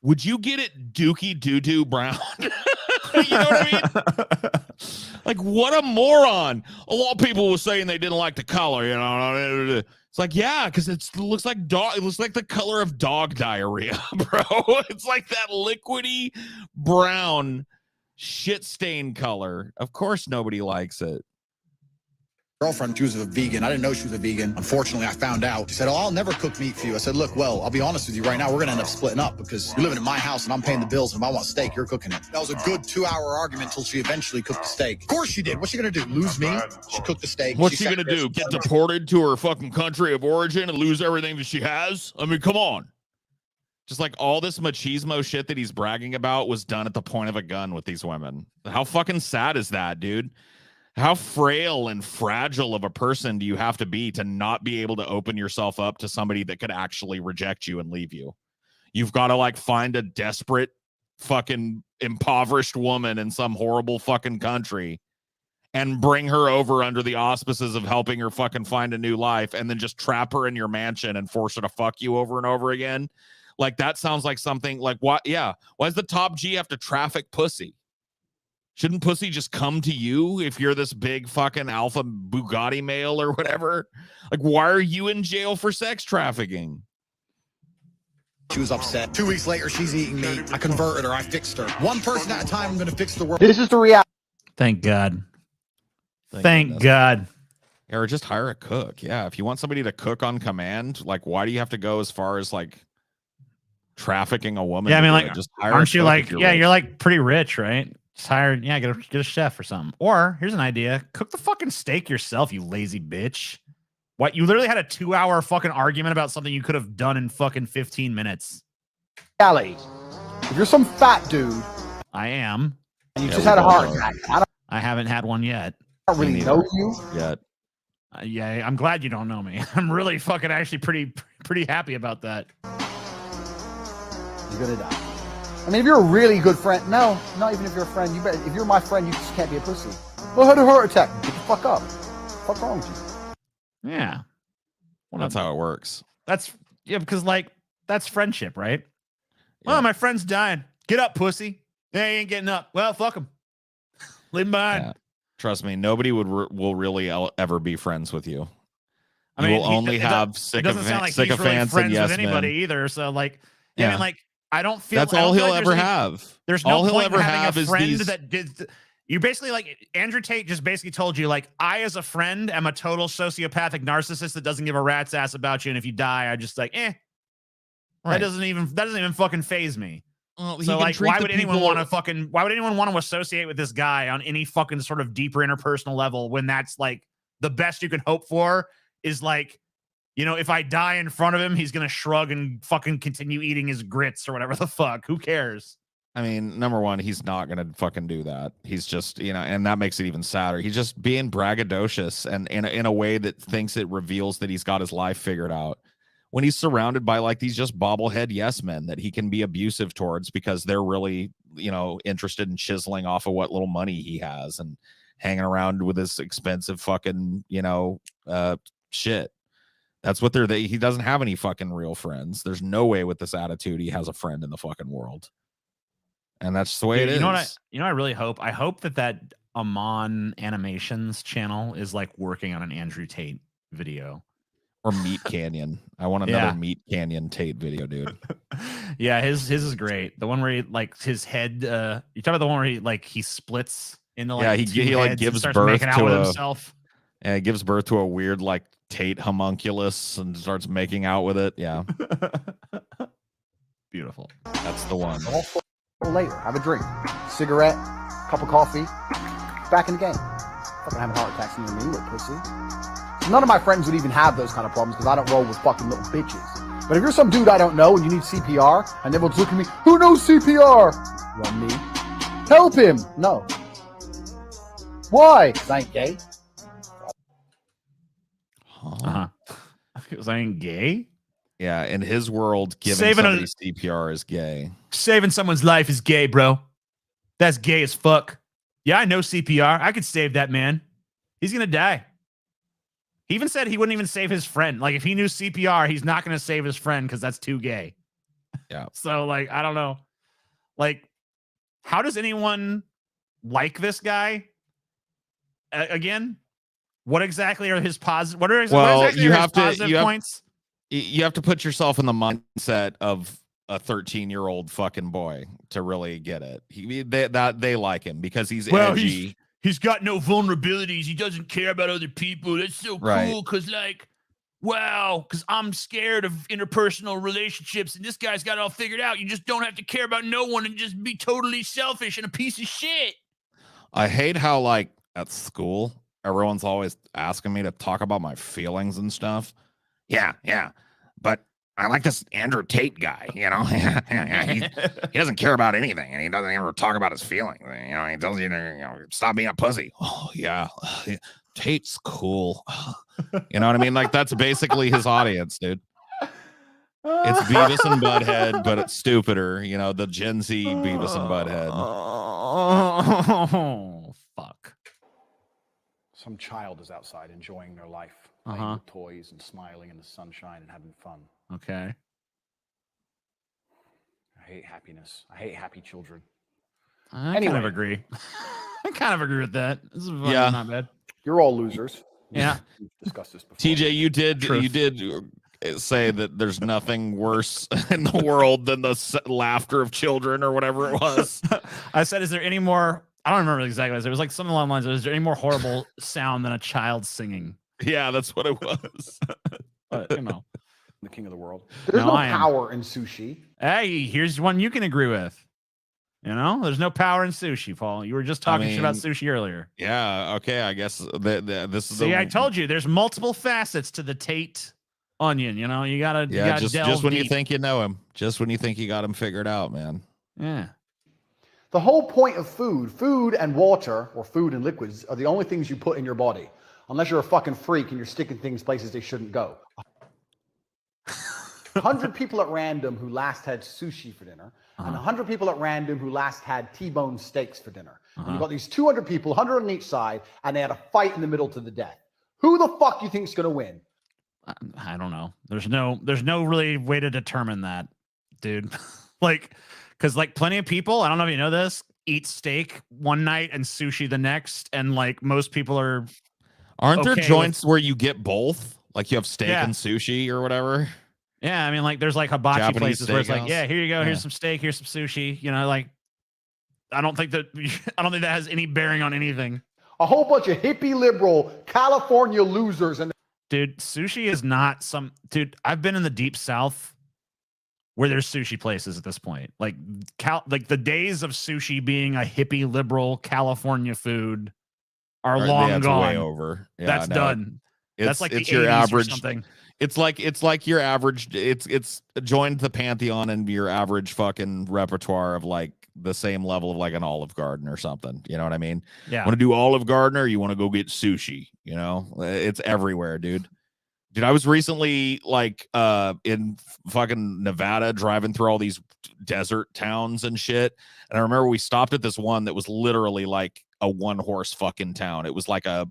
would you get it Dookie Doo-Doo brown? You know what I mean? Like, what a moron. A lot of people were saying they didn't like the color, you know. It's like, yeah, because it looks like dog. It looks like the color of dog diarrhea, bro. It's like that liquidy brown shit stain color. Of course, nobody likes it. Girlfriend, she was a vegan. I didn't know she was a vegan. Unfortunately, I found out. She said, oh, I'll never cook meat for you. I said, look, well, I'll be honest with you right now. We're going to end up splitting up because you're living in my house and I'm paying the bills. And if I want steak, you're cooking it. That was a good 2-hour argument until she eventually cooked the steak. Of course she did. What's she going to do? Lose me? She cooked the steak. What's she going to do? Get deported to her fucking country of origin and lose everything that she has? I mean, come on. Just like all this machismo shit that he's bragging about was done at the point of a gun with these women. How fucking sad is that, dude? How frail and fragile of a person do you have to be to not be able to open yourself up to somebody that could actually reject you and leave you? You've got to like find a desperate fucking impoverished woman in some horrible fucking country and bring her over under the auspices of helping her fucking find a new life and then just trap her in your mansion and force her to fuck you over and over again. Like, that sounds like something like, what? Yeah. Why does the top G have to traffic pussy? Shouldn't pussy just come to you if you're this big fucking alpha Bugatti male or whatever? Like, why are you in jail for sex trafficking? She was upset. 2 weeks later, she's eating meat. I converted her. I fixed her. One person at a time, I'm going to fix the world. This is the reality. Thank God. Thank God. Or just hire a cook. Yeah, if you want somebody to cook on command, like, why do you have to go as far as, like, trafficking a woman? Yeah, I mean, like, just hire aren't you like, yeah, you're like pretty rich, right? Just hire, yeah, get a chef or something. Or here's an idea: cook the fucking steak yourself, you lazy bitch. What? You literally had a 2-hour fucking argument about something you could have done in fucking 15 minutes. Reality. If you're some fat dude, I am. And you just had a heart attack. I haven't had one yet. I don't really know you yet. Yeah, I'm glad you don't know me. I'm really fucking actually pretty happy about that. You're gonna die. I mean, if you're a really good friend, no, not even if you're a friend. You better. If you're my friend, you just can't be a pussy. Well, had a heart attack. Get the fuck up. What's wrong with you? Yeah. Well, that's how it works. Yeah, because like that's friendship, right? Yeah. Well, my friend's dying. Get up, pussy. Yeah, he ain't getting up. Well, fuck him. Leave him behind. Yeah. Trust me, nobody will really ever be friends with you. I mean, will only have sycophants and yes with anybody men. Either. So like, yeah. I mean, like, I don't feel that's all he'll ever have. There's no point in having a friend that did. You basically, like, Andrew Tate just basically told you, like, I as a friend am a total sociopathic narcissist that doesn't give a rat's ass about you, and if you die, I just like, Right. That doesn't even fucking phase me. Well, so like, why would anyone want to associate with this guy on any fucking sort of deeper interpersonal level when that's like the best you can hope for is like, you know, if I die in front of him, he's gonna shrug and fucking continue eating his grits or whatever the fuck. Who cares? I mean, number one, he's not gonna fucking do that. He's just, and that makes it even sadder. He's just being braggadocious and in a way that thinks it reveals that he's got his life figured out. When he's surrounded by like these just bobblehead yes men that he can be abusive towards because they're really, interested in chiseling off of what little money he has and hanging around with this expensive fucking, shit. That's what he doesn't have any fucking real friends. There's no way with this attitude he has a friend in the fucking world. And that's just the way it is. You know what I really hope? I hope that Amon Animations channel is like working on an Andrew Tate video. Or Meat Canyon. I want another Meat Canyon Tate video, dude. Yeah, his is great. The one where he like his head, you talk about the one where he splits into like he like gives birth to himself. And he gives birth to a weird like Tate homunculus and starts making out with it. Yeah. Beautiful. That's the one. Later, have a drink, cigarette, cup of coffee, back in the game. Fucking having heart attacks near me, little pussy. None of my friends would even have those kind of problems because I don't roll with fucking little bitches. But if you're some dude I don't know and you need CPR and everyone's looking at me, who knows CPR? Well, me. Help him. No. Why? Because I ain't gay. Because I ain't gay? Yeah, in his world, giving somebody CPR is gay. Saving someone's life is gay, bro. That's gay as fuck. Yeah, I know CPR. I could save that man. He's going to die. He even said he wouldn't even save his friend. Like, if he knew CPR, he's not going to save his friend because that's too gay. Yeah. So, like, I don't know. Like, how does anyone like this guy? Again, what exactly are his positive? What are exactly you his have positive points? You have to put yourself in the mindset of a 13-year-old fucking boy to really get it. They like him because he's edgy. He's got no vulnerabilities. He doesn't care about other people. That's so cool because, like, wow, because I'm scared of interpersonal relationships, and this guy's got it all figured out. You just don't have to care about no one and just be totally selfish and a piece of shit. I hate how, like, at school, everyone's always asking me to talk about my feelings and stuff. Yeah, but I like this Andrew Tate guy, he doesn't care about anything, and he doesn't ever talk about his feelings. He tells you to stop being a pussy. Oh, yeah. Tate's cool. You know what I mean? Like, that's basically his audience, dude. It's Beavis and Butthead, but it's stupider. The Gen Z Beavis and Butthead. Oh, fuck. Some child is outside enjoying their life, playing with toys and smiling in the sunshine and having fun. Okay. I hate happiness. I hate happy children. I kind of agree. I kind of agree with that. This is not bad. You're all losers. Yeah. We've discussed this before. TJ, you did say that there's nothing worse in the world than the laughter of children or whatever it was. I said, is there any more? I don't remember exactly what it was. It was like something along the lines of, is there any more horrible sound than a child singing? Yeah, that's what it was. But, the king of the world. There's no power in sushi. Hey, here's one you can agree with. There's no power in sushi, Paul. You were just talking shit about sushi earlier. Yeah, okay, I guess this is. See, I told you, there's multiple facets to the Tate onion. You gotta just when deep. you think you know him, just when you think you got him figured out, man. Yeah. The whole point of food and water, or food and liquids, are the only things you put in your body. Unless you're a fucking freak and you're sticking things places they shouldn't go. 100 people at random who last had sushi for dinner, and 100 people at random who last had T-bone steaks for dinner. And you've got these 200 people, 100 on each side, and they had a fight in the middle to the death. Who the fuck do you think is going to win? I don't know. There's no really way to determine that, dude. Because plenty of people, I don't know if you know this, eat steak one night and sushi the next, and most people aren't there joints where you get both? Like you have steak and sushi or whatever. Yeah, I mean, there's hibachi Japanese places where it's steakhouse. here you go, here's some steak, here's some sushi. I don't think that has any bearing on anything. A whole bunch of hippie liberal California losers, and dude, sushi is not dude. I've been in the deep South where there's sushi places at this point. The days of sushi being a hippie liberal California food are long gone. Way over. Yeah, that's done. That's like it's the your 80s average. or something. It's like your average. It's joined the pantheon and your average fucking repertoire of like the same level of like an Olive Garden or something. You know what I mean? Yeah. Want to do Olive Garden or you want to go get sushi? You know, it's everywhere, dude. Dude, I was recently like in fucking Nevada driving through all these desert towns and shit. And I remember we stopped at this one that was literally like a one-horse fucking town. It was like a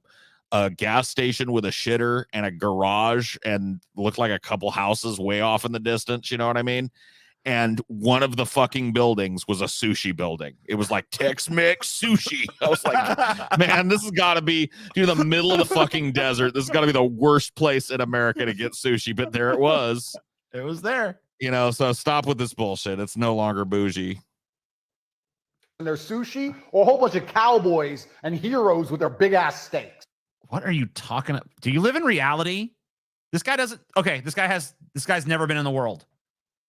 gas station with a shitter and a garage and looked like a couple houses way off in the distance. You know what I mean? And one of the fucking buildings was a sushi building. It was like Tex-Mex sushi. I was like, man, this has got to be the middle of the fucking desert. This has got to be the worst place in America to get sushi. But there it was. It was there. You know, so stop with this bullshit. It's no longer bougie. And there's sushi or a whole bunch of cowboys and heroes with their big ass steaks. What are you talking about? Do you live in reality? This guy doesn't. Okay, this guy's never been in the world.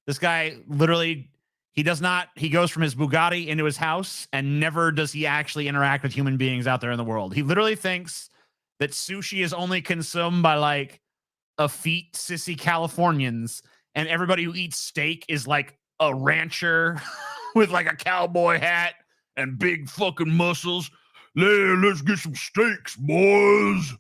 This guy literally, he goes from his Bugatti into his house and never does he actually interact with human beings out there in the world. He literally thinks that sushi is only consumed by like effete sissy Californians, and everybody who eats steak is like a rancher with like a cowboy hat and big fucking muscles. Let's get some steaks, boys.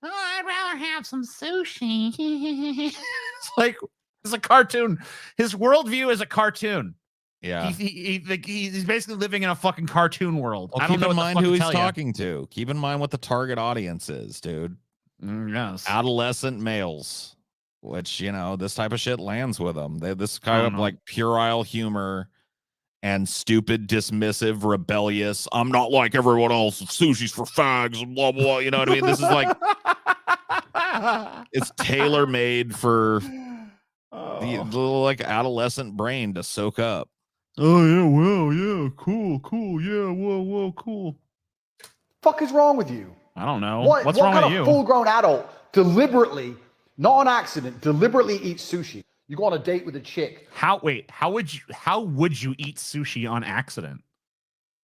Oh, I'd rather have some sushi. It's like, it's a cartoon. His worldview is a cartoon. Yeah. He's basically living in a fucking cartoon world. Well, I don't keep know in what mind the fuck who to he's tell you. talking to. Keep in mind what the target audience is, dude. Yes. Adolescent males, which, you know, this type of shit lands with them. This kind of like puerile humor and stupid, dismissive, rebellious. I'm not like everyone else. Sushi's for fags and blah, blah. You know what I mean? This is like, it's tailor made for the little like adolescent brain to soak up. Oh, yeah, well, yeah, cool, yeah, whoa, cool. Fuck is wrong with you? I don't know. What's wrong kind with of you? full-grown adult deliberately, not on accident, deliberately eats sushi? You go on a date with a chick. How would you eat sushi on accident?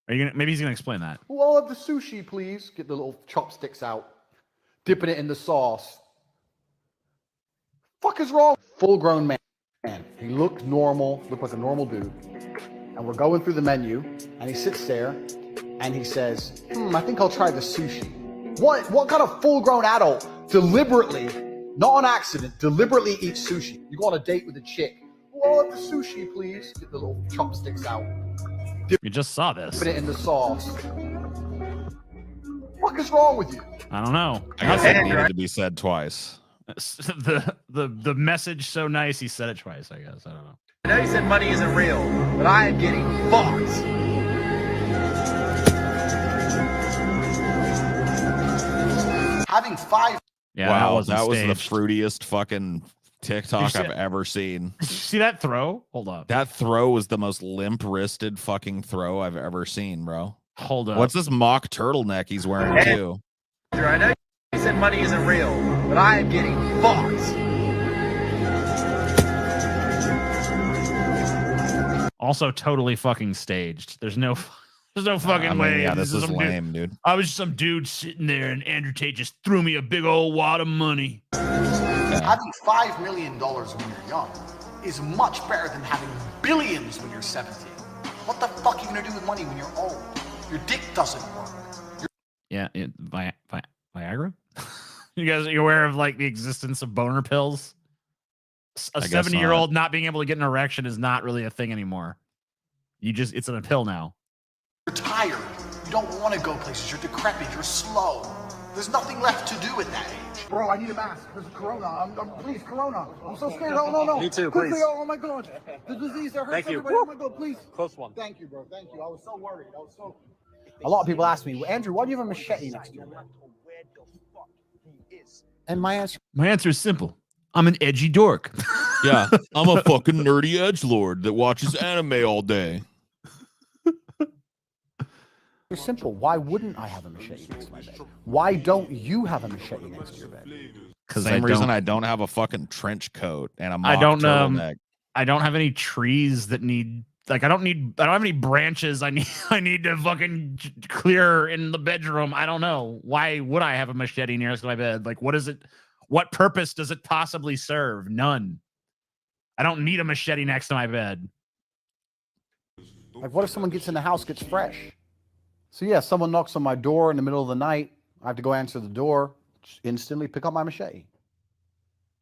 Are you gonna, maybe he's gonna explain that. Well, I'll have the sushi, please. Get the little chopsticks out, dipping it in the sauce. Fuck is wrong? Full-grown man. He looked normal, looked like a normal dude. And we're going through the menu, and he sits there, and he says, I think I'll try the sushi. What kind of full-grown adult deliberately, not on accident, deliberately eats sushi? You go on a date with a chick. Well, I'll have the sushi, please. Get the little chopsticks out. You just saw this. Put it in the sauce. What is wrong with you? I don't know. I guess it needed to be said twice. The message so nice he said it twice, I guess. I don't know. I know you said money isn't real, but I am getting fucked. Having 5. Yeah, wow, that was the fruitiest fucking TikTok I've ever seen. Did you see that throw? Hold up. That throw was the most limp-wristed fucking throw I've ever seen, bro. Hold up. What's this mock turtleneck he's wearing too? I know you said money isn't real, but I am getting fucked. Also totally fucking staged. There's no fucking way. Yeah, this is lame, dude. I was just some dude sitting there and Andrew Tate just threw me a big old wad of money. Having $5 million when you're young is much better than having billions when you're 70. What the fuck are you gonna do with money when you're old? Your dick doesn't work. Yeah, Viagra? You guys, are you aware of like the existence of boner pills? A 70-year-old not being able to get an erection is not really a thing anymore. It's in a pill now. You're tired. You don't want to go places. You're decrepit. You're slow. There's nothing left to do at that age. Bro, I need a mask. There's Corona. Please, Corona. I'm so scared. Oh, no. Me too, quickly. please. Oh, my God. The disease that hurts Thank you. everybody. Oh, my God, please. Close one. Thank you, bro. Thank you. I was so worried. A lot of people ask me, Andrew, why do you have a machete next to you? And my answer is simple. I'm an edgy dork. Yeah, I'm a fucking nerdy edgelord that watches anime all day. It's simple. Why wouldn't I have a machete next to my bed? Why don't you have a machete next to your bed? Because same reason I don't have a fucking trench coat and a mock I don't turtleneck. I don't have any trees that need like I don't have any branches I need to fucking clear in the bedroom. I don't know. Why would I have a machete nearest to my bed? Like what is it? What purpose does it possibly serve? None. I don't need a machete next to my bed. Like, what if someone gets in the house, gets fresh? So yeah, someone knocks on my door in the middle of the night. I have to go answer the door, just instantly pick up my machete.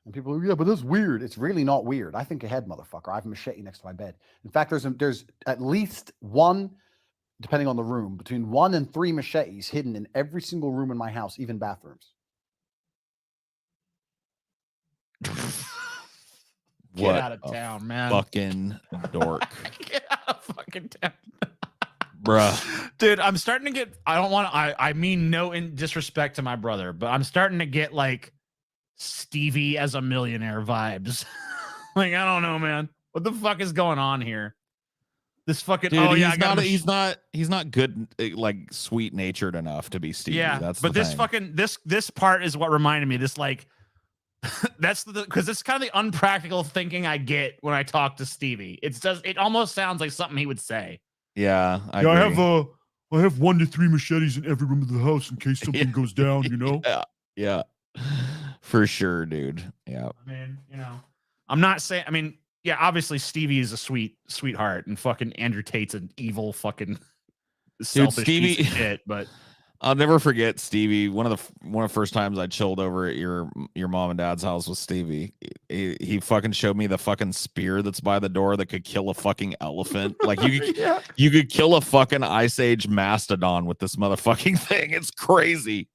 And people are, yeah, but that's weird. It's really not weird. I think ahead, motherfucker. I have a machete next to my bed. In fact, there's at least one, depending on the room, between 1 and 3 machetes hidden in every single room in my house, even bathrooms. Get out of town, man. Fucking dork. Get out of fucking town. Bruh. Dude, I'm starting to get, I mean no disrespect to my brother, but I'm starting to get like Stevie as a millionaire vibes. Like, I don't know, man. What the fuck is going on here? This fucking, dude, he's not good, like sweet natured enough to be Stevie. Yeah, that's but the this thing. fucking, this part is what reminded me, this like, that's because it's kind of the unpractical thinking I get when I talk to Stevie. It almost sounds like something he would say. Yeah, I have 1 to 3 machetes in every room of the house in case something goes down, you know? Yeah, for sure, dude. Yeah. I mean, I'm not saying, yeah, obviously Stevie is a sweetheart and fucking Andrew Tate's an evil fucking selfish piece of shit, but I'll never forget Stevie. One of the first times I chilled over at your mom and dad's house with Stevie. He fucking showed me the fucking spear that's by the door that could kill a fucking elephant. Like you could kill a fucking Ice Age mastodon with this motherfucking thing. It's crazy.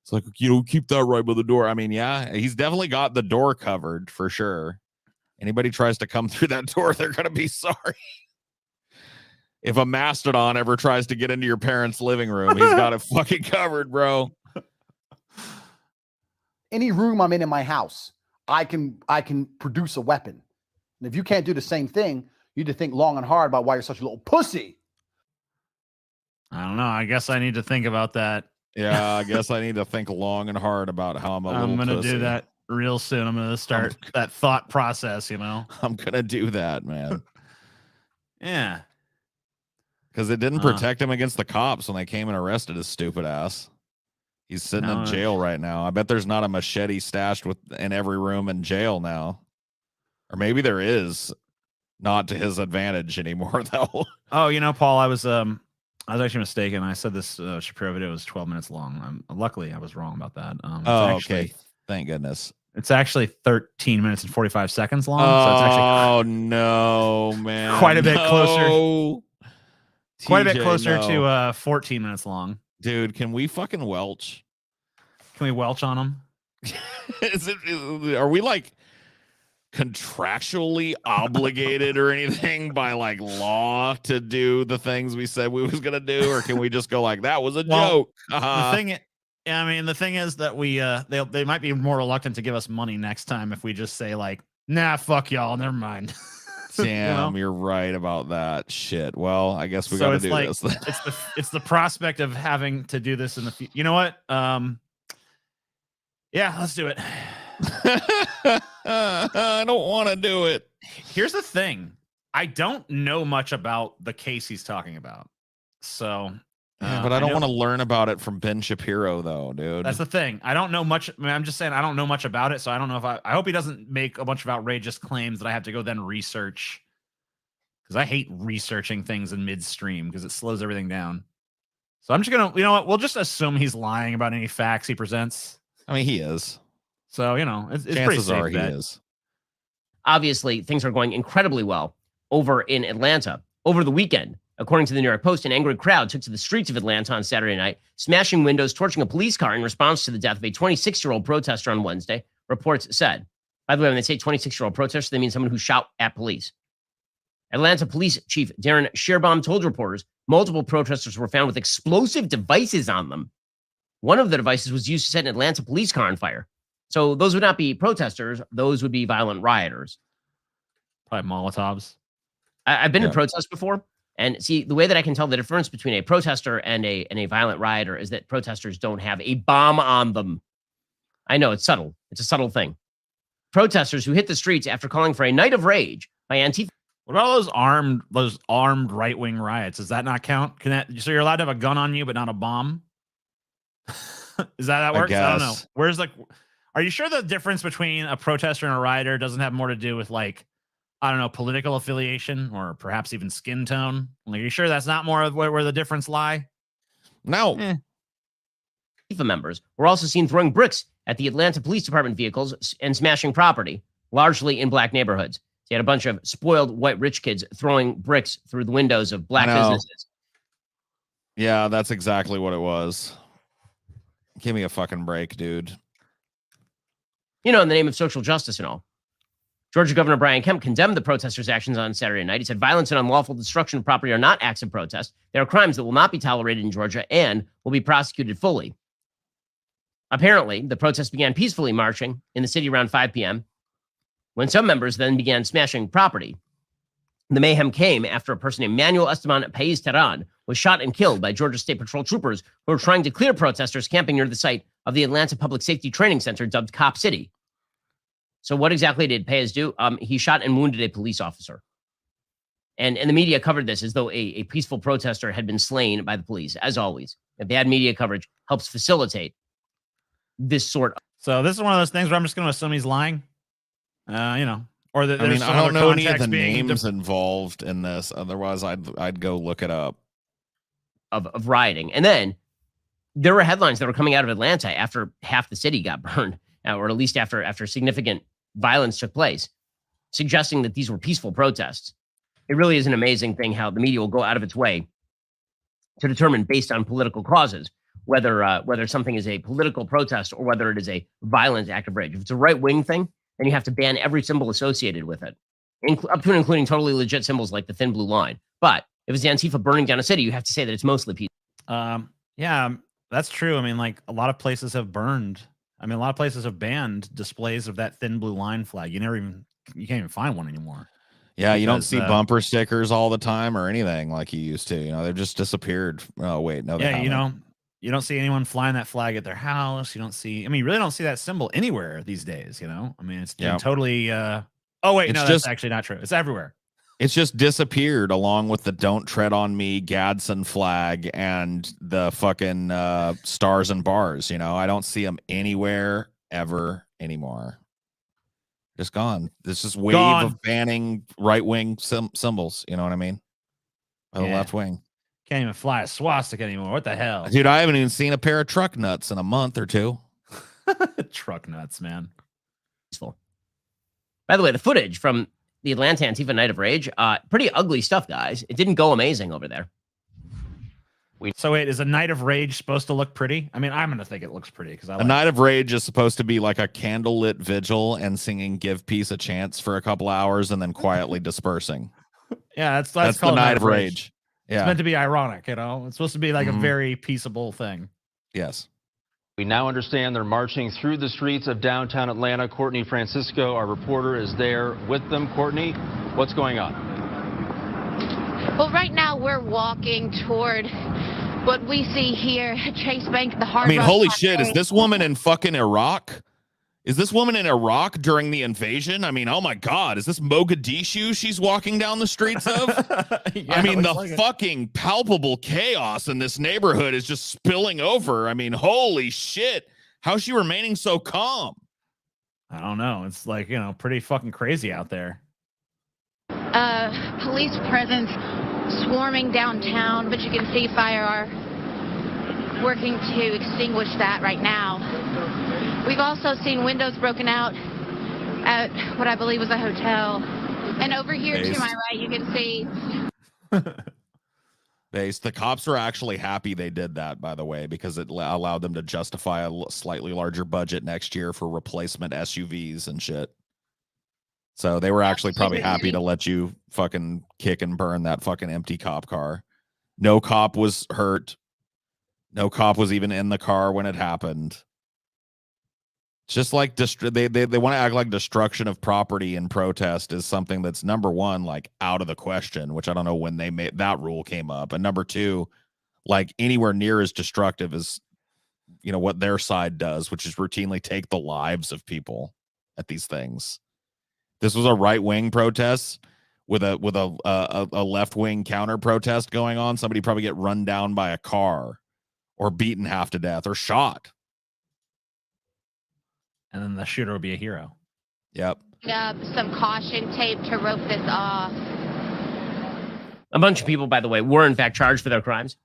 It's like, keep that right by the door. I mean, yeah, he's definitely got the door covered for sure. Anybody tries to come through that door, they're gonna be sorry. If a mastodon ever tries to get into your parents' living room, he's got it fucking covered, bro. Any room I'm in my house, I can produce a weapon. And if you can't do the same thing, you need to think long and hard about why you're such a little pussy. I don't know. I guess I need to think about that. Yeah, I guess I need to think long and hard about how I'm I'm gonna do that real soon. I'm gonna start that thought process. I'm gonna do that, man. Yeah. Because it didn't protect him against the cops when they came and arrested his stupid ass. He's sitting in jail right now. I bet there's not a machete stashed in every room in jail now. Or maybe there is. Not to his advantage anymore, though. Oh, Paul, I was actually mistaken. I said this Shapiro video was 12 minutes long. Luckily, I was wrong about that. Okay. Thank goodness. It's actually 13 minutes and 45 seconds long. Oh, so it's actually no, man. Quite a bit closer. Quite a bit TJ, closer no. to 14 minutes long. Dude, can we fucking welch? Can we welch on them? Are we like contractually obligated or anything by like law to do the things we said we was gonna do, or can we just go like that was a joke? The thing is that they might be more reluctant to give us money next time if we just say like, nah, fuck y'all, never mind. Damn, you're right about that shit. Well, I guess we gotta do this. It's the prospect of having to do this in the future. You know what? Yeah, let's do it. I don't want to do it. Here's the thing. I don't know much about the case he's talking about. So but I don't want to learn about it from Ben Shapiro though, dude. That's the thing. I don't know much. I'm just saying I don't know much about it. So I don't know if I hope he doesn't make a bunch of outrageous claims that I have to go then research. Because I hate researching things in midstream because it slows everything down. So I'm just going to, you know what? We'll just assume he's lying about any facts he presents. I mean, he is. So, it's Chances pretty safe are he bet. is. Obviously, things are going incredibly well over in Atlanta. Over the weekend, according to the New York Post, an angry crowd took to the streets of Atlanta on Saturday night, smashing windows, torching a police car in response to the death of a 26-year-old protester on Wednesday, reports said. By the way, when they say 26-year-old protester, they mean someone who shot at police. Atlanta Police Chief Darren Shearbaum told reporters multiple protesters were found with explosive devices on them. One of the devices was used to set an Atlanta police car on fire. So those would not be protesters. Those would be violent rioters. Probably Molotovs. I've been to protests before. And see, the way that I can tell the difference between a protester and a violent rioter is that protesters don't have a bomb on them. I know, it's subtle. It's a subtle thing. Protesters who hit the streets after calling for a night of rage by Antifa. What about those armed right-wing riots? Does that not count? So you're allowed to have a gun on you, but not a bomb? Is that works? I don't know. Are you sure the difference between a protester and a rioter doesn't have more to do with like, I don't know, political affiliation or perhaps even skin tone? Like, are you sure that's not more of where the difference lie? No. Antifa members were also seen throwing bricks at the Atlanta Police Department vehicles and smashing property, largely in black neighborhoods. So you had a bunch of spoiled white rich kids throwing bricks through the windows of black businesses. Yeah, that's exactly what it was. Give me a fucking break, dude. You know, in the name of social justice and all. Georgia Governor Brian Kemp condemned the protesters' actions on Saturday night. He said violence and unlawful destruction of property are not acts of protest. They are crimes that will not be tolerated in Georgia and will be prosecuted fully. Apparently, the protests began peacefully marching in the city around 5 p.m. when some members then began smashing property. The mayhem came after a person named Manuel Esteban País Terán was shot and killed by Georgia State Patrol troopers who were trying to clear protesters camping near the site of the Atlanta Public Safety Training Center dubbed Cop City. So what exactly did País do? He shot and wounded a police officer. And the media covered this as though a peaceful protester had been slain by the police, as always. Bad media coverage helps facilitate this sort of... So this is one of those things where I'm just going to assume he's lying. You know, or that I mean, I don't know any of the being names involved in this. Otherwise, I'd go look it up. Of rioting. And then there were headlines that were coming out of Atlanta after half the city got burned, or at least after significant violence took place, suggesting that these were peaceful protests. It really is an amazing thing how the media will go out of its way to determine, based on political causes, whether something is a political protest or whether it is a violent act of rage. If it's a right-wing thing, then you have to ban every symbol associated with it, up to and including totally legit symbols like the thin blue line. But if it's the Antifa burning down a city, you have to say that it's mostly peaceful. Yeah, that's true. I mean, like a lot of places have burned. I mean, a lot of places have banned displays of that thin blue line flag. You can't even find one anymore. Yeah, you don't see bumper stickers all the time or anything like you used to. You know, they've just disappeared. Oh, wait, no. Yeah, you know, you don't see anyone flying that flag at their house. You don't see, I mean, you really don't see that symbol anywhere these days, you know? I mean, it's been totally, oh, wait, no, that's actually not true. It's everywhere. It's just disappeared along with the Don't Tread on Me Gadsden flag and the fucking stars and bars. You know, I don't see them anywhere ever anymore. Just gone. This is wave of banning right-wing symbols. You know what I mean? By the left wing. Can't even fly a swastika anymore. What the hell? Dude, I haven't even seen a pair of truck nuts in a month or two. Truck nuts, man. By the way, the footage from the Atlanta Antifa Night of Rage, pretty ugly stuff, guys. It didn't go amazing over there. So wait, is a Night of Rage supposed to look pretty? I mean, I'm going to think it looks pretty because a Night of Rage is supposed to be like a candlelit vigil and singing "Give Peace a Chance" for a couple hours and then quietly dispersing. Yeah, that's the Night of Rage. Yeah, it's meant to be ironic, you know. It's supposed to be like a very peaceable thing. Yes. We now understand they're marching through the streets of downtown Atlanta. Courtney Francisco, our reporter, is there with them. Courtney, what's going on? Well, right now we're walking toward what we see here, Chase Bank, the Hard Rock. I mean, holy shit, is this woman in fucking Iraq? Is this woman in Iraq during the invasion? I mean, oh my God, is this Mogadishu she's walking down the streets of? Yeah, I mean, the fucking palpable chaos in this neighborhood is just spilling over. I mean, holy shit. How's she remaining so calm? I don't know. It's like, you know, pretty fucking crazy out there. Police presence swarming downtown, but you can see fire are working to extinguish that right now. We've also seen windows broken out at what I believe was a hotel. And over here to my right, you can see. The cops were actually happy they did that, by the way, because it allowed them to justify a slightly larger budget next year for replacement SUVs and shit. So they were actually probably happy to let you fucking kick and burn that fucking empty cop car. No cop was hurt. No cop was even in the car when it happened. It's just like they want to act like destruction of property in protest is something that's, number one, like out of the question, which I don't know when they made that rule came up. And number two, like anywhere near as destructive as, you know, what their side does, which is routinely take the lives of people at these things. This was a right-wing protest with a left-wing counter protest going on. Somebody probably get run down by a car or beaten half to death or shot. And then the shooter will be a hero. Yep. Some caution tape to rope this off. A bunch of people, by the way, were in fact charged for their crimes.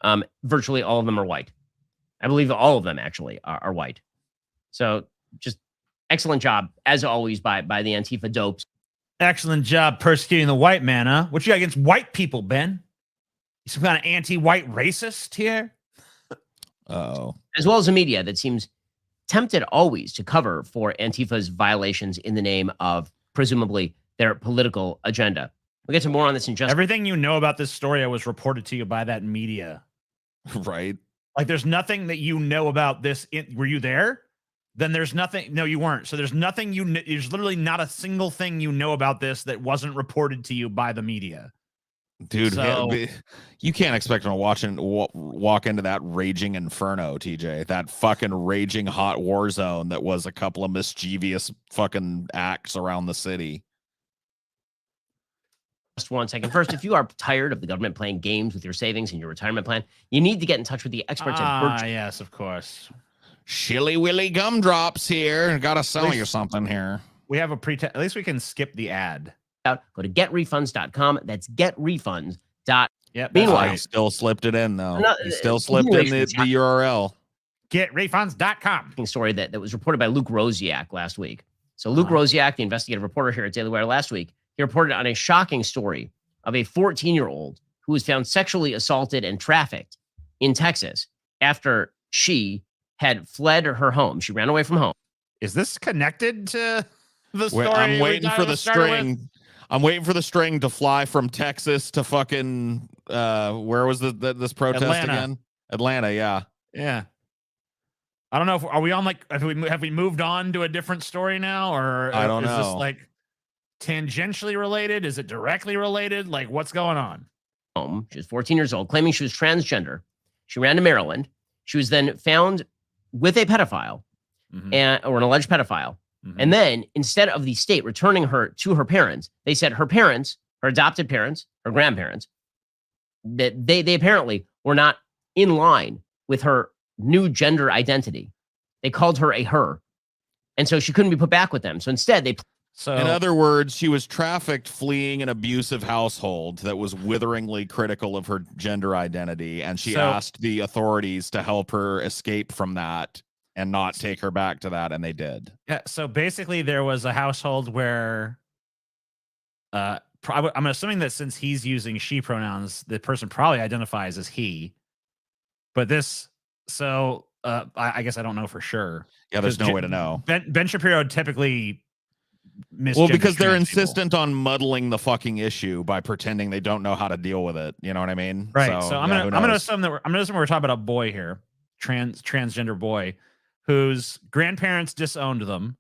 Virtually all of them are white. I believe all of them actually are white. So just excellent job, as always, by the Antifa dopes. Excellent job persecuting the white man, huh? What you got against white people, Ben? You some kind of anti-white racist here? Oh. As well as the media that seems tempted always to cover for Antifa's violations in the name of presumably their political agenda. We'll get to more on this in just everything you know about this story was reported to you by that media. Right. Like there's nothing that you know about this. Were you there? Then there's nothing. No, you weren't. So there's nothing there's literally not a single thing you know about this that wasn't reported to you by the media. Dude, So, you can't expect them to walk into that raging inferno, TJ. That fucking raging hot war zone that was a couple of mischievous fucking acts around the city. just 1 second. First, if you are tired of the government playing games with your savings and your retirement plan, you need to get in touch with the experts at Birch. Yes, of course. Shilly Willy gumdrops here. Gotta sell you something here. We have a at least we can skip the ad. Go to getrefunds.com. That's getrefunds.com. Yep. Meanwhile, He still slipped it in though. No, He still slipped in the URL. Getrefunds.com. Story that was reported by Luke Rosiak last week. So Luke Rosiak, the investigative reporter here at Daily Wire last week, he reported on a shocking story of a 14-year-old who was found sexually assaulted and trafficked in Texas after she had fled her home. She ran away from home. Is this connected to the story? I'm waiting for the string. I'm waiting for the string to fly from Texas to fucking where was this protest again? Atlanta, yeah. Yeah. I don't know if are we on like have we moved on to a different story now, or I don't is know. this like tangentially related? Is it directly related? Like what's going on? She was 14 years old, claiming she was transgender. She ran to Maryland. She was then found with a pedophile or an alleged pedophile. And then instead of the state returning her to her parents, they said her parents, her adopted parents, her grandparents, that they apparently were not in line with her new gender identity. They called her a her. And so she couldn't be put back with them. So instead they in other words, she was trafficked fleeing an abusive household that was witheringly critical of her gender identity. And she asked the authorities to help her escape from that and not take her back to that. And they did. Yeah. So basically there was a household where I'm assuming that since he's using she pronouns, the person probably identifies as he. But this, I guess I don't know for sure. Yeah, there's no way to know. Ben Shapiro typically well, because they're insistent on muddling the fucking issue by pretending they don't know how to deal with it. You know what I mean? Right. So I'm gonna assume that we're talking about a boy here, transgender boy, whose grandparents disowned them,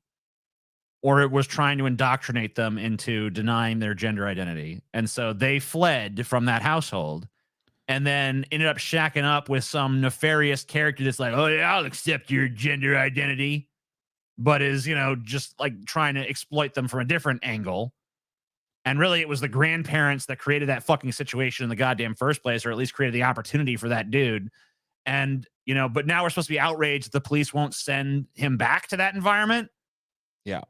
or it was trying to indoctrinate them into denying their gender identity, and so they fled from that household, and then ended up shacking up with some nefarious character that's like, oh yeah, I'll accept your gender identity, but is, just like trying to exploit them from a different angle. And really it was the grandparents that created that fucking situation in the goddamn first place, or at least created the opportunity for that dude. And, but now we're supposed to be outraged that the police won't send him back to that environment. Yeah.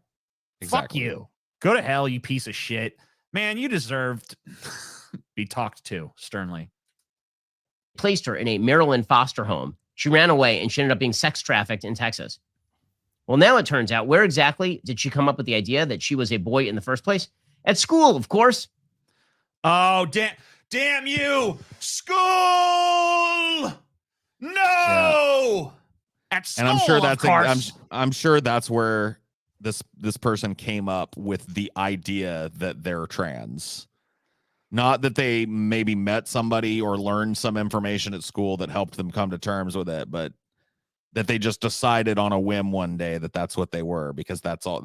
Exactly. Fuck you. Go to hell, you piece of shit. Man, you deserved be talked to sternly. Placed her in a Maryland foster home. She ran away and she ended up being sex trafficked in Texas. Well, now it turns out, where exactly did she come up with the idea that she was a boy in the first place? At school, of course. Oh, damn you! School! No! Yeah. At school, and I'm sure that's I'm sure that's where this person came up with the idea that they're trans. Not that they maybe met somebody or learned some information at school that helped them come to terms with it, but that they just decided on a whim one day that that's what they were, because that's all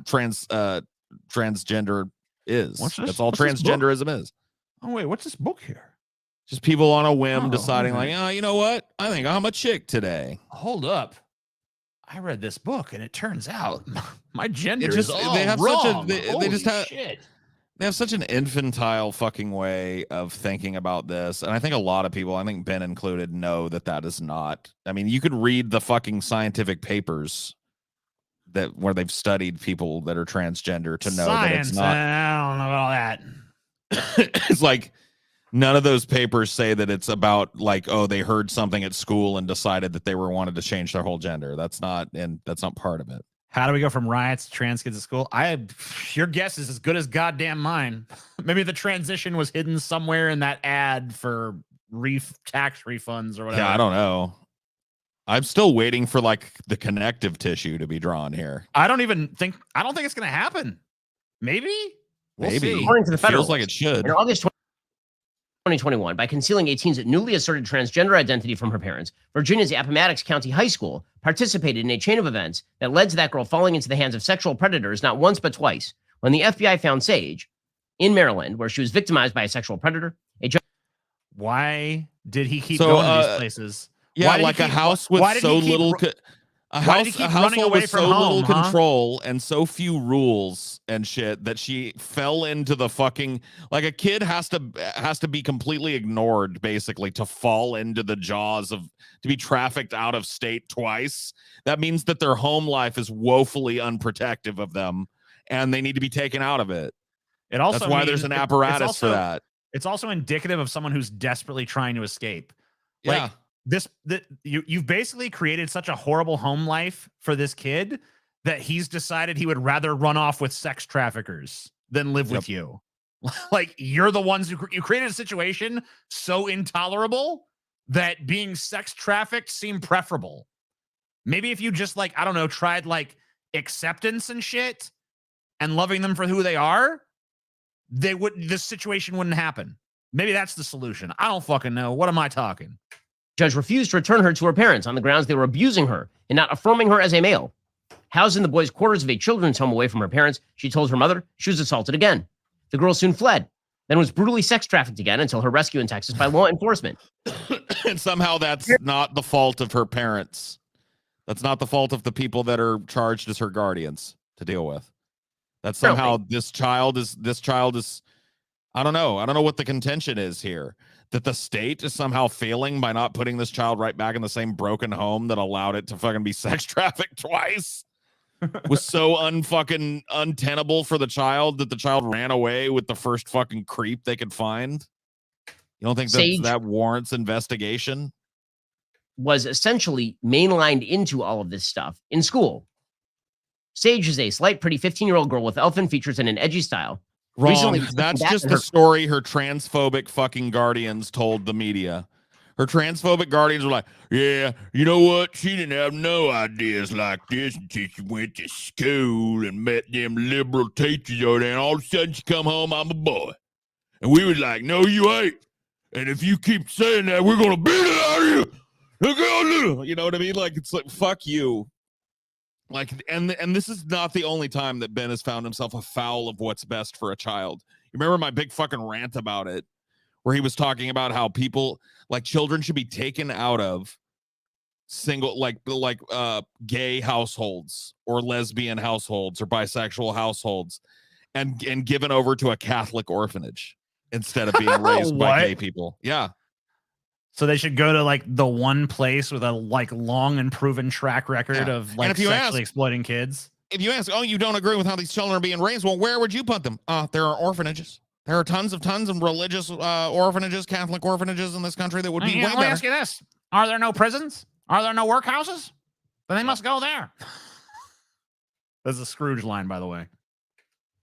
transgender is. That's all transgenderism is. Oh wait, what's this book here? Just people on a whim deciding like, oh, you know what? I think I'm a chick today. Hold up. I read this book and it turns out my gender is all they have wrong. They have such an infantile fucking way of thinking about this. And I think a lot of people, I think Ben included, know that is not. I mean, you could read the fucking scientific papers where they've studied people that are transgender to know that it's Science, not. I don't know about all that. It's like none of those papers say that it's about like, oh, they heard something at school and decided that they wanted to change their whole gender. That's not part of it. How do we go from riots to trans kids at school? Your guess is as good as goddamn mine. Maybe the transition was hidden somewhere in that ad for tax refunds or whatever. Yeah, I don't know. I'm still waiting for like the connective tissue to be drawn here. I don't think it's going to happen. Maybe. Maybe. See. According to the federal, feels like it should. In August 2021, by concealing a teen's newly asserted transgender identity from her parents, Virginia's Appomattox County High School participated in a chain of events that led to that girl falling into the hands of sexual predators not once but twice. When the FBI found Sage in Maryland, where she was victimized by a sexual predator, why did he keep going to these places? Yeah, like a house with so little. A household with so little control and so few rules and shit that she fell into the fucking, like, a kid has to be completely ignored basically to fall into the jaws of, to be trafficked out of state twice. That means that their home life is woefully unprotective of them and they need to be taken out of it. That's why there's an apparatus for that. It's also indicative of someone who's desperately trying to escape. Yeah. Like, you've basically created such a horrible home life for this kid that he's decided he would rather run off with sex traffickers than live with you. Like, you're the ones you created a situation so intolerable that being sex trafficked seemed preferable. Maybe if you just, like, I don't know, tried like acceptance and shit and loving them for who they are, this situation wouldn't happen. Maybe that's the solution. I don't fucking know. What am I talking? Judge refused to return her to her parents on the grounds they were abusing her and not affirming her as a male. Housed in the boys' quarters of a children's home away from her parents, she told her mother she was assaulted again. The girl soon fled, then was brutally sex trafficked again until her rescue in Texas by law enforcement. And somehow that's not the fault of her parents. That's not the fault of the people that are charged as her guardians to deal with. That somehow this child is I don't know what the contention is here. That the state is somehow failing by not putting this child right back in the same broken home that allowed it to fucking be sex trafficked twice was so unfucking untenable for the child that the child ran away with the first fucking creep they could find. You don't think that warrants investigation? Was essentially mainlined into all of this stuff in school. Sage is a slight, pretty 15-year-old girl with elfin features and an edgy style. Wrong. Recently, That's just the story her transphobic fucking guardians told the media. Her transphobic guardians were like, yeah, you know what? She didn't have no ideas like this until she went to school and met them liberal teachers over there. And all of a sudden she come home, I'm a boy. And we was like, no, you ain't. And if you keep saying that, we're going to beat it out of you. Look how little. You know what I mean? Like, it's like, fuck you. Like, and this is not the only time that Ben has found himself afoul of what's best for a child. You remember my big fucking rant about it, where he was talking about how people, like, children should be taken out of single, like gay households or lesbian households or bisexual households and given over to a Catholic orphanage instead of being raised by gay people. Yeah. So they should go to, like, the one place with a, like, long and proven track record of, like, sexually exploiting kids. If you ask, oh, you don't agree with how these children are being raised, well, where would you put them? There are orphanages. There are tons of religious orphanages, Catholic orphanages in this country that would be way better. Let me ask you this. Are there no prisons? Are there no workhouses? Then they must go there. That's a Scrooge line, by the way.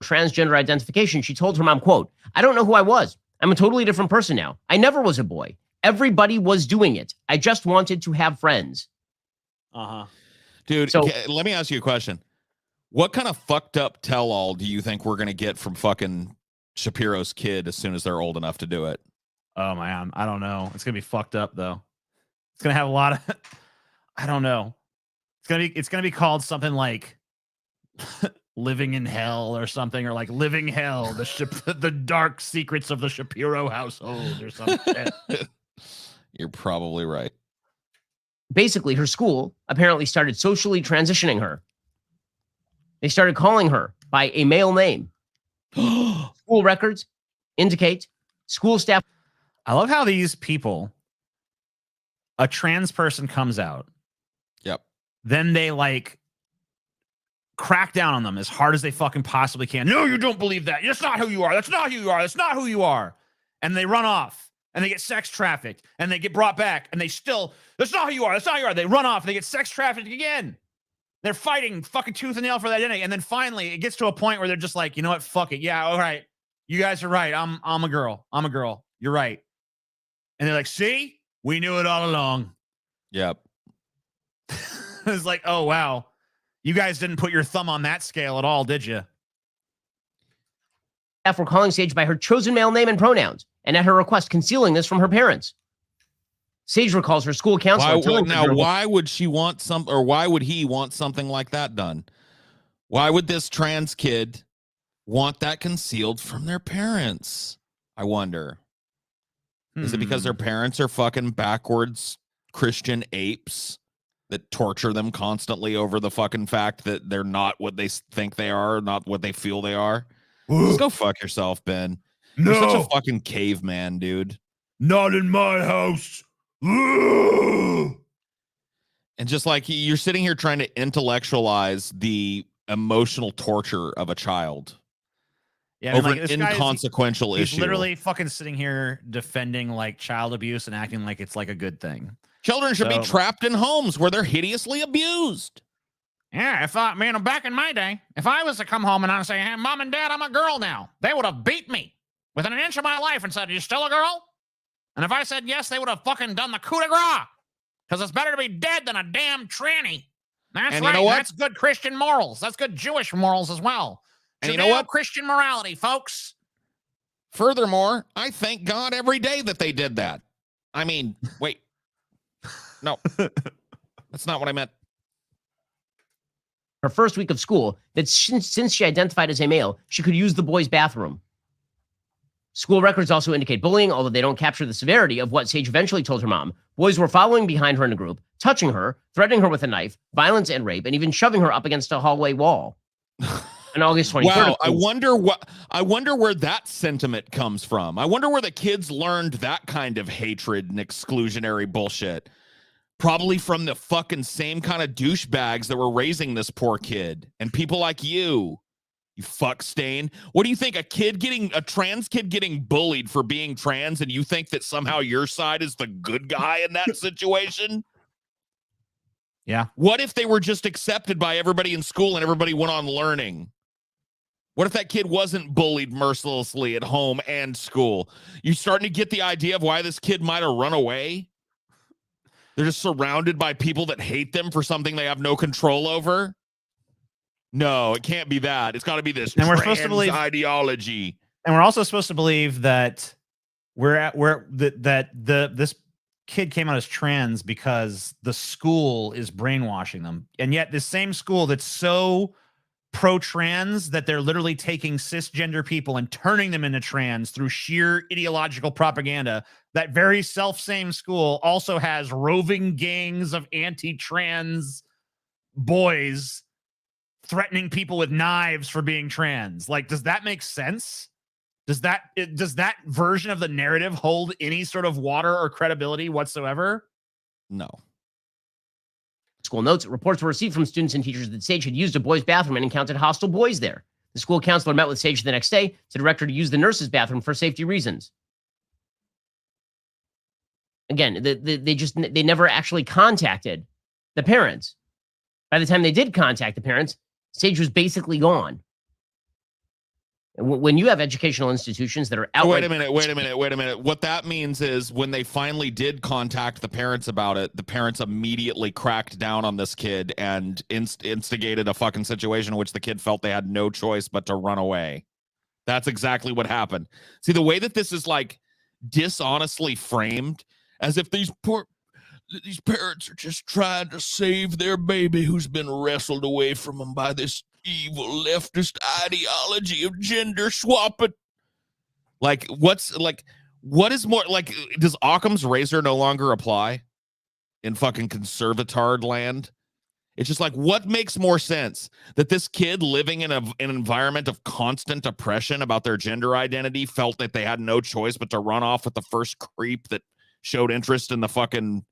Transgender identification, she told her mom, quote, I don't know who I was. I'm a totally different person now. I never was a boy. Everybody was doing it. I just wanted to have friends. Dude, so, let me ask you a question. What kind of fucked up tell-all do you think we're going to get from fucking Shapiro's kid as soon as they're old enough to do it? Oh, man. I don't know. It's going to be fucked up, though. It's going to have a lot of... I don't know. It's going to be called something like Living in Hell or something, or like Living Hell, the dark secrets of the Shapiro household or something. You're probably right. Basically, her school apparently started socially transitioning her. They started calling her by a male name. School records indicate school staff. I love how these people, a trans person comes out. Yep. Then they, like, crack down on them as hard as they fucking possibly can. No, you don't believe that. That's not who you are. That's not who you are. That's not who you are. And they run off and they get sex trafficked and they get brought back and they still, that's not who you are. That's not who you are. They run off and they get sex trafficked again. They're fighting fucking tooth and nail for that identity. And then finally it gets to a point where they're just like, you know what? Fuck it. Yeah. All right. You guys are right. I'm a girl. I'm a girl. You're right. And they're like, see, we knew it all along. Yep. It's like, oh, wow. You guys didn't put your thumb on that scale at all, did you? Staff were calling Sage by her chosen male name and pronouns, and at her request, concealing this from her parents. Sage recalls her school counselor. Why would she want why would he want something like that done? Why would this trans kid want that concealed from their parents? I wonder. Is it because their parents are fucking backwards Christian apes that torture them constantly over the fucking fact that they're not what they think they are, not what they feel they are? Just go fuck yourself, Ben. No. You're such a fucking caveman, dude. Not in my house. And just like you're sitting here trying to intellectualize the emotional torture of a child. Yeah, I mean, over like, an inconsequential he's issue. literally fucking sitting here defending like child abuse and acting like it's like a good thing. Children should be trapped in homes where they're hideously abused. Yeah, if back in my day, if I was to come home and I say, hey, Mom and Dad, I'm a girl now, they would have beat me within an inch of my life and said, you still a girl? And if I said yes, they would have fucking done the coup de grace. Because it's better to be dead than a damn tranny. That's and right. You know what? That's good Christian morals. That's good Jewish morals as well. And you know what? Christian morality, folks. Furthermore, I thank God every day that they did that. I mean, wait. No, that's not what I meant. Her first week of school, that since she identified as a male, she could use the boys' bathroom. School records also indicate bullying, although they don't capture the severity of what Sage eventually told her mom. Boys were following behind her in a group, touching her, threatening her with a knife, violence and rape, and even shoving her up against a hallway wall. On August 23rd. Wow, I wonder where that sentiment comes from. I wonder where the kids learned that kind of hatred and exclusionary bullshit. Probably from the fucking same kind of douchebags that were raising this poor kid and people like you fuck stain. What do you think? A trans kid getting bullied for being trans, and you think that somehow your side is the good guy in that situation? Yeah. What if they were just accepted by everybody in school and everybody went on learning? What if that kid wasn't bullied mercilessly at home and school? You starting to get the idea of why this kid might have run away? They're just surrounded by people that hate them for something they have no control over? No, it can't be that. It's got to be this and we're supposed to believe ideology. And we're also supposed to believe that this kid came out as trans because the school is brainwashing them. And yet this same school that's so pro-trans that they're literally taking cisgender people and turning them into trans through sheer ideological propaganda. That very same school also has roving gangs of anti-trans boys threatening people with knives for being trans. Like, does that make sense? Does that version of the narrative hold any sort of water or credibility whatsoever? No. School notes, reports were received from students and teachers that Sage had used a boys' bathroom and encountered hostile boys there. The school counselor met with Sage the next day to direct her to use the nurse's bathroom for safety reasons. Again, they never actually contacted the parents. By the time they did contact the parents, Sage was basically gone. When you have educational institutions that are outright... Wait a minute. What that means is when they finally did contact the parents about it, the parents immediately cracked down on this kid and instigated a fucking situation in which the kid felt they had no choice but to run away. That's exactly what happened. See, the way that this is like dishonestly framed, as if these parents are just trying to save their baby who's been wrestled away from them by this evil leftist ideology of gender swapping. What is more like, does Occam's razor no longer apply in fucking conservatard land? It's just like, what makes more sense? That this kid living in an environment of constant oppression about their gender identity felt that they had no choice but to run off with the first creep that showed interest in the fucking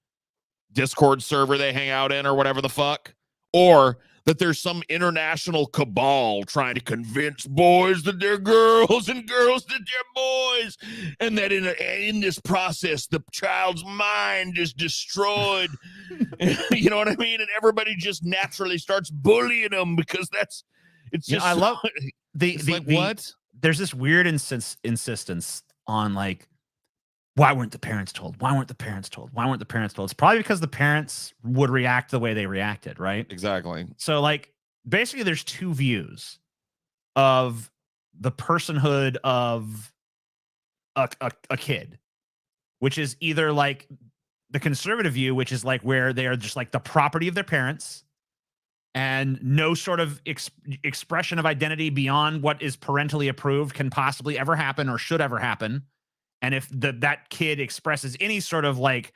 Discord server they hang out in or whatever the fuck? Or that there's some international cabal trying to convince boys that they're girls and girls that they're boys, and that in this process the child's mind is destroyed. You know what I mean? And everybody just naturally starts bullying them because it's just. I love the what? There's this weird insistence on like, why weren't the parents told? Why weren't the parents told? Why weren't the parents told? It's probably because the parents would react the way they reacted, right? Exactly. So like basically there's two views of the personhood of a kid, which is either like the conservative view, which is like where they are just like the property of their parents and no sort of expression of identity beyond what is parentally approved can possibly ever happen or should ever happen. And if that kid expresses any sort of like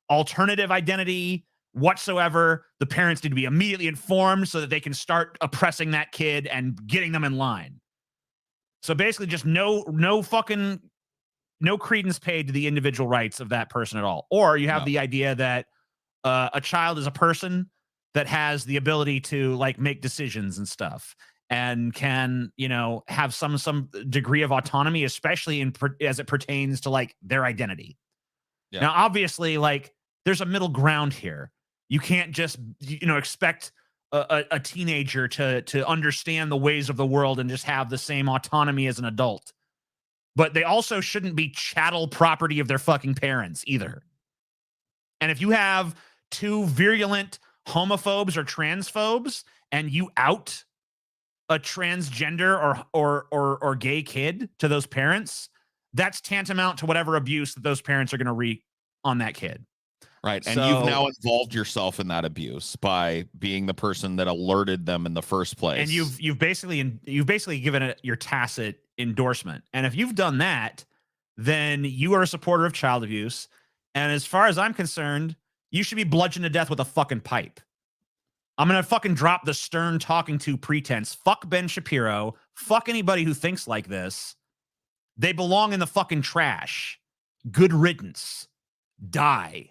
alternative identity whatsoever, the parents need to be immediately informed so that they can start oppressing that kid and getting them in line. So basically just no credence paid to the individual rights of that person at all. Or you have the idea that a child is a person that has the ability to like make decisions and stuff and can, you know, have some degree of autonomy, especially as it pertains to like their identity. Yeah. Now, obviously, like there's a middle ground here. You can't just, you know, expect a teenager to understand the ways of the world and just have the same autonomy as an adult. But they also shouldn't be chattel property of their fucking parents either. And if you have two virulent homophobes or transphobes and you out a transgender or gay kid to those parents, that's tantamount to whatever abuse that those parents are going to wreak on that kid. Right. And you've now involved yourself in that abuse by being the person that alerted them in the first place. And you've basically given it your tacit endorsement. And if you've done that, then you are a supporter of child abuse. And as far as I'm concerned, you should be bludgeoned to death with a fucking pipe. I'm going to fucking drop the stern talking to pretense. Fuck Ben Shapiro. Fuck anybody who thinks like this. They belong in the fucking trash. Good riddance. Die.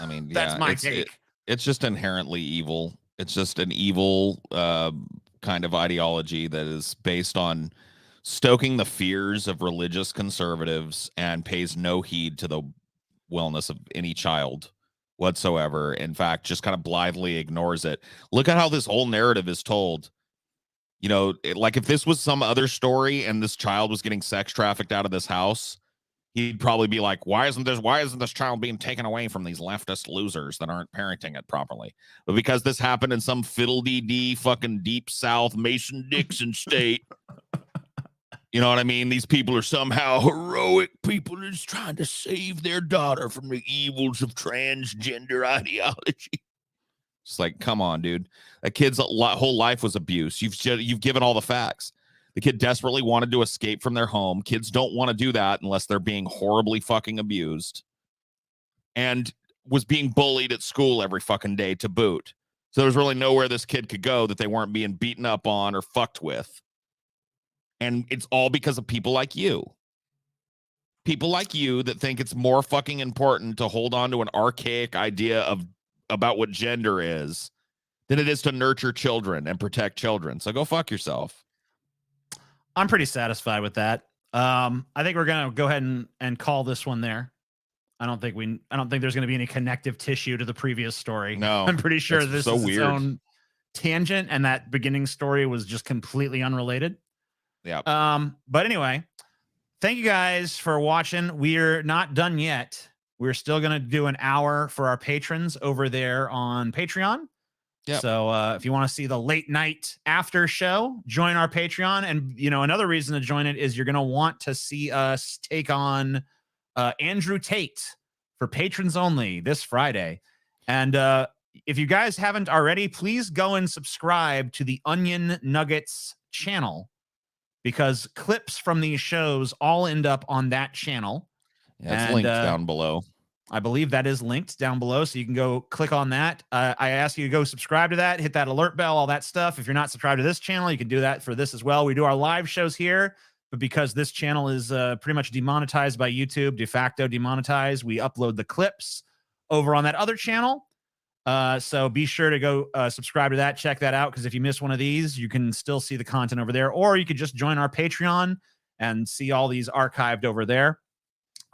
I mean, that's my take. It's just inherently evil. It's just an evil kind of ideology that is based on stoking the fears of religious conservatives and pays no heed to the wellness of any child whatsoever. In fact, just kind of blithely ignores it. Look at how this whole narrative is told. You know, like if this was some other story and this child was getting sex trafficked out of this house, he'd probably be like, why isn't this child being taken away from these leftist losers that aren't parenting it properly? But because this happened in some fiddle-dee-dee fucking deep South Mason-Dixon state, you know what I mean? These people are somehow heroic people just trying to save their daughter from the evils of transgender ideology. It's like, come on, dude. That kid's whole life was abuse. You've given all the facts. The kid desperately wanted to escape from their home. Kids don't want to do that unless they're being horribly fucking abused. And was being bullied at school every fucking day to boot. So there's really nowhere this kid could go that they weren't being beaten up on or fucked with. And it's all because of people like you. People like you that think it's more fucking important to hold on to an archaic idea about what gender is than it is to nurture children and protect children. So go fuck yourself. I'm pretty satisfied with that. I think we're gonna go ahead and call this one there. I don't think there's gonna be any connective tissue to the previous story. No, I'm pretty sure this so is weird. Its own tangent, and that beginning story was just completely unrelated. Yeah. But anyway, thank you guys for watching. We're not done yet. We're still gonna do an hour for our patrons over there on Patreon. Yep. So if you want to see the late night after show, join our Patreon. And, you know, another reason to join it is you're going to want to see us take on Andrew Tate for patrons only this Friday. And if you guys haven't already, please go and subscribe to the Onion Nuggetz channel because clips from these shows all end up on that channel. Yeah, it's linked down below. I believe that is linked down below, so you can go click on that. I ask you to go subscribe to that, hit that alert bell, all that stuff. If you're not subscribed to this channel, you can do that for this as well. We do our live shows here, but because this channel is pretty much demonetized by YouTube, de facto demonetized, we upload the clips over on that other channel. So be sure to go subscribe to that. Check that out, because if you miss one of these, you can still see the content over there, or you could just join our Patreon and see all these archived over there.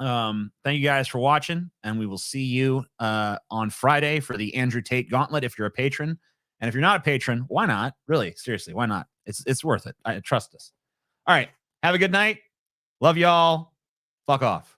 Thank you guys for watching, and we will see you on Friday for the Andrew Tate Gauntlet if you're a patron. And if you're not a patron, why not? Really, seriously, why not? It's worth it. Trust us. All right. Have a good night. Love y'all. Fuck off.